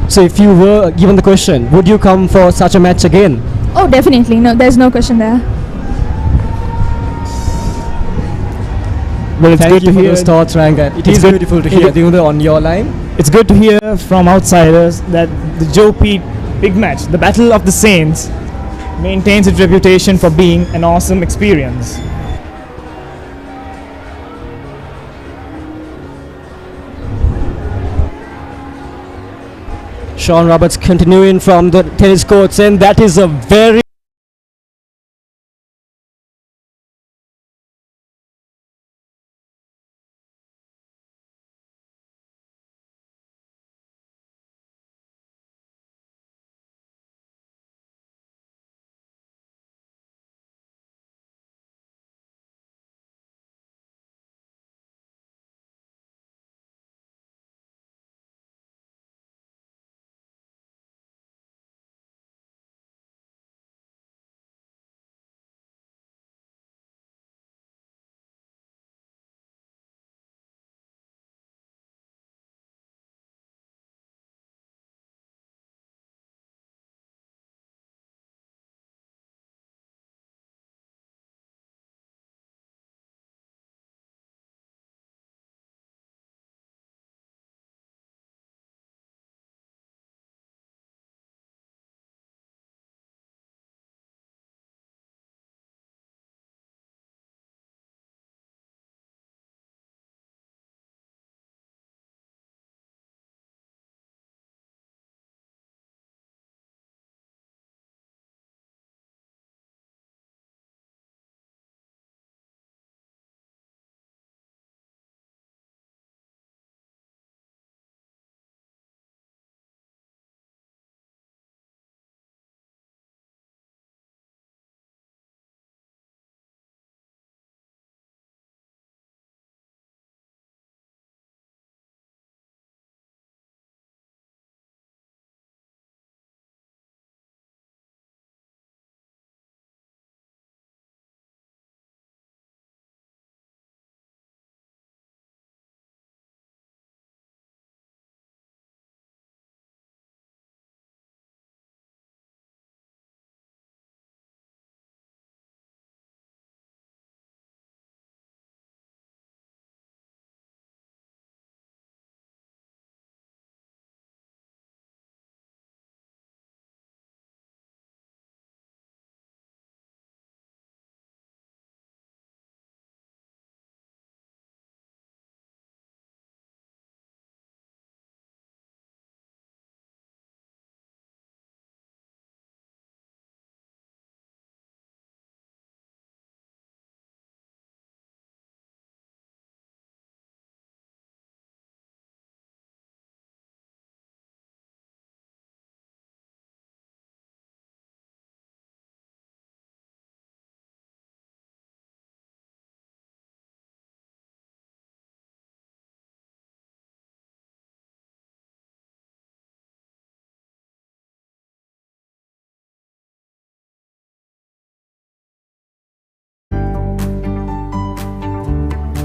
S1: So if you were given the question, would you come for such a match again?
S14: Oh, definitely. No, there's no question there.
S20: Well, it's
S1: Thank
S20: good
S1: you
S20: to
S1: for
S20: hear.
S1: those thoughts, Ranga. It is beautiful to hear. Dinudha, on your line.
S20: It's good to hear from outsiders that the Joe Pete big match, the Battle of the Saints, maintains its reputation for being an awesome experience.
S1: Sean Roberts continuing from the tennis courts, and that is a very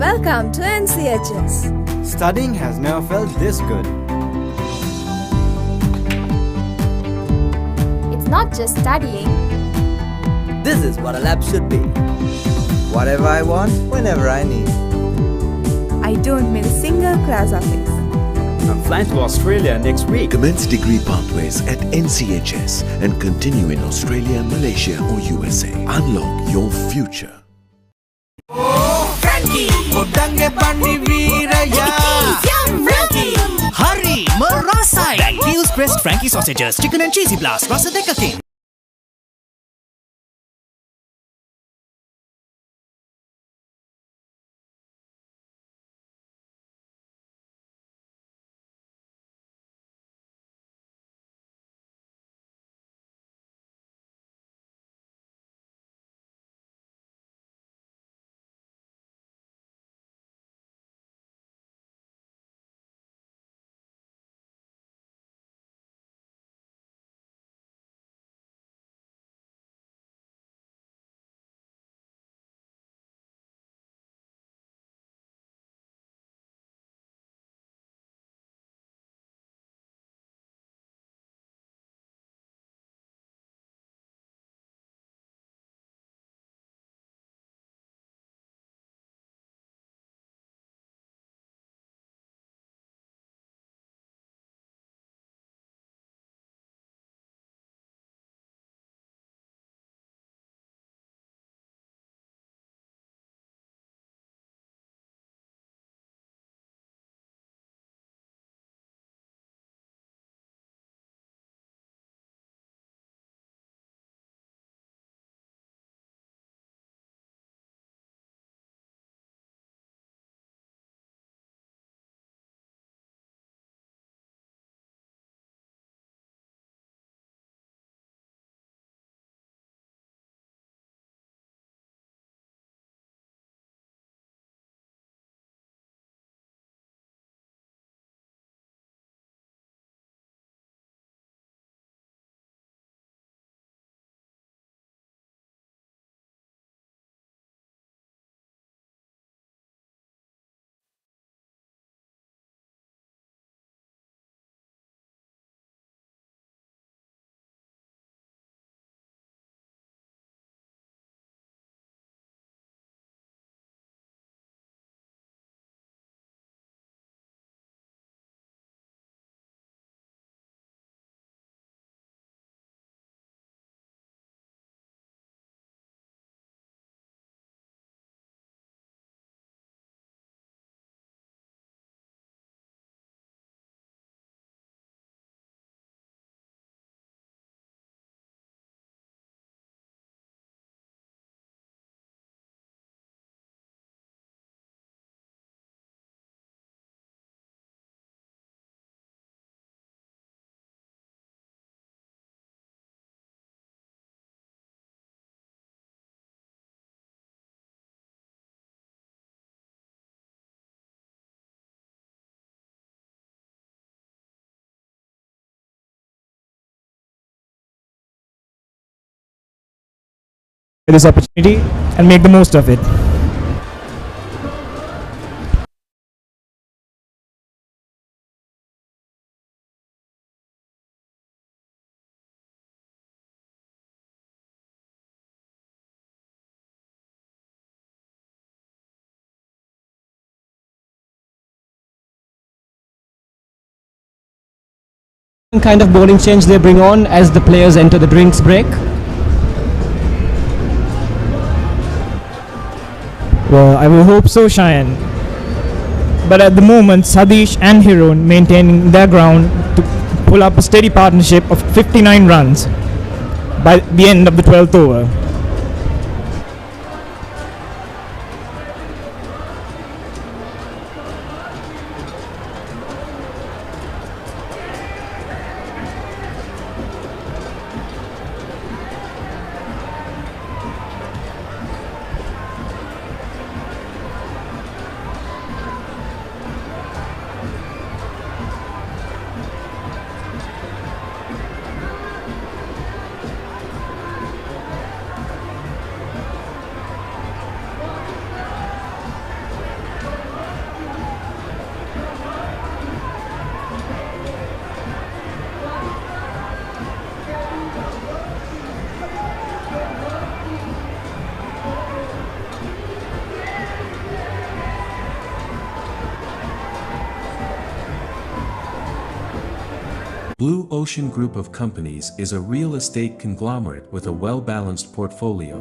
S7: Welcome to NCHS.
S15: Studying has never felt this good.
S14: It's not just studying.
S8: This is what a lab should be. Whatever I want, whenever I need.
S7: I don't miss a single class office.
S15: I'm flying to Australia next week.
S9: Commence degree pathways at NCHS and continue in Australia, Malaysia or USA. Unlock your future.
S6: Udangge pani viraya Frankie Hari merasai Bangles pressed Frankie sausages, chicken and cheesy blast, rasa dekakin.
S20: this opportunity and make the most of it.
S1: What kind of bowling change they bring on as the players enter the drinks break?
S20: Well, I will hope so, Cheyenne. But at the moment, Sadish and Hirun maintaining their ground to pull up a steady partnership of 59 runs by the end of the 12th over.
S13: Blue Ocean Group of Companies is a real estate conglomerate with a well-balanced portfolio.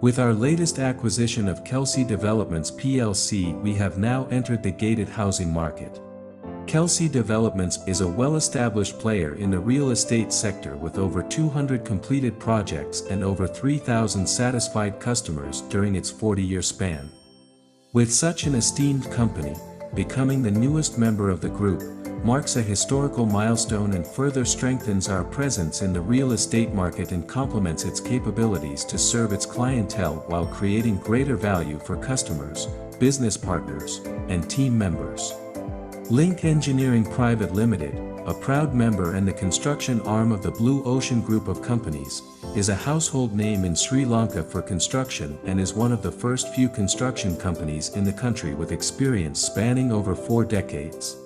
S13: With our latest acquisition of Kelsey Developments plc, we have now entered the gated housing market. Kelsey Developments is a well-established player in the real estate sector with over 200 completed projects and over 3,000 satisfied customers during its 40-year span. With such an esteemed company, becoming the newest member of the group marks a historical milestone and further strengthens our presence in the real estate market and complements its capabilities to serve its clientele while creating greater value for customers, business partners, and team members. Link Engineering Private Limited, a proud member and the construction arm of the Blue Ocean Group of Companies, is a household name in Sri Lanka for construction and is one of the first few construction companies in the country with experience spanning over 4 decades.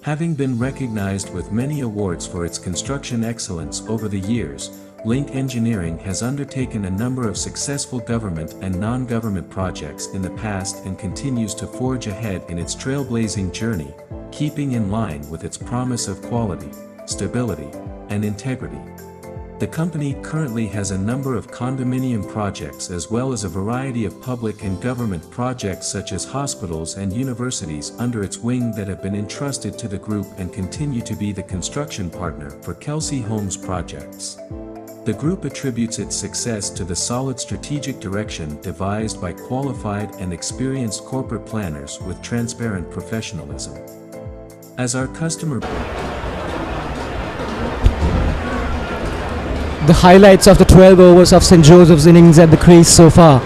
S13: Having been recognized with many awards for its construction excellence over the years, Link Engineering has undertaken a number of successful government and non-government projects in the past and continues to forge ahead in its trailblazing journey, keeping in line with its promise of quality, stability, and integrity. The company currently has a number of condominium projects as well as a variety of public and government projects such as hospitals and universities under its wing that have been entrusted to the group and continue to be the construction partner for Kelsey Homes projects. The group attributes its success to the solid strategic direction devised by qualified and experienced corporate planners with transparent professionalism. As our customer
S1: The highlights of the 12 overs of St. Joseph's innings at the crease so far.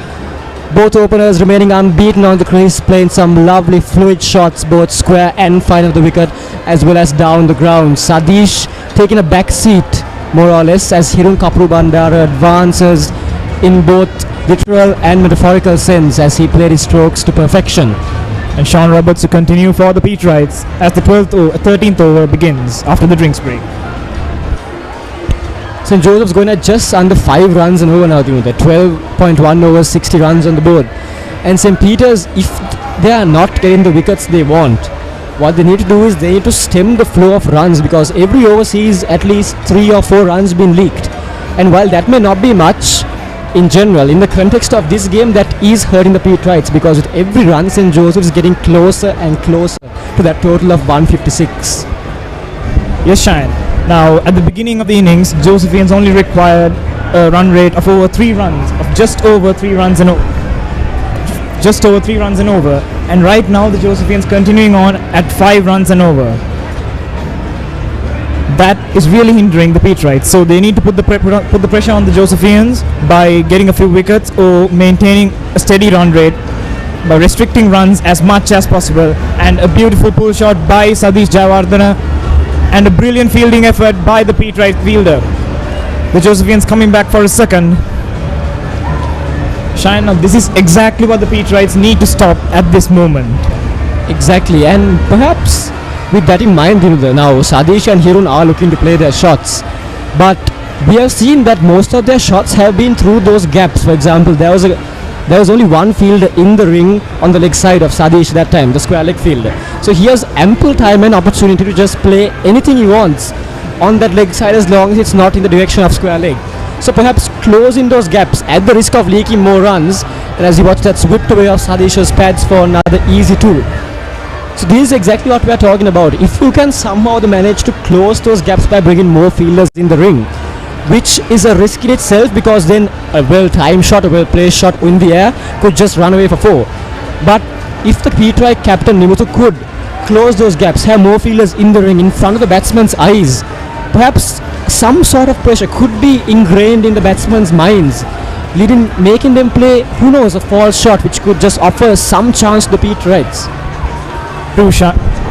S1: Both openers remaining unbeaten on the crease, playing some lovely fluid shots both square and fine of the wicket as well as down the ground. Sadish taking a back seat more or less as Hirun Kapru Bandara advances in both literal and metaphorical sense as he played his strokes to perfection.
S20: And Sean Roberts to continue for the Peterites as the 13th over begins after the drinks break.
S1: St. Joseph's going at just under 5 runs an over now, they're 12.1 overs, 60 runs on the board. And St. Peter's, if they are not getting the wickets they want, what they need to do is they need to stem the flow of runs because every over sees at least 3 or 4 runs being leaked. And while that may not be much, in general, in the context of this game, that is hurting the Peterites because with every run, St. Joseph's is getting closer and closer to that total of 156.
S20: Yes, Shine. Now, at the beginning of the innings, Josephians only required a run rate of over 3 runs, of just over 3 runs and over. And right now, the Josephians continuing on at 5 runs and over. That is really hindering the Peterites. So they need to put the pressure on the Josephians by getting a few wickets or maintaining a steady run rate by restricting runs as much as possible. And a beautiful pull shot by Sadish Jayawardena. And a brilliant fielding effort by the Peterite fielder. The Josephians coming back for a second. Shine, now this is exactly what the Peterites need to stop at this moment.
S1: Exactly, and perhaps with that in mind, now Sadish and Hirun are looking to play their shots, but we have seen that most of their shots have been through those gaps. For example, there was only one field in the ring on the leg side of Sadish that time, the square leg field. So he has ample time and opportunity to just play anything he wants on that leg side as long as it's not in the direction of square leg. So perhaps closing those gaps at the risk of leaking more runs, and as you watch, that's whipped away off Sadish's pads for another easy 2. So this is exactly what we are talking about. If you can somehow manage to close those gaps by bringing more fielders in the ring, which is a risk in itself, because then a well-timed shot, a well-placed shot in the air could just run away for 4. But if the Peterite captain Nimuthu could close those gaps, have more fielders in the ring in front of the batsman's eyes, perhaps some sort of pressure could be ingrained in the batsmen's minds, making them play, who knows, a false shot which could just offer some chance to the Peterites.
S20: True,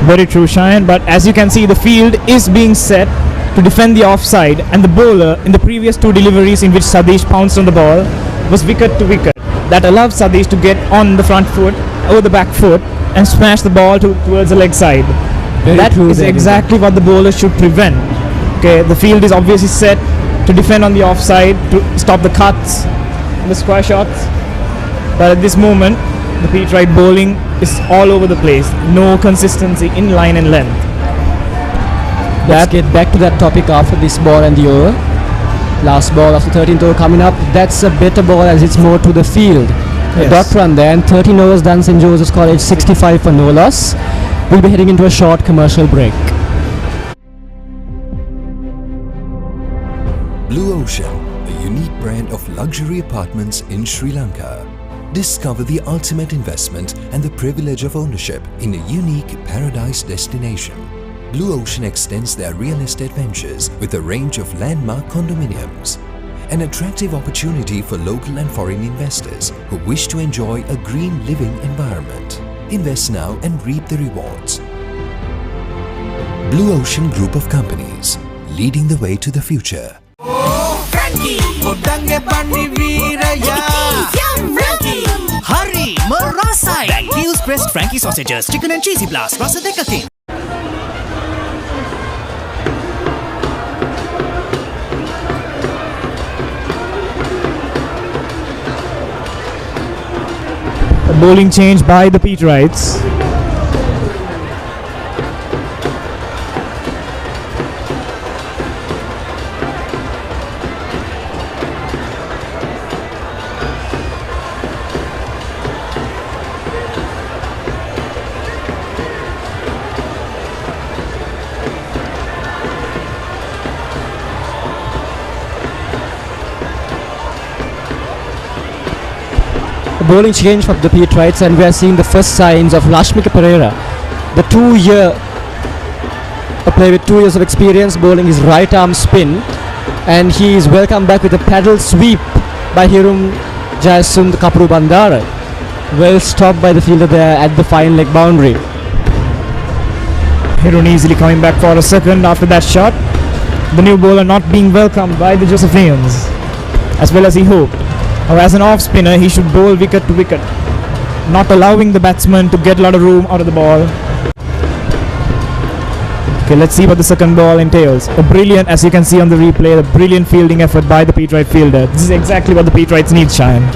S20: very true, Shine. But as you can see, the field is being set to defend the offside, and the bowler in the previous 2 deliveries in which Sadish pounced on the ball was wicket to wicket. That allowed Sadish to get on the front foot, over the back foot, and smash the ball towards the leg side. That is exactly what the bowler should prevent. Okay, the field is obviously set to defend on the offside, to stop the cuts, the square shots. But at this moment, the Peterite bowling is all over the place. No consistency in line and length.
S1: Let's get back to that topic after this ball and the over. Last ball of the 13th over coming up. That's a better ball as it's more to the field. A dot run there, and 13 overs done. St. Joseph's College 65 for no loss. We'll be heading into a short commercial break.
S12: Blue Ocean, a unique brand of luxury apartments in Sri Lanka. Discover the ultimate investment and the privilege of ownership in a unique paradise destination. Blue Ocean extends their real estate ventures with a range of landmark condominiums. An attractive opportunity for local and foreign investors who wish to enjoy a green living environment. Invest now and reap the rewards. Blue Ocean Group of Companies, leading the way to the future.
S6: Hari merasai Frankie's pressed Frankie sausages, chicken and cheesy blast, rasa dekakin.
S20: A bowling change by the Peterites.
S1: Bowling change for the Peterites, and we are seeing the first signs of Lashmika Pereira, the 2-year player with 2 years of experience bowling his right arm spin, and he is welcomed back with a paddle sweep by Hirum Jayasund Kapuru Bandara. Well stopped by the fielder there at the fine leg boundary.
S20: Hirun easily coming back for a second after that shot. The new bowler not being welcomed by the Josephians as well as he hoped. Or as an off spinner, he should bowl wicket to wicket, not allowing the batsman to get a lot of room out of the ball. Okay, let's see what the second ball entails. A brilliant, as you can see on the replay, a brilliant fielding effort by the Peterite fielder. This is exactly what the Peterites need, Cheyenne.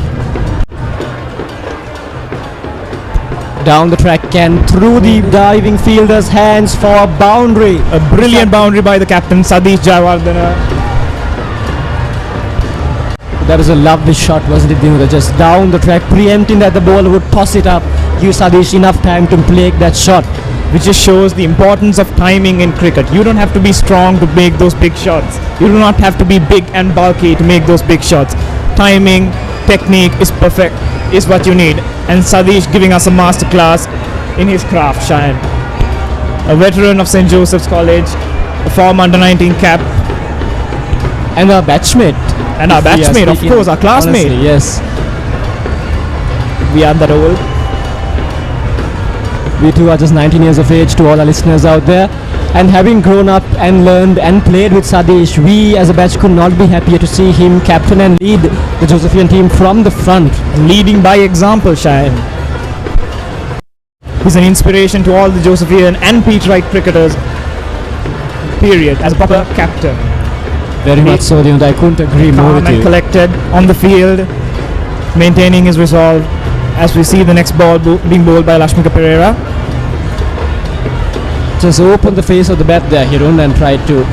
S1: Down the track and through the diving fielder's hands for a boundary.
S20: A brilliant boundary by the captain, Sadish Jayawardena.
S1: That was a lovely shot, wasn't it, Dinuda? Just down the track, preempting that the bowler would toss it up, give Sadish enough time to play that shot.
S20: Which just shows the importance of timing in cricket. You don't have to be strong to make those big shots. You do not have to be big and bulky to make those big shots. Timing, technique is perfect, is what you need. And Sadish giving us a masterclass in his craft, Cheyenne. A veteran of St. Joseph's College, a former under-19 cap.
S1: And our batchmate.
S20: And our batchmate, of course, our classmate.
S1: Honestly, yes.
S20: We are that old.
S1: We too are just 19 years of age to all our listeners out there. And having grown up and learned and played with Sadish, we as a batch could not be happier to see him captain and lead the Josephian team from the front.
S20: Leading by example, Shine. He's an inspiration to all the Josephian and Peterite cricketers, period, as a proper captain.
S1: Very much so, Leon. I couldn't agree more
S20: Calm
S1: with
S20: and
S1: you.
S20: collected on the field, maintaining his resolve as we see the next ball being bowled by Lashmika Pereira.
S1: Just opened the face of the bat there, Hirun, and tried to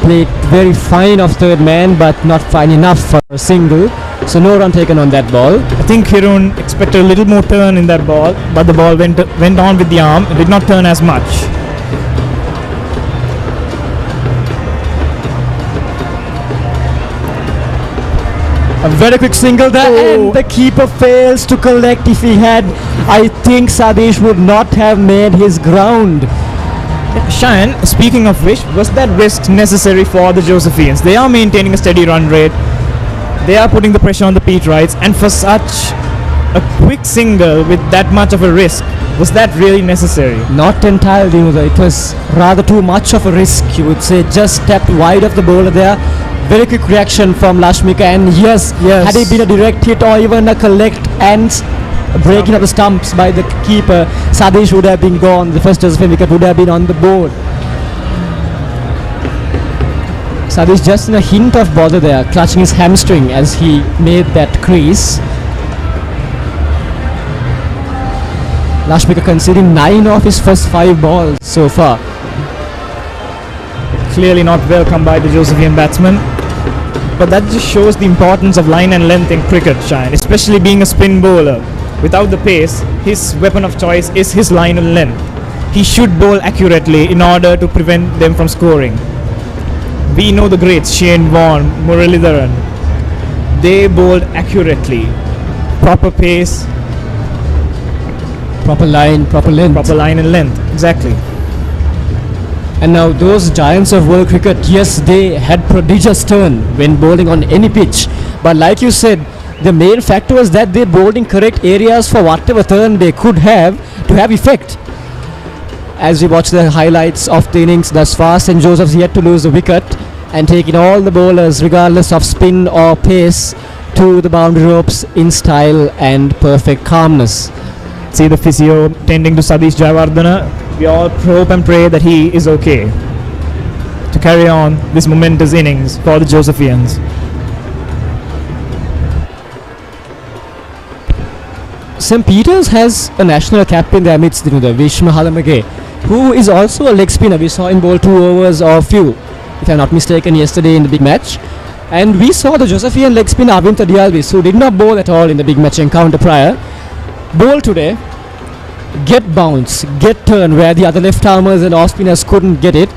S1: play it very fine off third man, but not fine enough for a single. So no run taken on that ball.
S20: I think Hirun expected a little more turn in that ball, but the ball went on with the arm. It did not turn as much.
S1: A very quick single there, and the keeper fails to collect. If he had, I think Sadish would not have made his ground.
S20: Shayan, speaking of which, was that risk necessary for the Josephians? They are maintaining a steady run rate. They are putting the pressure on the Peterites, and for such a quick single with that much of a risk, was that really necessary?
S1: Not entirely, it was rather too much of a risk, you would say. Just stepped wide of the bowler there. Very quick reaction from Lashmika, and yes, had it been a direct hit or even a collect and breaking of the stumps by the keeper, Sadish would have been gone. The first Josephian wicket would have been on the board. Sadish just in a hint of bother there, clutching his hamstring as he made that crease. Lashmika conceding 9 of his first 5 balls so far.
S20: Clearly not welcomed by the Josephian batsman. But that just shows the importance of line and length in cricket, Shine, especially being a spin bowler. Without the pace, his weapon of choice is his line and length. He should bowl accurately in order to prevent them from scoring. We know the greats, Shane Warne, Muralidharan. They bowled accurately. Proper pace.
S1: Proper line, proper length.
S20: Proper line and length, exactly.
S1: And now those giants of world cricket, yes, they had prodigious turn when bowling on any pitch. But like you said, the main factor was that they bowled in correct areas for whatever turn they could have to have effect. As we watch the highlights of the innings thus far, St. Joseph's yet to lose the wicket and taking all the bowlers, regardless of spin or pace, to the boundary ropes in style and perfect calmness.
S20: See the physio tending to Sadish Jayawardena. We all hope and pray that he is okay to carry on this momentous innings for the Josephians.
S1: St. Peter's has a national captain in their midst, Vishnu Halamage, who is also a leg spinner. We saw him bowl 2 overs or few, if I'm not mistaken, yesterday in the big match. And we saw the Josephian leg spinner Avinta Dialvis, who did not bowl at all in the big match encounter prior, bowl today, get bounce, get turn where the other left armers and off spinners couldn't get it,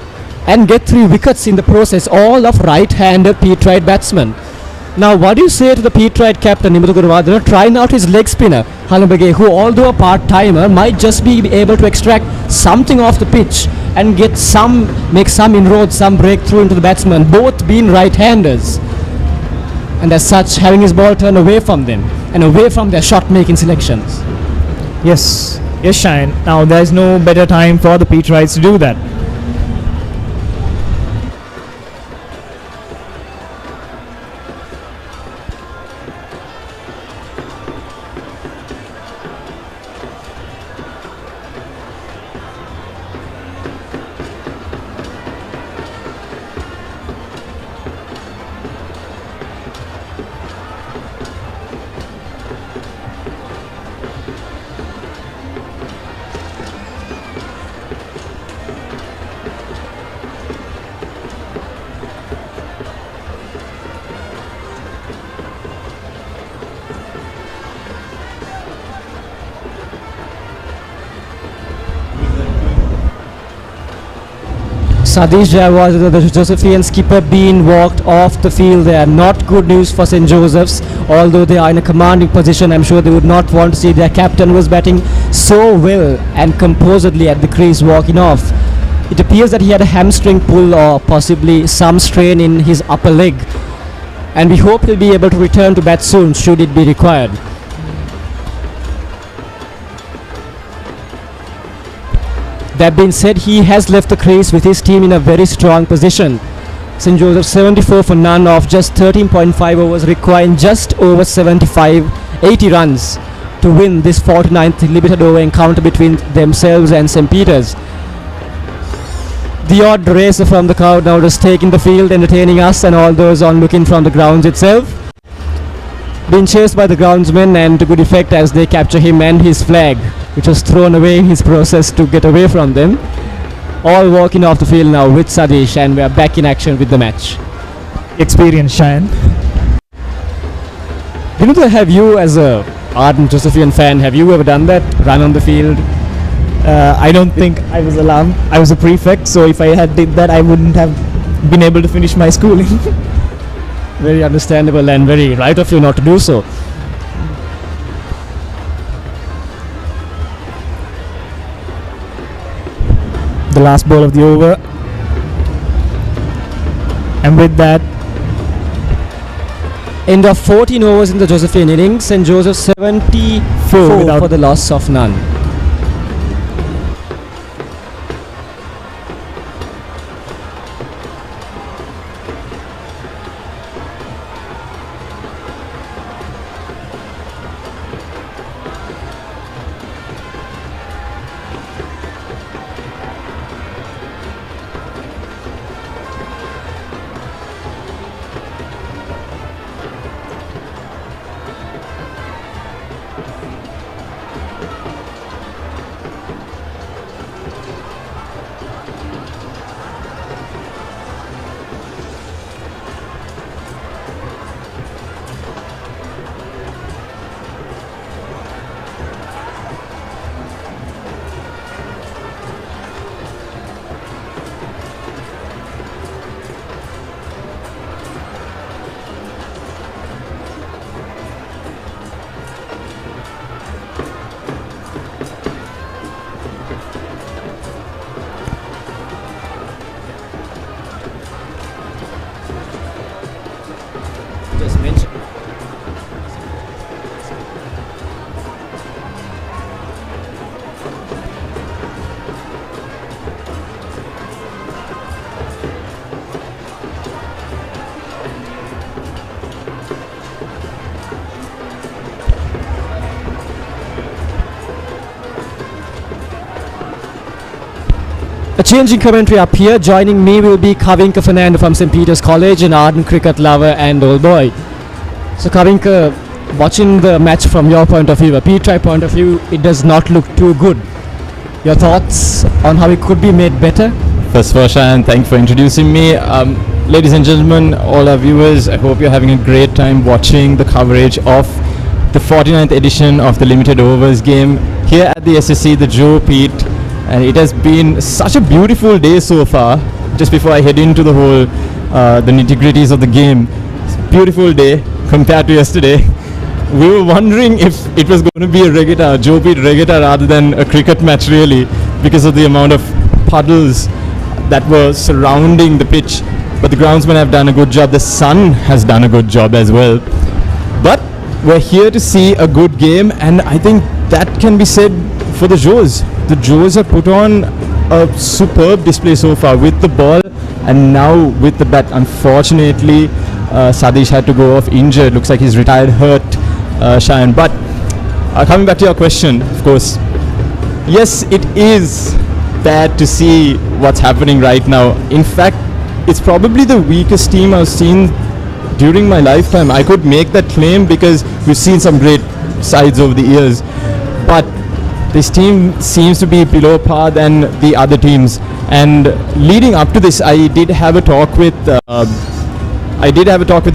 S1: and get 3 wickets in the process, all of right-handed Peterite batsmen. Now what do you say to the Peterite captain Nimadu Guruvardhana trying out his leg spinner Halamage, who although a part-timer might just be able to extract something off the pitch and make some inroads, some breakthrough into the batsman, both being right-handers, and as such having his ball turned away from them and away from their shot-making selections.
S20: Yes, Shine. Now there is no better time for the Peterites to do that.
S1: Sadish Jayawardena, the Josephian skipper, being walked off the field there. Not good news for St. Joseph's, although they are in a commanding position. I'm sure they would not want to see their captain was batting so well and composedly at the crease walking off. It appears that he had a hamstring pull or possibly some strain in his upper leg, and we hope he'll be able to return to bat soon should it be required. That being said, he has left the crease with his team in a very strong position. St. Joseph 74 for none of just 13.5 overs, requiring just over 80 runs to win this 49th limited over encounter between themselves and St. Peter's. The odd racer from the crowd now just taking the field, entertaining us and all those on looking from the grounds itself. Being chased by the groundsmen and to good effect as they capture him and his flag, which was thrown away in his process to get away from them. All walking off the field now with Sadish, and we are back in action with the match.
S20: Experience, Cheyenne.
S1: Vinudha, have you as a ardent Josephian fan, have you ever done that? Run on the field?
S20: I don't think I was allowed. I was a prefect, so if I had did that, I wouldn't have been able to finish my schooling.
S1: Very understandable and very right of you not to do so.
S20: The last ball of the over, and with that,
S1: end of 14 overs in the Josephian innings, St. Joseph 74 for the loss of none. Just mention. A changing commentary up here. Joining me will be Kavinka Fernando from St. Peter's College, an ardent cricket lover and old boy. So Kavinka, watching the match from your point of view, a Peterite point of view, it does not look too good. Your thoughts on how it could be made better?
S21: First of all, Shayan, thanks for introducing me. Ladies and gentlemen, all our viewers, I hope you're having a great time watching the coverage of the 49th edition of the Limited Overs game here at the SSC, the Joe Pete. And it has been such a beautiful day so far. Just before I head into the whole, the nitty-gritties of the game, it's a beautiful day compared to yesterday. We were wondering if it was going to be a regatta, a Joe Pete regatta rather than a cricket match really, because of the amount of puddles that were surrounding the pitch. But the groundsmen have done a good job. The sun has done a good job as well. But we're here to see a good game, and I think that can be said for the Joes. The Joes have put on a superb display so far with the ball and now with the bat. Unfortunately, Sadish had to go off injured. Looks like he's retired hurt, Shayan. But coming back to your question, of course, yes, it is bad to see what's happening right now. In fact, it's probably the weakest team I've seen during my lifetime. I could make that claim because we've seen some great sides over the years. But this team seems to be below par than the other teams. And leading up to this, I did have a talk with the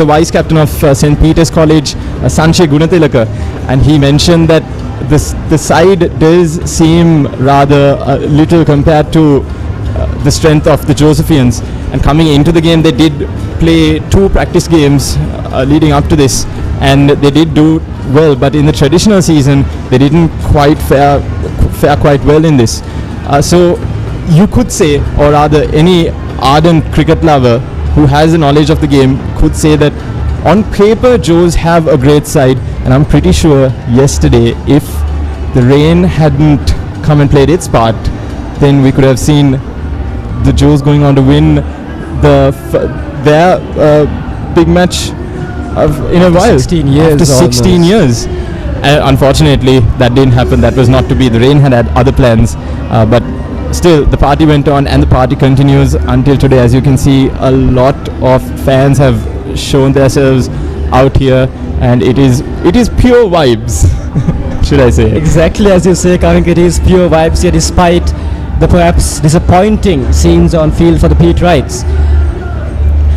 S21: vice captain of St. Peter's College, Sanjay Gunatilaka, and he mentioned that the side does seem rather little compared to the strength of the Josephians. And coming into the game, they did play 2 practice games leading up to this, and they did do well, but in the traditional season they didn't quite fare quite well in this. So you could say, or rather any ardent cricket lover who has a knowledge of the game could say that on paper Joes have a great side, and I'm pretty sure yesterday if the rain hadn't come and played its part, then we could have seen the Joes going on to win their big match in a while.
S1: 16 years.
S21: After 16 years. Unfortunately, that didn't happen. That was not to be. The rain had other plans, but still, the party went on, and the party continues until today. As you can see, a lot of fans have shown themselves out here, and it is pure vibes. Should I say?
S1: Exactly as you say, Karank, it is pure vibes here, despite the perhaps disappointing scenes on field for the Peterites.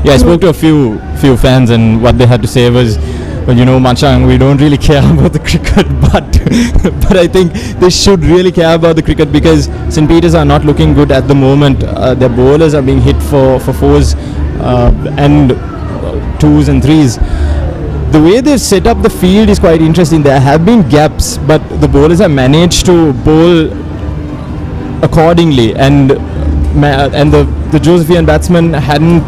S21: Yeah, I spoke to a few fans, and what they had to say was, well, you know, Machang, we don't really care about the cricket, but I think they should really care about the cricket, because St. Peter's are not looking good at the moment. Their bowlers are being hit for fours and twos and threes. The way they've set up the field is quite interesting. There have been gaps, but the bowlers have managed to bowl accordingly, and the Josephian batsmen hadn't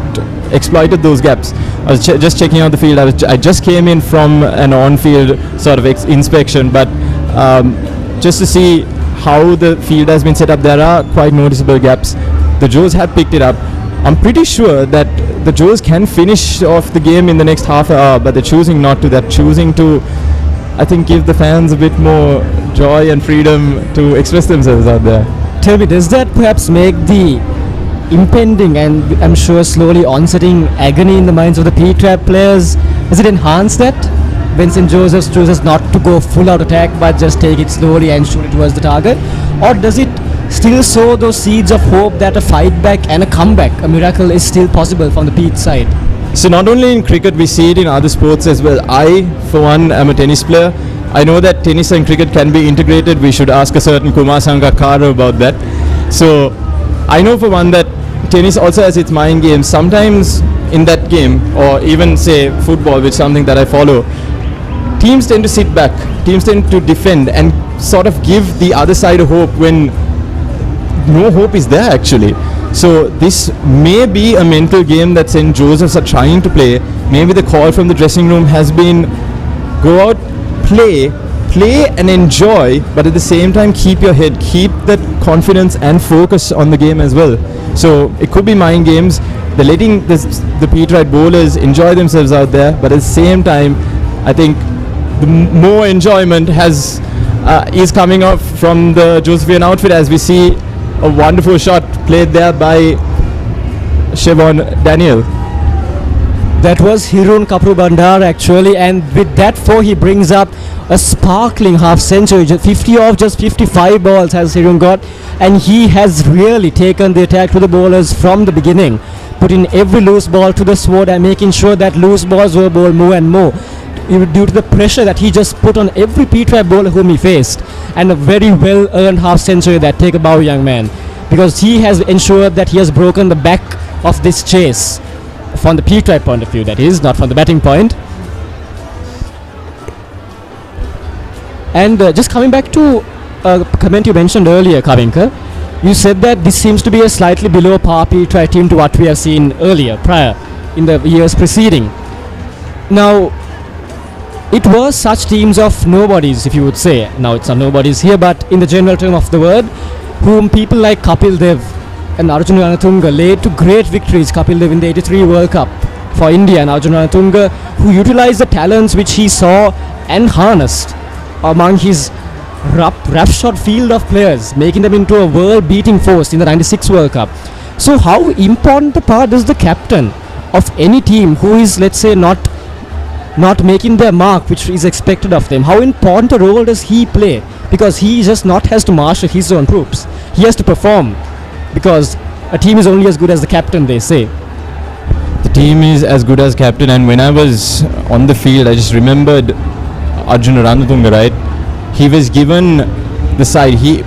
S21: exploited those gaps. I was just checking out the field. I just came in from an on-field sort of inspection, but just to see how the field has been set up, there are quite noticeable gaps. The Joes have picked it up. I'm pretty sure that the Joes can finish off the game in the next half hour, but they're choosing not to. They're choosing to, I think, give the fans a bit more joy and freedom to express themselves out there.
S1: Tell me, does that perhaps make the impending and I'm sure slowly onsetting agony in the minds of the Peterite players, does it enhance that? When St. Joseph's chooses not to go full out attack but just take it slowly and shoot it towards the target? Or does it still sow those seeds of hope that a fight back and a comeback, a miracle, is still possible from the Pete side?
S21: So not only in cricket, we see it in other sports as well. I, for one, am a tennis player. I know that tennis and cricket can be integrated. We should ask a certain Kumar Sangakkara about that. So I know for one that tennis also has its mind games. Sometimes in that game, or even say football, which is something that I follow, teams tend to sit back. Teams tend to defend and sort of give the other side a hope when no hope is there actually. So this may be a mental game that St. Joseph's are trying to play. Maybe the call from the dressing room has been, go out, play and enjoy, but at the same time keep your head, keep that confidence and focus on the game as well. So it could be mind games. They're letting the Peterite bowlers enjoy themselves out there, but at the same time, I think the more enjoyment is coming off from the Josephian outfit, as we see a wonderful shot played there by Shevon Daniel.
S1: That was Hirun Kapru Bandar actually, and with that 4 he brings up a sparkling half century. 50 off just 55 balls has Hirun got, and he has really taken the attack to the bowlers from the beginning, putting every loose ball to the sword and making sure that loose balls were bowled more and more, due to the pressure that he just put on every Peterite bowler whom he faced, and a very well earned half century that take a bow, young man, because he has ensured that he has broken the back of this chase from the Peterite point of view, that is, not from the batting point. And just coming back to a comment you mentioned earlier, Kavinka, you said that this seems to be a slightly below par Peterite team to what we have seen earlier, prior, in the years preceding. Now, it was such teams of nobodies, if you would say. Now it's not nobodies here, but in the general term of the word, whom people like Kapil Dev and Arjun Ranatunga laid to great victories. Kapil Dev in the 83 World Cup for India, and Arjun Ranatunga, who utilized the talents which he saw and harnessed among his roughshod field of players, making them into a world-beating force in the 96 World Cup. So how important a part does the captain of any team who is, let's say, not making their mark which is expected of them, how important a role does he play? Because he just not has to marshal his own troops, he has to perform, because a team is only as good as the captain, they say.
S21: The team is as good as captain, and when I was on the field, I just remembered Arjun Ranatunga, right? He was given the side. He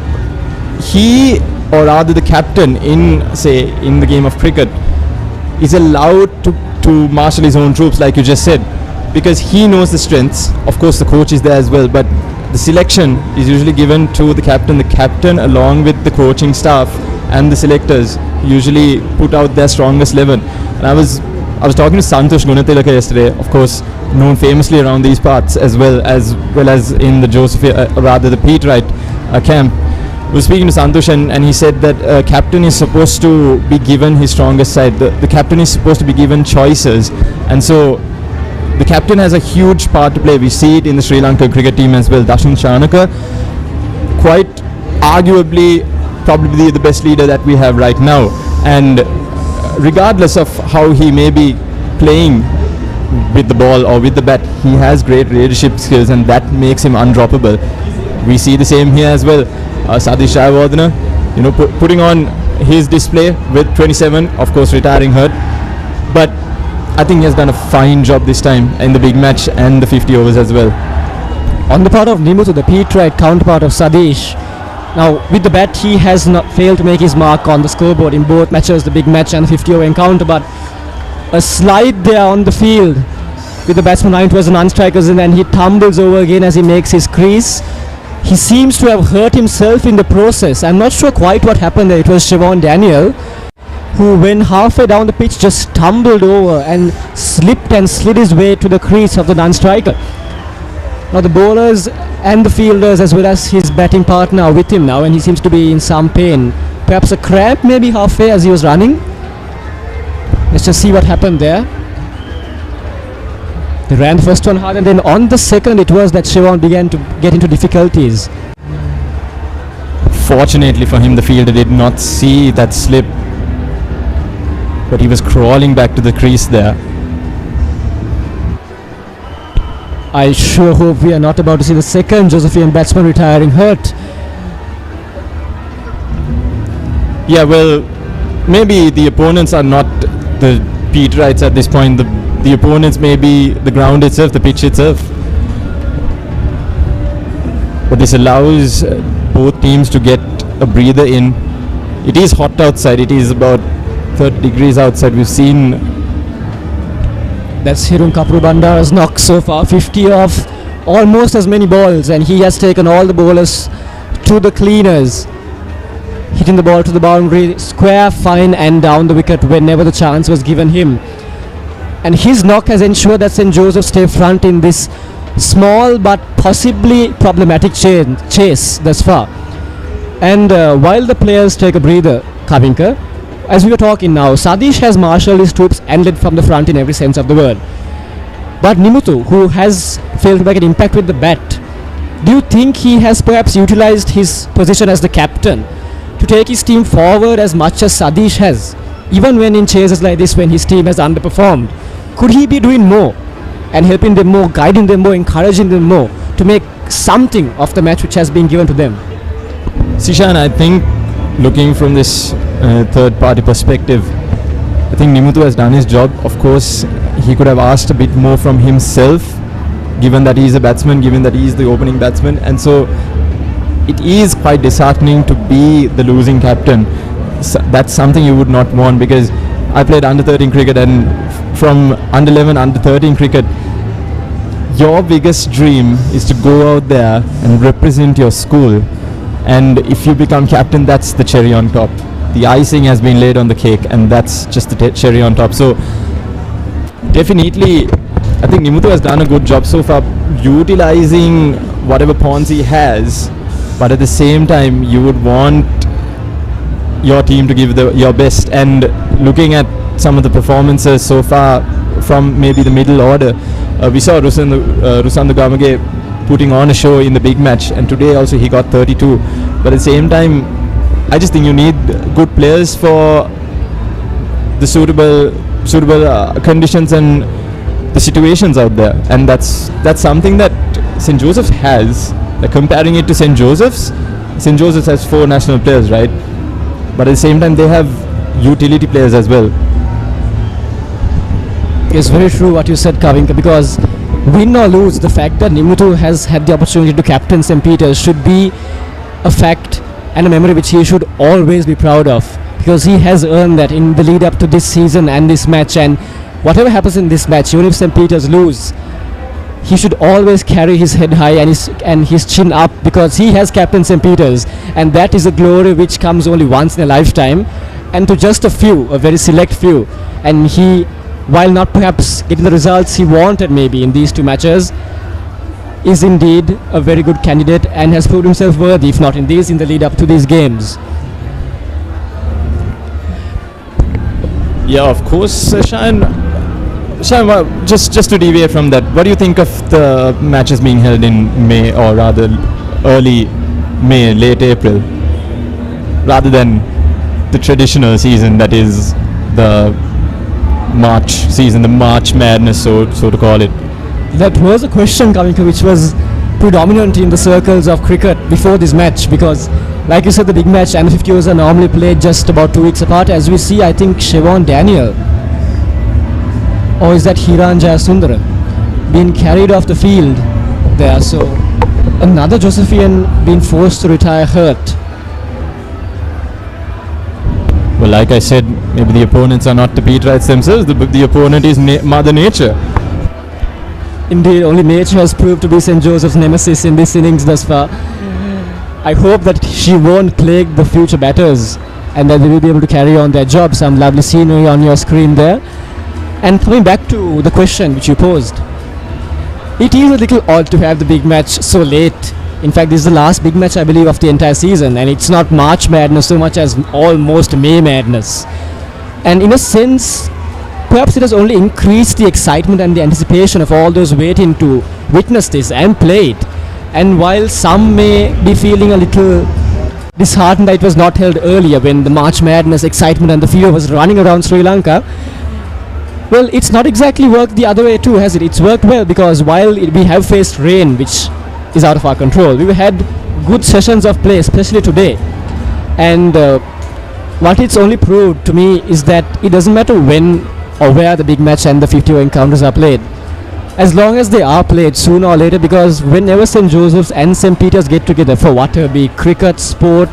S21: or rather the captain in the game of cricket is allowed to marshal his own troops, like you just said, because he knows the strengths. Of course the coach is there as well, but the selection is usually given to the captain. The captain, along with the coaching staff and the selectors, usually put out their strongest 11. And I was talking to Santosh Gunatilaka yesterday, of course known famously around these parts, as well as in the Peterite camp. was speaking to Santosh and he said that captain is supposed to be given his strongest side. The captain is supposed to be given choices, and so the captain has a huge part to play. We see it in the Sri Lanka cricket team as well. Dashin Shanaka, quite arguably probably the best leader that we have right now, and regardless of how he may be playing with the ball or with the bat, he has great leadership skills, and that makes him undroppable. We see the same here as well. Sadish Jayawardena, putting on his display with 27, of course retiring hurt, but I think he has done a fine job this time in the big match and the 50 overs as well.
S1: On the part of Nimuthu, the Peterite counterpart of Sadish, now with the bat he has not failed to make his mark on the scoreboard in both matches, the big match and the 50 over encounter, but a slide there on the field with the batsman running towards the non-strikers, and then he tumbles over again as he makes his crease. He seems to have hurt himself in the process. I'm not sure quite what happened there. It was Siobhan Daniel who, when halfway down the pitch, just tumbled over and slipped and slid his way to the crease of the non-striker. Now the bowlers and the fielders as well as his batting partner are with him now, and he seems to be in some pain. Perhaps a cramp maybe halfway as he was running. Let's just see what happened there. They ran the first one hard, and then on the second it was that Siobhan began to get into difficulties.
S21: Fortunately for him, the fielder did not see that slip, but he was crawling back to the crease there.
S1: I sure hope we are not about to see the second Josephian batsman retiring hurt.
S21: Yeah, well, maybe the opponents are not the Peterites at this point. The opponents may be the ground itself, the pitch itself. But this allows both teams to get a breather in. It is hot outside. It is about 30 degrees outside. We've seen.
S1: That's Hirun Kapru Bandara's knock so far. 50 off almost as many balls, and he has taken all the bowlers to the cleaners. Hitting the ball to the boundary, square, fine and down the wicket whenever the chance was given him. And his knock has ensured that St. Joseph stay front in this small but possibly problematic chase thus far. And while the players take a breather, Kavinkar, as we were talking now, Sadish has marshalled his troops and led from the front in every sense of the word. But Nimuthu, who has failed to make an impact with the bat, do you think he has perhaps utilized his position as the captain to take his team forward as much as Sadish has, even when in chases like this when his team has underperformed? Could he be doing more and helping them more, guiding them more, encouraging them more to make something of the match which has been given to them?
S21: Sishan, I think looking from this third party perspective, I think Nimuthu has done his job. Of course, he could have asked a bit more from himself, given that he is a batsman, given that he is the opening batsman, and so it is quite disheartening to be the losing captain. That's something you would not want, because I played under 13 cricket, and from under 11, under 13 cricket, your biggest dream is to go out there and represent your school, and if you become captain, that's the cherry on top. The icing has been laid on the cake, and that's just the cherry on top. So definitely I think Nimuthu has done a good job so far utilizing whatever pawns he has, but at the same time you would want your team to give your best. And looking at some of the performances so far from maybe the middle order, we saw Rusandu Gamage putting on a show in the big match, and today also he got 32. But at the same time, I just think you need good players for the suitable conditions and the situations out there, and that's something that St. Joseph's has. Like comparing it to St. Joseph's has 4 national players, right? But at the same time, they have utility players as well.
S1: It's very true what you said, Kavinka, because win or lose, the fact that Nimuthu has had the opportunity to captain St. Peter's should be a fact and a memory which he should always be proud of, because he has earned that in the lead up to this season and this match. And whatever happens in this match, even if St. Peter's lose, he should always carry his head high and his chin up, because he has captained St. Peter's, and that is a glory which comes only once in a lifetime, and to just a very select few. And he, while not perhaps getting the results he wanted maybe in these 2 matches, is indeed a very good candidate and has proved himself worthy, if not in these, in the lead up to these games.
S21: Yeah, of course, Shayan. Shayan, just to deviate from that, what do you think of the matches being held in May, or rather early May, late April, rather than the traditional season that is the March season, the March Madness, so to call it?
S1: That was a question, Kavika, which was predominant in the circles of cricket before this match, because like you said, the big match and the 50 overs are normally played just about 2 weeks apart. As we see, I think Siobhan Daniel, or is that Hiran Jayasundaran, being carried off the field there. So another Josephian being forced to retire hurt.
S21: Well, like I said, maybe the opponents are not the Peterites themselves, the opponent is Mother Nature.
S1: Indeed, only nature has proved to be St. Joseph's nemesis in this innings thus far. I hope that she won't plague the future batters and that they will be able to carry on their job. Some lovely scenery on your screen there. And coming back to the question which you posed, it is a little odd to have the big match so late. In fact, this is the last big match, I believe, of the entire season, and it's not March Madness so much as almost May Madness. And in a sense, perhaps it has only increased the excitement and the anticipation of all those waiting to witness this and play it. And while some may be feeling a little disheartened that it was not held earlier when the March Madness excitement and the fever was running around Sri Lanka, well, it's not exactly worked the other way too, has it? It's worked well, because while we have faced rain, which is out of our control, we've had good sessions of play, especially today. And what it's only proved to me is that it doesn't matter when or where the big match and the 50 over encounters are played, as long as they are played sooner or later, because whenever St. Joseph's and St. Peter's get together for whatever, be cricket, sport,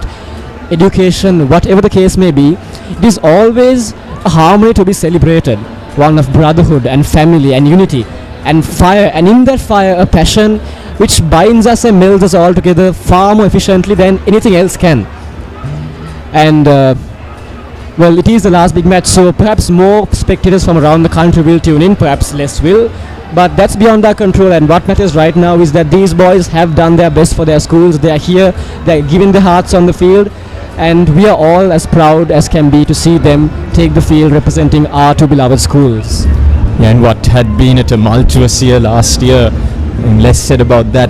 S1: education, whatever the case may be, it is always a harmony to be celebrated, one of brotherhood and family and unity and fire, and in that fire a passion which binds us and melds us all together far more efficiently than anything else can. And well, it is the last big match, so perhaps more spectators from around the country will tune in, perhaps less will, but that's beyond our control. And what matters right now is that these boys have done their best for their schools. They are here, they are giving their hearts on the field, and we are all as proud as can be to see them take the field representing our two beloved schools.
S21: Yeah, and what had been a tumultuous year last year, and less said about that,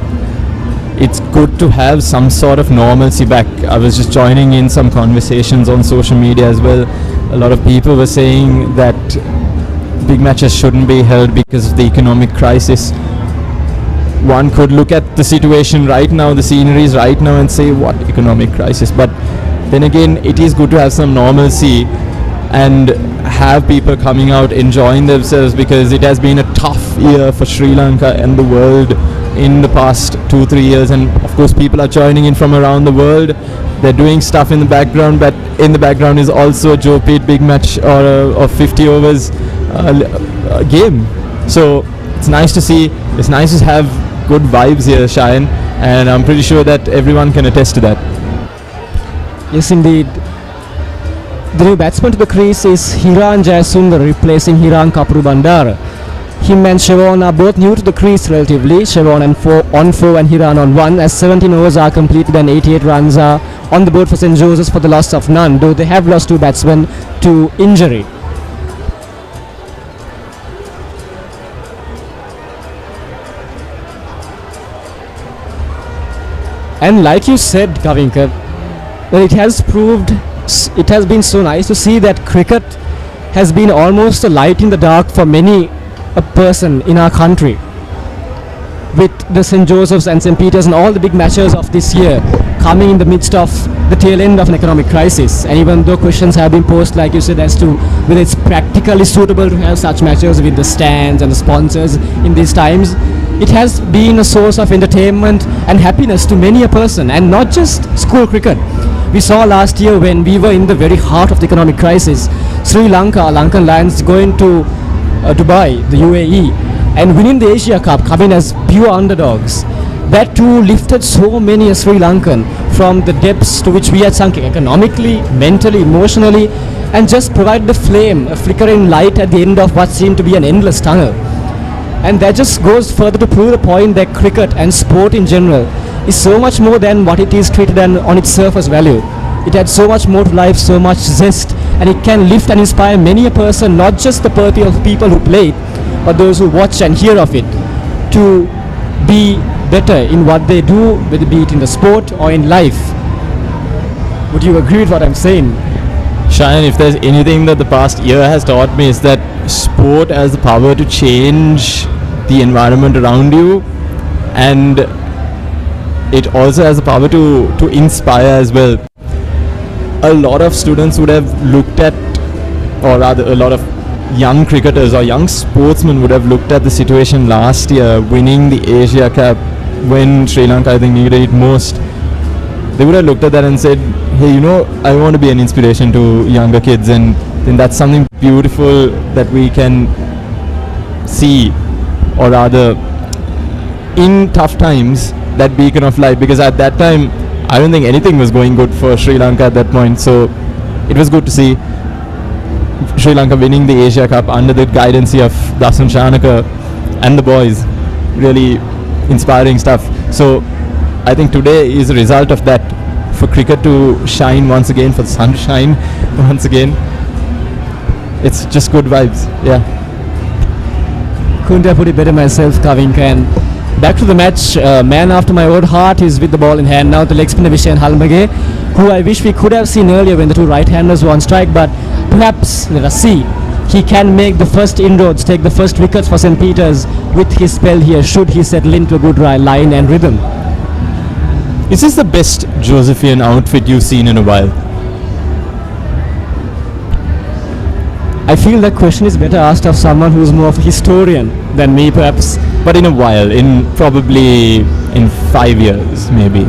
S21: it's good to have some sort of normalcy back. I was just joining in some conversations on social media as well. A lot of people were saying that big matches shouldn't be held because of the economic crisis. One could look at the situation right now, the sceneries right now, and say, what economic crisis? But then again, it is good to have some normalcy and have people coming out enjoying themselves, because it has been a tough year for Sri Lanka and the world in the past 2-3 years. And of course, people are joining in from around the world. They're doing stuff in the background, but in the background is also a Joe Pete big match or 50 overs game. So it's nice to see, it's nice to have good vibes here, Shayan, and I'm pretty sure that everyone can attest to that.
S1: Yes, indeed. The new batsman to the crease is Hiran Jayasundar, replacing Hiran Kapuru Bandara. Him and Siobhan are both new to the crease relatively. Siobhan on 4 and Hiran on 1, as 17 overs are completed and 88 runs are on the board for St. Joseph's for the loss of none, though they have lost 2 batsmen to injury. And like you said, Kavinkar, well, it has been so nice to see that cricket has been almost a light in the dark for many a person in our country, with the St. Joseph's and St. Peter's and all the big matches of this year coming in the midst of the tail end of an economic crisis. And even though questions have been posed, like you said, as to whether it's practically suitable to have such matches with the stands and the sponsors in these times, it has been a source of entertainment and happiness to many a person, and not just school cricket. We saw last year, when we were in the very heart of the economic crisis, Sri Lanka, Lankan Lions going to Dubai, the UAE, and winning the Asia Cup, coming as pure underdogs. That too lifted so many a Sri Lankan from the depths to which we had sunk economically, mentally, emotionally, and just provided a flame, a flickering light at the end of what seemed to be an endless tunnel. And that just goes further to prove the point that cricket and sport in general is so much more than what it is treated on its surface value. It had so much more to life, so much zest, and it can lift and inspire many a person, not just the people who play it, but those who watch and hear of it, to be better in what they do, whether be it in the sport or in life. Would you agree with what I'm saying?
S21: Shayan, if there's anything that the past year has taught me, is that sport has the power to change the environment around you, and it also has the power to inspire as well. A lot of students would have looked at, or rather a lot of young cricketers or young sportsmen would have looked at the situation last year, winning the Asia Cup when Sri Lanka I think needed it most. They would have looked at that and said, hey, you know, I want to be an inspiration to younger kids, and then that's something beautiful that we can see, or rather in tough times, that beacon of light, because at that time I don't think anything was going good for Sri Lanka at that point. So it was good to see Sri Lanka winning the Asia Cup under the guidance of Dasun Shanaka and the boys. Really inspiring stuff. So I think today is a result of that, for cricket to shine once again, for the sun to shine once again. It's just good vibes, yeah.
S1: Couldn't have put it better myself, Kavinka. And back to the match, man after my own heart is with the ball in hand now, the leg spinner Vishen Halmage, who I wish we could have seen earlier when the two right-handers were on strike, but perhaps, let us see, he can make the first inroads, take the first wickets for St. Peter's with his spell here, should he settle into a good line and rhythm.
S21: Is this the best Josephian outfit you've seen in a while?
S1: I feel that question is better asked of someone who's more of a historian than me, perhaps.
S21: But in a while, probably in 5 years, maybe.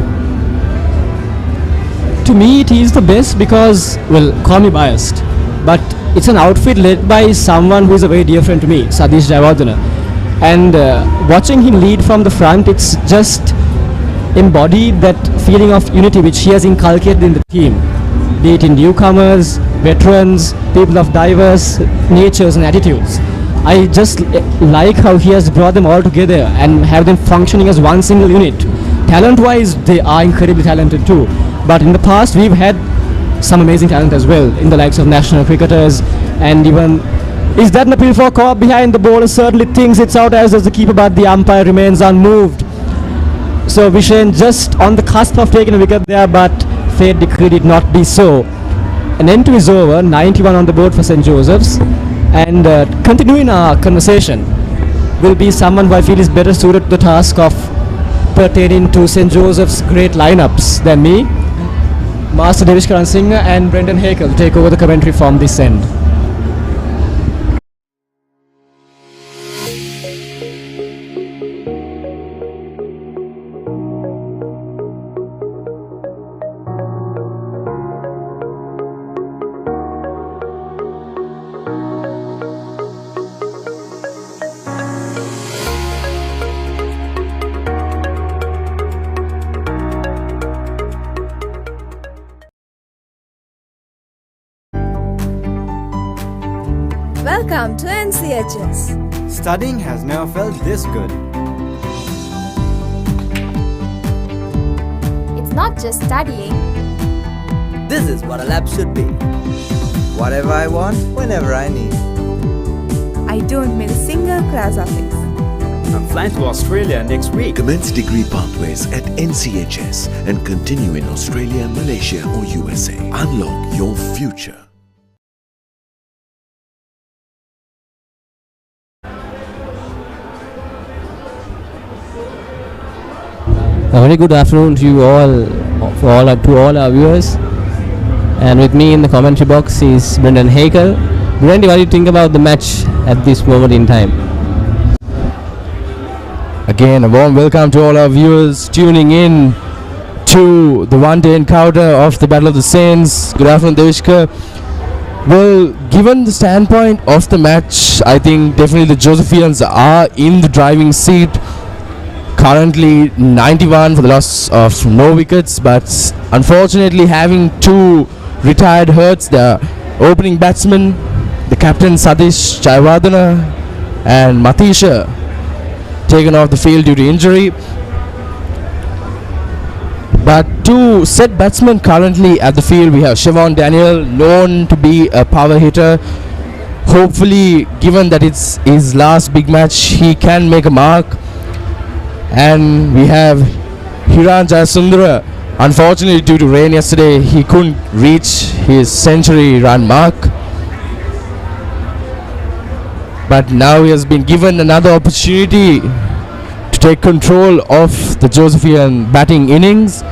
S1: To me, it is the best because, well, call me biased, but it's an outfit led by someone who is a very dear friend to me, Satish Jayawardena. And watching him lead from the front, it's just embodied that feeling of unity which he has inculcated in the team, be it in newcomers, veterans, people of diverse natures and attitudes. I just like how he has brought them all together and have them functioning as one single unit. Talent-wise, they are incredibly talented too. But in the past, we've had some amazing talent as well, in the likes of national cricketers, and even, is that an appeal for a caught behind? The bowler certainly thinks it's out, as does the keeper, but the umpire remains unmoved. So Vishen just on the cusp of taking a wicket there, but fate decreed it not be so. An end to his over, 91 on the board for St. Joseph's. And continuing our conversation will be someone who I feel is better suited to the task of pertaining to St. Joseph's great lineups than me. Master Devish Karan Singh and Brendan Hakel to take over the commentary from this end.
S7: Welcome to NCHS.
S15: Studying has never felt this good.
S7: It's not just studying.
S8: This is what a lab should be. Whatever I want, whenever I need.
S7: I don't miss a single class of it.
S15: I'm flying to Australia next week.
S9: Commence degree pathways at NCHS and continue in Australia, Malaysia or USA. Unlock your future.
S11: A very good afternoon to you all, to all our viewers. And with me in the commentary box is Brendan Hakel. Brendan, what do you think about the match at this moment in time?
S2: Again, a warm welcome to all our viewers tuning in to the one-day encounter of the Battle of the Saints. Good afternoon, Devishka. Well, given the standpoint of the match, I think definitely the Josephians are in the driving seat. Currently 91 for the loss of no wickets, but unfortunately having two retired hurts, the opening batsman, the captain Satish Jayawardena and Matisha,
S4: taken off the field due to injury. But two set batsmen currently at the field. We have Siobhan Daniel, known to be a power hitter. Hopefully, given that it's his last big match, he can make a mark. And we have Hiran Jayasundara. Unfortunately, due to rain yesterday, he couldn't reach his century run mark. But now he has been given another opportunity to take control of the Josephian batting innings.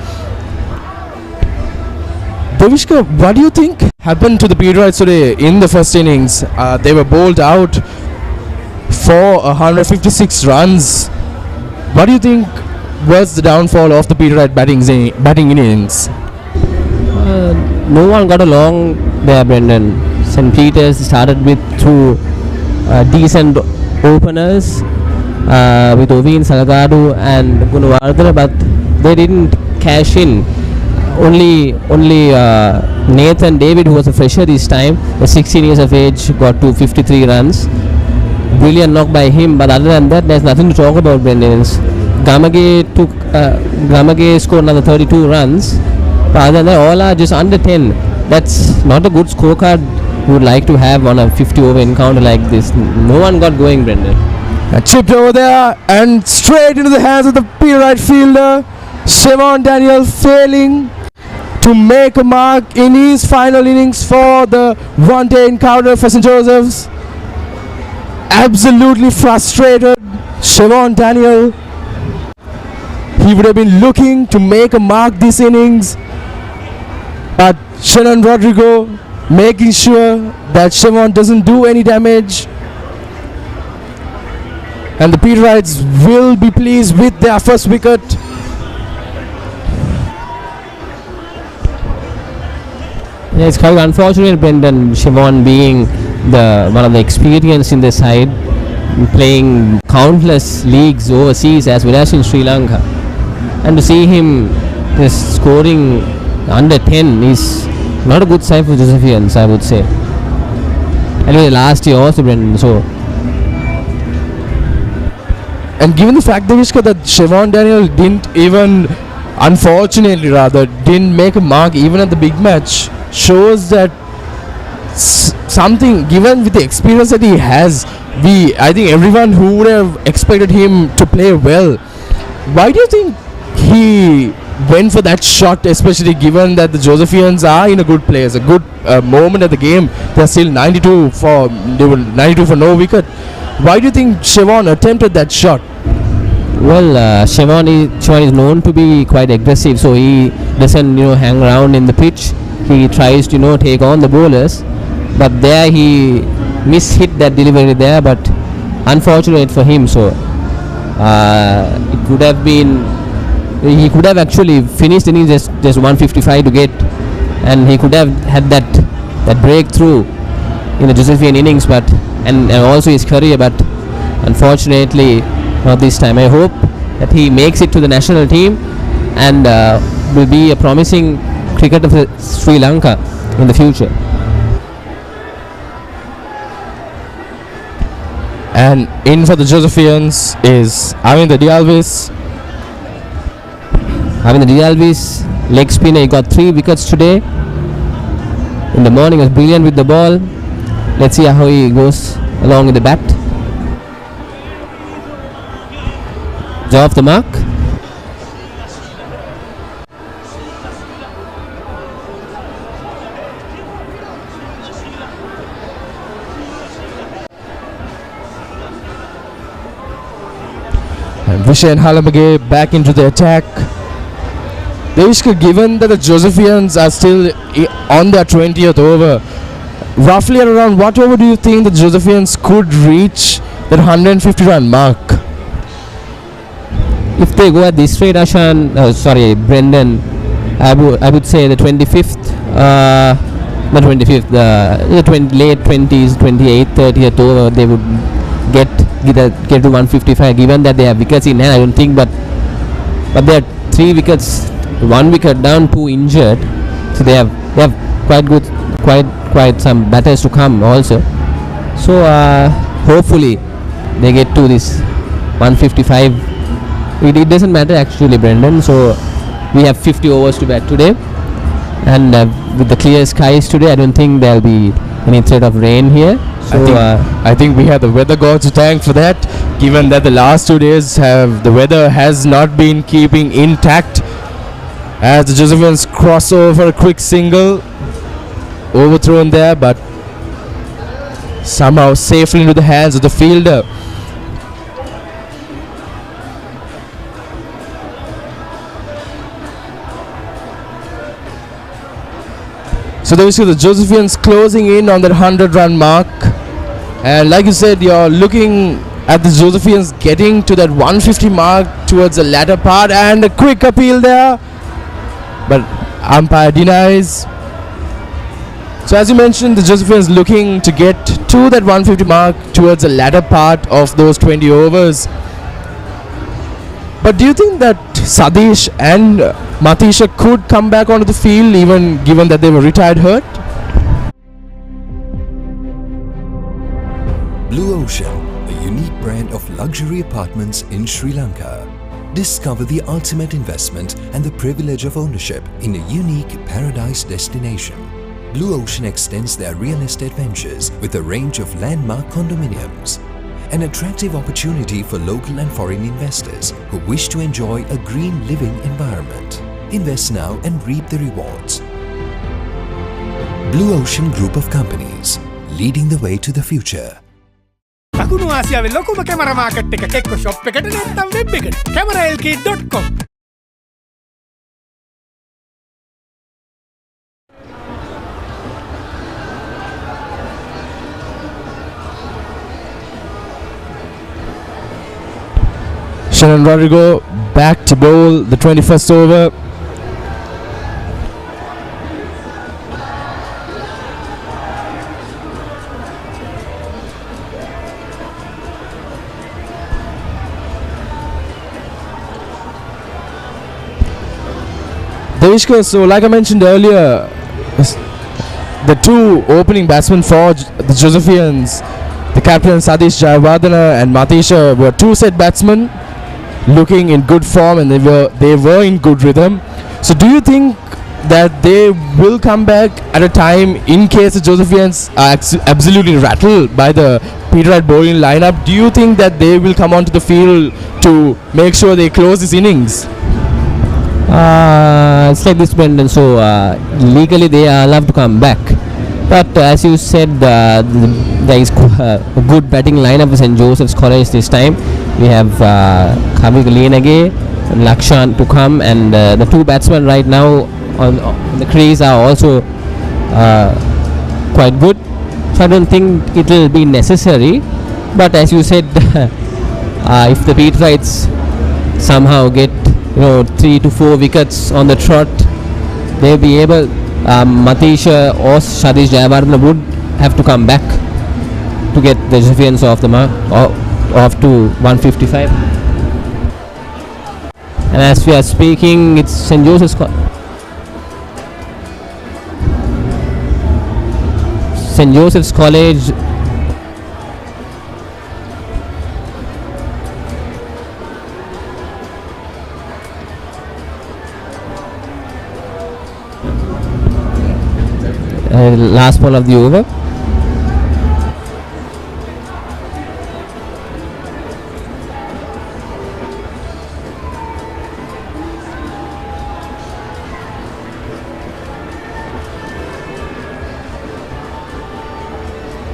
S4: Devishka, what do you think happened to the Peterites today in the first innings? They were bowled out for 156 runs. What do you think was the downfall of the Peterite batting innings?
S11: No one got along there, Brendan. St. Peter's started with two decent openers with Oveen Salgado and Gunawardana, but they didn't cash in. Only Nathan David, who was a fresher this time, at 16 years of age, got to 53 runs. Brilliant knock by him, but other than that, there's nothing to talk about, Brendan. Gamage scored another 32 runs, but other than that, all are just under 10. That's not a good scorecard we would like to have on a 50 over encounter like this. No one got going, Brendan.
S4: Chipped over there and straight into the hands of the Peterite fielder. Siobhan Daniel failing to make a mark in his final innings for the one-day encounter for St. Joseph's. Absolutely frustrated, Siobhan Daniel. He would have been looking to make a mark this innings, but Shannon Rodrigo making sure that Siobhan doesn't do any damage. And the Peterites will be pleased with their first wicket.
S11: Yeah, it's quite unfortunate, Brendan, Siobhan being one of the experienced in the side, playing countless leagues overseas as well as in Sri Lanka. And to see him just scoring under 10 is not a good sign for Josephians, I would say. Anyway, last year also, Brendan, so.
S4: And given the fact, Devishka, that Siobhan Daniel didn't make a mark even at the big match, shows that something, given with the experience that he has, I think everyone who would have expected him to play well. Why do you think he went for that shot, especially given that the Josephians are in a good place, a good moment of the game? They're still 92 for no wicket. Why do you think Siobhan attempted that shot?
S11: Well, Siobhan is known to be quite aggressive, so he doesn't hang around in the pitch. He tries to take on the bowlers, but there he mishit that delivery there, but unfortunate for him. So it could have been, he could have actually finished innings just 155 to get, and he could have had that breakthrough in the Josephian innings, but and also his career, but unfortunately not this time. I hope that he makes it to the national team and will be a promising cricketer for Sri Lanka in the future.
S4: And in for the Josephians is Avinda Dialvis.
S11: Avinda Dialvis, leg spinner, he got 3 wickets today. In the morning was brilliant with the ball. Let's see how he goes along with the bat. Jaw off the mark.
S4: And Vishen Halamage back into the attack. Devishka, given that the Josephians are still on their 20th over, roughly at around what over do you think the Josephians could reach that 150 run mark?
S11: If they go at this rate, Brendan, I would say the 25th, not 25th, the late 20s, 28th, 30th over, they would get to 155. Given that they have wickets in hand, I don't think, but they are 3 wickets, 1 wicket down, 2 injured, so they have quite some batters to come also. So hopefully they get to this 155. It doesn't matter actually, Brendan. So we have 50 overs to bat today, and with the clear skies today, I don't think there'll be any threat of rain here. So
S4: I think we have the weather gods to thank for that, given that the last 2 days the weather has not been keeping intact. As the Josephians cross over for a quick single, overthrown there, but somehow safely into the hands of the fielder. So there we see the Josephians closing in on that 100-run mark, and like you said, you're looking at the Josephians getting to that 150 mark towards the latter part, and a quick appeal there, but umpire denies. So as you mentioned, the Josephians looking to get to that 150 mark towards the latter part of those 20 overs. But do you think that Sadish and Matisha could come back onto the field, even given that they were retired hurt?
S12: Blue Ocean, a unique brand of luxury apartments in Sri Lanka. Discover the ultimate investment and the privilege of ownership in a unique paradise destination. Blue Ocean extends their real estate ventures with a range of landmark condominiums. An attractive opportunity for local and foreign investors who wish to enjoy a green living environment. Invest now and reap the rewards. Blue Ocean Group of Companies, leading the way to the future.
S6: දකුණු ආසියාවේ ලොකුම camera market එක එක්ක shop එකට නැත්නම් web එකට cameralk.com.
S4: Shannon Rodrigo back to bowl the 21st over. Devishka, so like I mentioned earlier, the two opening batsmen for the Josephians, the captain Sadish Jayawardena and Matisha, were two set batsmen looking in good form, and they were in good rhythm. So do you think that they will come back at a time in case the Josephians are absolutely rattled by the Peterite bowling lineup? Do you think that they will come onto the field to make sure they close this innings?
S11: It's like this, Brendan. So legally they are allowed to come back, but as you said, there is a good batting lineup for St. Joseph's College this time. We have Kavik Leenage and Lakshan to come, and the two batsmen right now on the crease are also quite good. So I don't think it will be necessary, but as you said, if the Peterites somehow get 3 to 4 wickets on the trot, they'll be able, Matisha or Sadish Jayawardena would have to come back to get the Josephians off the mark, off to 155. And as we are speaking, it's St. Joseph's College. Last ball of the over.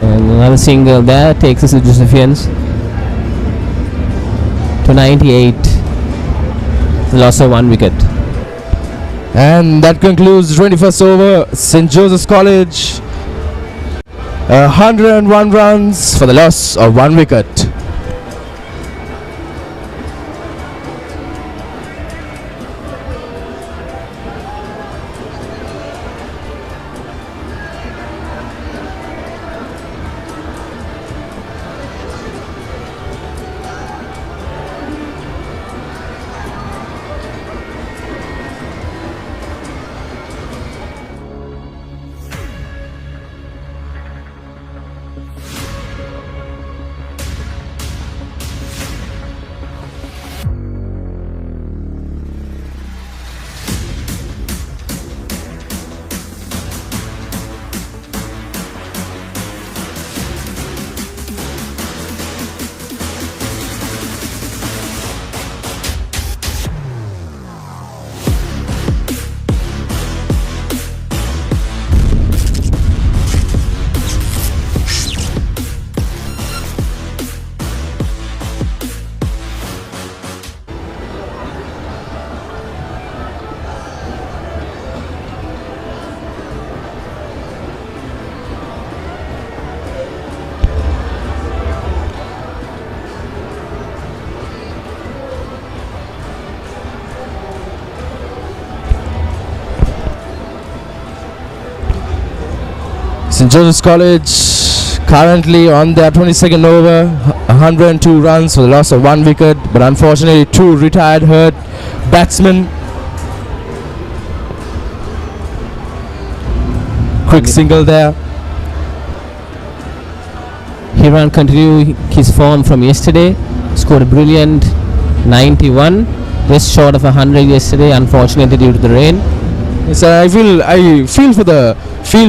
S11: And another single there takes us to Josephians to 98. The loss of 1 wicket.
S4: And that concludes 21st over. St. Joseph's College 101 runs for the loss of 1 wicket. St. Joseph's College currently on their 22nd over, 102 runs for the loss of 1 wicket, but unfortunately 2 retired hurt batsmen. Quick single there.
S11: Hiran continued his form from yesterday, scored a brilliant 91, just short of 100 yesterday, unfortunately due to the rain.
S4: Yes, I feel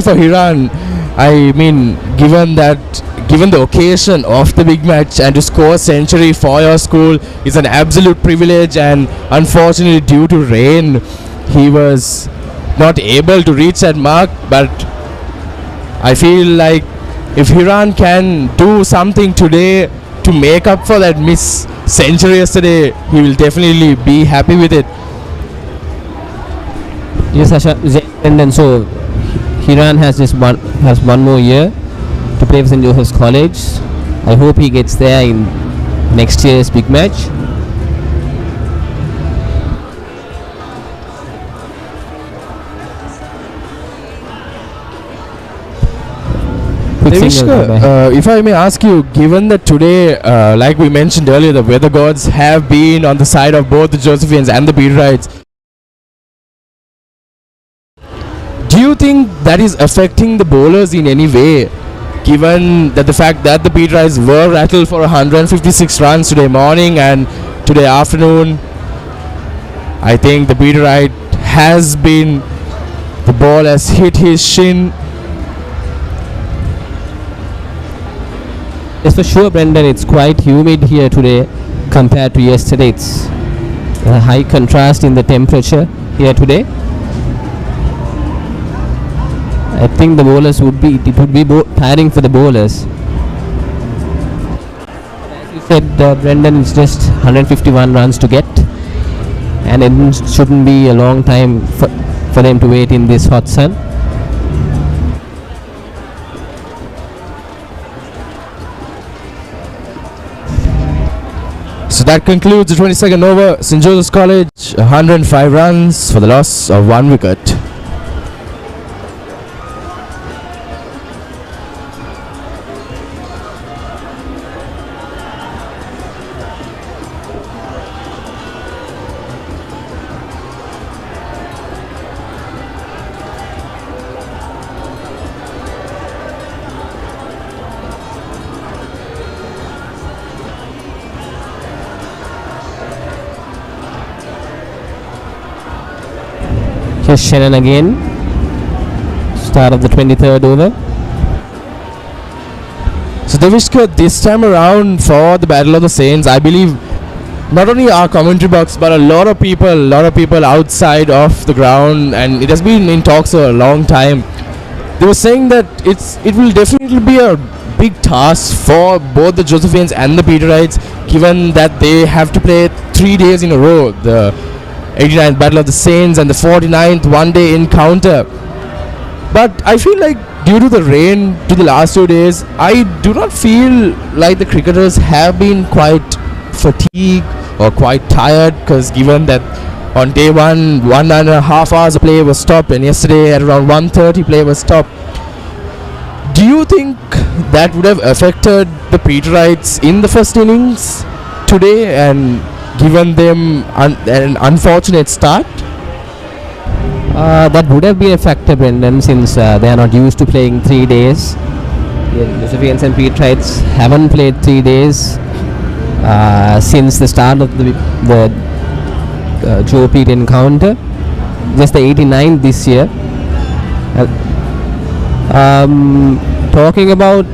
S4: for Hiran. I mean, given the occasion of the big match, and to score a century for your school is an absolute privilege, and unfortunately due to rain he was not able to reach that mark. But I feel like if Hiran can do something today to make up for that miss century yesterday, he will definitely be happy with it.
S11: Yes, and so Hiran has one more year to play for St. Joseph's College. I hope he gets there in next year's big match.
S4: Devishka, if I may ask you, given that today, like we mentioned earlier, the weather gods have been on the side of both the Josephians and the Peterites, do you think that is affecting the bowlers in any way, given that the fact that the Peterites were rattled for 156 runs today morning and today afternoon? I think the Peterite has been, the ball has hit his shin.
S11: Yes, for sure, Brendan, it's quite humid here today compared to yesterday. It's a high contrast in the temperature here today. I think the bowlers it would be tiring for the bowlers. As you said, Brendan, it's just 151 runs to get, and it shouldn't be a long time for them to wait in this hot sun.
S4: So that concludes the 22nd over. St. Joseph's College, 105 runs for the loss of 1 wicket.
S11: Here's Shannon again, start of the 23rd over.
S4: So Devishka, this time around for the Battle of the Saints, I believe not only our commentary box but a lot of people outside of the ground, and it has been in talks for a long time. They were saying that it will definitely be a big task for both the Josephians and the Peterites, given that they have to play 3 days in a row. The 89th Battle of the Saints and the 49th one-day encounter. But I feel like due to the rain to the last 2 days, I do not feel like the cricketers have been quite fatigued or quite tired, because given that on day 1.5 hours of play was stopped, and yesterday at around 1:30 play was stopped. Do you think that would have affected the Peterites in the first innings today and given them an unfortunate start?
S11: That would have been a factor, Brendan, since they are not used to playing 3 days. The Josephians and Peterites haven't played 3 days since the start of the Joe Pete encounter, just the 89th this year. Talking about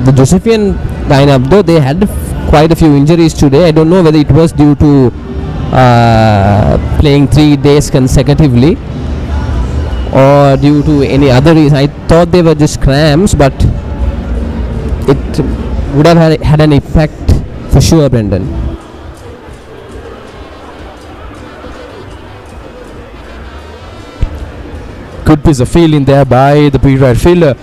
S11: the Josephian lineup, though, they had quite a few injuries today. I don't know whether it was due to playing 3 days consecutively or due to any other reason. I thought they were just cramps, but it would have had an impact for sure, Brendan.
S4: Good piece of fielding there by the Peterite fielder.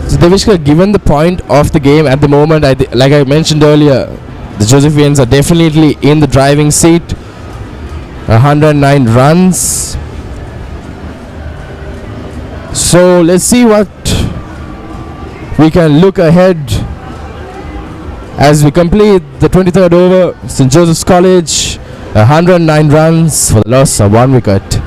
S4: So Devishka, given the point of the game at the moment, like I mentioned earlier, the Josephians are definitely in the driving seat. 109 runs. So let's see what we can look ahead as we complete the 23rd over. St. Joseph's College 109 runs for the loss of 1 wicket.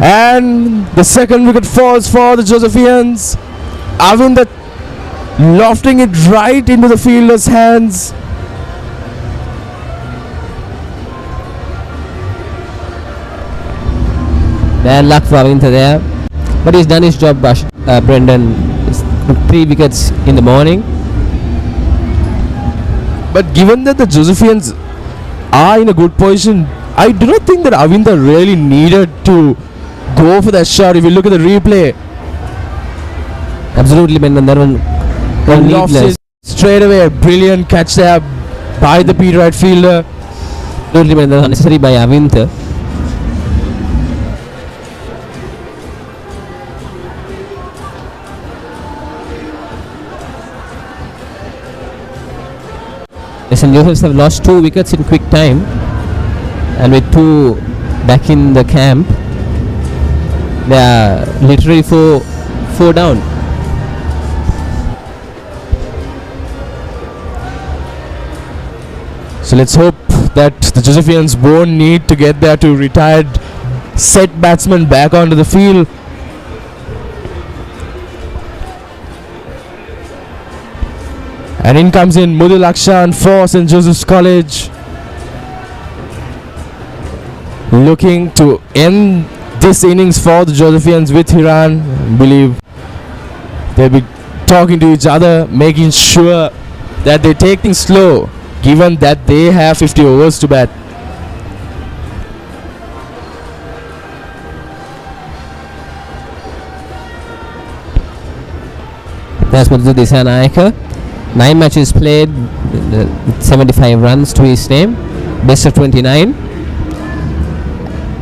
S4: And the second wicket falls for the Josephians. Avinder lofting it right into the fielder's hands.
S11: Bad luck for Avinder there, but he's done his job, Brendan. It's 3 wickets in the morning.
S4: But given that the Josephians are in a good position, I do not think that Avinder really needed to go for that shot. If you look at the replay,
S11: absolutely, Brendan. That one
S4: lost it straight away. A brilliant catch there by the Peterite fielder.
S11: Absolutely, Brendan. Unnecessary by Avinder. St. Joseph's have lost 2 wickets in quick time, and with 2 back in the camp, they are literally 4 down.
S4: So let's hope that the Josephians won't need to get their 2 retired set batsmen back onto the field. And in comes in Mudul Akshan for St. Joseph's College, looking to end this innings for the Josephians with Hiran. I believe they'll be talking to each other, making sure that they take things slow, given that they have 50 overs to bat.
S11: That's Muthu Disanayaka. 9 matches played, 75 runs to his name, best of 29,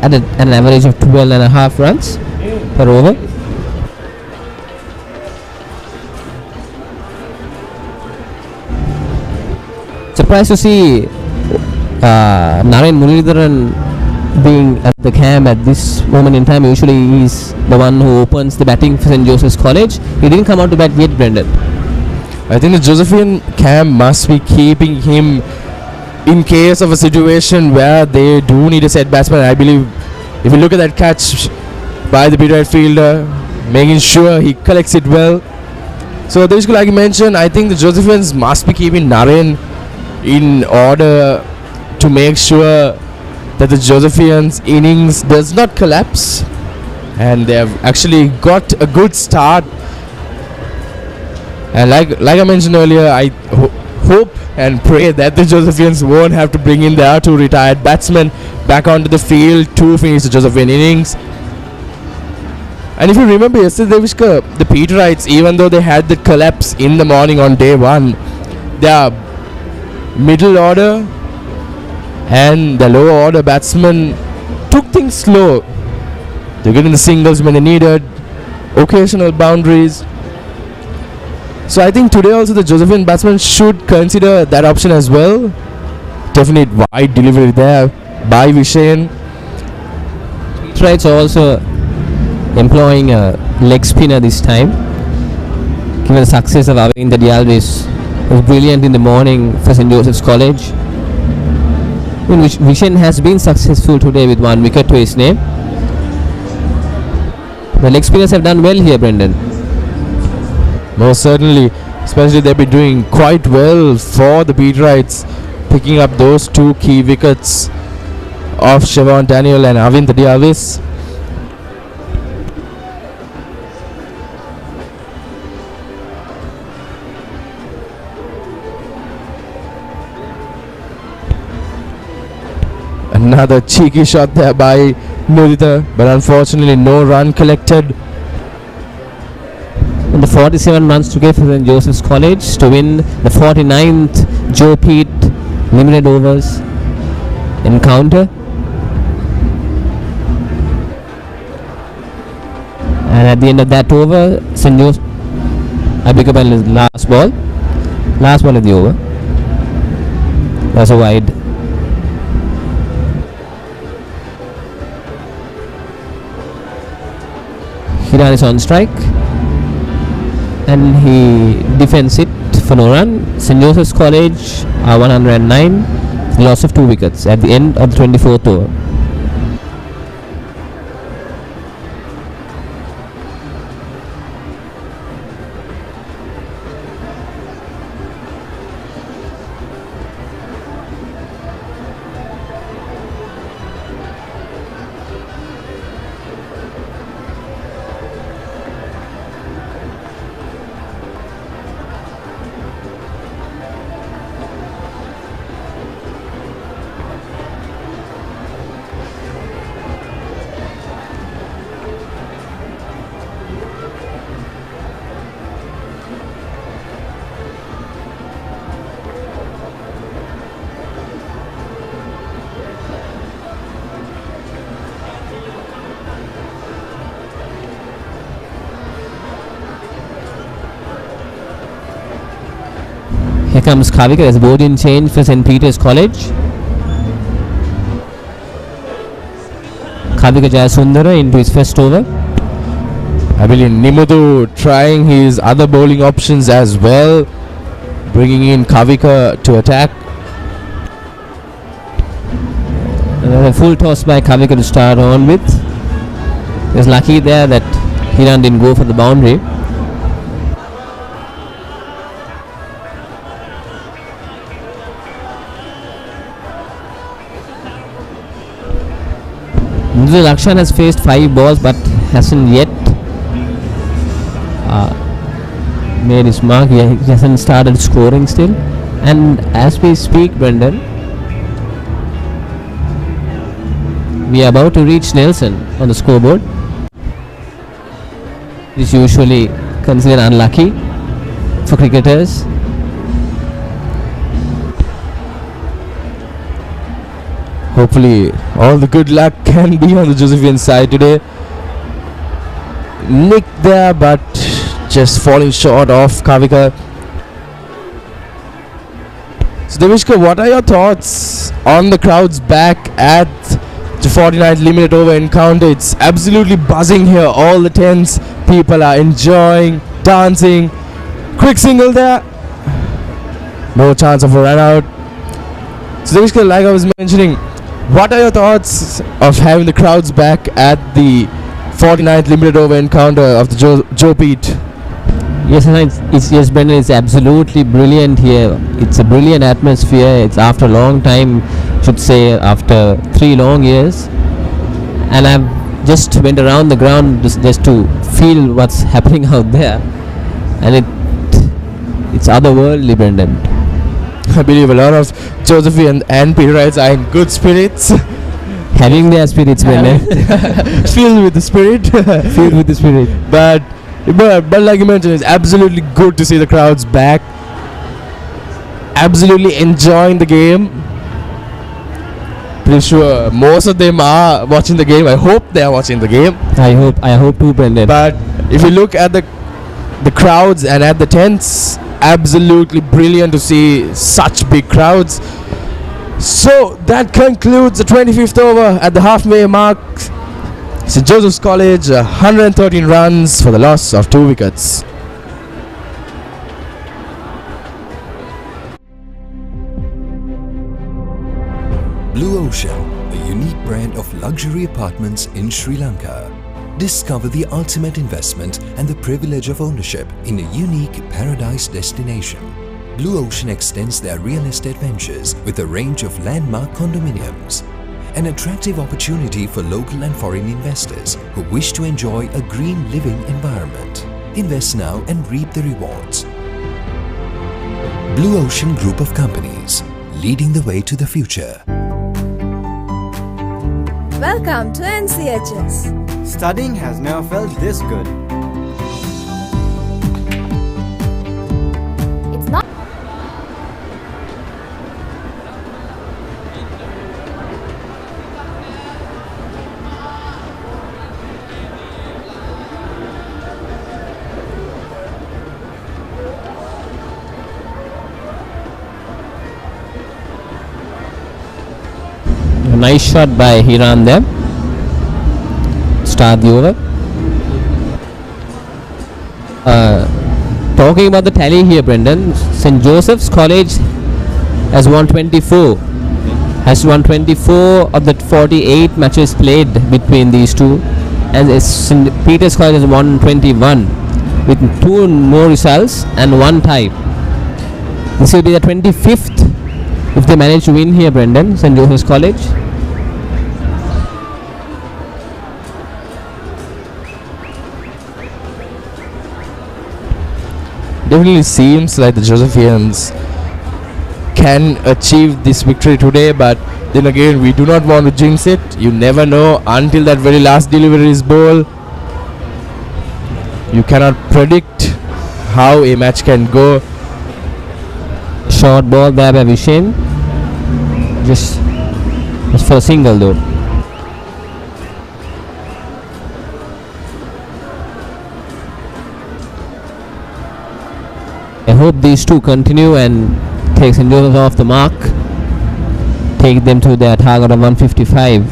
S11: at an average of 12.5 runs per over. Surprised to see Naren Muralidharan being at the camp at this moment in time. Usually he's the one who opens the batting for St. Joseph's College. He didn't come out to bat yet, Brendan.
S4: I think the Josephian camp must be keeping him in case of a situation where they do need a set batsman. I believe if you look at that catch by the Peterite fielder, making sure he collects it well. So Devishka, like you mentioned, I think the Josephians must be keeping Naren in order to make sure that the Josephians innings does not collapse, and they have actually got a good start. And like I mentioned earlier, I hope and pray that the Josephians won't have to bring in their 2 retired batsmen back onto the field to finish the Josephian innings. And if you remember yesterday, Devishka, the Peterites, even though they had the collapse in the morning on day 1, their middle order and the lower order batsmen took things slow. They get in the singles when they needed, occasional boundaries. So I think today also the Josephian batsmen should consider that option as well. Definite wide delivery there by Vishayan.
S11: Peterites are also employing a leg spinner this time. Given the success of Avinder Dialvis, was brilliant in the morning for St. Joseph's College. Vishayan has been successful today with 1 wicket to his name. The leg spinners have done well here, Brendan.
S4: Most certainly, especially they've been doing quite well for the Peterites, picking up those two key wickets of Siobhan Daniel and Arvind Diavis. Another cheeky shot there by Mudita, but unfortunately no run collected.
S11: And the 47 runs to give for St. Joseph's College to win the 49th Joe Pete limited overs encounter. And at the end of that over, St. Joseph, I pick up his last ball of the over. That's a wide. Hiran is on strike and he defends it for no run. St. Joseph's College are 109, loss of 2 wickets at the end of the 24th over. Here comes Kavika as board in change for St. Peter's College. Kavika Jayasundara into his first over.
S4: I believe Nimudu trying his other bowling options as well, bringing in Kavika to attack.
S11: A full toss by Kavika to start on with. He was lucky there that Hiran didn't go for the boundary. Lakshan has faced 5 balls but hasn't yet made his mark. He hasn't started scoring still. And as we speak, Brendan, we are about to reach Nelson on the scoreboard. It's usually considered unlucky for cricketers.
S4: Hopefully all the good luck can be on the Josephian side today. Nick there, but just falling short of Kavika. So Devishka, what are your thoughts on the crowd's back at the 49th limited over encounter? It's absolutely buzzing here. All the tents, people are enjoying, dancing. Quick single there. No chance of a run out. So Devishka, like I was mentioning, what are your thoughts of having the crowds back at the 49th limited over encounter of the Joe Pete?
S11: Yes, Brendan, it's absolutely brilliant here. It's a brilliant atmosphere. It's after a long time, should say after 3 long years. And I've just went around the ground just to feel what's happening out there. And it's otherworldly, Brendan.
S4: I believe a lot of Josephian and Peterites are in good spirits.
S11: Having their spirits, Brendan.
S4: Filled with the spirit.
S11: Filled with the spirit.
S4: But like you mentioned, it's absolutely good to see the crowds back. Absolutely enjoying the game. Pretty sure most of them are watching the game. I hope they are watching the game.
S11: I hope too, Brendan.
S4: But if you look at the crowds and at the tents, absolutely brilliant to see such big crowds. So that concludes the 25th over at the halfway mark. St. Joseph's College 113 runs for the loss of 2 wickets.
S12: Blue Ocean, a unique brand of luxury apartments in Sri Lanka. Discover the ultimate investment and the privilege of ownership in a unique paradise destination. Blue Ocean extends their real estate ventures with a range of landmark condominiums. An attractive opportunity for local and foreign investors who wish to enjoy a green living environment. Invest now and reap the rewards. Blue Ocean Group of Companies, leading the way to the future.
S7: Welcome to NCHS.
S15: Studying has never felt this good.
S7: It's not.
S11: Nice shot by Hiran there. Start the over. Talking about the tally here, Brendan, St. Joseph's College has won 24. Has won 24 of the 48 matches played between these two, and St. Peter's College has won 21 with 2 more results and 1 tie. This will be the 25th if they manage to win here, Brendan, St. Joseph's College.
S4: Definitely seems like the Josephians can achieve this victory today, but then again, we do not want to jinx it. You never know until that very last delivery is ball. You cannot predict how a match can go.
S11: Short ball there by Vishen. Just for a single though. I hope these two continue and take St. Joseph's off the mark. Take them to their target of 155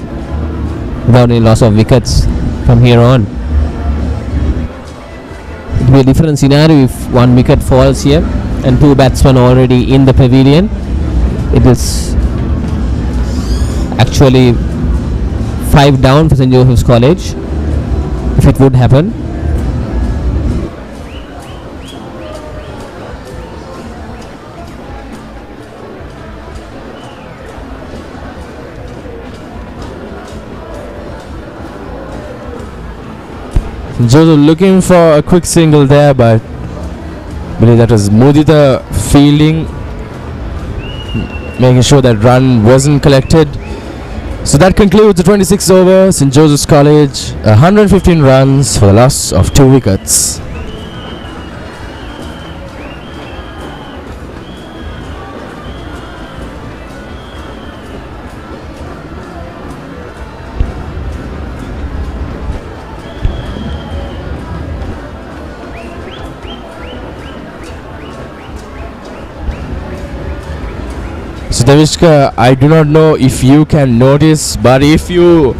S11: without any loss of wickets from here on. It will be a different scenario if 1 wicket falls here and 2 batsmen already in the pavilion. It is actually 5 down for St. Joseph's College if it would happen.
S4: Joseph looking for a quick single there, but I believe that was Mudita fielding, making sure that run wasn't collected. So that concludes the 26th over. St. Joseph's College 115 runs for the loss of 2 wickets. So Devishka, I do not know if you can notice, but if you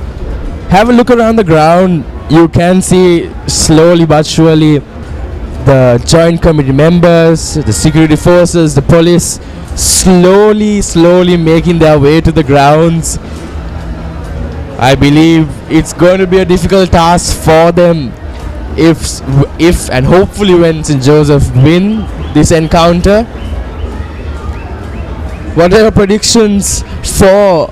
S4: have a look around the ground, you can see slowly but surely the joint committee members, the security forces, the police slowly making their way to the grounds. I believe it's going to be a difficult task for them if and hopefully when St. Joseph win this encounter. What are your predictions for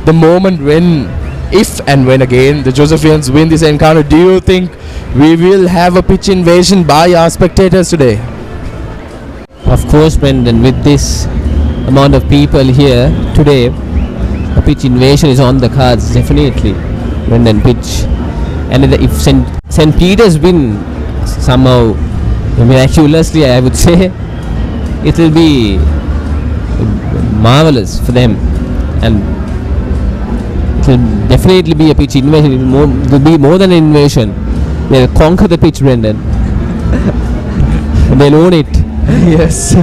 S4: the moment when, if and when again, the Josephians win this encounter? Do you think we will have a pitch invasion by our spectators today?
S11: Of course, Brendan, with this amount of people here today, a pitch invasion is on the cards, definitely. Brendan, pitch. And if St. Peter's win somehow, miraculously, I would say, it will be marvelous for them, and it will definitely be a pitch invasion. It will be more than an invasion. They'll conquer the pitch, Brendan. They'll own it.
S4: Yes.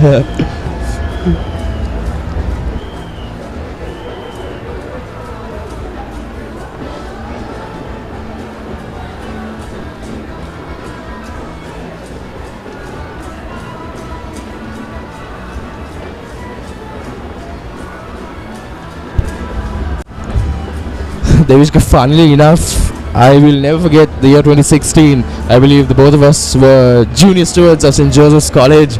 S4: Devishka, funnily enough, I will never forget the year 2016. I believe the both of us were junior stewards of St. Joseph's College,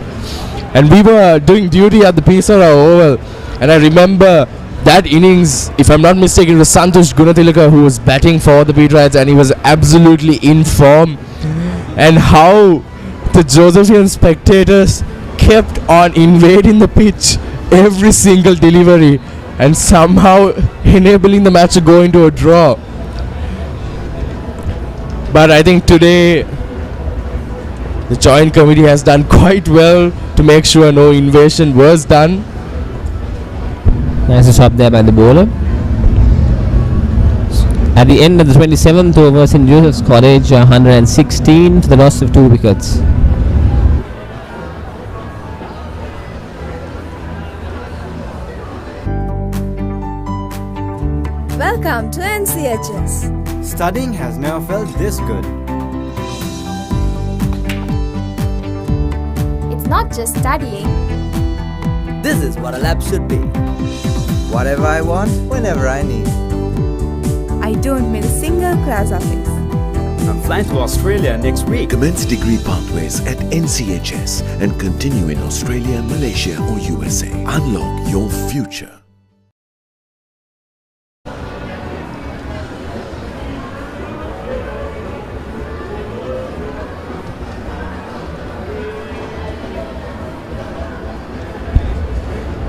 S4: and we were doing duty at the Peterite Oval. And I remember that innings, if I'm not mistaken, it was Santosh Gunatilaka who was batting for the Peterites, and he was absolutely in form. And how the Josephian spectators kept on invading the pitch every single delivery and somehow enabling the match to go into a draw. But I think today the joint committee has done quite well to make sure no invasion was done.
S11: Nice stop there by the bowler. At the end of the 27th over, St. Joseph's College 116 to the loss of 2 wickets.
S7: Welcome to NCHS.
S15: Studying has never felt this good.
S7: It's not just studying.
S8: This is what a lab should be. Whatever I want, whenever I need.
S7: I don't miss a single class office.
S15: I'm flying to Australia next week.
S9: Commence degree pathways at NCHS and continue in Australia, Malaysia or USA. Unlock your future.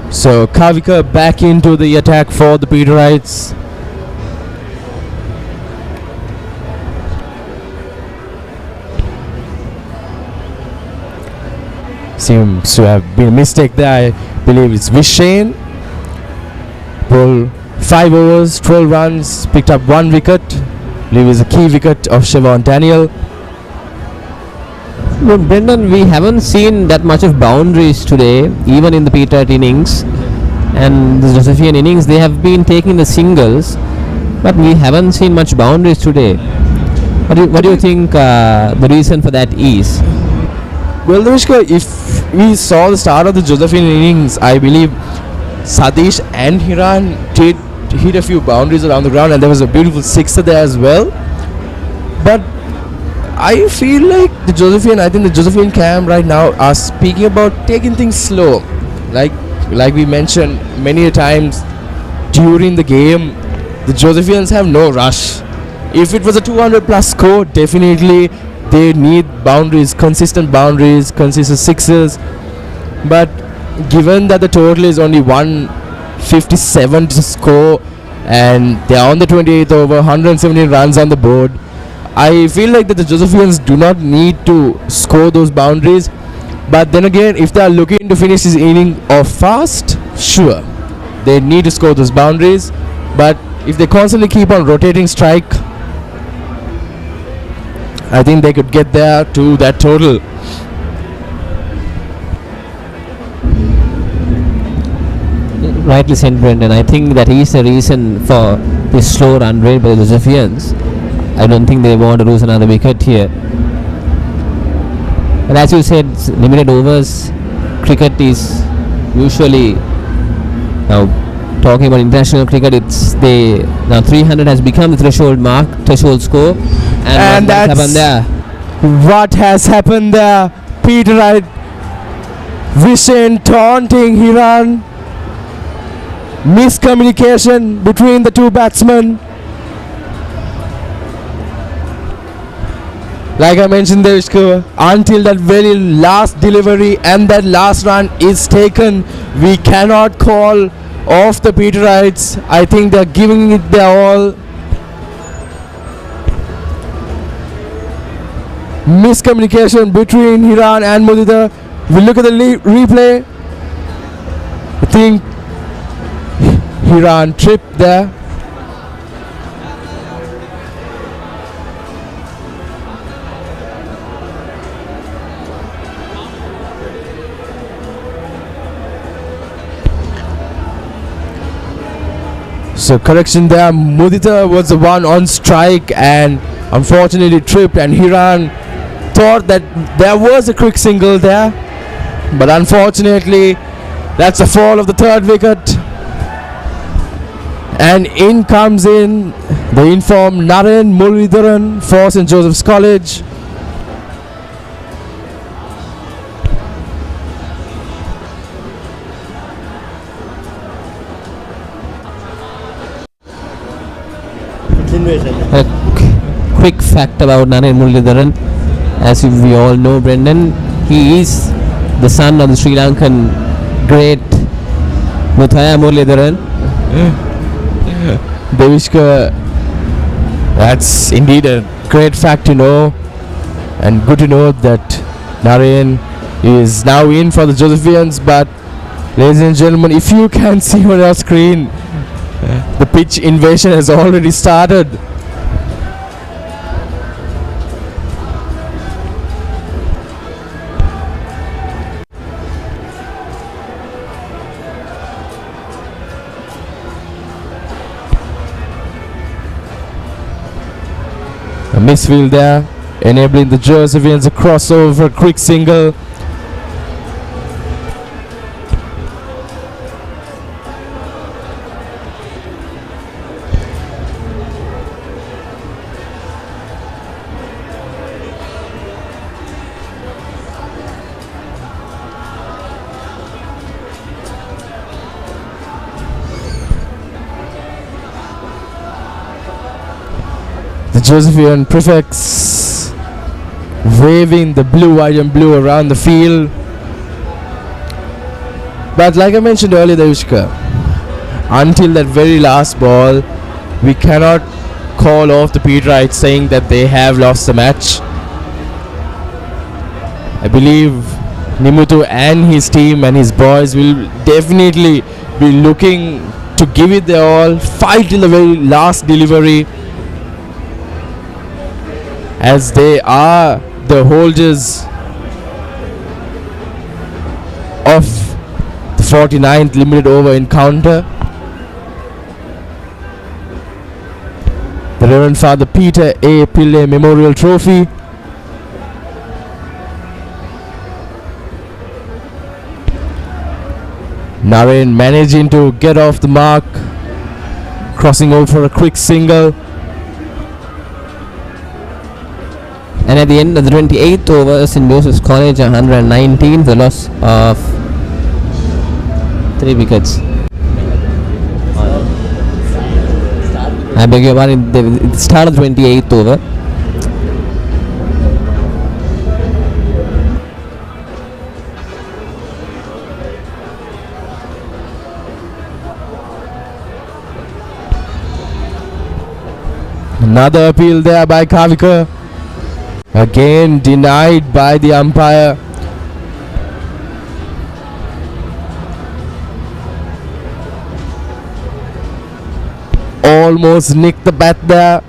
S4: So Kavika back into the attack for the Peterites. Seems to have been a mistake there. I believe it's Vishain. Ball 5 overs, 12 runs, picked up 1 wicket. I believe it's a key wicket of Siobhan Daniel.
S11: Look, Brendan, we haven't seen that much of boundaries today, even in the Peterite innings and the Josephian innings. They have been taking the singles, but we haven't seen much boundaries today. What do you think the reason for that is?
S4: Well, Davishka, if we saw the start of the Josephian innings, I believe Satish and Hiran did hit a few boundaries around the ground, and there was a beautiful sixer there as well. But I feel like the Josephian camp right now are speaking about taking things slow. Like we mentioned many times during the game, the Josephians have no rush. If it was a 200 plus score, definitely they need boundaries, consistent sixes. But given that the total is only 157 to score and they are on the 28th over, 117 runs on the board, I feel like that the Josephians do not need to score those boundaries. But then again, if they are looking to finish this inning off fast, sure, they need to score those boundaries. But if they constantly keep on rotating strike, I think they could get there to that total.
S11: Rightly said, Brendan. I think that is the reason for this slow run rate by the Josephians. I don't think they want to lose another wicket here. But as you said, limited overs cricket is usually, now talking about international cricket, now 300 has become the threshold score.
S4: And that's what has happened there. Peterite, Vishen taunting Hiran. Miscommunication between the two batsmen. Like I mentioned, until that very last delivery and that last run is taken, we cannot call off the Peterites. I think they're giving it their all. Miscommunication between Hiran and Mudita. We look at the replay. I think Hiran tripped there. So correction there, Mudita was the one on strike and unfortunately tripped, and Hiran thought that there was a quick single there, but unfortunately that's the fall of the third wicket. And in comes in the informed Naren Mulvidharan for St. Joseph's College.
S11: A quick fact about Naren Mulvidharan, as we all know, Brendan, he is the son of the Sri Lankan great Muthaya Muralidharan.
S4: Devishka, that's indeed a great fact to know, and good to know that Narayan is now in for the Josephians. But ladies and gentlemen, if you can see on your screen, the pitch invasion has already started. A misfield there, enabling the Josephians a crossover, quick single. The Josephian prefects waving the blue, white and blue around the field. But like I mentioned earlier, Devishka, until that very last ball, we cannot call off the Peterite saying that they have lost the match. I believe Nimutu and his team and his boys will definitely be looking to give it their all, fight till the very last delivery, as they are the holders of the 49th limited over encounter. The Reverend Father Peter A. Pillay Memorial Trophy. Naren managing to get off the mark, crossing over for a quick single.
S11: And at the end of the 28th over, St. Joseph's College 119 for the loss of 3 wickets. I beg your pardon, the start of the 28th over.
S4: Another appeal there by Kavika. Again denied by the umpire. Almost nicked the bat there.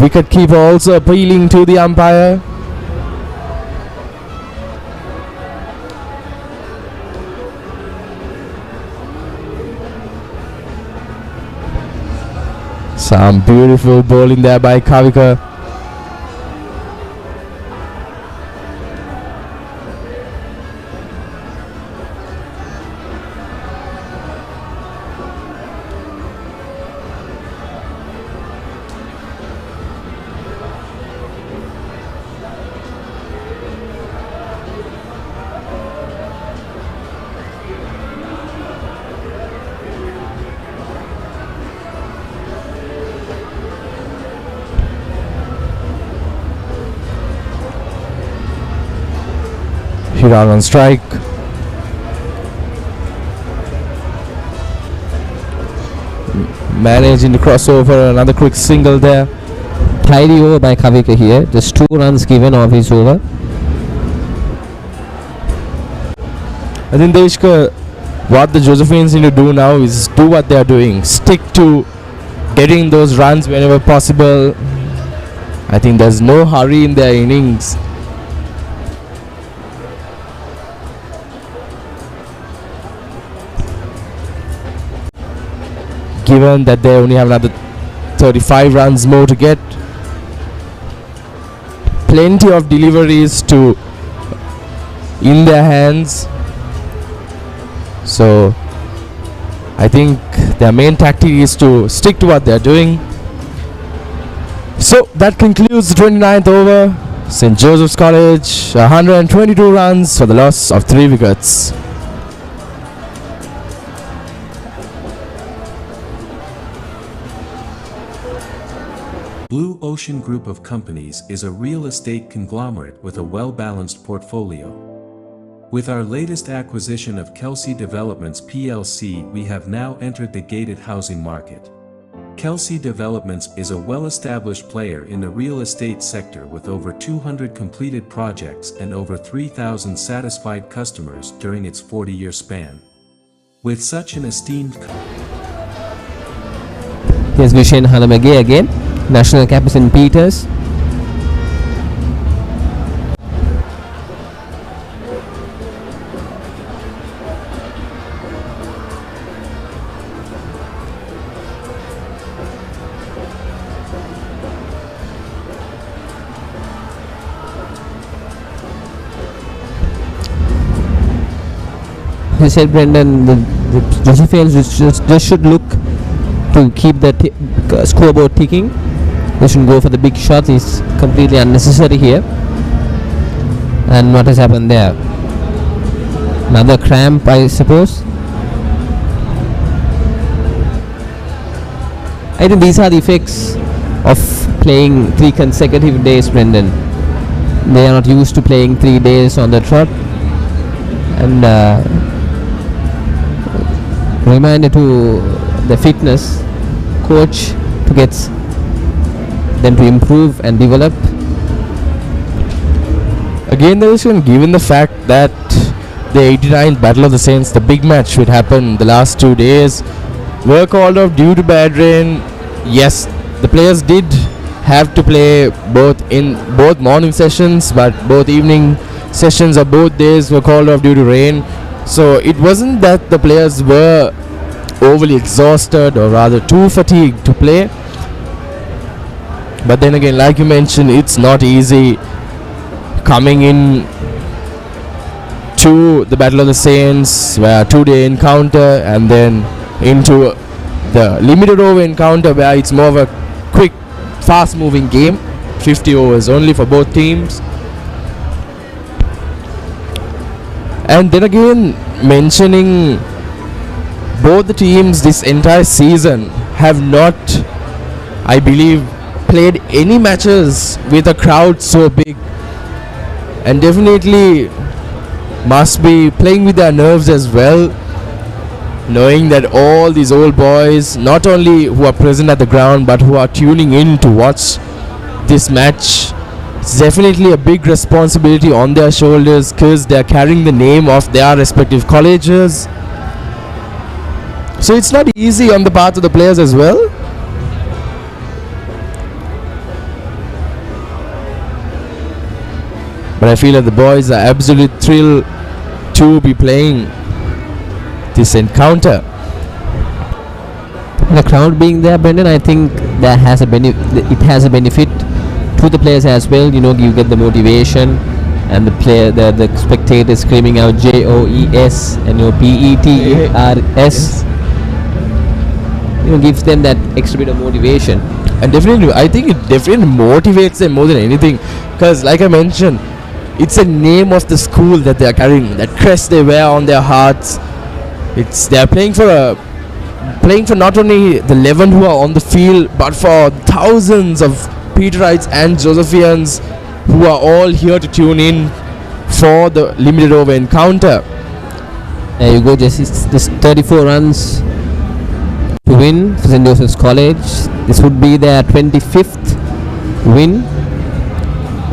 S4: Wicket keeper also appealing to the umpire. Some beautiful bowling there by Kavika. Hiran on strike. Managing to cross over, another quick single there.
S11: Tidy over by Kavika here, just 2 runs given off his over.
S4: I think Devishka, what the Josephines need to do now is do what they are doing. Stick to getting those runs whenever possible. I think there's no hurry in their innings. Given that they only have another 35 runs more to get. Plenty of deliveries to in their hands. So I think their main tactic is to stick to what they're doing. So that concludes the 29th over. St. Joseph's College 122 runs for the loss of 3 wickets.
S13: Blue Ocean Group of Companies is a real estate conglomerate with a well-balanced portfolio. With our latest acquisition of Kelsey Developments plc, we have now entered the gated housing market. Kelsey Developments is a well-established player in the real estate sector with over 200 completed projects and over 3,000 satisfied customers during its 40-year span. With such an esteemed
S11: Here's Vishen Halamage again, national campus in Peters. You said, Brendan, the Josephians just should look to keep the scoreboard ticking. They shouldn't go for the big shots. It's completely unnecessary here. And what has happened there? Another cramp, I suppose. I think these are the effects of playing 3 consecutive days, Brendan. They are not used to playing 3 days on the trot. And reminder to the fitness coach to get them to improve and develop.
S4: Again, given the fact that the 89th Battle of the Saints, the big match which happened the last 2 days, were called off due to bad rain. Yes, the players did have to play both morning sessions, but both evening sessions of both days were called off due to rain. So it wasn't that the players were overly exhausted or rather too fatigued to play. But then again, like you mentioned, it's not easy coming in to the Battle of the Saints, where 2-day encounter, and then into the limited over encounter where it's more of a quick, fast moving game. 50 overs only for both teams. And then again, mentioning both the teams this entire season have not, I believe, played any matches with a crowd so big, and definitely must be playing with their nerves as well, knowing that all these old boys, not only who are present at the ground but who are tuning in to watch this match, it's definitely a big responsibility on their shoulders because they are carrying the name of their respective colleges. So it's not easy on the part of the players as well. But I feel that the boys are absolutely thrilled to be playing this encounter.
S11: The crowd being there, Brendan, I think that has a it has a benefit to the players as well. You know, you get the motivation, and the spectators screaming out JOES and PETERS. You know, gives them that extra bit of motivation.
S4: And definitely, I think it definitely motivates them more than anything, because like I mentioned, it's a name of the school that they are carrying, that crest they wear on their hearts. They are playing for not only the 11 who are on the field, but for thousands of Peterites and Josephians who are all here to tune in for the limited over encounter.
S11: There you go, just 34 runs to win for St. Joseph's College. This would be their 25th win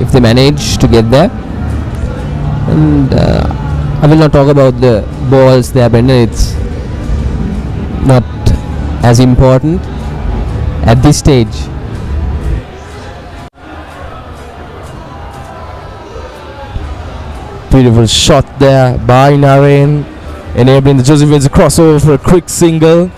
S11: if they manage to get there. And I will not talk about the balls there, Brendan. It's not as important at this stage.
S4: Beautiful shot there by Narain, enabling the Josephians to cross over for a quick single.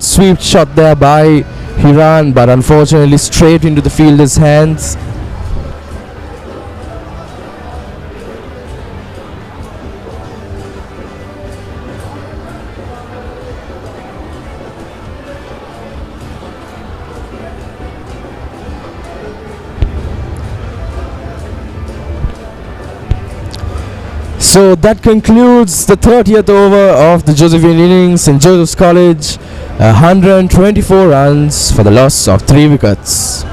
S4: sweep shot there by Hiran, but unfortunately straight into the fielder's hands. So that concludes the 30th over of the Josephine innings. St. Joseph's College, 124 runs for the loss of 3 wickets.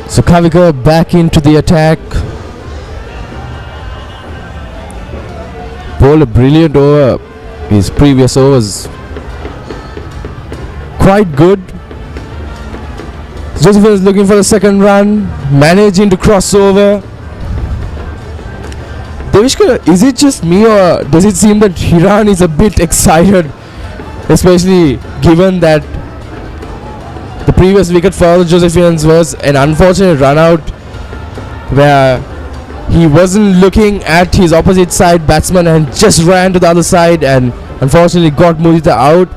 S4: So Kavika back into the attack. Bowled a brilliant over. His previous overs quite good. Joseph is looking for the second run, managing to cross over. Devishka, is it just me or does it seem that Hiran is a bit excited, especially given that the previous wicket for the Josephians was an unfortunate run out where he wasn't looking at his opposite side batsman and just ran to the other side and unfortunately got Mudita out.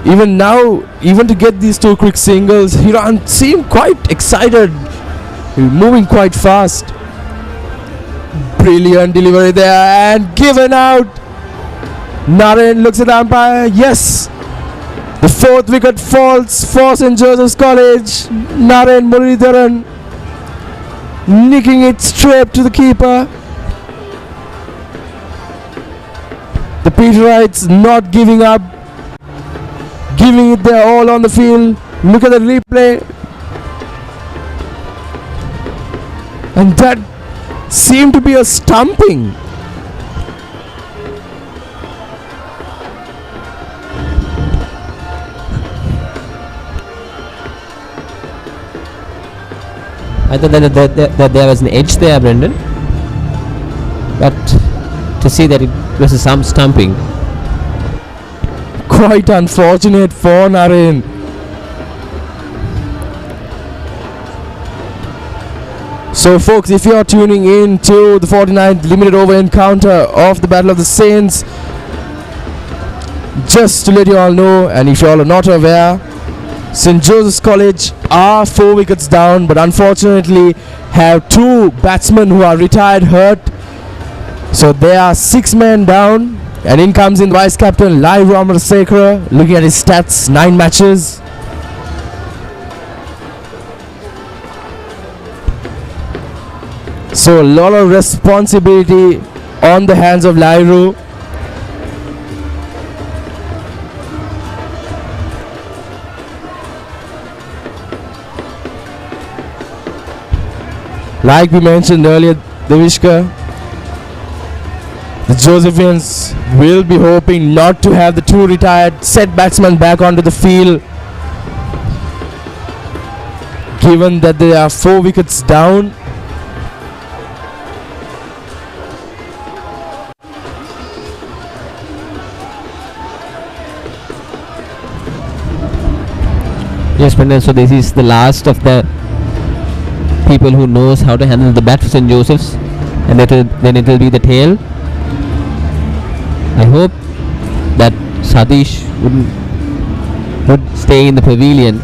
S4: Even now, even to get these 2 quick singles, Hiran seemed quite excited, moving quite fast. Brilliant delivery there and given out. Naren looks at the umpire. Yes, the 4th wicket falls for St. Joseph's College. Naren Muralidharan nicking it straight to the keeper. The Peterites not giving up, giving it their all on the field. Look at the replay. And that seemed to be a stumping.
S11: I thought that there was an edge there, Brendan. But to see that it was some stumping.
S4: Quite unfortunate for Naren. So folks, if you are tuning in to the 49th limited over encounter of the Battle of the Saints, just to let you all know, and if you all are not aware, St. Joseph's College are 4 wickets down, but unfortunately have 2 batsmen who are retired hurt. So they are 6 men down, and in comes in vice captain Lai Ramasekara. Looking at his stats, 9 matches. So a lot of responsibility on the hands of Lairu. Like we mentioned earlier, Devishka, the Josephians will be hoping not to have the 2 retired set batsmen back onto the field, given that they are 4 wickets down.
S11: Yes, Brendan, so this is the last of the people who knows how to handle the bat for St. Joseph's, and then it will be the tail. I hope that Satish would stay in the pavilion,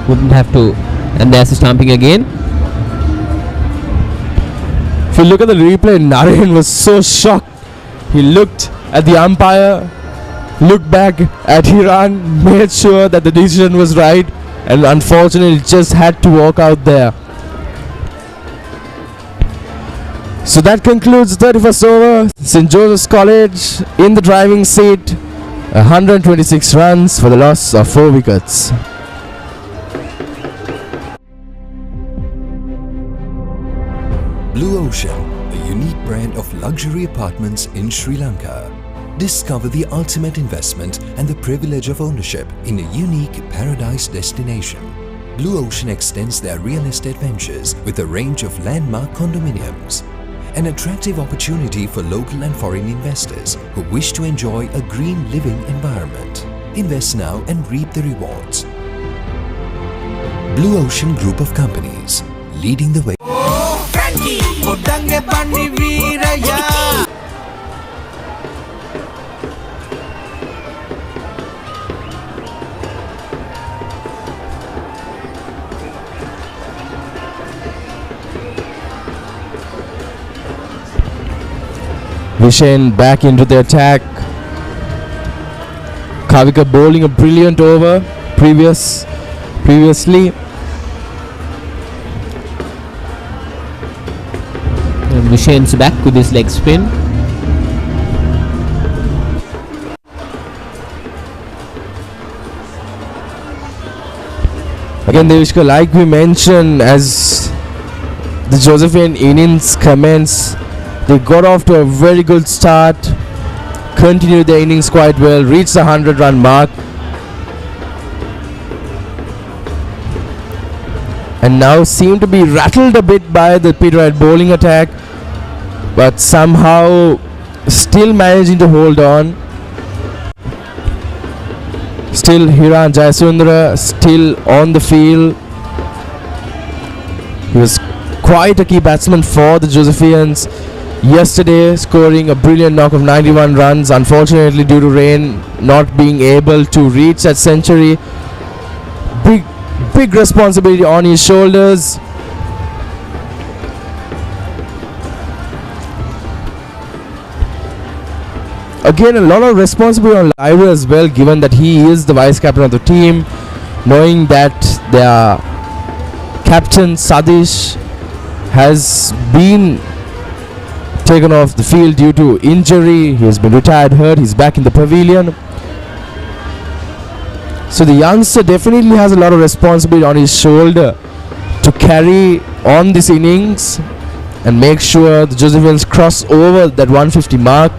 S11: wouldn't have to. And there's the stamping again.
S4: If you look at the replay, Narayan was so shocked. He looked at the umpire, looked back at Hiran, made sure that the decision was right, and unfortunately just had to walk out there. So that concludes the 31st over. St. Joseph's College in the driving seat. 126 runs for the loss of 4 wickets.
S12: Blue Ocean, a unique brand of luxury apartments in Sri Lanka. Discover the ultimate investment and the privilege of ownership in a unique paradise destination. Blue Ocean extends their real estate ventures with a range of landmark condominiums. An attractive opportunity for local and foreign investors who wish to enjoy a green living environment. Invest now and reap the rewards. Blue Ocean Group of Companies, leading the way.
S4: Vishen back into the attack. Kavika bowling a brilliant over previously.
S11: And Vishen's back with his leg spin.
S4: Again, Devishka, like we mentioned, as the Josephian innings commence, they got off to a very good start, continued their innings quite well, reached the 100-run mark, and now seem to be rattled a bit by the Peterite bowling attack, but somehow still managing to hold on. Still Hiran Jayasundara still on the field. He was quite a key batsman for the Josephians yesterday, scoring a brilliant knock of 91 runs. Unfortunately, due to rain, not being able to reach that century. Big responsibility on his shoulders. Again, a lot of responsibility on Lyra as well, given that he is the vice captain of the team, knowing that their captain Sadish has been taken off the field due to injury. He has been retired, hurt. He's back in the pavilion. So the youngster definitely has a lot of responsibility on his shoulder to carry on this innings and make sure the Josephians cross over that 150 mark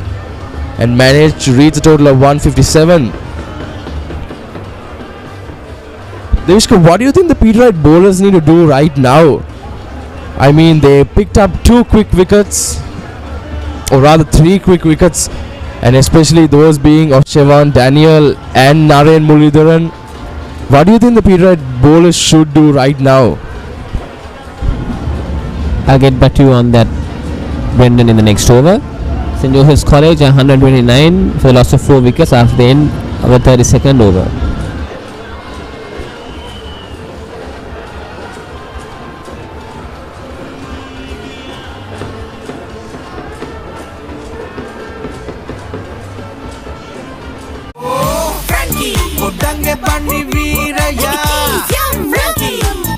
S4: and manage to reach a total of 157. Devishka, what do you think the Peterite bowlers need to do right now? I mean, they picked up 2 quick wickets, or rather 3 quick wickets, and especially those being of Shevan Daniel and Narayan Muralidharan. What do you think the Peterite bowlers should do right now?
S11: I'll get back to you on that, Brendan, in the next over. St. Joseph's College 129 for the loss of 4 wickets after the end of the 32nd over.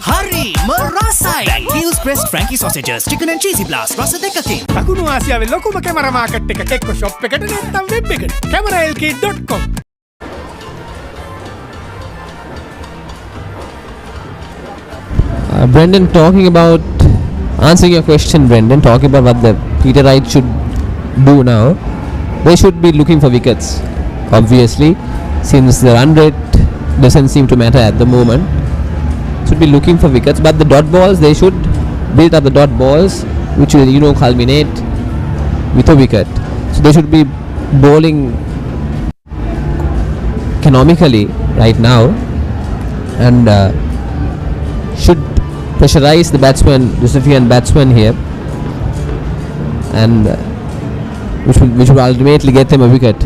S6: Hari merasai. Frankie's pressed Frankie sausages, chicken and cheesy blast, rasa dekakin. දකුණු ආසියාවේ ලොකුම camera market එකක එක්ක shop එකට නැත්නම් web එකට. cameralk.com.
S11: Brendan, answering your question, Brendan, talking about what the Peterite should do now. They should be looking for wickets, obviously, since the run rate doesn't seem to matter at the moment. Should be looking for wickets, but the dot balls, they should build up the dot balls, which will culminate with a wicket. So they should be bowling economically right now, and should pressurize the batsman, Josephian batsman here, and which will ultimately get them a wicket.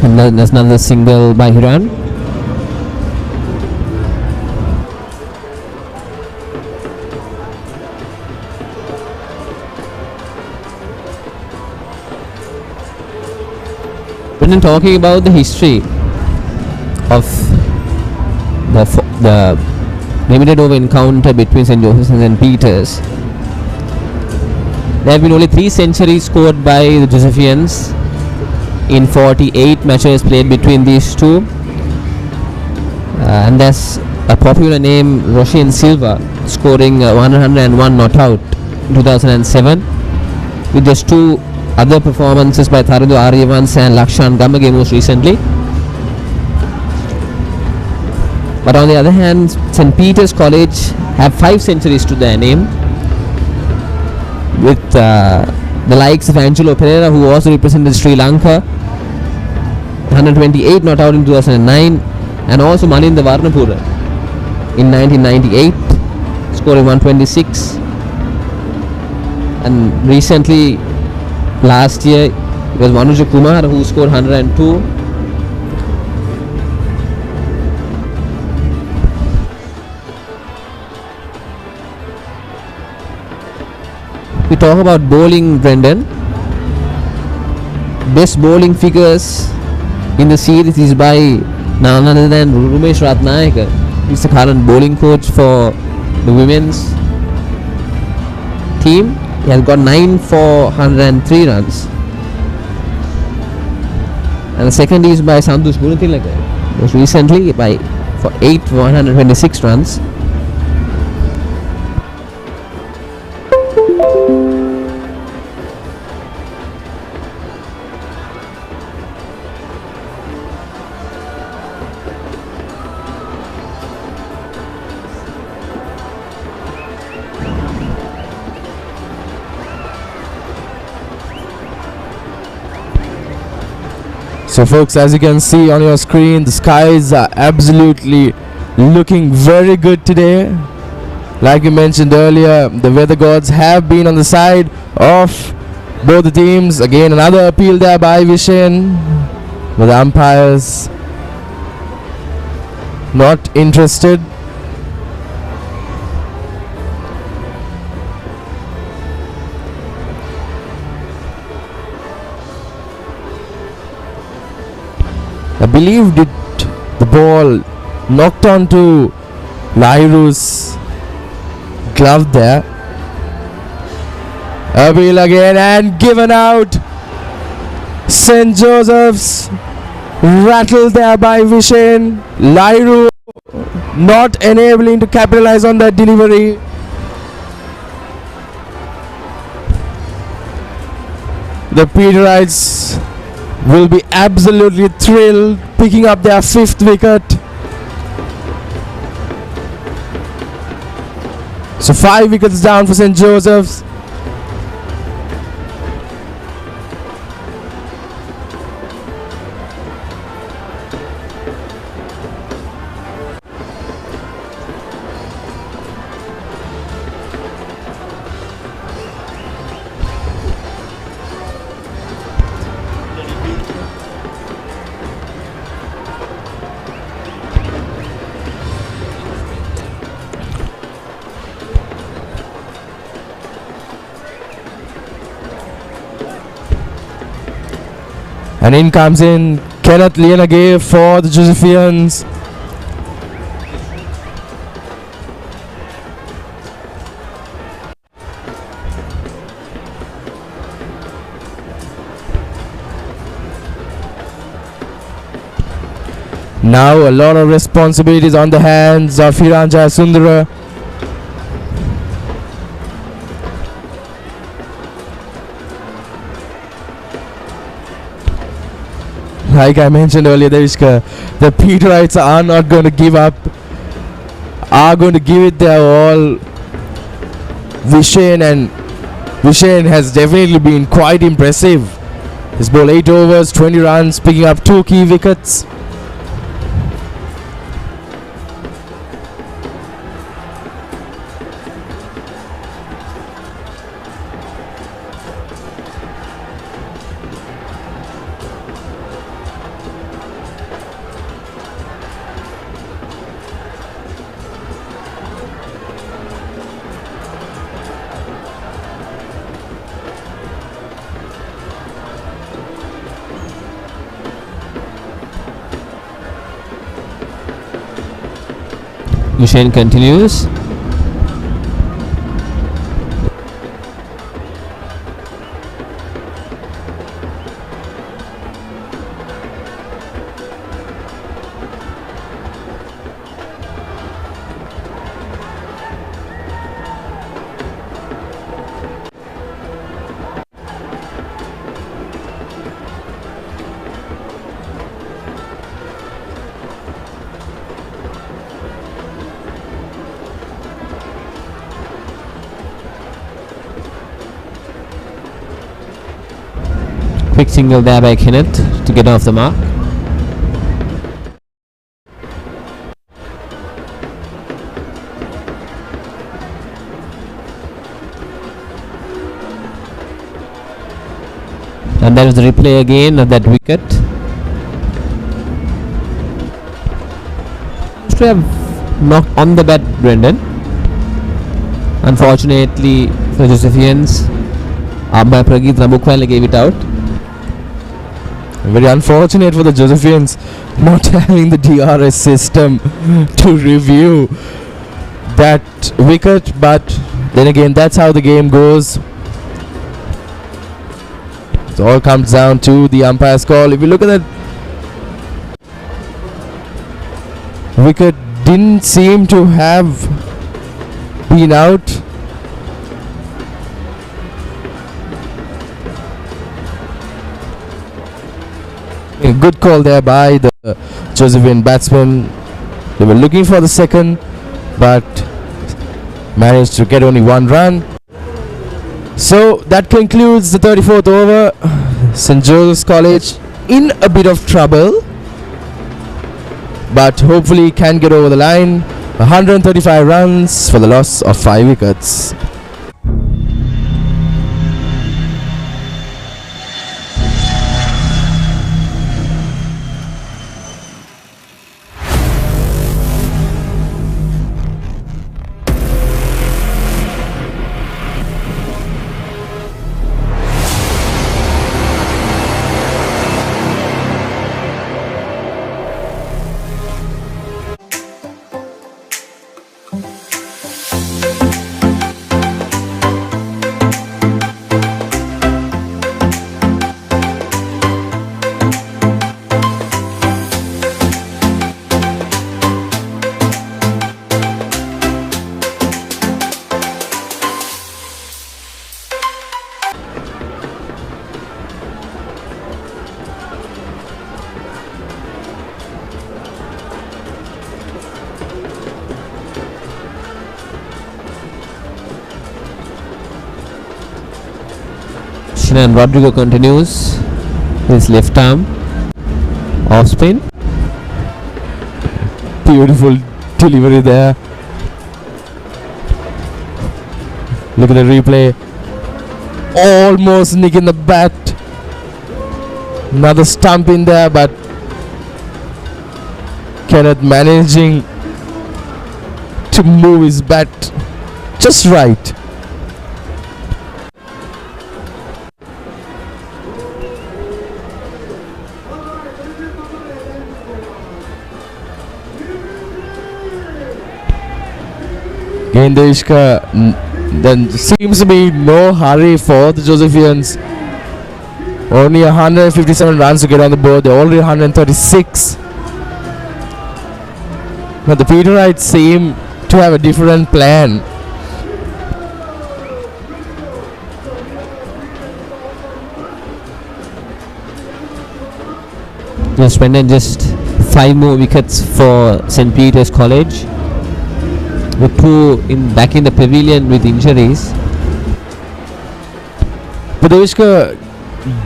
S11: And then there's another single by Hiran. When talking about the history of the limited over encounter between St. Joseph's and St. Peter's, there have been only 3 centuries scored by the Josephians in 48 matches played between these two, and there's a popular name, Roshan Silva, scoring 101 not out in 2007, with just 2 other performances by Tharindu Aryavans and Lakshan Gamage most recently. But on the other hand, St. Peter's College have 5 centuries to their name, with the likes of Angelo Pereira, who also represented Sri Lanka, 128 not out in 2009, and also Maninda Varnapura in 1998, scoring 126, and recently last year it was Manuja Kumar who scored 102. We talk about bowling, Brendan. Best bowling figures in the series is by none other than Rumesh Ratnayaka. He's the current bowling coach for the women's team. He has got 9 for 103 runs. And the second is by Sandhush Gunathilaka, most recently for 8 for 126 runs.
S4: So folks, as you can see on your screen, the skies are absolutely looking very good today. Like we mentioned earlier, the weather gods have been on the side of both the teams. Again, another appeal there by Vishen, but the umpires not interested. I believed the ball knocked onto Lairu's glove there. Appeal again and given out. St. Joseph's rattled there by Vishen. Lairu not enabling to capitalize on that delivery. The Peterites will be absolutely thrilled picking up their 5th wicket. So 5 wickets down for St. Joseph's. And in comes in Kenneth Lienage for the Josephians. Now a lot of responsibilities on the hands of Hiran Jayasundara. Like I mentioned earlier, the Peterites are not going to give up, are going to give it their all. Vishen has definitely been quite impressive. He's bowled 8 overs, 20 runs, picking up 2 key wickets.
S11: Hussain continues. Quick single there by Kenneth to get off the mark. And there is the replay again of that wicket. Seems to have knocked on the bat, Brendan. Unfortunately for Josephians, umpire Prageet Rambukwala gave it out.
S4: Very unfortunate for the Josephians not having the DRS system to review that wicket, but then again, that's how the game goes. It all comes down to the umpire's call. If you look at that wicket, didn't seem to have been out. A good call there by the Josephian batsman. They were looking for the second, but managed to get only 1 run. So that concludes the 34th over. St. Joseph's College in a bit of trouble, but hopefully can get over the line. 135 runs for the loss of 5 wickets.
S11: And Rodrigo continues his left arm off spin.
S4: Beautiful delivery there. Look at the replay. Almost nicking the bat. Another stump in there, but Kenneth managing to move his bat just right. Gendeshka, then seems to be no hurry for the Josephians. Only 157 runs to get on the board. They're already 136. But the Peterites seem to have a different plan.
S5: Just went and just 5 more wickets for St. Peter's College. With 2 back in the pavilion with injuries.
S4: But Devishka,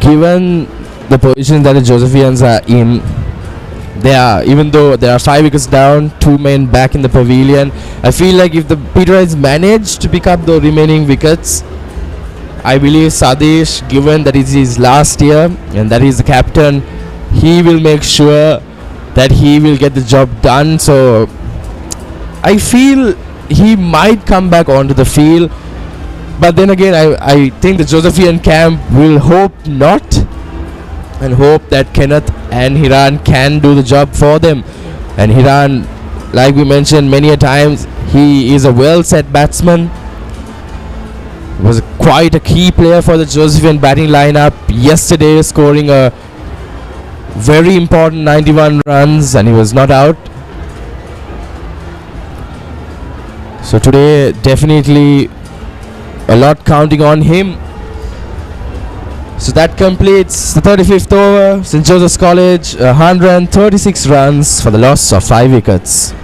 S4: given the position that the Josephians are in, even though there are 5 wickets down, 2 men back in the pavilion, I feel like if the Peterites manage to pick up the remaining wickets, I believe Sadesh, given that it's his last year and that he's the captain, he will make sure that he will get the job done. So I feel he might come back onto the field, but then again I think the Josephian camp will hope not, and hope that Kenneth and Hiran can do the job for them. And Hiran, like we mentioned many a times, he is a well set batsman, was quite a key player for the Josephian batting lineup yesterday, scoring a very important 91 runs, and he was not out. So today definitely a lot counting on him. So that completes the 35th over. St. Joseph's College 136 runs for the loss of 5 wickets.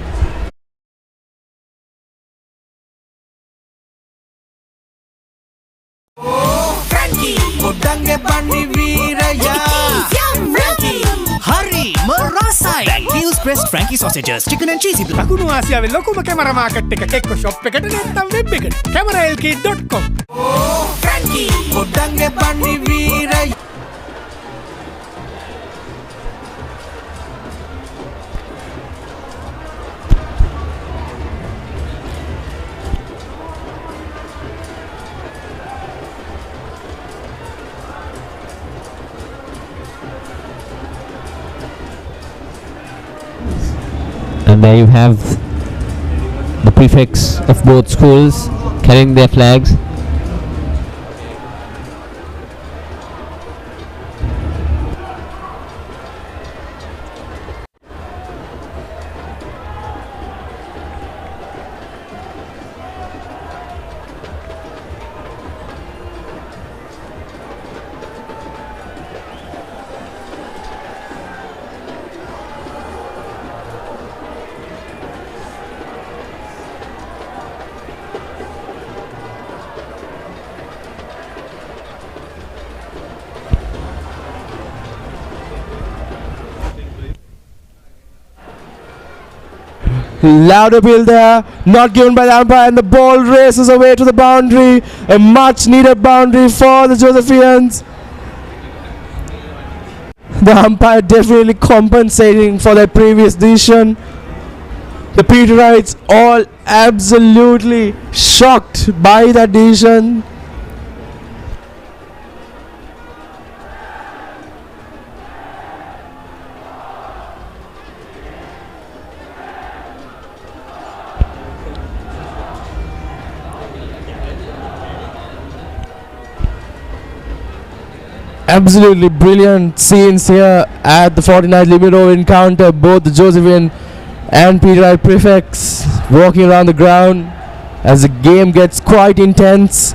S6: Frankie, Udange Pani Viraya. Frankie, Hari, Marasai. Frankie's pressed Frankie sausages, chicken and cheese. Takunu Asia will look camera market take a cake shop, pick it and web big. CameraLK.com. Frankie, Udange Pani Viraya.
S5: And there you have the prefects of both schools carrying their flags.
S4: Loud appeal there, not given by the umpire, and the ball races away to the boundary. A much needed boundary for the Josephians. The umpire definitely compensating for their previous decision. The Peterites all absolutely shocked by that decision. Absolutely brilliant scenes here at the 49th limit over encounter. Both the Josephian and Peterite prefects walking around the ground as the game gets quite intense.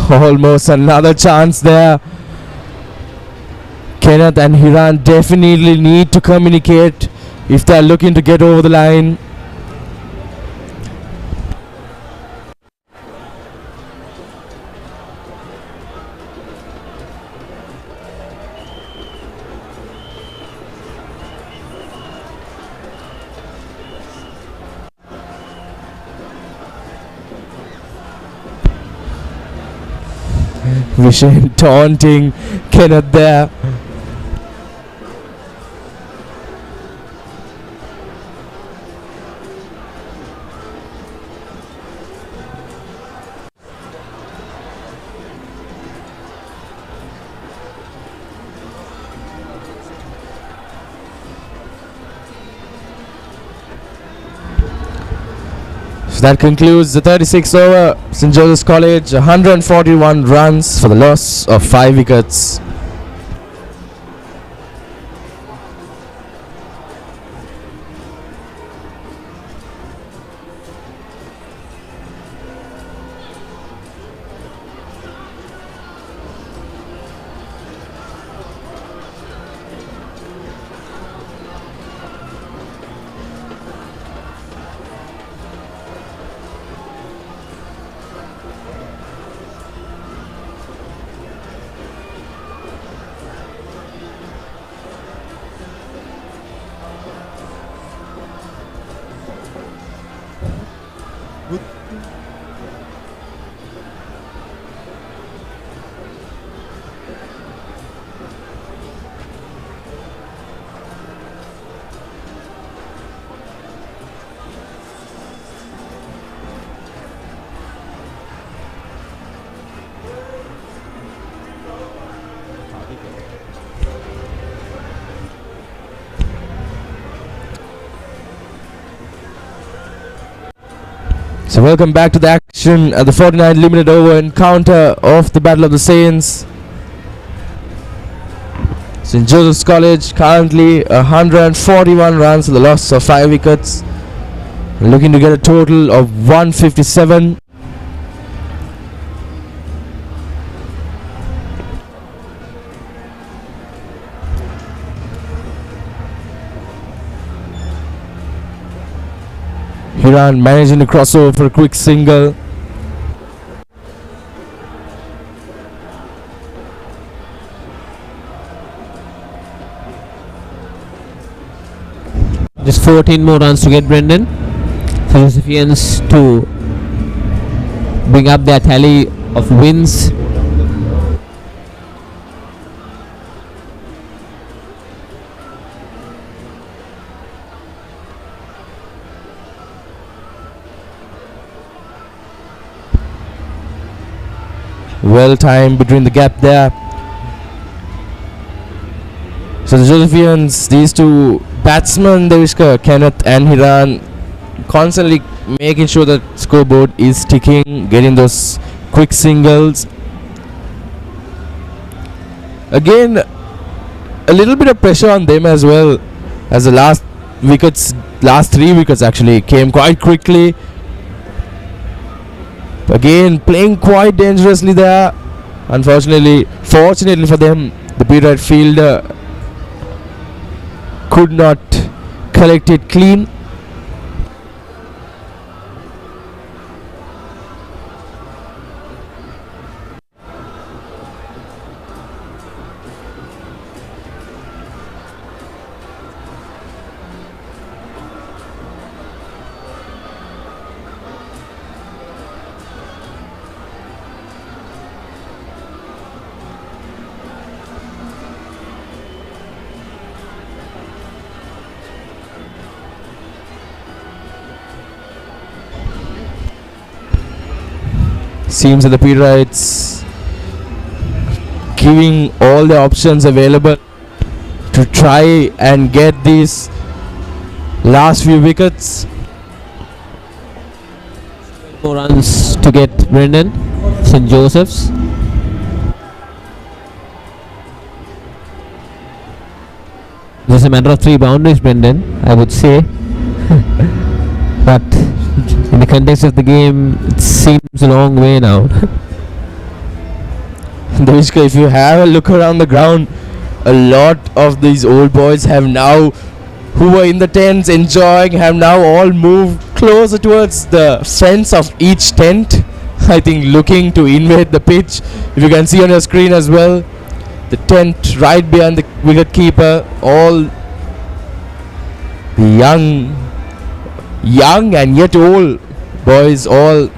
S4: Almost another chance there. Kenneth and Hiran definitely need to communicate if they are looking to get over the line. Vishen taunting Kenneth there. So that concludes the 36th over. St. Joseph's College 141 runs for the loss of 5 wickets. So welcome back to the action at the 49 limited over encounter of the Battle of the Saints. St. Joseph's College currently 141 runs for the loss of 5 wickets. Looking to get a total of 157. Hiran managing to cross over for a quick single.
S5: Just 14 more runs to get, Brendan, for Josephians to bring up their tally of wins.
S4: Well timed between the gap there. So the Josephians, these two batsmen, Devishka, Kenneth and Hiran, constantly making sure that scoreboard is ticking, getting those quick singles. Again, a little bit of pressure on them as well, as the last 3 wickets actually came quite quickly. Again, playing quite dangerously there. Fortunately for them, the Peterite fielder could not collect it clean. Seems that the Peterites giving all the options available to try and get these last few wickets.
S5: More runs to get, Brendan, St. Joseph's. Just a matter of 3 boundaries, Brendan, I would say. But in the context of the game, it seems a long way now.
S4: Devishka, if you have a look around the ground, a lot of these old boys have now, who were in the tents enjoying, have now all moved closer towards the fence of each tent. I think looking to invade the pitch. If you can see on your screen as well, the tent right behind the wicket keeper, all the young and yet old boys all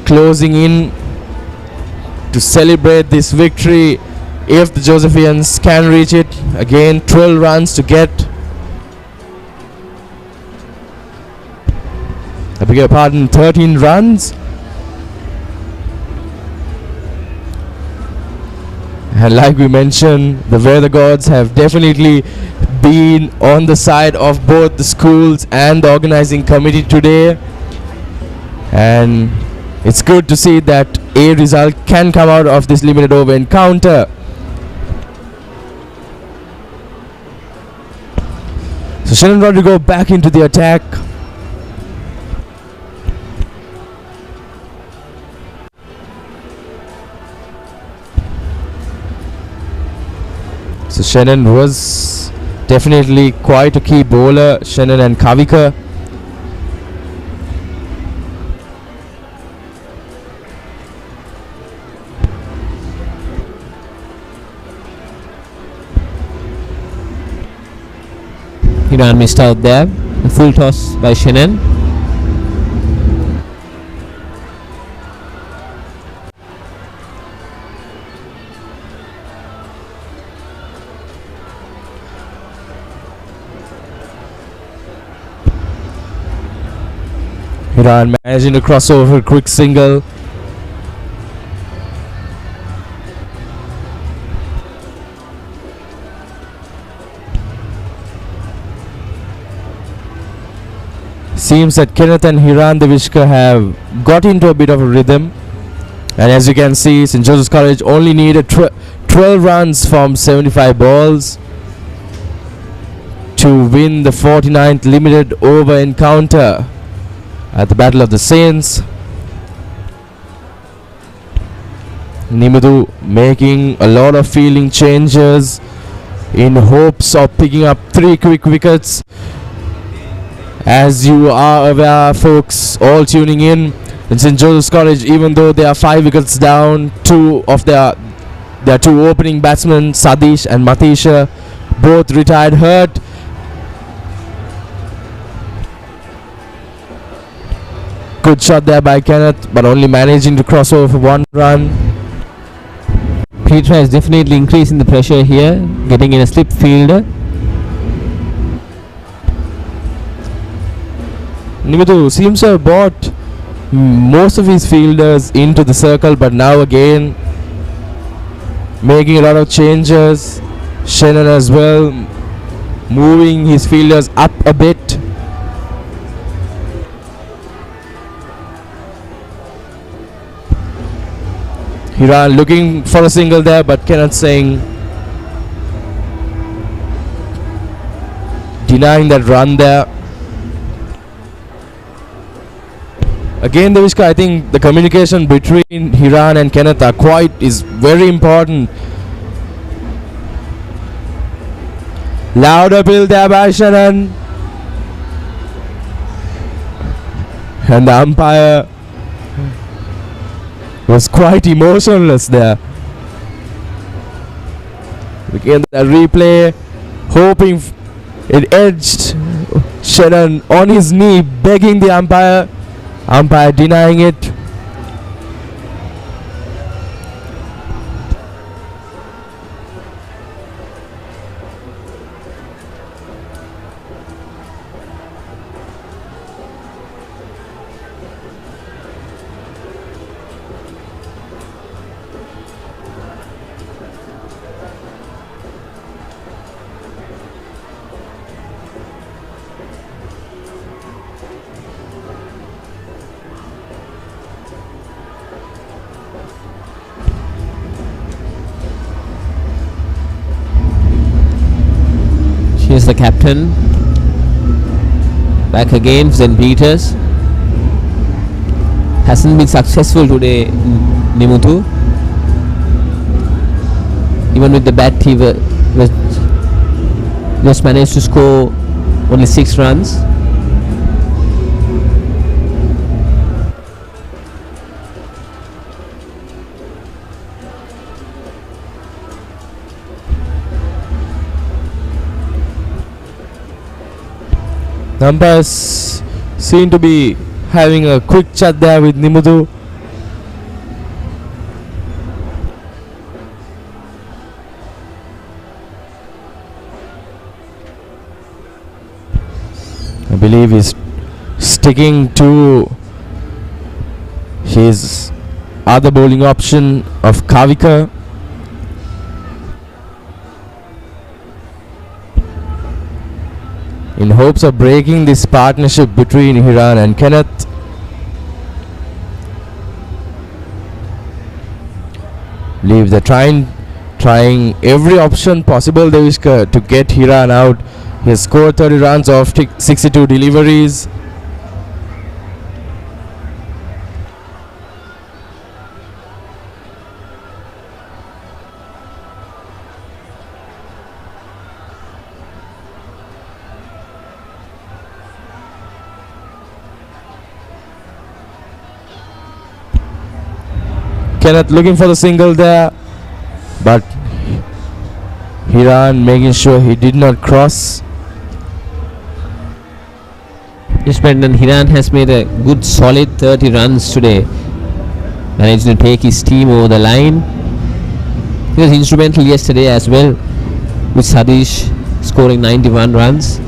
S4: closing in to celebrate this victory if the Josephians can reach it. Again, 12 runs to get. I beg your pardon, 13 runs. And like we mentioned, the weather gods have definitely been on the side of both the schools and the organizing committee today, and it's good to see that a result can come out of this limited over encounter. So Shannon Rodrigo back into the attack. So Shannon was definitely quite a key bowler, Shannon and Kavika.
S5: Iran missed out there. A full toss by Shannon.
S4: Iran managing to cross over, quick single. Seems that Kenneth and Hiran Devishka have got into a bit of a rhythm, and as you can see, St. Joseph's College only needed 12 runs from 75 balls to win the 49th limited over encounter at the Battle of the Saints. Nimudu making a lot of fielding changes in hopes of picking up 3 quick wickets. As you are aware, folks, all tuning in St. Joseph's College, even though they are 5 wickets down, two of their 2 opening batsmen, Sadish and Matisha, both retired hurt. Good shot there by Kenneth, but only managing to cross over for 1 run.
S5: Peter is definitely increasing the pressure here, getting in a slip fielder.
S4: Nimudu seems to have brought most of his fielders into the circle, but now again making a lot of changes. Shannon as well, moving his fielders up a bit. Hiran looking for a single there, but Kenneth saying, denying that run there. Again, Devishka, I think the communication between Hiran and Kenneth is very important. Loud appeal there by Shannon. And the umpire was quite emotionless there. Again, the replay, hoping it edged Shannon on his knee, begging the umpire. Umpire denying it.
S5: Here's the captain. Back again, St. Peter's. Hasn't been successful today, Nimutu. Even with the bat, he just managed to score only 6 runs.
S4: The umpires seem to be having a quick chat there with Nimudu. I believe he's sticking to his other bowling option of Kavika. in hopes of breaking this partnership between Hiran and Kenneth. Believe they're trying every option possible, Devishka, to get Hiran out. He has scored 30 runs off 62 deliveries. Kenneth looking for the single there, but Hiran making sure he did not cross.
S5: Yes, Brendan, Hiran has made a good solid 30 runs today. Managed to take his team over the line. He was instrumental yesterday as well, with Sadish scoring 91 runs.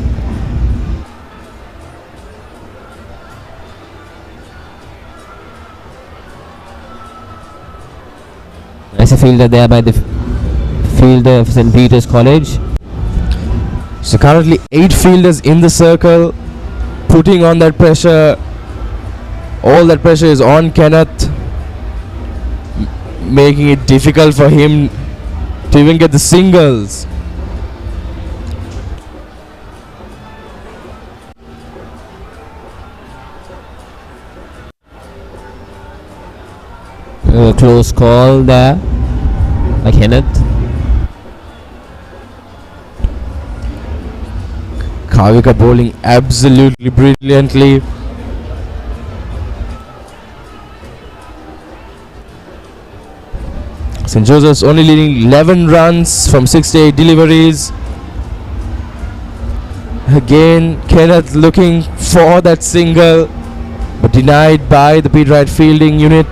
S5: Nice fielder there by the fielder of St. Peter's College.
S4: So currently 8 fielders in the circle, putting on that pressure. All that pressure is on Kenneth, making it difficult for him to even get the singles.
S5: A close call there by Kenneth.
S4: Kavika bowling absolutely brilliantly. St. Joseph's only leading 11 runs from 68 deliveries. Again, Kenneth looking for that single, but denied by the Peterite fielding unit.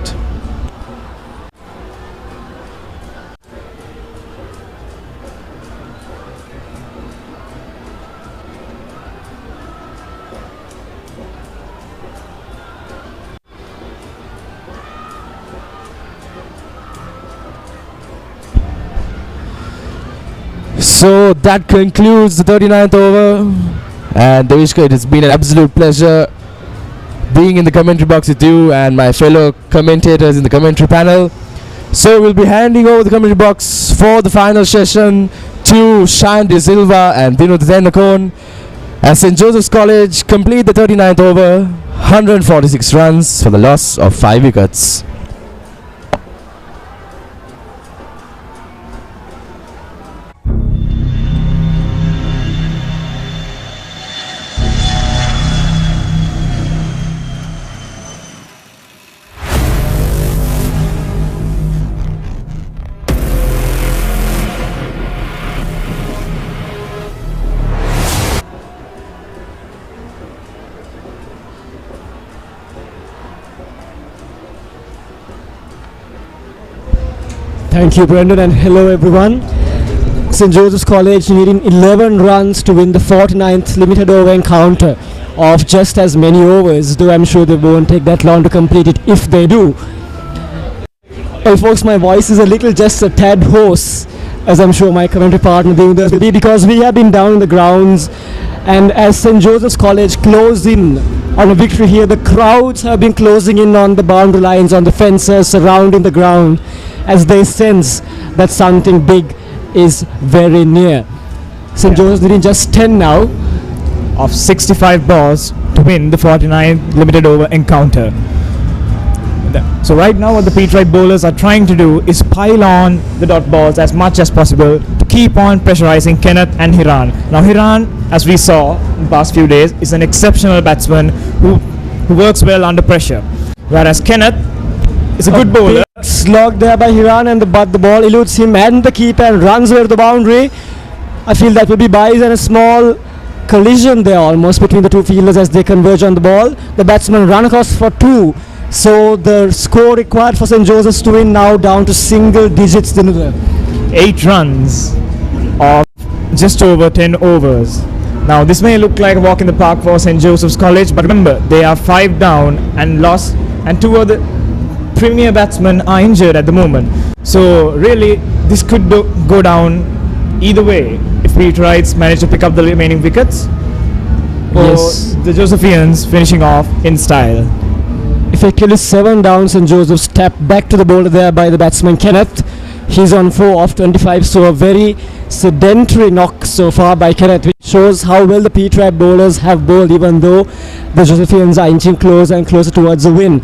S4: So that concludes the 39th over, and Devishka, it has been an absolute pleasure being in the commentary box with you and my fellow commentators in the commentary panel. So we'll be handing over the commentary box for the final session to Shayan De Silva and Vinod Zenakon as St. Joseph's College complete the 39th over, 146 runs for the loss of 5 wickets.
S1: Thank you, Brendan, and hello everyone. St. Joseph's College needing 11 runs to win the 49th limited over encounter of just as many overs, though I'm sure they won't take that long to complete it if they do. Well, folks, my voice is a little just a tad hoarse, as I'm sure my commentary partner will be, because we have been down in the grounds, and as St. Joseph's College closed in on a victory here, the crowds have been closing in on the boundary lines, on the fences surrounding the ground, as they sense that something big is very near. St. Joseph's needing just 10 now
S20: of 65 balls to win the 49th limited over encounter. So right now what the Peterite bowlers are trying to do is pile on the dot balls as much as possible to keep on pressurizing Kenneth and Hiran. Now Hiran, as we saw in the past few days, is an exceptional batsman who works well under pressure, whereas Kenneth is a good bowler.
S1: Slog there by Hiran, and the ball eludes him and the keeper and runs over the boundary. I feel that will be byes and a small collision there almost between the two fielders as they converge on the ball. The batsman run across for 2. So the score required for St. Joseph's to win now down to single digits.
S20: 8 runs of just over 10 overs. Now this may look like a walk in the park for St. Joseph's College, but remember they are 5 down and lost, and 2 of the premier batsmen are injured at the moment. So really this could go down either way if Peterites manage to pick up the remaining wickets. for
S1: Yes.
S20: the Josephians finishing off in style.
S1: Effectively 7 down. St. Joseph step back to the bowler there by the batsman Kenneth. He's on 4 off 25, so a very sedentary knock so far by Kenneth, which shows how well the Peterite bowlers have bowled, even though the Josephians are inching closer and closer towards the win.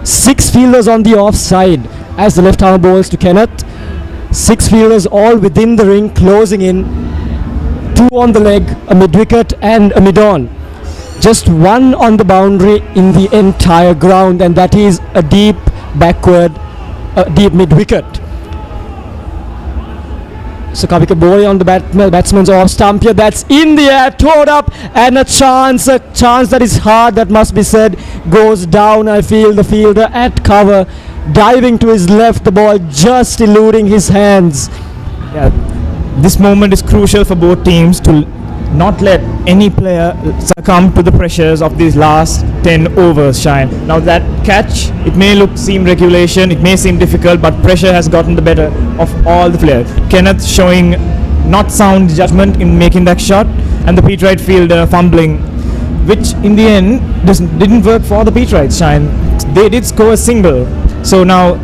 S1: 6 fielders on the offside as the left arm bowls to Kenneth. 6 fielders all within the ring, closing in. 2 on the leg, a mid-wicket and a mid-on. Just 1 on the boundary in the entire ground, and that is a deep backward, deep mid-wicket. So Kavika Boy on the batsman's off stump here. That's in the air, towed up, and a chance that is hard, that must be said, goes down. I feel the fielder at cover, diving to his left, the ball just eluding his hands.
S20: Yeah, this moment is crucial for both teams to not let any player succumb to the pressures of these last 10 overs, Shine. Now that catch, it may seem regulation, it may seem difficult, but pressure has gotten the better of all the players. Kenneth showing not sound judgment in making that shot, and the Peterite fielder fumbling, which in the end didn't work for the Peterites, Shine. They did score a single. So now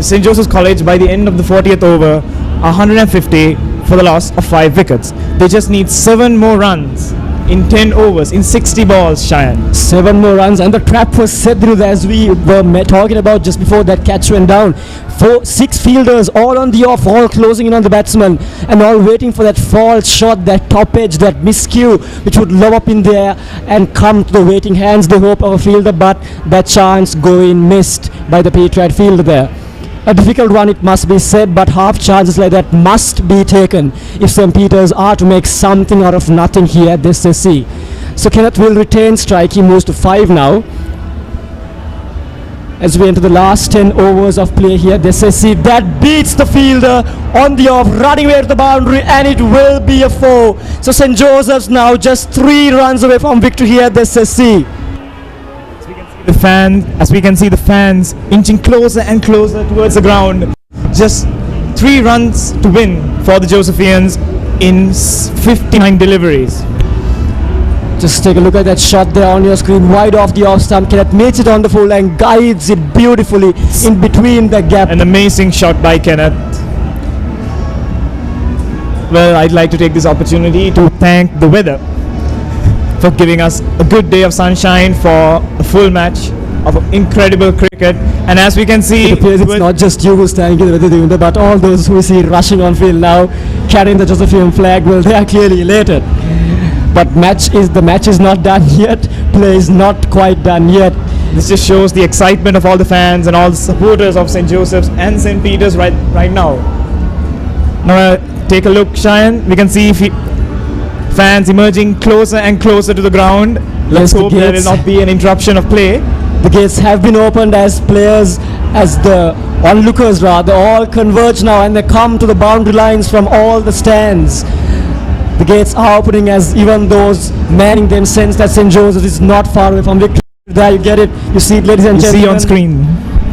S20: St. Joseph's College, by the end of the 40th over, 150 for the loss of 5 wickets. They just need 7 more runs in 10 overs, in 60 balls, Cheyenne.
S1: 7 more runs, and the trap was set through, as we were talking about just before that catch went down. 6 fielders all on the off, all closing in on the batsman, and all waiting for that false shot, that top edge, that miscue, which would lob up in there and come to the waiting hands, the hope of a fielder, but that chance going missed by the Peterite fielder there. A difficult one, it must be said, but half chances like that must be taken if St. Peter's are to make something out of nothing here at this SSC. So Kenneth will retain strike. He moves to 5 now. As we enter the last 10 overs of play here, this SSC, that beats the fielder on the off, running away to the boundary, and it will be a 4. So St. Joseph's now just 3 runs away from victory here at this SSC.
S20: As we can see the fans inching closer and closer towards the ground. Just 3 runs to win for the Josephians in 59 deliveries.
S1: Just take a look at that shot there on your screen, wide off the off stump. Kenneth makes it on the full line, guides it beautifully in between the gap.
S20: An amazing shot by Kenneth. Well, I'd like to take this opportunity to thank the weather for giving us a good day of sunshine for a full match of incredible cricket. And as we can see,
S1: it appears it's not just you who's thanking the weather, but all those who we see rushing on field now, carrying the Josephian flag. Well, they are clearly elated. But the match is not done yet. Play is not quite done yet.
S20: This just shows the excitement of all the fans and all the supporters of St. Joseph's and St. Peter's right now. Now take a look, Cheyenne. We can see fans emerging closer and closer to the ground. Let's hope there will not be an interruption of play.
S1: The gates have been opened as the onlookers rather, all converge now, and they come to the boundary lines from all the stands. The gates are opening as even those manning them sense that St. Joseph is not far away from victory. There you get it. You see it, ladies and gentlemen.
S20: See on screen.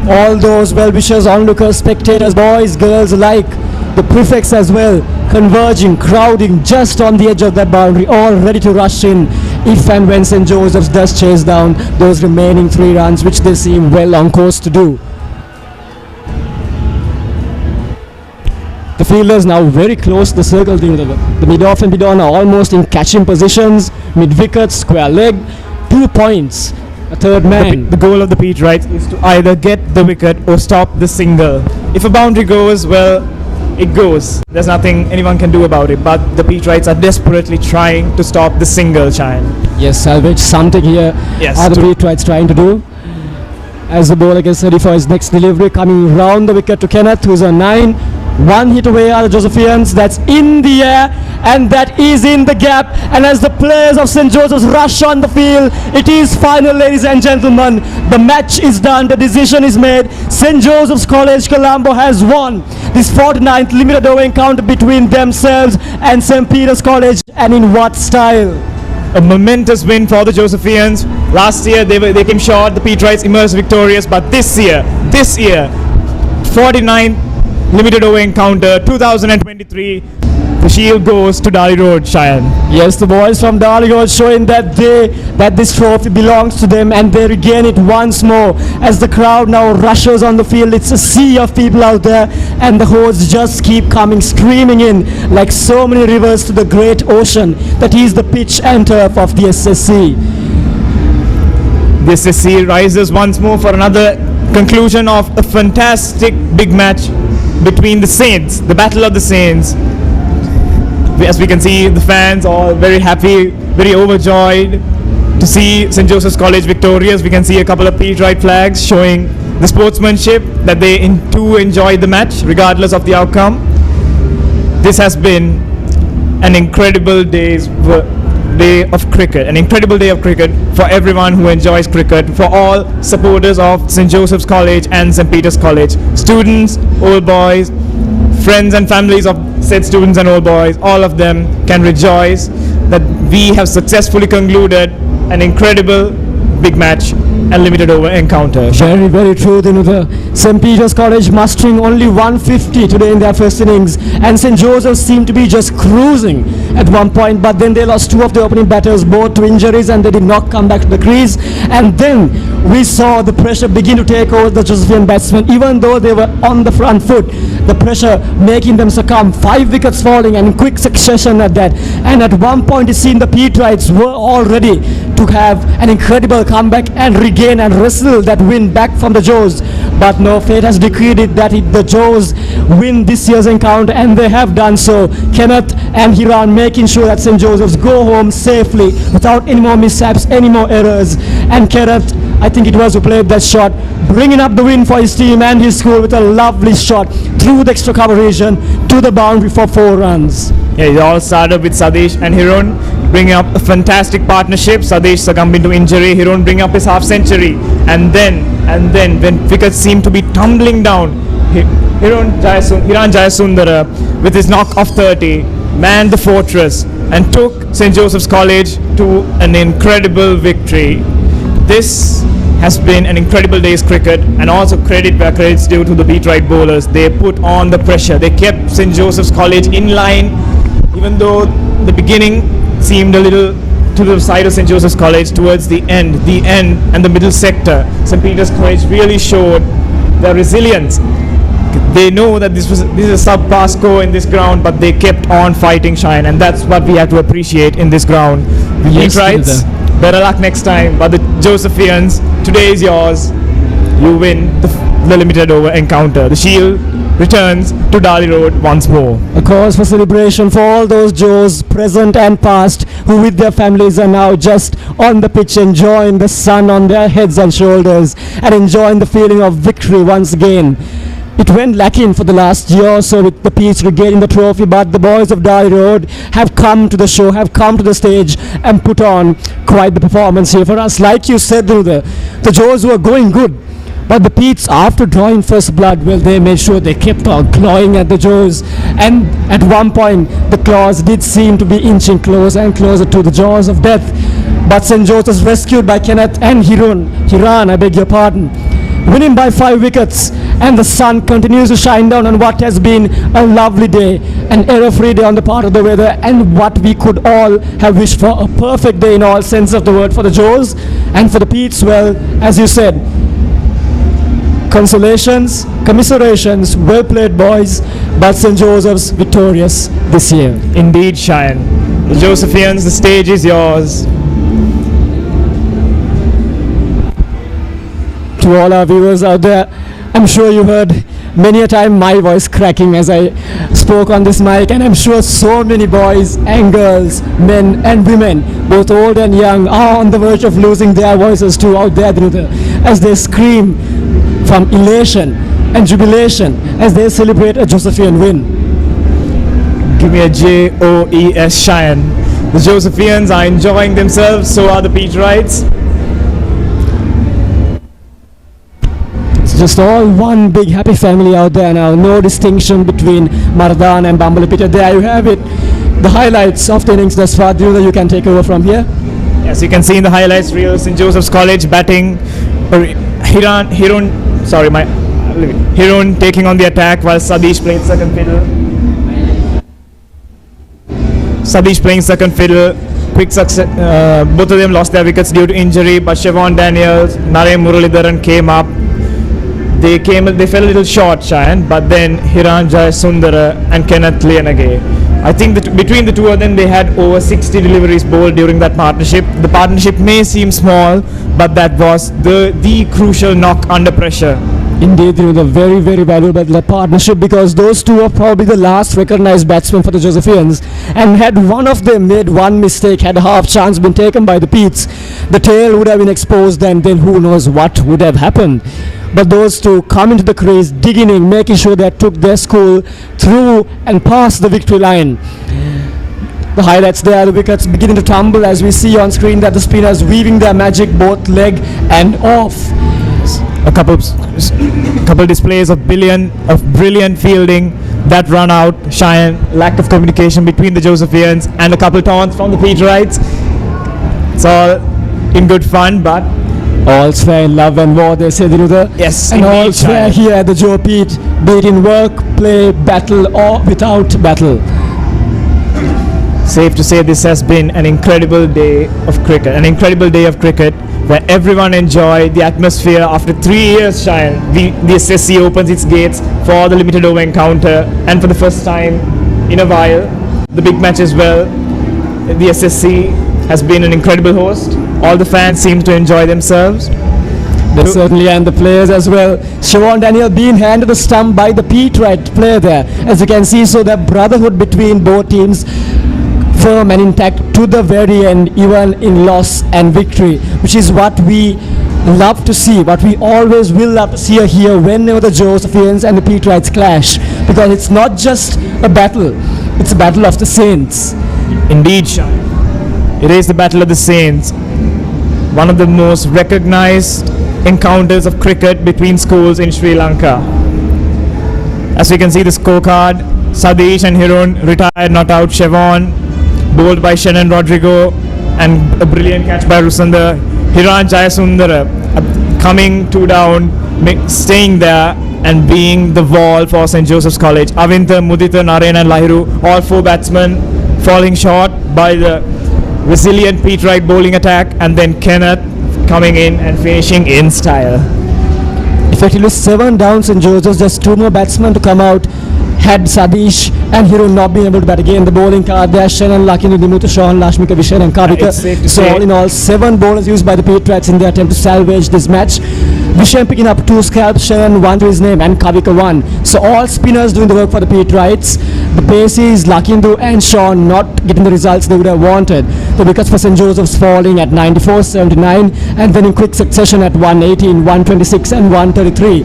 S1: All those well-wishers, onlookers, spectators, boys, girls alike, the prefects as well, converging, crowding just on the edge of that boundary, all ready to rush in if and when St. Joseph's does chase down those remaining 3 runs, which they seem well on course to do. The fielders now very close to the circle. The mid-off and mid-on are almost in catching positions, mid-wicket, square leg, 2 points. A third man.
S20: The goal of the Peterites is to either get the wicket or stop the single. If a boundary goes, well, it goes. There's nothing anyone can do about it. But the Peterites are desperately trying to stop the single, Cheyenne.
S1: Yes, salvage something here.
S20: Yes,
S1: are the Peterites trying to do? As the bowler gets ready for his next delivery, coming round the wicket to Kenneth, who is on 9. 1 hit away are the Josephians. That's in the air, and that is in the gap. And as the players of St. Joseph's rush on the field, it is final, ladies and gentlemen. The match is done. The decision is made. St. Joseph's College Colombo has won this 49th limited over encounter between themselves and St. Peter's College, and in what style?
S20: A momentous win for the Josephians. Last year they came short. The Peterites emerged victorious, but this year, 49th limited over encounter 2023 The shield goes to Dali Road, Cheyenne.
S1: Yes, the boys from Dali Road showing that this trophy belongs to them, and they regain it once more as the crowd now rushes on the field. It's a sea of people out there, and the hosts just keep coming screaming in like so many rivers to the great ocean that is the pitch and turf of the SSC.
S20: The SSC rises once more for another conclusion of a fantastic big match between the Saints, the Battle of the Saints. As we can see, the fans are very happy, very overjoyed to see St. Joseph's College victorious. We can see a couple of Peterite flags showing the sportsmanship that they too enjoyed the match regardless of the outcome. This has been an incredible day of cricket, an incredible day of cricket for everyone who enjoys cricket, for all supporters of St. Joseph's College and St. Peter's College, students, old boys, friends and families of said students and old boys, all of them can rejoice that we have successfully concluded an incredible big match and limited over encounter.
S1: Very, very true, Dinuda. St. Peter's College mustering only 150 today in their first innings, and St. Joseph's seemed to be just cruising at one point, but then they lost two of the opening batters, both to injuries, and they did not come back to the crease. And then we saw the pressure begin to take over the Josephian batsmen, even though they were on the front foot. The pressure making them succumb, 5 wickets falling and in quick succession at that. And at one point it seemed the Peterites were all ready to have an incredible comeback and regain and wrestle that win back from the Joes. But no, fate has decreed it that the Joes win this year's encounter, and they have done so. Kenneth and Hiran making sure that St. Joseph's go home safely without any more mishaps, any more errors. And Kenneth, I think it was who played that shot, bringing up the win for his team and his school with a lovely shot through the extra cover region to the boundary for 4 runs.
S20: Yeah, it all started with Sadesh and Hiron bringing up a fantastic partnership. Sadesh succumbing to injury, Hiron bringing up his half century, and then when wickets seemed to be tumbling down, Hiran Jayasundara with his knock of 30 manned the fortress and took St. Joseph's College to an incredible victory. This has been an incredible day's cricket, and also credit where credit's due to the Peterite bowlers. They put on the pressure. They kept St. Joseph's College in line, even though the beginning seemed a little to the side of St. Joseph's College. Towards the end and the middle sector, St. Peter's College really showed their resilience. They know that this is a subpar score in this ground, but they kept on fighting, Shine, and that's what we have to appreciate in this ground. The Peterites, better luck next time, but the Josephians, today is yours. You win the limited over encounter. The shield returns to Dali Road once more.
S1: A cause for celebration for all those Joes present and past who with their families are now just on the pitch enjoying the sun on their heads and shoulders and enjoying the feeling of victory once again. It went lacking for the last year or so with the Peach regaining the trophy, but the boys of Dali Road have come to the show, have come to the stage and put on quite the performance here for us. Like you said, the Joes were going good, but the Peats, after drawing first blood, well, they made sure they kept on clawing at the Joes, and at one point the claws did seem to be inching closer and closer to the jaws of death. But St. Joseph's was rescued by Kenneth and Hiran, I beg your pardon, winning by 5 wickets, and the sun continues to shine down on what has been a lovely day, an error-free day on the part of the weather, and what we could all have wished for, a perfect day in all sense of the word for the Joes. And for the Peats, well, as you said, consolations, commiserations, well played boys, but St. Joseph's victorious this year.
S20: Indeed, Cheyenne. The Josephians, the stage is yours.
S1: To all our viewers out there, I'm sure you heard many a time my voice cracking as I spoke on this mic, and I'm sure so many boys and girls, men and women, both old and young, are on the verge of losing their voices too out there as they scream from elation and jubilation as they celebrate a Josephian win.
S20: Give me a Joes, Cheyenne. The Josephians are enjoying themselves, so are the Peterites.
S1: Just all one big happy family out there now. No distinction between Mardan and Bambalapita. There you have it. The highlights of the innings thus far. You can take over from here.
S20: Yes, you can see in the highlights reel St. Joseph's College batting. Hiran taking on the attack while Sadesh played second fiddle. Sadish playing second fiddle. Quick success. Both of them lost their wickets due to injury, but Siobhan Daniels, Naren Muralidharan came up. They fell a little short, Shayan, but then Hiran Jayasundara and Kenneth Lianage. I think that between the two of them, they had over 60 deliveries bowled during that partnership. The partnership may seem small, but that was the crucial knock under pressure.
S1: Indeed, the very, very valuable partnership, because those two are probably the last recognized batsmen for the Josephians, and had one of them made one mistake, had a half chance been taken by the Peets, the tail would have been exposed, and then who knows what would have happened. But those two come into the crease, digging in, making sure they took their school through and past the victory line. The highlights there, the wickets beginning to tumble as we see on screen that the spinners weaving their magic both leg and off.
S20: A couple displays of brilliant fielding that run out, Cheyenne, lack of communication between the Josephians, and a couple taunts from the Peterites. It's all in good fun, but
S1: all's fair in love and war, they say,
S20: Yes,
S1: and
S20: indeed,
S1: all's fair
S20: Cheyenne.
S1: here at the Joe Pete, be it in work, play, battle, or without battle.
S20: Safe to say this has been an incredible day of cricket, where everyone enjoyed the atmosphere. After 3 years, Cheyenne, the SSC opens its gates for the limited over encounter, and for the first time in a while, the big match as well. The SSC has been an incredible host. All the fans seem to enjoy themselves.
S1: They certainly, and the players as well. Siobhan Daniel being handed the stump by the Peterite player there, as you can see, so the brotherhood between both teams firm and intact to the very end, even in loss and victory, which is what we love to see, what we always will love to see here whenever the Josephians and the Peterites clash, because it's not just a battle, it's a battle of the saints.
S20: Indeed, it is the Battle of the Saints, one of the most recognized encounters of cricket between schools in Sri Lanka. As we can see the scorecard, Sadish and Hiron retired, not out. Siobhan bowled by Shannon Rodrigo, and a brilliant catch by Rusandar. Hiran Jayasundara coming two down, staying there and being the wall for St. Joseph's College. Avinta, Mudita, Naren and Lahiru, all four batsmen falling short by the resilient Peterite bowling attack, and then Kenneth coming in and finishing in style.
S1: Effectively 7 down St. Joseph's, just 2 more batsmen to come out. Had Sadish and Hiro not been able to bat again, the bowling card there, Shannon, Lakinu, Dimutu, Sean, Lashmika, Vishen and Kavika. So all in all, 7 bowlers used by the Peterites in their attempt to salvage this match. Vishen picking up 2 scalps, Shannon 1 to his name, and Kavika 1. So all spinners doing the work for the Peterites. The paces, Lakindu and Sean not getting the results they would have wanted. The wickets for St. Joseph's falling at 94, 79, and then in quick succession at 118, 126 and 133.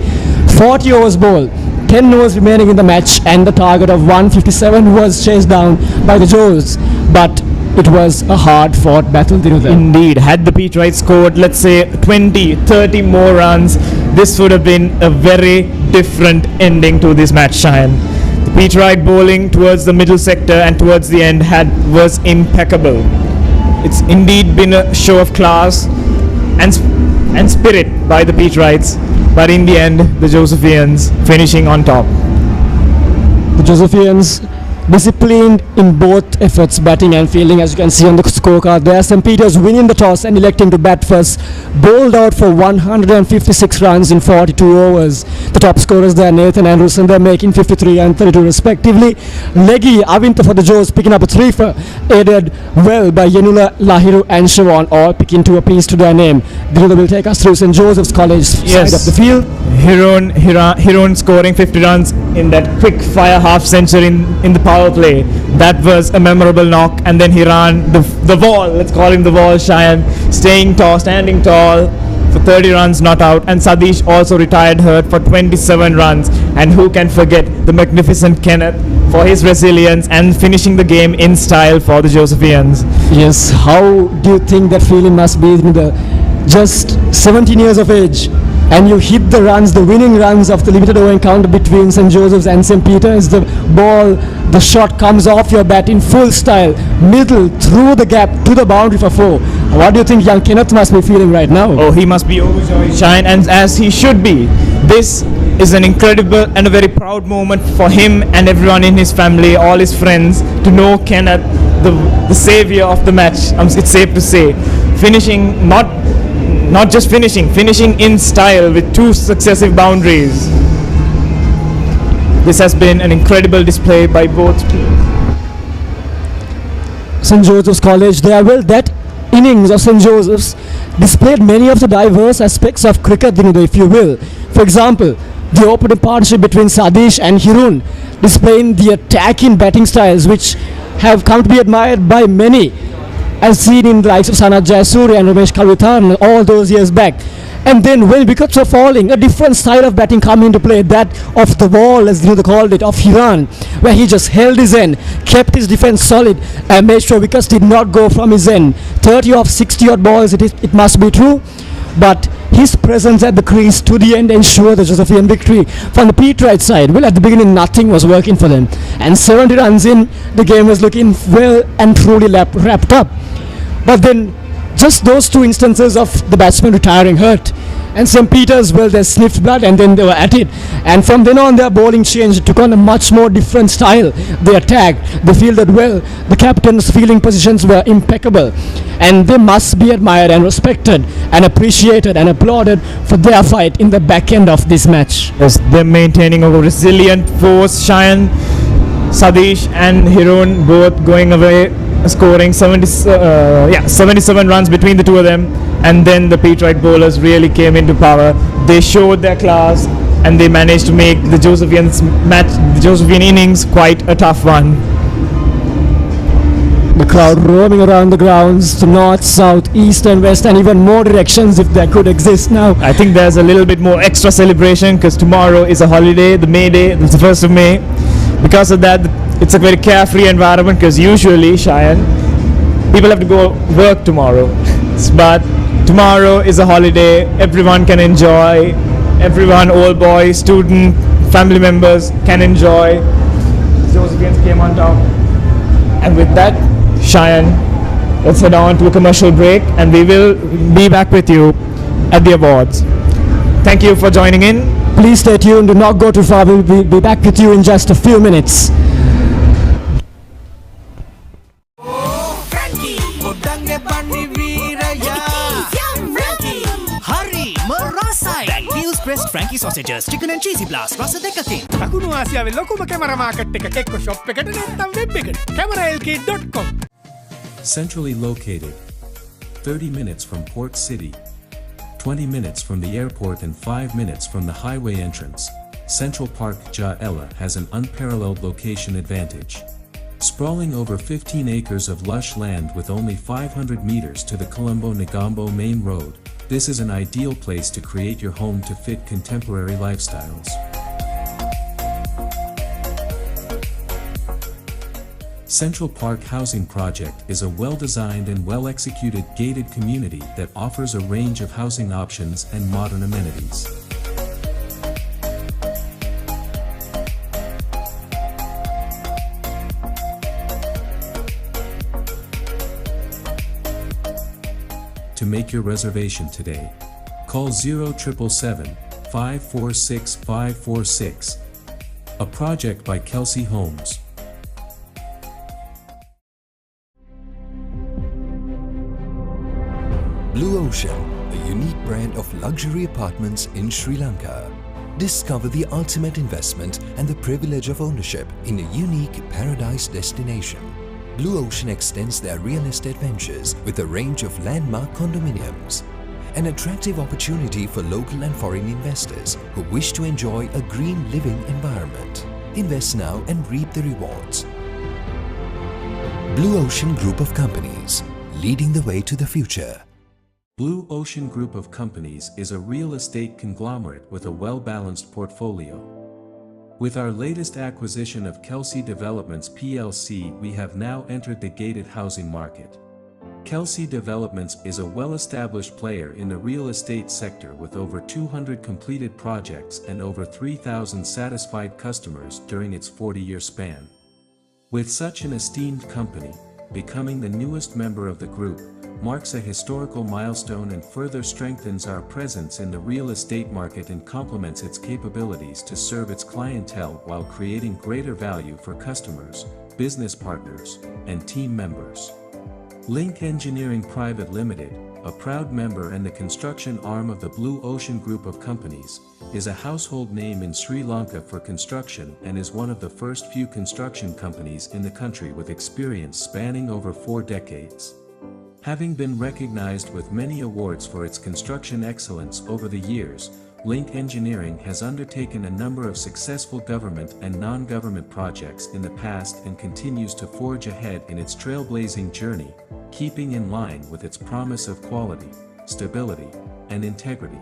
S1: 40 overs bowled. 10 overs remaining in the match, and the target of 157 was chased down by the Joes, but it was a hard-fought battle.
S20: Indeed, had the Peterites scored, let's say 20, 30 more runs, this would have been a very different ending to this match, Cheyenne. The Peterite bowling towards the middle sector and towards the end was impeccable. It's indeed been a show of class and spirit by the Peterites, but in the end, the Josephians finishing on top.
S1: The Josephians disciplined in both efforts, batting and fielding, as you can see on the scorecard there. St. Peter's winning the toss and electing to bat first, bowled out for 156 runs in 42 overs. The top scorers there, Nathan and Rusan, they're making 53 and 32 respectively. Leggy, Avinta for the Joes picking up a 3 for, aided well by Yenula, Lahiru and Siobhan, all picking 2 apiece to their name. Dhiruda will take us through St. Joseph's College side of the field.
S20: Hiron scoring 50 runs in that quick fire half century in the power play. That was a memorable knock. And then Hiran, the wall, let's call him the wall, Cheyenne, standing tall for 30 runs, not out. And Sadish also retired hurt for 27 runs. And who can forget the magnificent Kenneth for his resilience and finishing the game in style for the Josephians.
S1: Yes, how do you think that feeling must be in the just 17 years of age, and you hit the runs, the winning runs of the limited over encounter between St. Joseph's and St. Peter's. The ball, the shot comes off your bat in full style, middle, through the gap to the boundary for 4. What do you think young Kenneth must be feeling right now?
S20: Oh, he must be overjoyed, Shine, and as he should be. This is an incredible and a very proud moment for him and everyone in his family, all his friends, to know Kenneth the savior of the match. It's safe to say, finishing not just finishing in style with 2 successive boundaries. This has been an incredible display by both teams.
S1: St. Joseph's College, that innings of St. Joseph's displayed many of the diverse aspects of cricket, if you will. For example, the opening partnership between Sadish and Hirun, displaying the attacking batting styles which have come to be admired by many, as seen in the likes of Sanat Jayasuriya and Ramesh Kalwithan all those years back. And then when wickets were falling, a different style of batting came into play, that of the wall, as they called it, of Hiran, where he just held his end, kept his defense solid, and made sure wickets did not go from his end. 30 of 60 odd balls, it must be true, but his presence at the crease to the end ensured the Josephian victory. From the Peterite side, well, at the beginning nothing was working for them, and 70 runs in, the game was looking well and truly wrapped up. But then just those 2 instances of the batsman retiring hurt, and St. Peter's, well, they sniffed blood and then they were at it, and from then on their bowling changed, took on a much more different style. They attacked, they fielded well, the captain's fielding positions were impeccable, and they must be admired and respected and appreciated and applauded for their fight in the back end of this match.
S20: Yes, they're maintaining a resilient force. Shayan, Sadish and Hirun both going away, scoring 77 runs between the 2 of them, and then the Peterite bowlers really came into power. They showed their class and they managed to make the Josephian innings quite a tough one.
S1: The crowd roaming around the grounds to north, south, east and west, and even more directions if there could exist now.
S20: I think there's a little bit more extra celebration because tomorrow is a holiday, the May Day, it's the 1st of May. Because of that, it's a very carefree environment, because usually, Shayan, people have to go work tomorrow. But tomorrow is a holiday, everyone can enjoy, everyone, old boy, student, family members can enjoy. Josephians came on top. And with that, Shayan, let's head on to a commercial break, and we will be back with you at the awards. Thank you for joining in.
S1: Please stay tuned, do not go too far, we'll be back with you in just a few minutes.
S6: Pressed Frankie sausages, chicken and cheesy blast, rasa dekakin. Dagunu Asiyawe lokuma camera market එක එක්ක shop එකට නැත්නම් web එකට cameralk.com.
S13: Centrally located. 30 minutes from Port City. 20 minutes from the airport and 5 minutes from the highway entrance, Central Park Ja Ella has an unparalleled location advantage. Sprawling over 15 acres of lush land with only 500 meters to the Colombo-Negombo main road, this is an ideal place to create your home to fit contemporary lifestyles. Central Park Housing Project is a well-designed and well-executed gated community that offers a range of housing options and modern amenities. To make your reservation today, call 0777 546 546. A project by Kelsey Homes.
S12: Blue Ocean, a unique brand of luxury apartments in Sri Lanka. Discover the ultimate investment and the privilege of ownership in a unique paradise destination. Blue Ocean extends their real estate ventures with a range of landmark condominiums. An attractive opportunity for local and foreign investors who wish to enjoy a green living environment. Invest now and reap the rewards. Blue Ocean Group of Companies, leading the way to the future.
S13: Blue Ocean Group of Companies is a real estate conglomerate with a well-balanced portfolio. With our latest acquisition of Kelsey Developments plc, we have now entered the gated housing market. Kelsey Developments is a well-established player in the real estate sector with over 200 completed projects and over 3,000 satisfied customers during its 40-year span. With such an esteemed company, becoming the newest member of the group marks a historical milestone and further strengthens our presence in the real estate market and complements its capabilities to serve its clientele while creating greater value for customers, business partners, and team members. Link Engineering Private Limited, a proud member and the construction arm of the Blue Ocean Group of Companies, is a household name in Sri Lanka for construction and is one of the first few construction companies in the country with experience spanning over 4 decades. Having been recognized with many awards for its construction excellence over the years, Link Engineering has undertaken a number of successful government and non-government projects in the past and continues to forge ahead in its trailblazing journey, keeping in line with its promise of quality, stability, and integrity.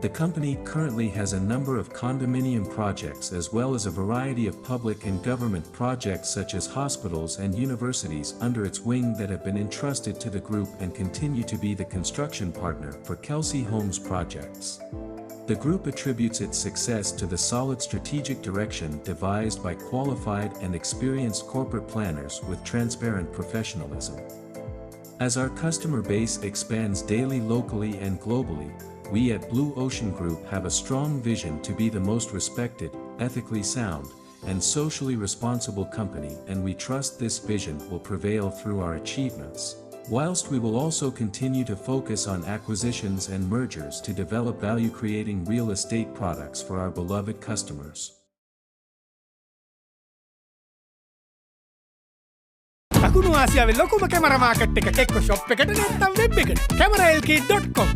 S13: The company currently has a number of condominium projects as well as a variety of public and government projects such as hospitals and universities under its wing that have been entrusted to the group and continue to be the construction partner for Kelsey Homes projects. The group attributes its success to the solid strategic direction devised by qualified and experienced corporate planners with transparent professionalism. As our customer base expands daily locally and globally, we at Blue Ocean Group have a strong vision to be the most respected, ethically sound, and socially responsible company, and we trust this vision will prevail through our achievements, whilst we will also continue to focus on acquisitions and mergers to develop value-creating real estate products for our beloved customers.
S6: දකුණු ආසියාවේ ලොකුම camera market එක එක්ක shop එකට නැත්නම් web එකට cameralk.com.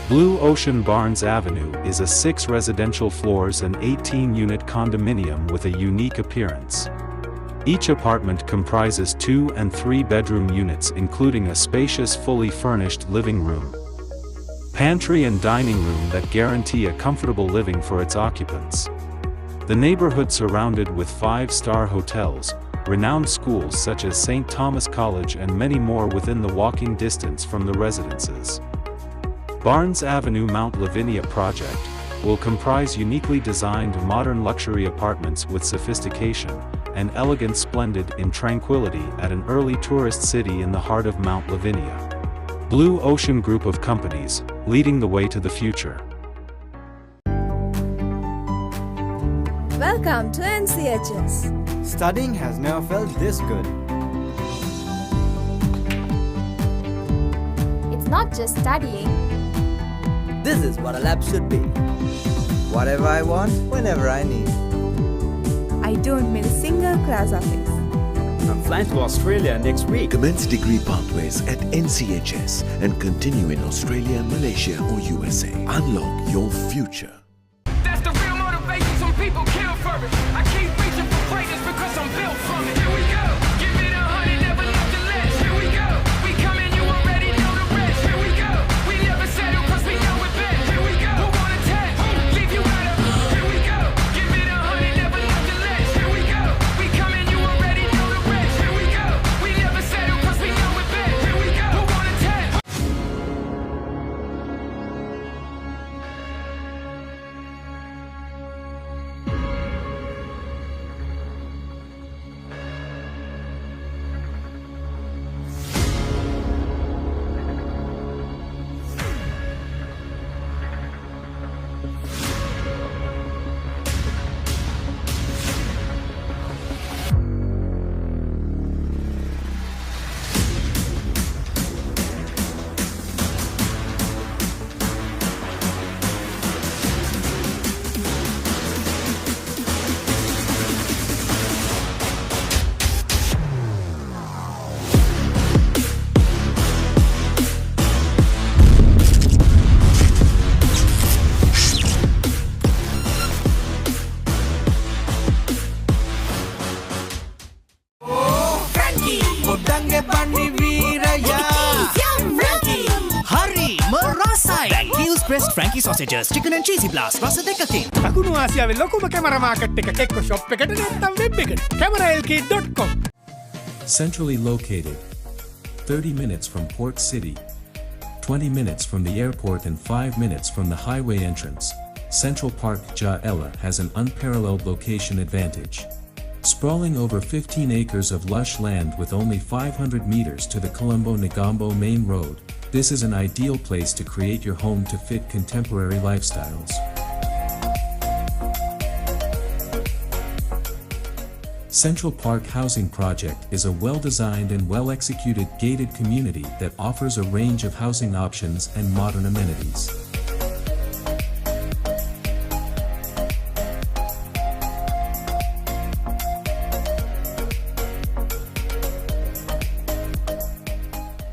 S18: Blue Ocean Barnes Avenue is a 6 residential floors and 18-unit condominium with a unique appearance. Each apartment comprises 2 and 3 bedroom units including a spacious fully furnished living room, pantry and dining room that guarantee a comfortable living for its occupants. The neighborhood surrounded with 5-star hotels, renowned schools such as St. Thomas College and many more within the walking distance from the residences. Barnes Avenue Mount Lavinia project will comprise uniquely designed modern luxury apartments with sophistication and elegance splendid in tranquility at an early tourist city in the heart of Mount Lavinia. Blue Ocean Group of Companies, leading the way to the future.
S7: Welcome to NCHS.
S15: Studying has never felt this good.
S3: It's not just studying.
S8: This is what a lab should be. Whatever I want, whenever I need.
S7: I don't miss a single class of it.
S15: I'm flying to Australia next week.
S9: Commence degree pathways at NCHS and continue in Australia, Malaysia or USA. Unlock your future.
S19: That's the real motivation. Some people kill for it. I keep reaching for greatness because I'm built from it. Here we go. Give it 100, never nothing less. Here we go. We coming, you already know the rest. Here we go. We never settle cause we know it best. Here we go. Who want a test? Leave you out of. Here we go. Give it 100, never nothing less. Here we go. We coming, you already know the rest. Here we go. We never settle cause we know it best. Here we go. Who want a test?
S6: Uddange panni veeraya. Frankie. Hurry, Marasai. Frankie's Pressed Frankie Sausages, Chicken and Cheesy Blast, රස දෙකකින්. දකුණු ආසියාවේ ලොකුම camera market එක එක්ක shop එකට නැත්නම් web එකට. cameralk.com.
S13: Centrally located, 30 minutes from Port City, 20 minutes from the airport and 5 minutes from the highway entrance, Central Park Ja Ella has an unparalleled location advantage. Sprawling over 15 acres of lush land with only 500 meters to the Colombo-Negombo main road, this is an ideal place to create your home to fit contemporary lifestyles. Central Park Housing Project is a well-designed and well-executed gated community that offers a range of housing options and modern amenities.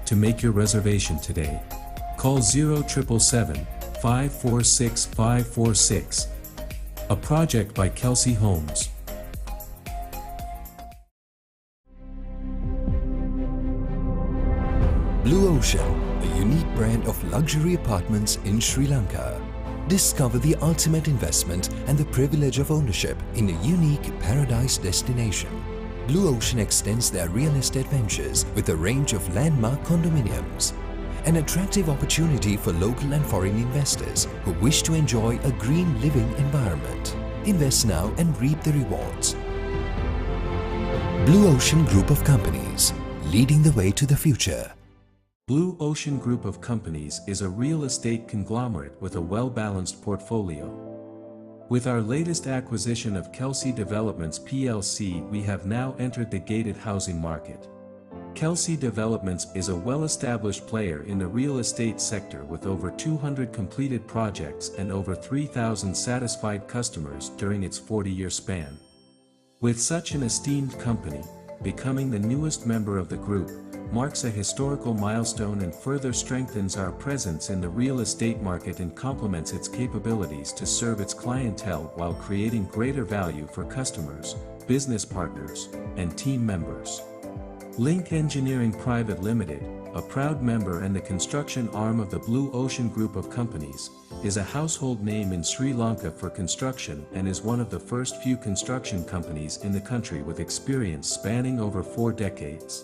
S13: To make your reservation today, call 0777 546 546. A project by Kelsey Homes.
S12: Blue Ocean, a unique brand of luxury apartments in Sri Lanka. Discover the ultimate investment and the privilege of ownership in a unique paradise destination. Blue Ocean extends their real estate ventures with a range of landmark condominiums. An attractive opportunity for local and foreign investors who wish to enjoy a green living environment. Invest now and reap the rewards. Blue Ocean Group of Companies, leading the way to the future.
S13: Blue Ocean Group of Companies is a real estate conglomerate with a well-balanced portfolio. With our latest acquisition of Kelsey Developments plc, we have now entered the gated housing market. Kelsey Developments is a well-established player in the real estate sector with over 200 completed projects and over 3,000 satisfied customers during its 40-year span. With such an esteemed company, becoming the newest member of the group marks a historical milestone and further strengthens our presence in the real estate market and complements its capabilities to serve its clientele while creating greater value for customers, business partners, and team members. Link Engineering Private Limited, a proud member and the construction arm of the Blue Ocean Group of Companies, is a household name in Sri Lanka for construction and is one of the first few construction companies in the country with experience spanning over 4 decades.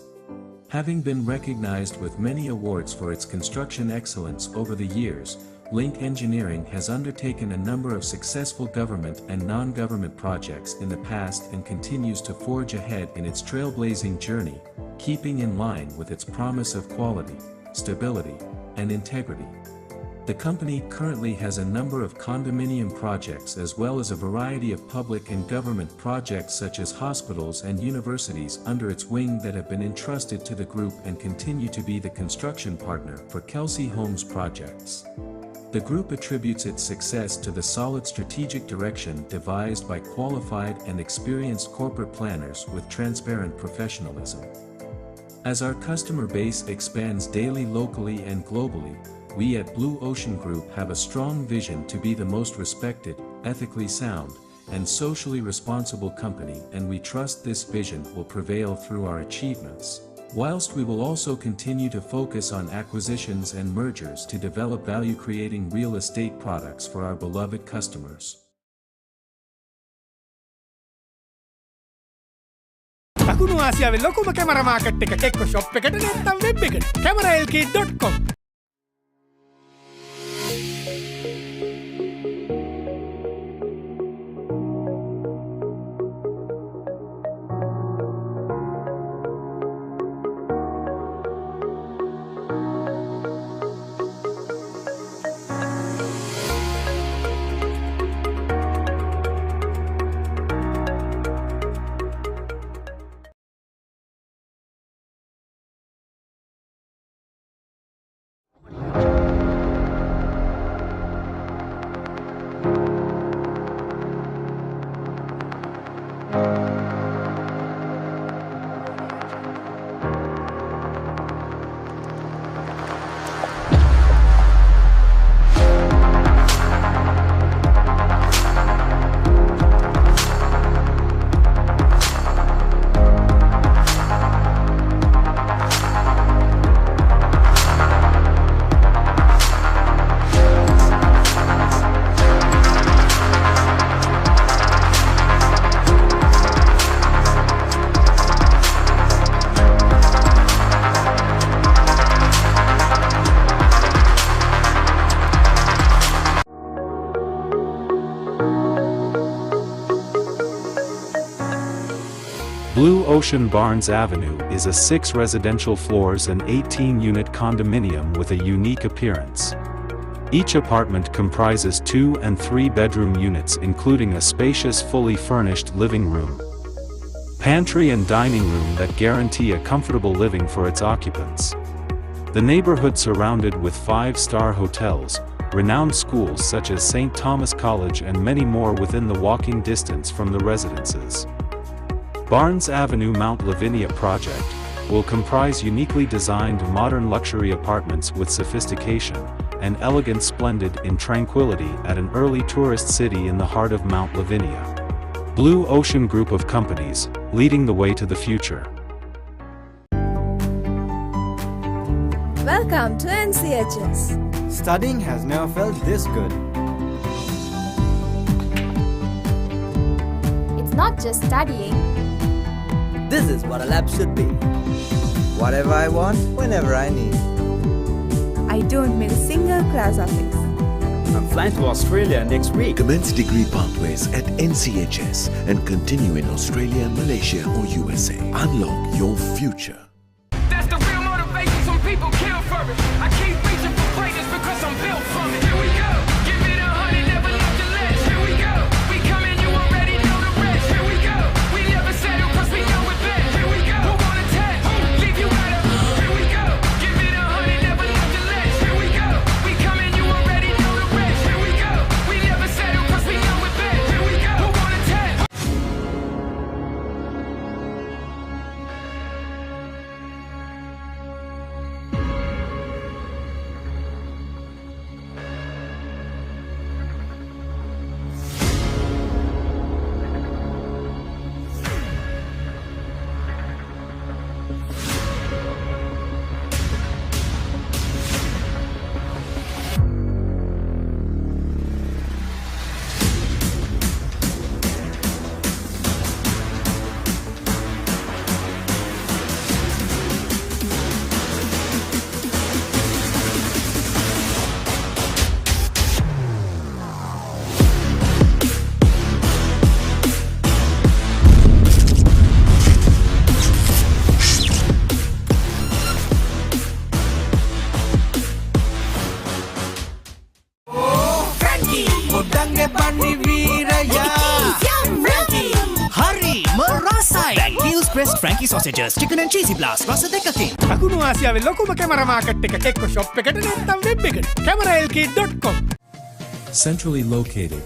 S13: Having been recognized with many awards for its construction excellence over the years, Link Engineering has undertaken a number of successful government and non-government projects in the past and continues to forge ahead in its trailblazing journey, keeping in line with its promise of quality, stability, and integrity. The company currently has a number of condominium projects as well as a variety of public and government projects such as hospitals and universities under its wing that have been entrusted to the group and continue to be the construction partner for Kelsey Homes projects. The group attributes its success to the solid strategic direction devised by qualified and experienced corporate planners with transparent professionalism. As our customer base expands daily locally and globally, we at Blue Ocean Group have a strong vision to be the most respected, ethically sound, and socially responsible company, and we trust this vision will prevail through our achievements. Whilst we will also continue to focus on acquisitions and mergers to develop value-creating real estate products for our beloved customers.
S6: දකුණු ආසියාවේ ලොකුම camera market එක එක්ක shop එකට නැත්නම් web එකට. cameralk.com
S18: Blue Ocean Barnes Avenue is a 6 residential floors and 18-unit condominium with a unique appearance. Each apartment comprises 2 and 3 bedroom units including a spacious fully furnished living room, pantry and dining room that guarantee a comfortable living for its occupants. The neighborhood surrounded with 5-star hotels, renowned schools such as St. Thomas College and many more within the walking distance from the residences. Barnes Avenue Mount Lavinia project will comprise uniquely designed modern luxury apartments with sophistication and elegance splendid in tranquility at an early tourist city in the heart of Mount Lavinia. Blue Ocean Group of companies, leading the way to the future.
S7: Welcome to NCHS.
S15: Studying has never felt this good.
S3: It's not just studying.
S8: This is what a lab should be. Whatever I want, whenever I need.
S7: I don't miss a single class of it.
S15: I'm flying to Australia next week.
S9: Commence degree pathways at NCHS and continue in Australia, Malaysia or USA. Unlock your future.
S19: That's the real motivation. Some people kill for it. I keep reaching for greatness because I'm built from it. Here we go. Give it 100, never left the less. Here we go. We coming, you already know the rest. Here we go. We never settle because we know it best. Here we go. Who wanna test? Leave you out of. Here we go. Give it 100, never left the less. Here we go. We coming, you already know the rest. Here we go. We never settle because we know it best. Here we go. Who wanna test?
S6: Dange Bunny Viraya.
S16: Frankie!
S6: Hurry! Merasai! Vacuum pressed Frankie sausages, chicken and cheesy blast, rasa dekakin. Akunu Asiawe lokuma camera market එක එක්ක shop එකට නැත්නම් web එකට. cameralk.com.
S13: Centrally located.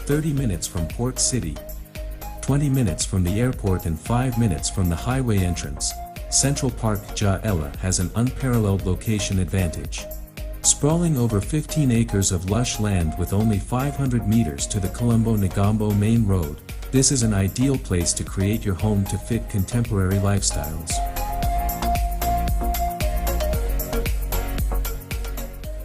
S13: 30 minutes from Port City. 20 minutes from the airport and 5 minutes from the highway entrance. Central Park Ja Ella has an unparalleled location advantage. Sprawling over 15 acres of lush land with only 500 meters to the Colombo-Negombo main road, this is an ideal place to create your home to fit contemporary lifestyles.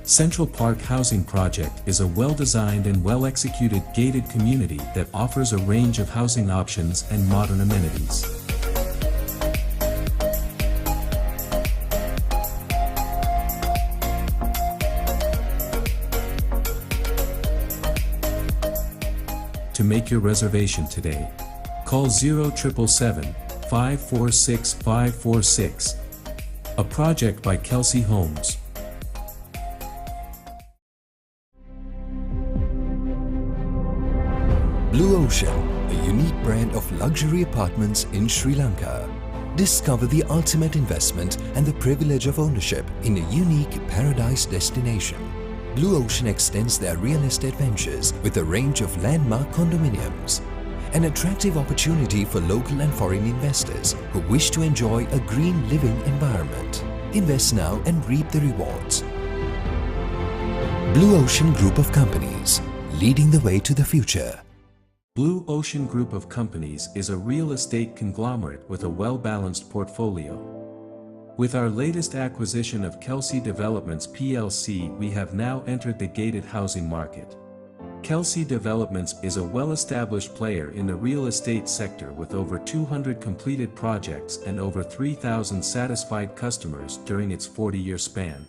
S13: Central Park Housing Project is a well-designed and well-executed gated community that offers a range of housing options and modern amenities. To make your reservation today, call 0777 546 546. A project by Kelsey Homes.
S12: Blue Ocean, a unique brand of luxury apartments in Sri Lanka. Discover the ultimate investment and the privilege of ownership in a unique paradise destination. Blue Ocean extends their real estate ventures with a range of landmark condominiums. An attractive opportunity for local and foreign investors who wish to enjoy a green living environment. Invest now and reap the rewards. Blue Ocean Group of Companies, leading the way to the future.
S13: Blue Ocean Group of Companies is a real estate conglomerate with a well-balanced portfolio. With our latest acquisition of Kelsey Developments plc, we have now entered the gated housing market. Kelsey Developments is a well-established player in the real estate sector with over 200 completed projects and over 3,000 satisfied customers during its 40-year span.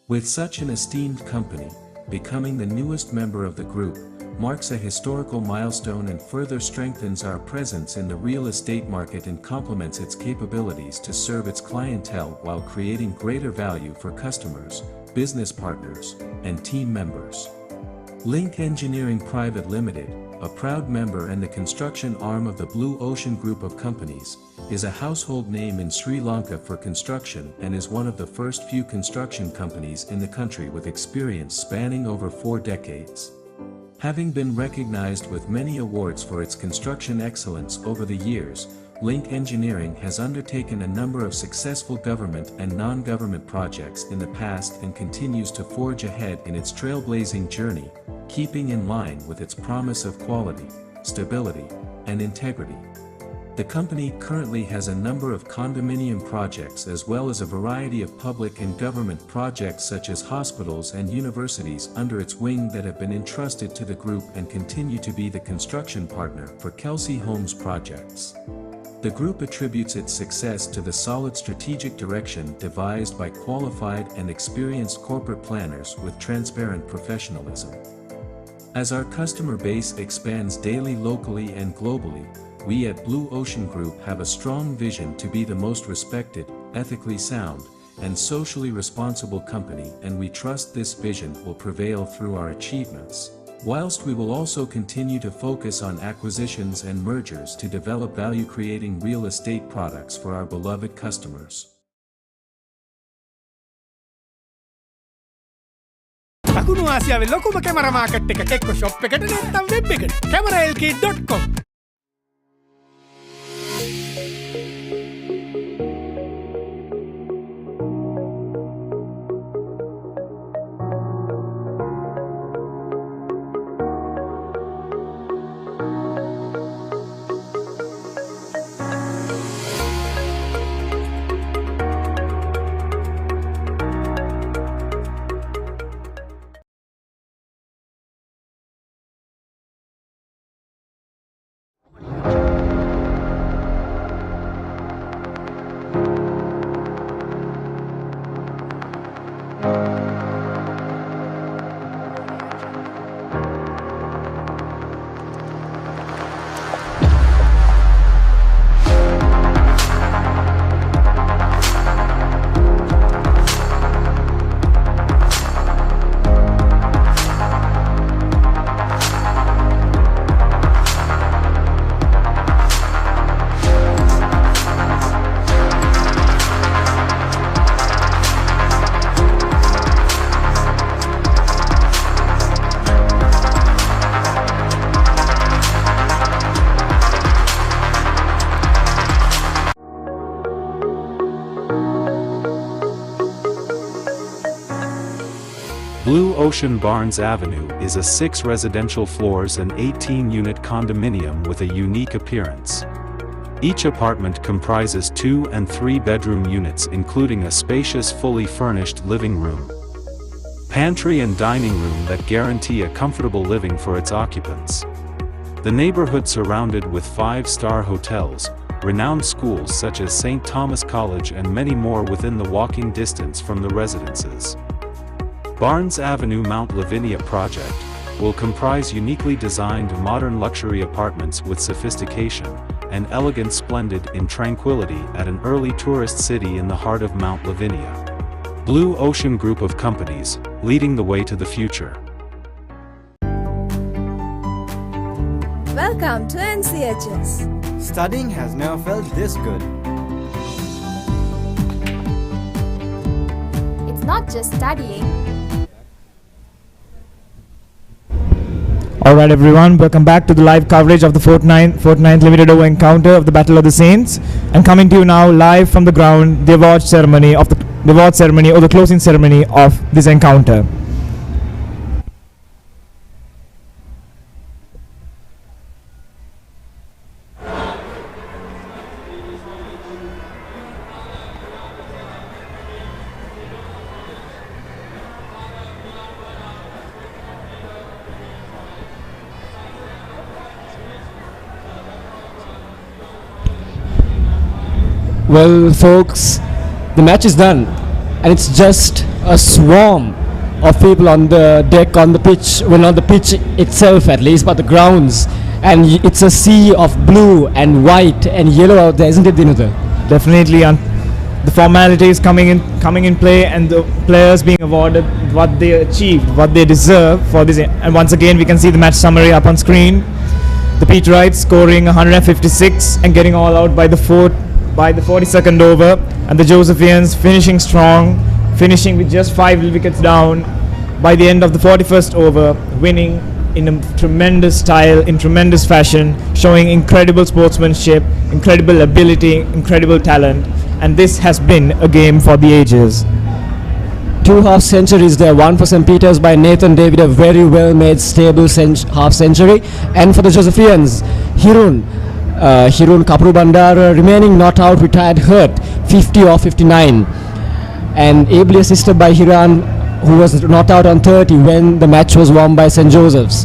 S13: With such an esteemed company becoming the newest member of the group, marks a historical milestone and further strengthens our presence in the real estate market and complements its capabilities to serve its clientele while creating greater value for customers, business partners, and team members. Link Engineering Private Limited, a proud member and the construction arm of the Blue Ocean Group of Companies, is a household name in Sri Lanka for construction and is one of the first few construction companies in the country with experience spanning over 4 decades. Having been recognized with many awards for its construction excellence over the years, Link Engineering has undertaken a number of successful government and non-government projects in the past and continues to forge ahead in its trailblazing journey, keeping in line with its promise of quality, stability, and integrity. The company currently has a number of condominium projects as well as a variety of public and government projects such as hospitals and universities under its wing that have been entrusted to the group and continue to be the construction partner for Kelsey Homes projects. The group attributes its success to the solid strategic direction devised by qualified and experienced corporate planners with transparent professionalism. As our customer base expands daily locally and globally, we at Blue Ocean Group have a strong vision to be the most respected, ethically sound, and socially responsible company, and we trust this vision will prevail through our achievements, whilst we will also continue to focus on acquisitions and mergers to develop value-creating real estate products for our beloved customers.
S6: දකුණු ආසියාවේ ලොකුම camera market එක එක්ක shop එකට නැත්නම් web එකට cameralk.com.
S18: Blue Ocean Barnes Avenue is a 6 residential floors and 18-unit condominium with a unique appearance. Each apartment comprises 2 and 3 bedroom units including a spacious fully furnished living room, pantry and dining room that guarantee a comfortable living for its occupants. The neighborhood surrounded with 5-star hotels, renowned schools such as St. Thomas College and many more within the walking distance from the residences. Barnes Avenue Mount Lavinia project will comprise uniquely designed modern luxury apartments with sophistication and elegance splendid in tranquility at an early tourist city in the heart of Mount Lavinia. Blue Ocean Group of Companies, leading the way to the future.
S7: Welcome to NCHS.
S15: Studying has never felt this good.
S3: It's not just studying.
S20: Alright everyone, welcome back to the live coverage of the 49th Limited Over encounter of the Battle of the Saints, and coming to you now live from the ground, the award ceremony or the closing ceremony of this encounter.
S1: Well, folks, the match is done, and it's just a swarm of people on the deck, on the pitch, well, not the pitch itself at least, but the grounds. And it's a sea of blue and white and yellow out there, isn't it, Dinutha?
S20: Definitely, the formalities coming in play, and the players being awarded what they achieved, what they deserve for this. And once again, we can see the match summary up on screen. The Peterites scoring 156 and getting all out by the 42nd over, and the Josephians finishing strong, finishing with just 5 wickets down by the end of the 41st over, winning in a tremendous style, in tremendous fashion, showing incredible sportsmanship, incredible ability, incredible talent, and this has been a game for the ages.
S1: 2 half centuries there, one for St. Peter's by Nathan David, a very well made stable half century, and for the Josephians, Hirun Kapru Bandara remaining not out, retired hurt, 50 or 59, and ably assisted by Hiran, who was not out on 30 when the match was won by St. Joseph's.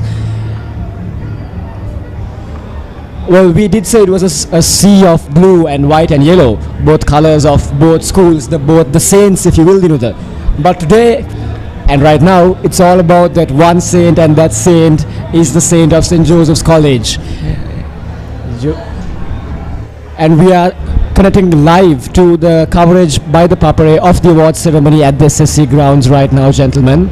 S1: Well, we did say it was a sea of blue and white and yellow, both colors of both schools, both the saints, if you will, Dinutha. But today and right now, it's all about that one saint, and that saint is the saint of St. Joseph's College. And we are connecting live to the coverage by the Papare of the awards ceremony at the SSC grounds right now, gentlemen.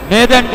S10: Nathan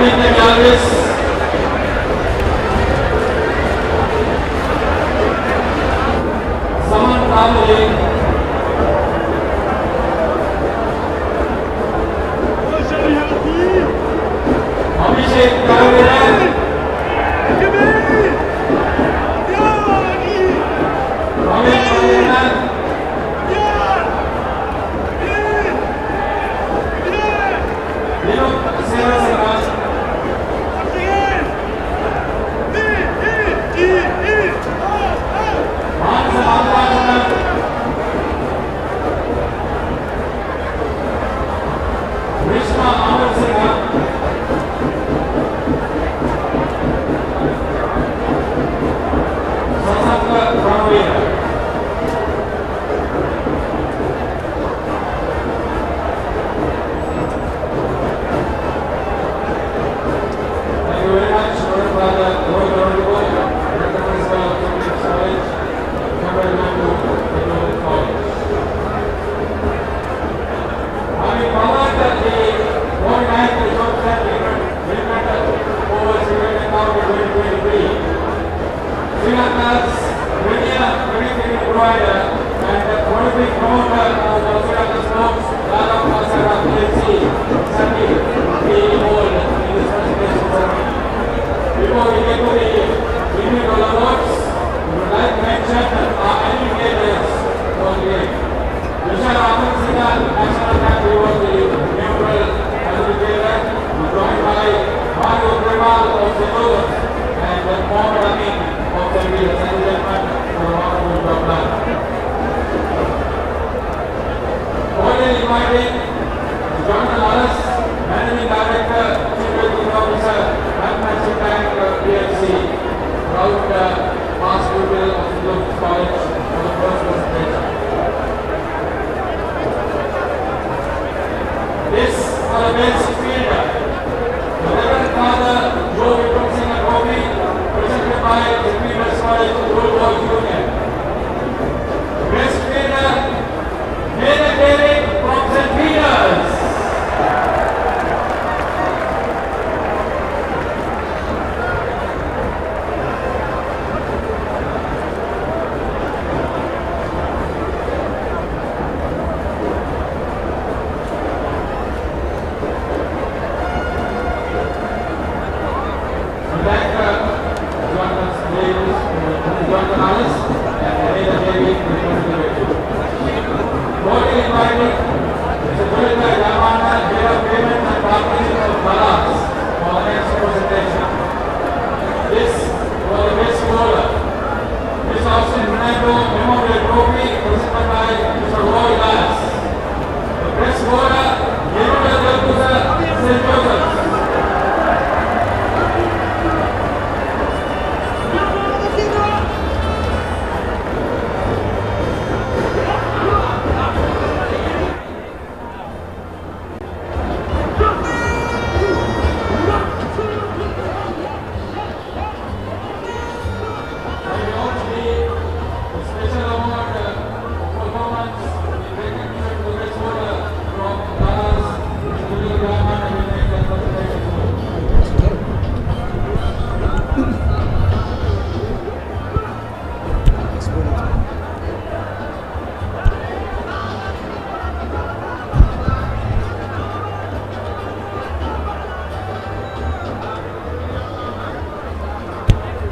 S10: in the galleries. Saman Kamali. Abhishek Kavira.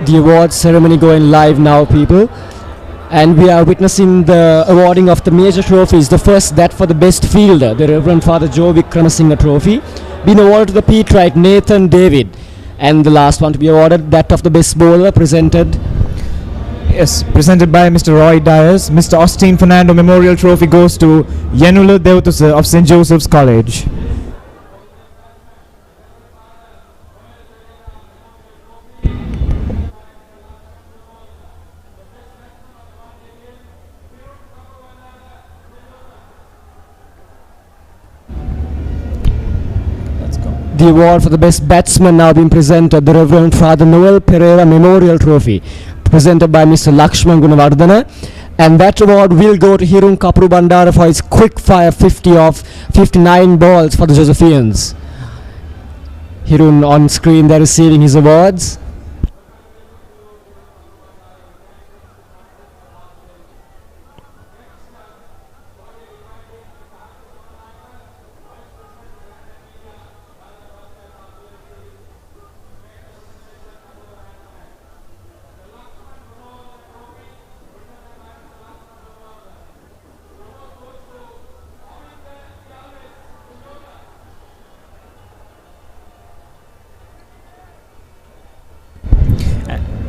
S1: The award ceremony going live now, people, and we are witnessing the awarding of the major trophies. The first, that for the best fielder, the Reverend Father Joe Vikramasinghe trophy, being awarded to the Peterite Nathan David, and the last one to be awarded, that of the best bowler, presented
S20: by Mr. Roy Dyers. Mr. Austin Fernando Memorial Trophy goes to Yenula Devtusa of St. Joseph's College.
S1: The award for the best batsman now being presented, the Reverend Father Noel Pereira Memorial Trophy, presented by Mr. Lakshman Gunawardana, and that award will go to Hirun Kapuru Bandara for his quick fire 50 of 59 balls for the Josephians. Hirun on screen, they're receiving his awards.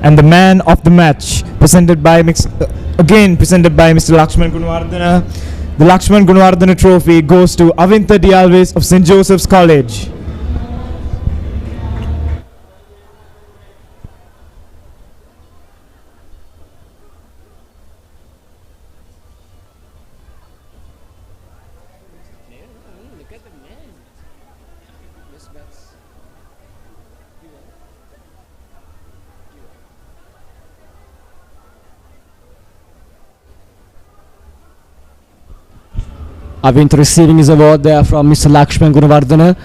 S20: And the man of the match, presented by Mr. Lakshman Gunawardena. The Lakshman Gunawardena trophy goes to Avinta Dialvis of St. Joseph's College.
S1: Avint receiving his award there from Mr. Lakshman Gunawardena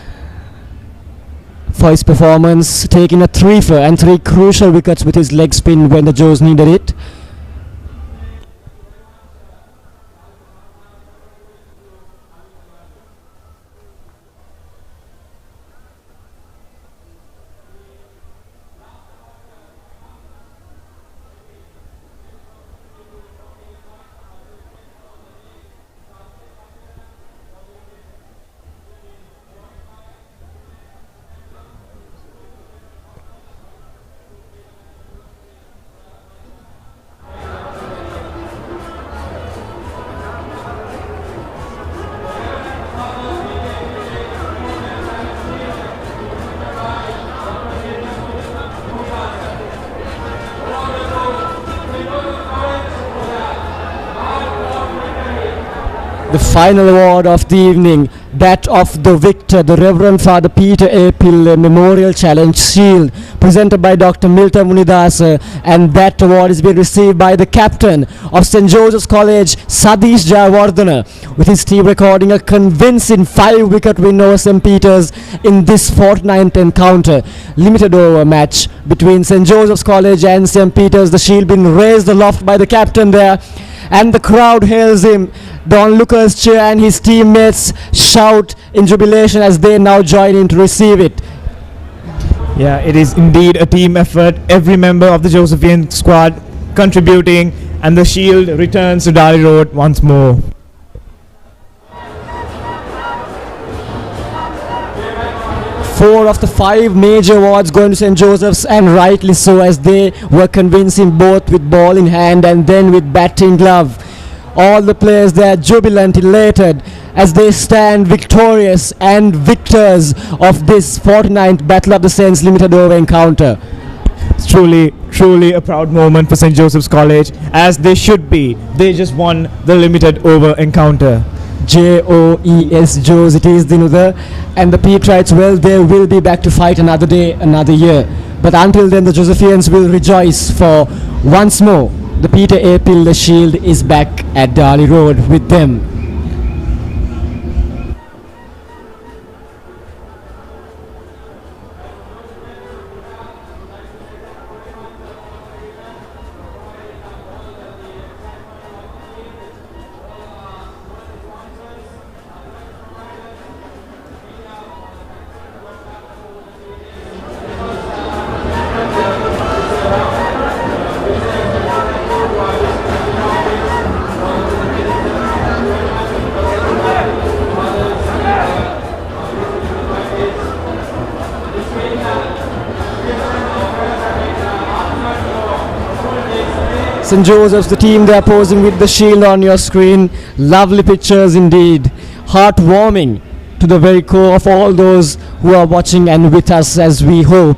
S1: for his performance, taking a 3 and 3 crucial wickets with his leg spin when the Joes needed it. The final award of the evening, that of the victor, the Reverend Father Peter A. Pillai Memorial Challenge Shield, presented by Dr. Milton Munidasa, and that award is being received by the captain of St. Joseph's College, Sadish Jayawardena, with his team recording a convincing 5-wicket win over St. Peter's in this fortnight encounter. Limited over match between St. Joseph's College and St. Peter's. The shield being raised aloft by the captain there, and the crowd hails him. The onlookers cheer and his teammates shout in jubilation as they now join in to receive it.
S20: Yeah, it is indeed a team effort. Every member of the Josephian squad contributing, and the shield returns to Dali Road once more.
S1: Four of the 5 major awards going to St. Joseph's, and rightly so, as they were convincing both with ball in hand and then with batting glove. All the players there jubilant, elated as they stand victorious and victors of this 49th Battle of the Saints Limited Over encounter.
S20: It's truly a proud moment for St. Joseph's College, as they should be. They just won the limited over encounter.
S1: JOES, Joes it is, Dinuda. And the Peterites, well, they will be back to fight another day, another year. But until then, the Josephians will rejoice, for once more the Peter A. Pillai Shield is back at Dali Road with them. St. Joseph's, the team there posing with the shield on your screen. Lovely pictures indeed. Heartwarming to the very core of all those who are watching and with us, as we hope.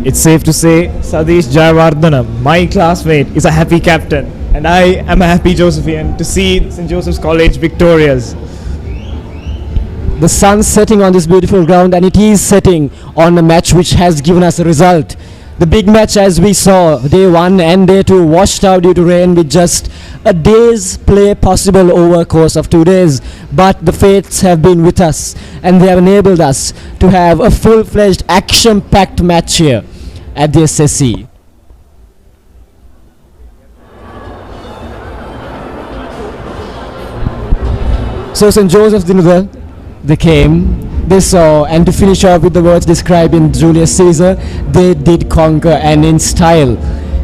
S20: It's safe to say Sadish Jayawardena, my classmate, is a happy captain, and I am a happy Josephian to see St. Joseph's College victorious.
S1: The sun setting on this beautiful ground, and it is setting on a match which has given us a result. The big match, as we saw, day 1 and day 2 washed out due to rain with just a day's play possible over a course of 2 days, but the fates have been with us and they have enabled us to have a full-fledged action-packed match here at the SSC. So St. Joseph's Dinudar, they came, they saw, and to finish off with the words described in Julius Caesar, they did conquer and in style.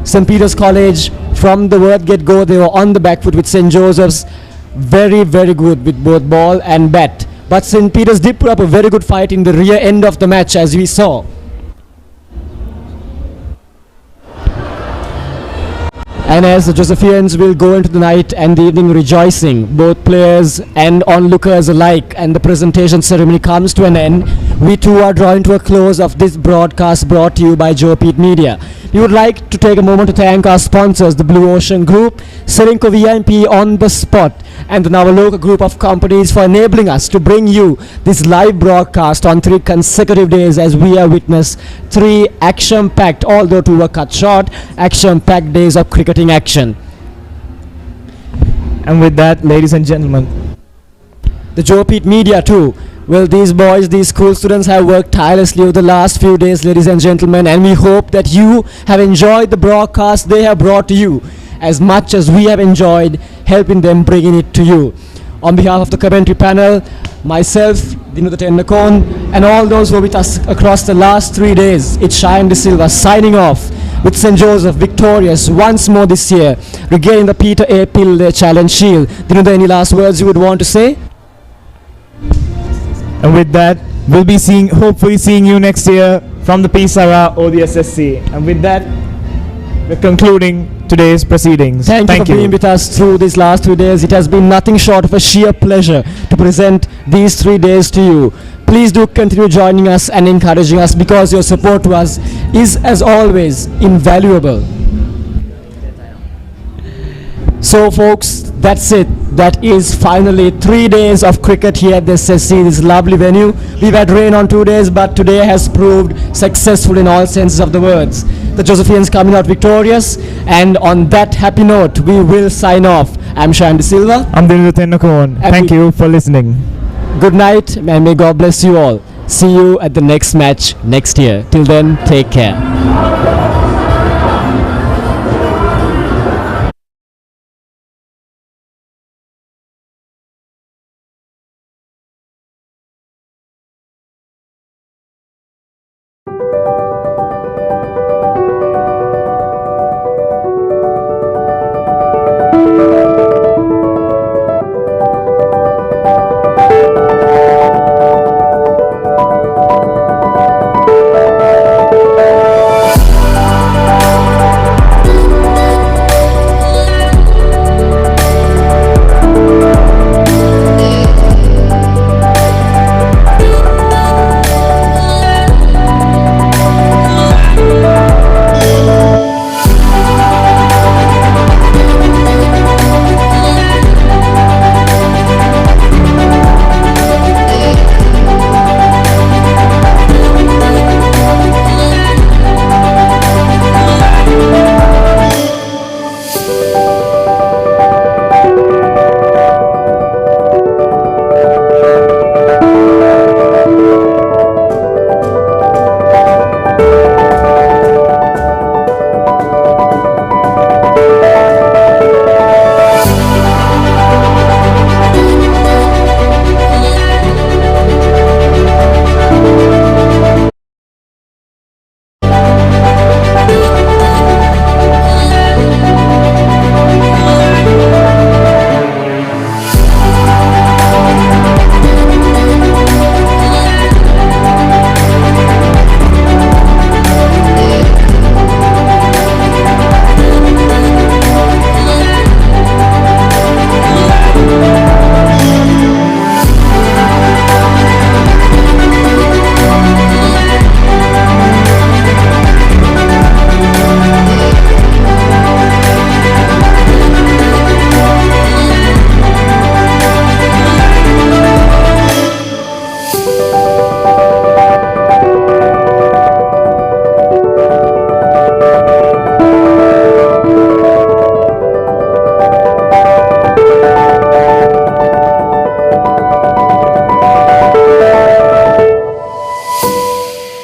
S1: St. Peter's College, from the word get-go, they were on the back foot with St. Joseph's, very, very good with both ball and bat. But St. Peter's did put up a very good fight in the rear end of the match, as we saw. And as the Josephians will go into the night and the evening rejoicing, both players and onlookers alike, and the presentation ceremony comes to an end, we too are drawing to a close of this broadcast brought to you by Peteritemedia. We would like to take a moment to thank our sponsors, the Blue Ocean Group, Serenco VIP on the spot, and the Navaloka group of companies for enabling us to bring you this live broadcast on 3 consecutive days as we have witnessed 3 action-packed, although 2 were cut short, action-packed days of cricketing action.
S20: And with that, ladies and gentlemen,
S1: the Peteritemedia too. Well, these boys, these school students have worked tirelessly over the last few days, ladies and gentlemen, and we hope that you have enjoyed the broadcast they have brought to you as much as we have enjoyed helping them bringing it to you. On behalf of the commentary panel, myself, Dinu the Tennakon, and all those who were with us across the last 3 days, it's Cheyenne De Silva signing off with St. Joseph victorious once more this year, regaining the Peter A. Pillay Challenge Shield. Dinu, any last words you would want to say?
S20: and with that, we'll be hopefully seeing you next year from the PSARA or the SSC. And with that, we're concluding today's proceedings.
S1: Thank you for being with us through these last 3 days. It has been nothing short of a sheer pleasure to present these 3 days to you. Please do continue joining us and encouraging us, because your support to us is, as always, invaluable. So folks, that's it. That is finally 3 days of cricket here at the SSC, this lovely venue. We've had rain on 2 days, but today has proved successful in all senses of the words. The Josephians coming out victorious, and on that happy note, we will sign off. I'm Cheyenne De Silva.
S20: I'm Dinu Tennakon. Thank you for listening.
S1: Good night, and may God bless you all. See you at the next match next year. Till then, take care.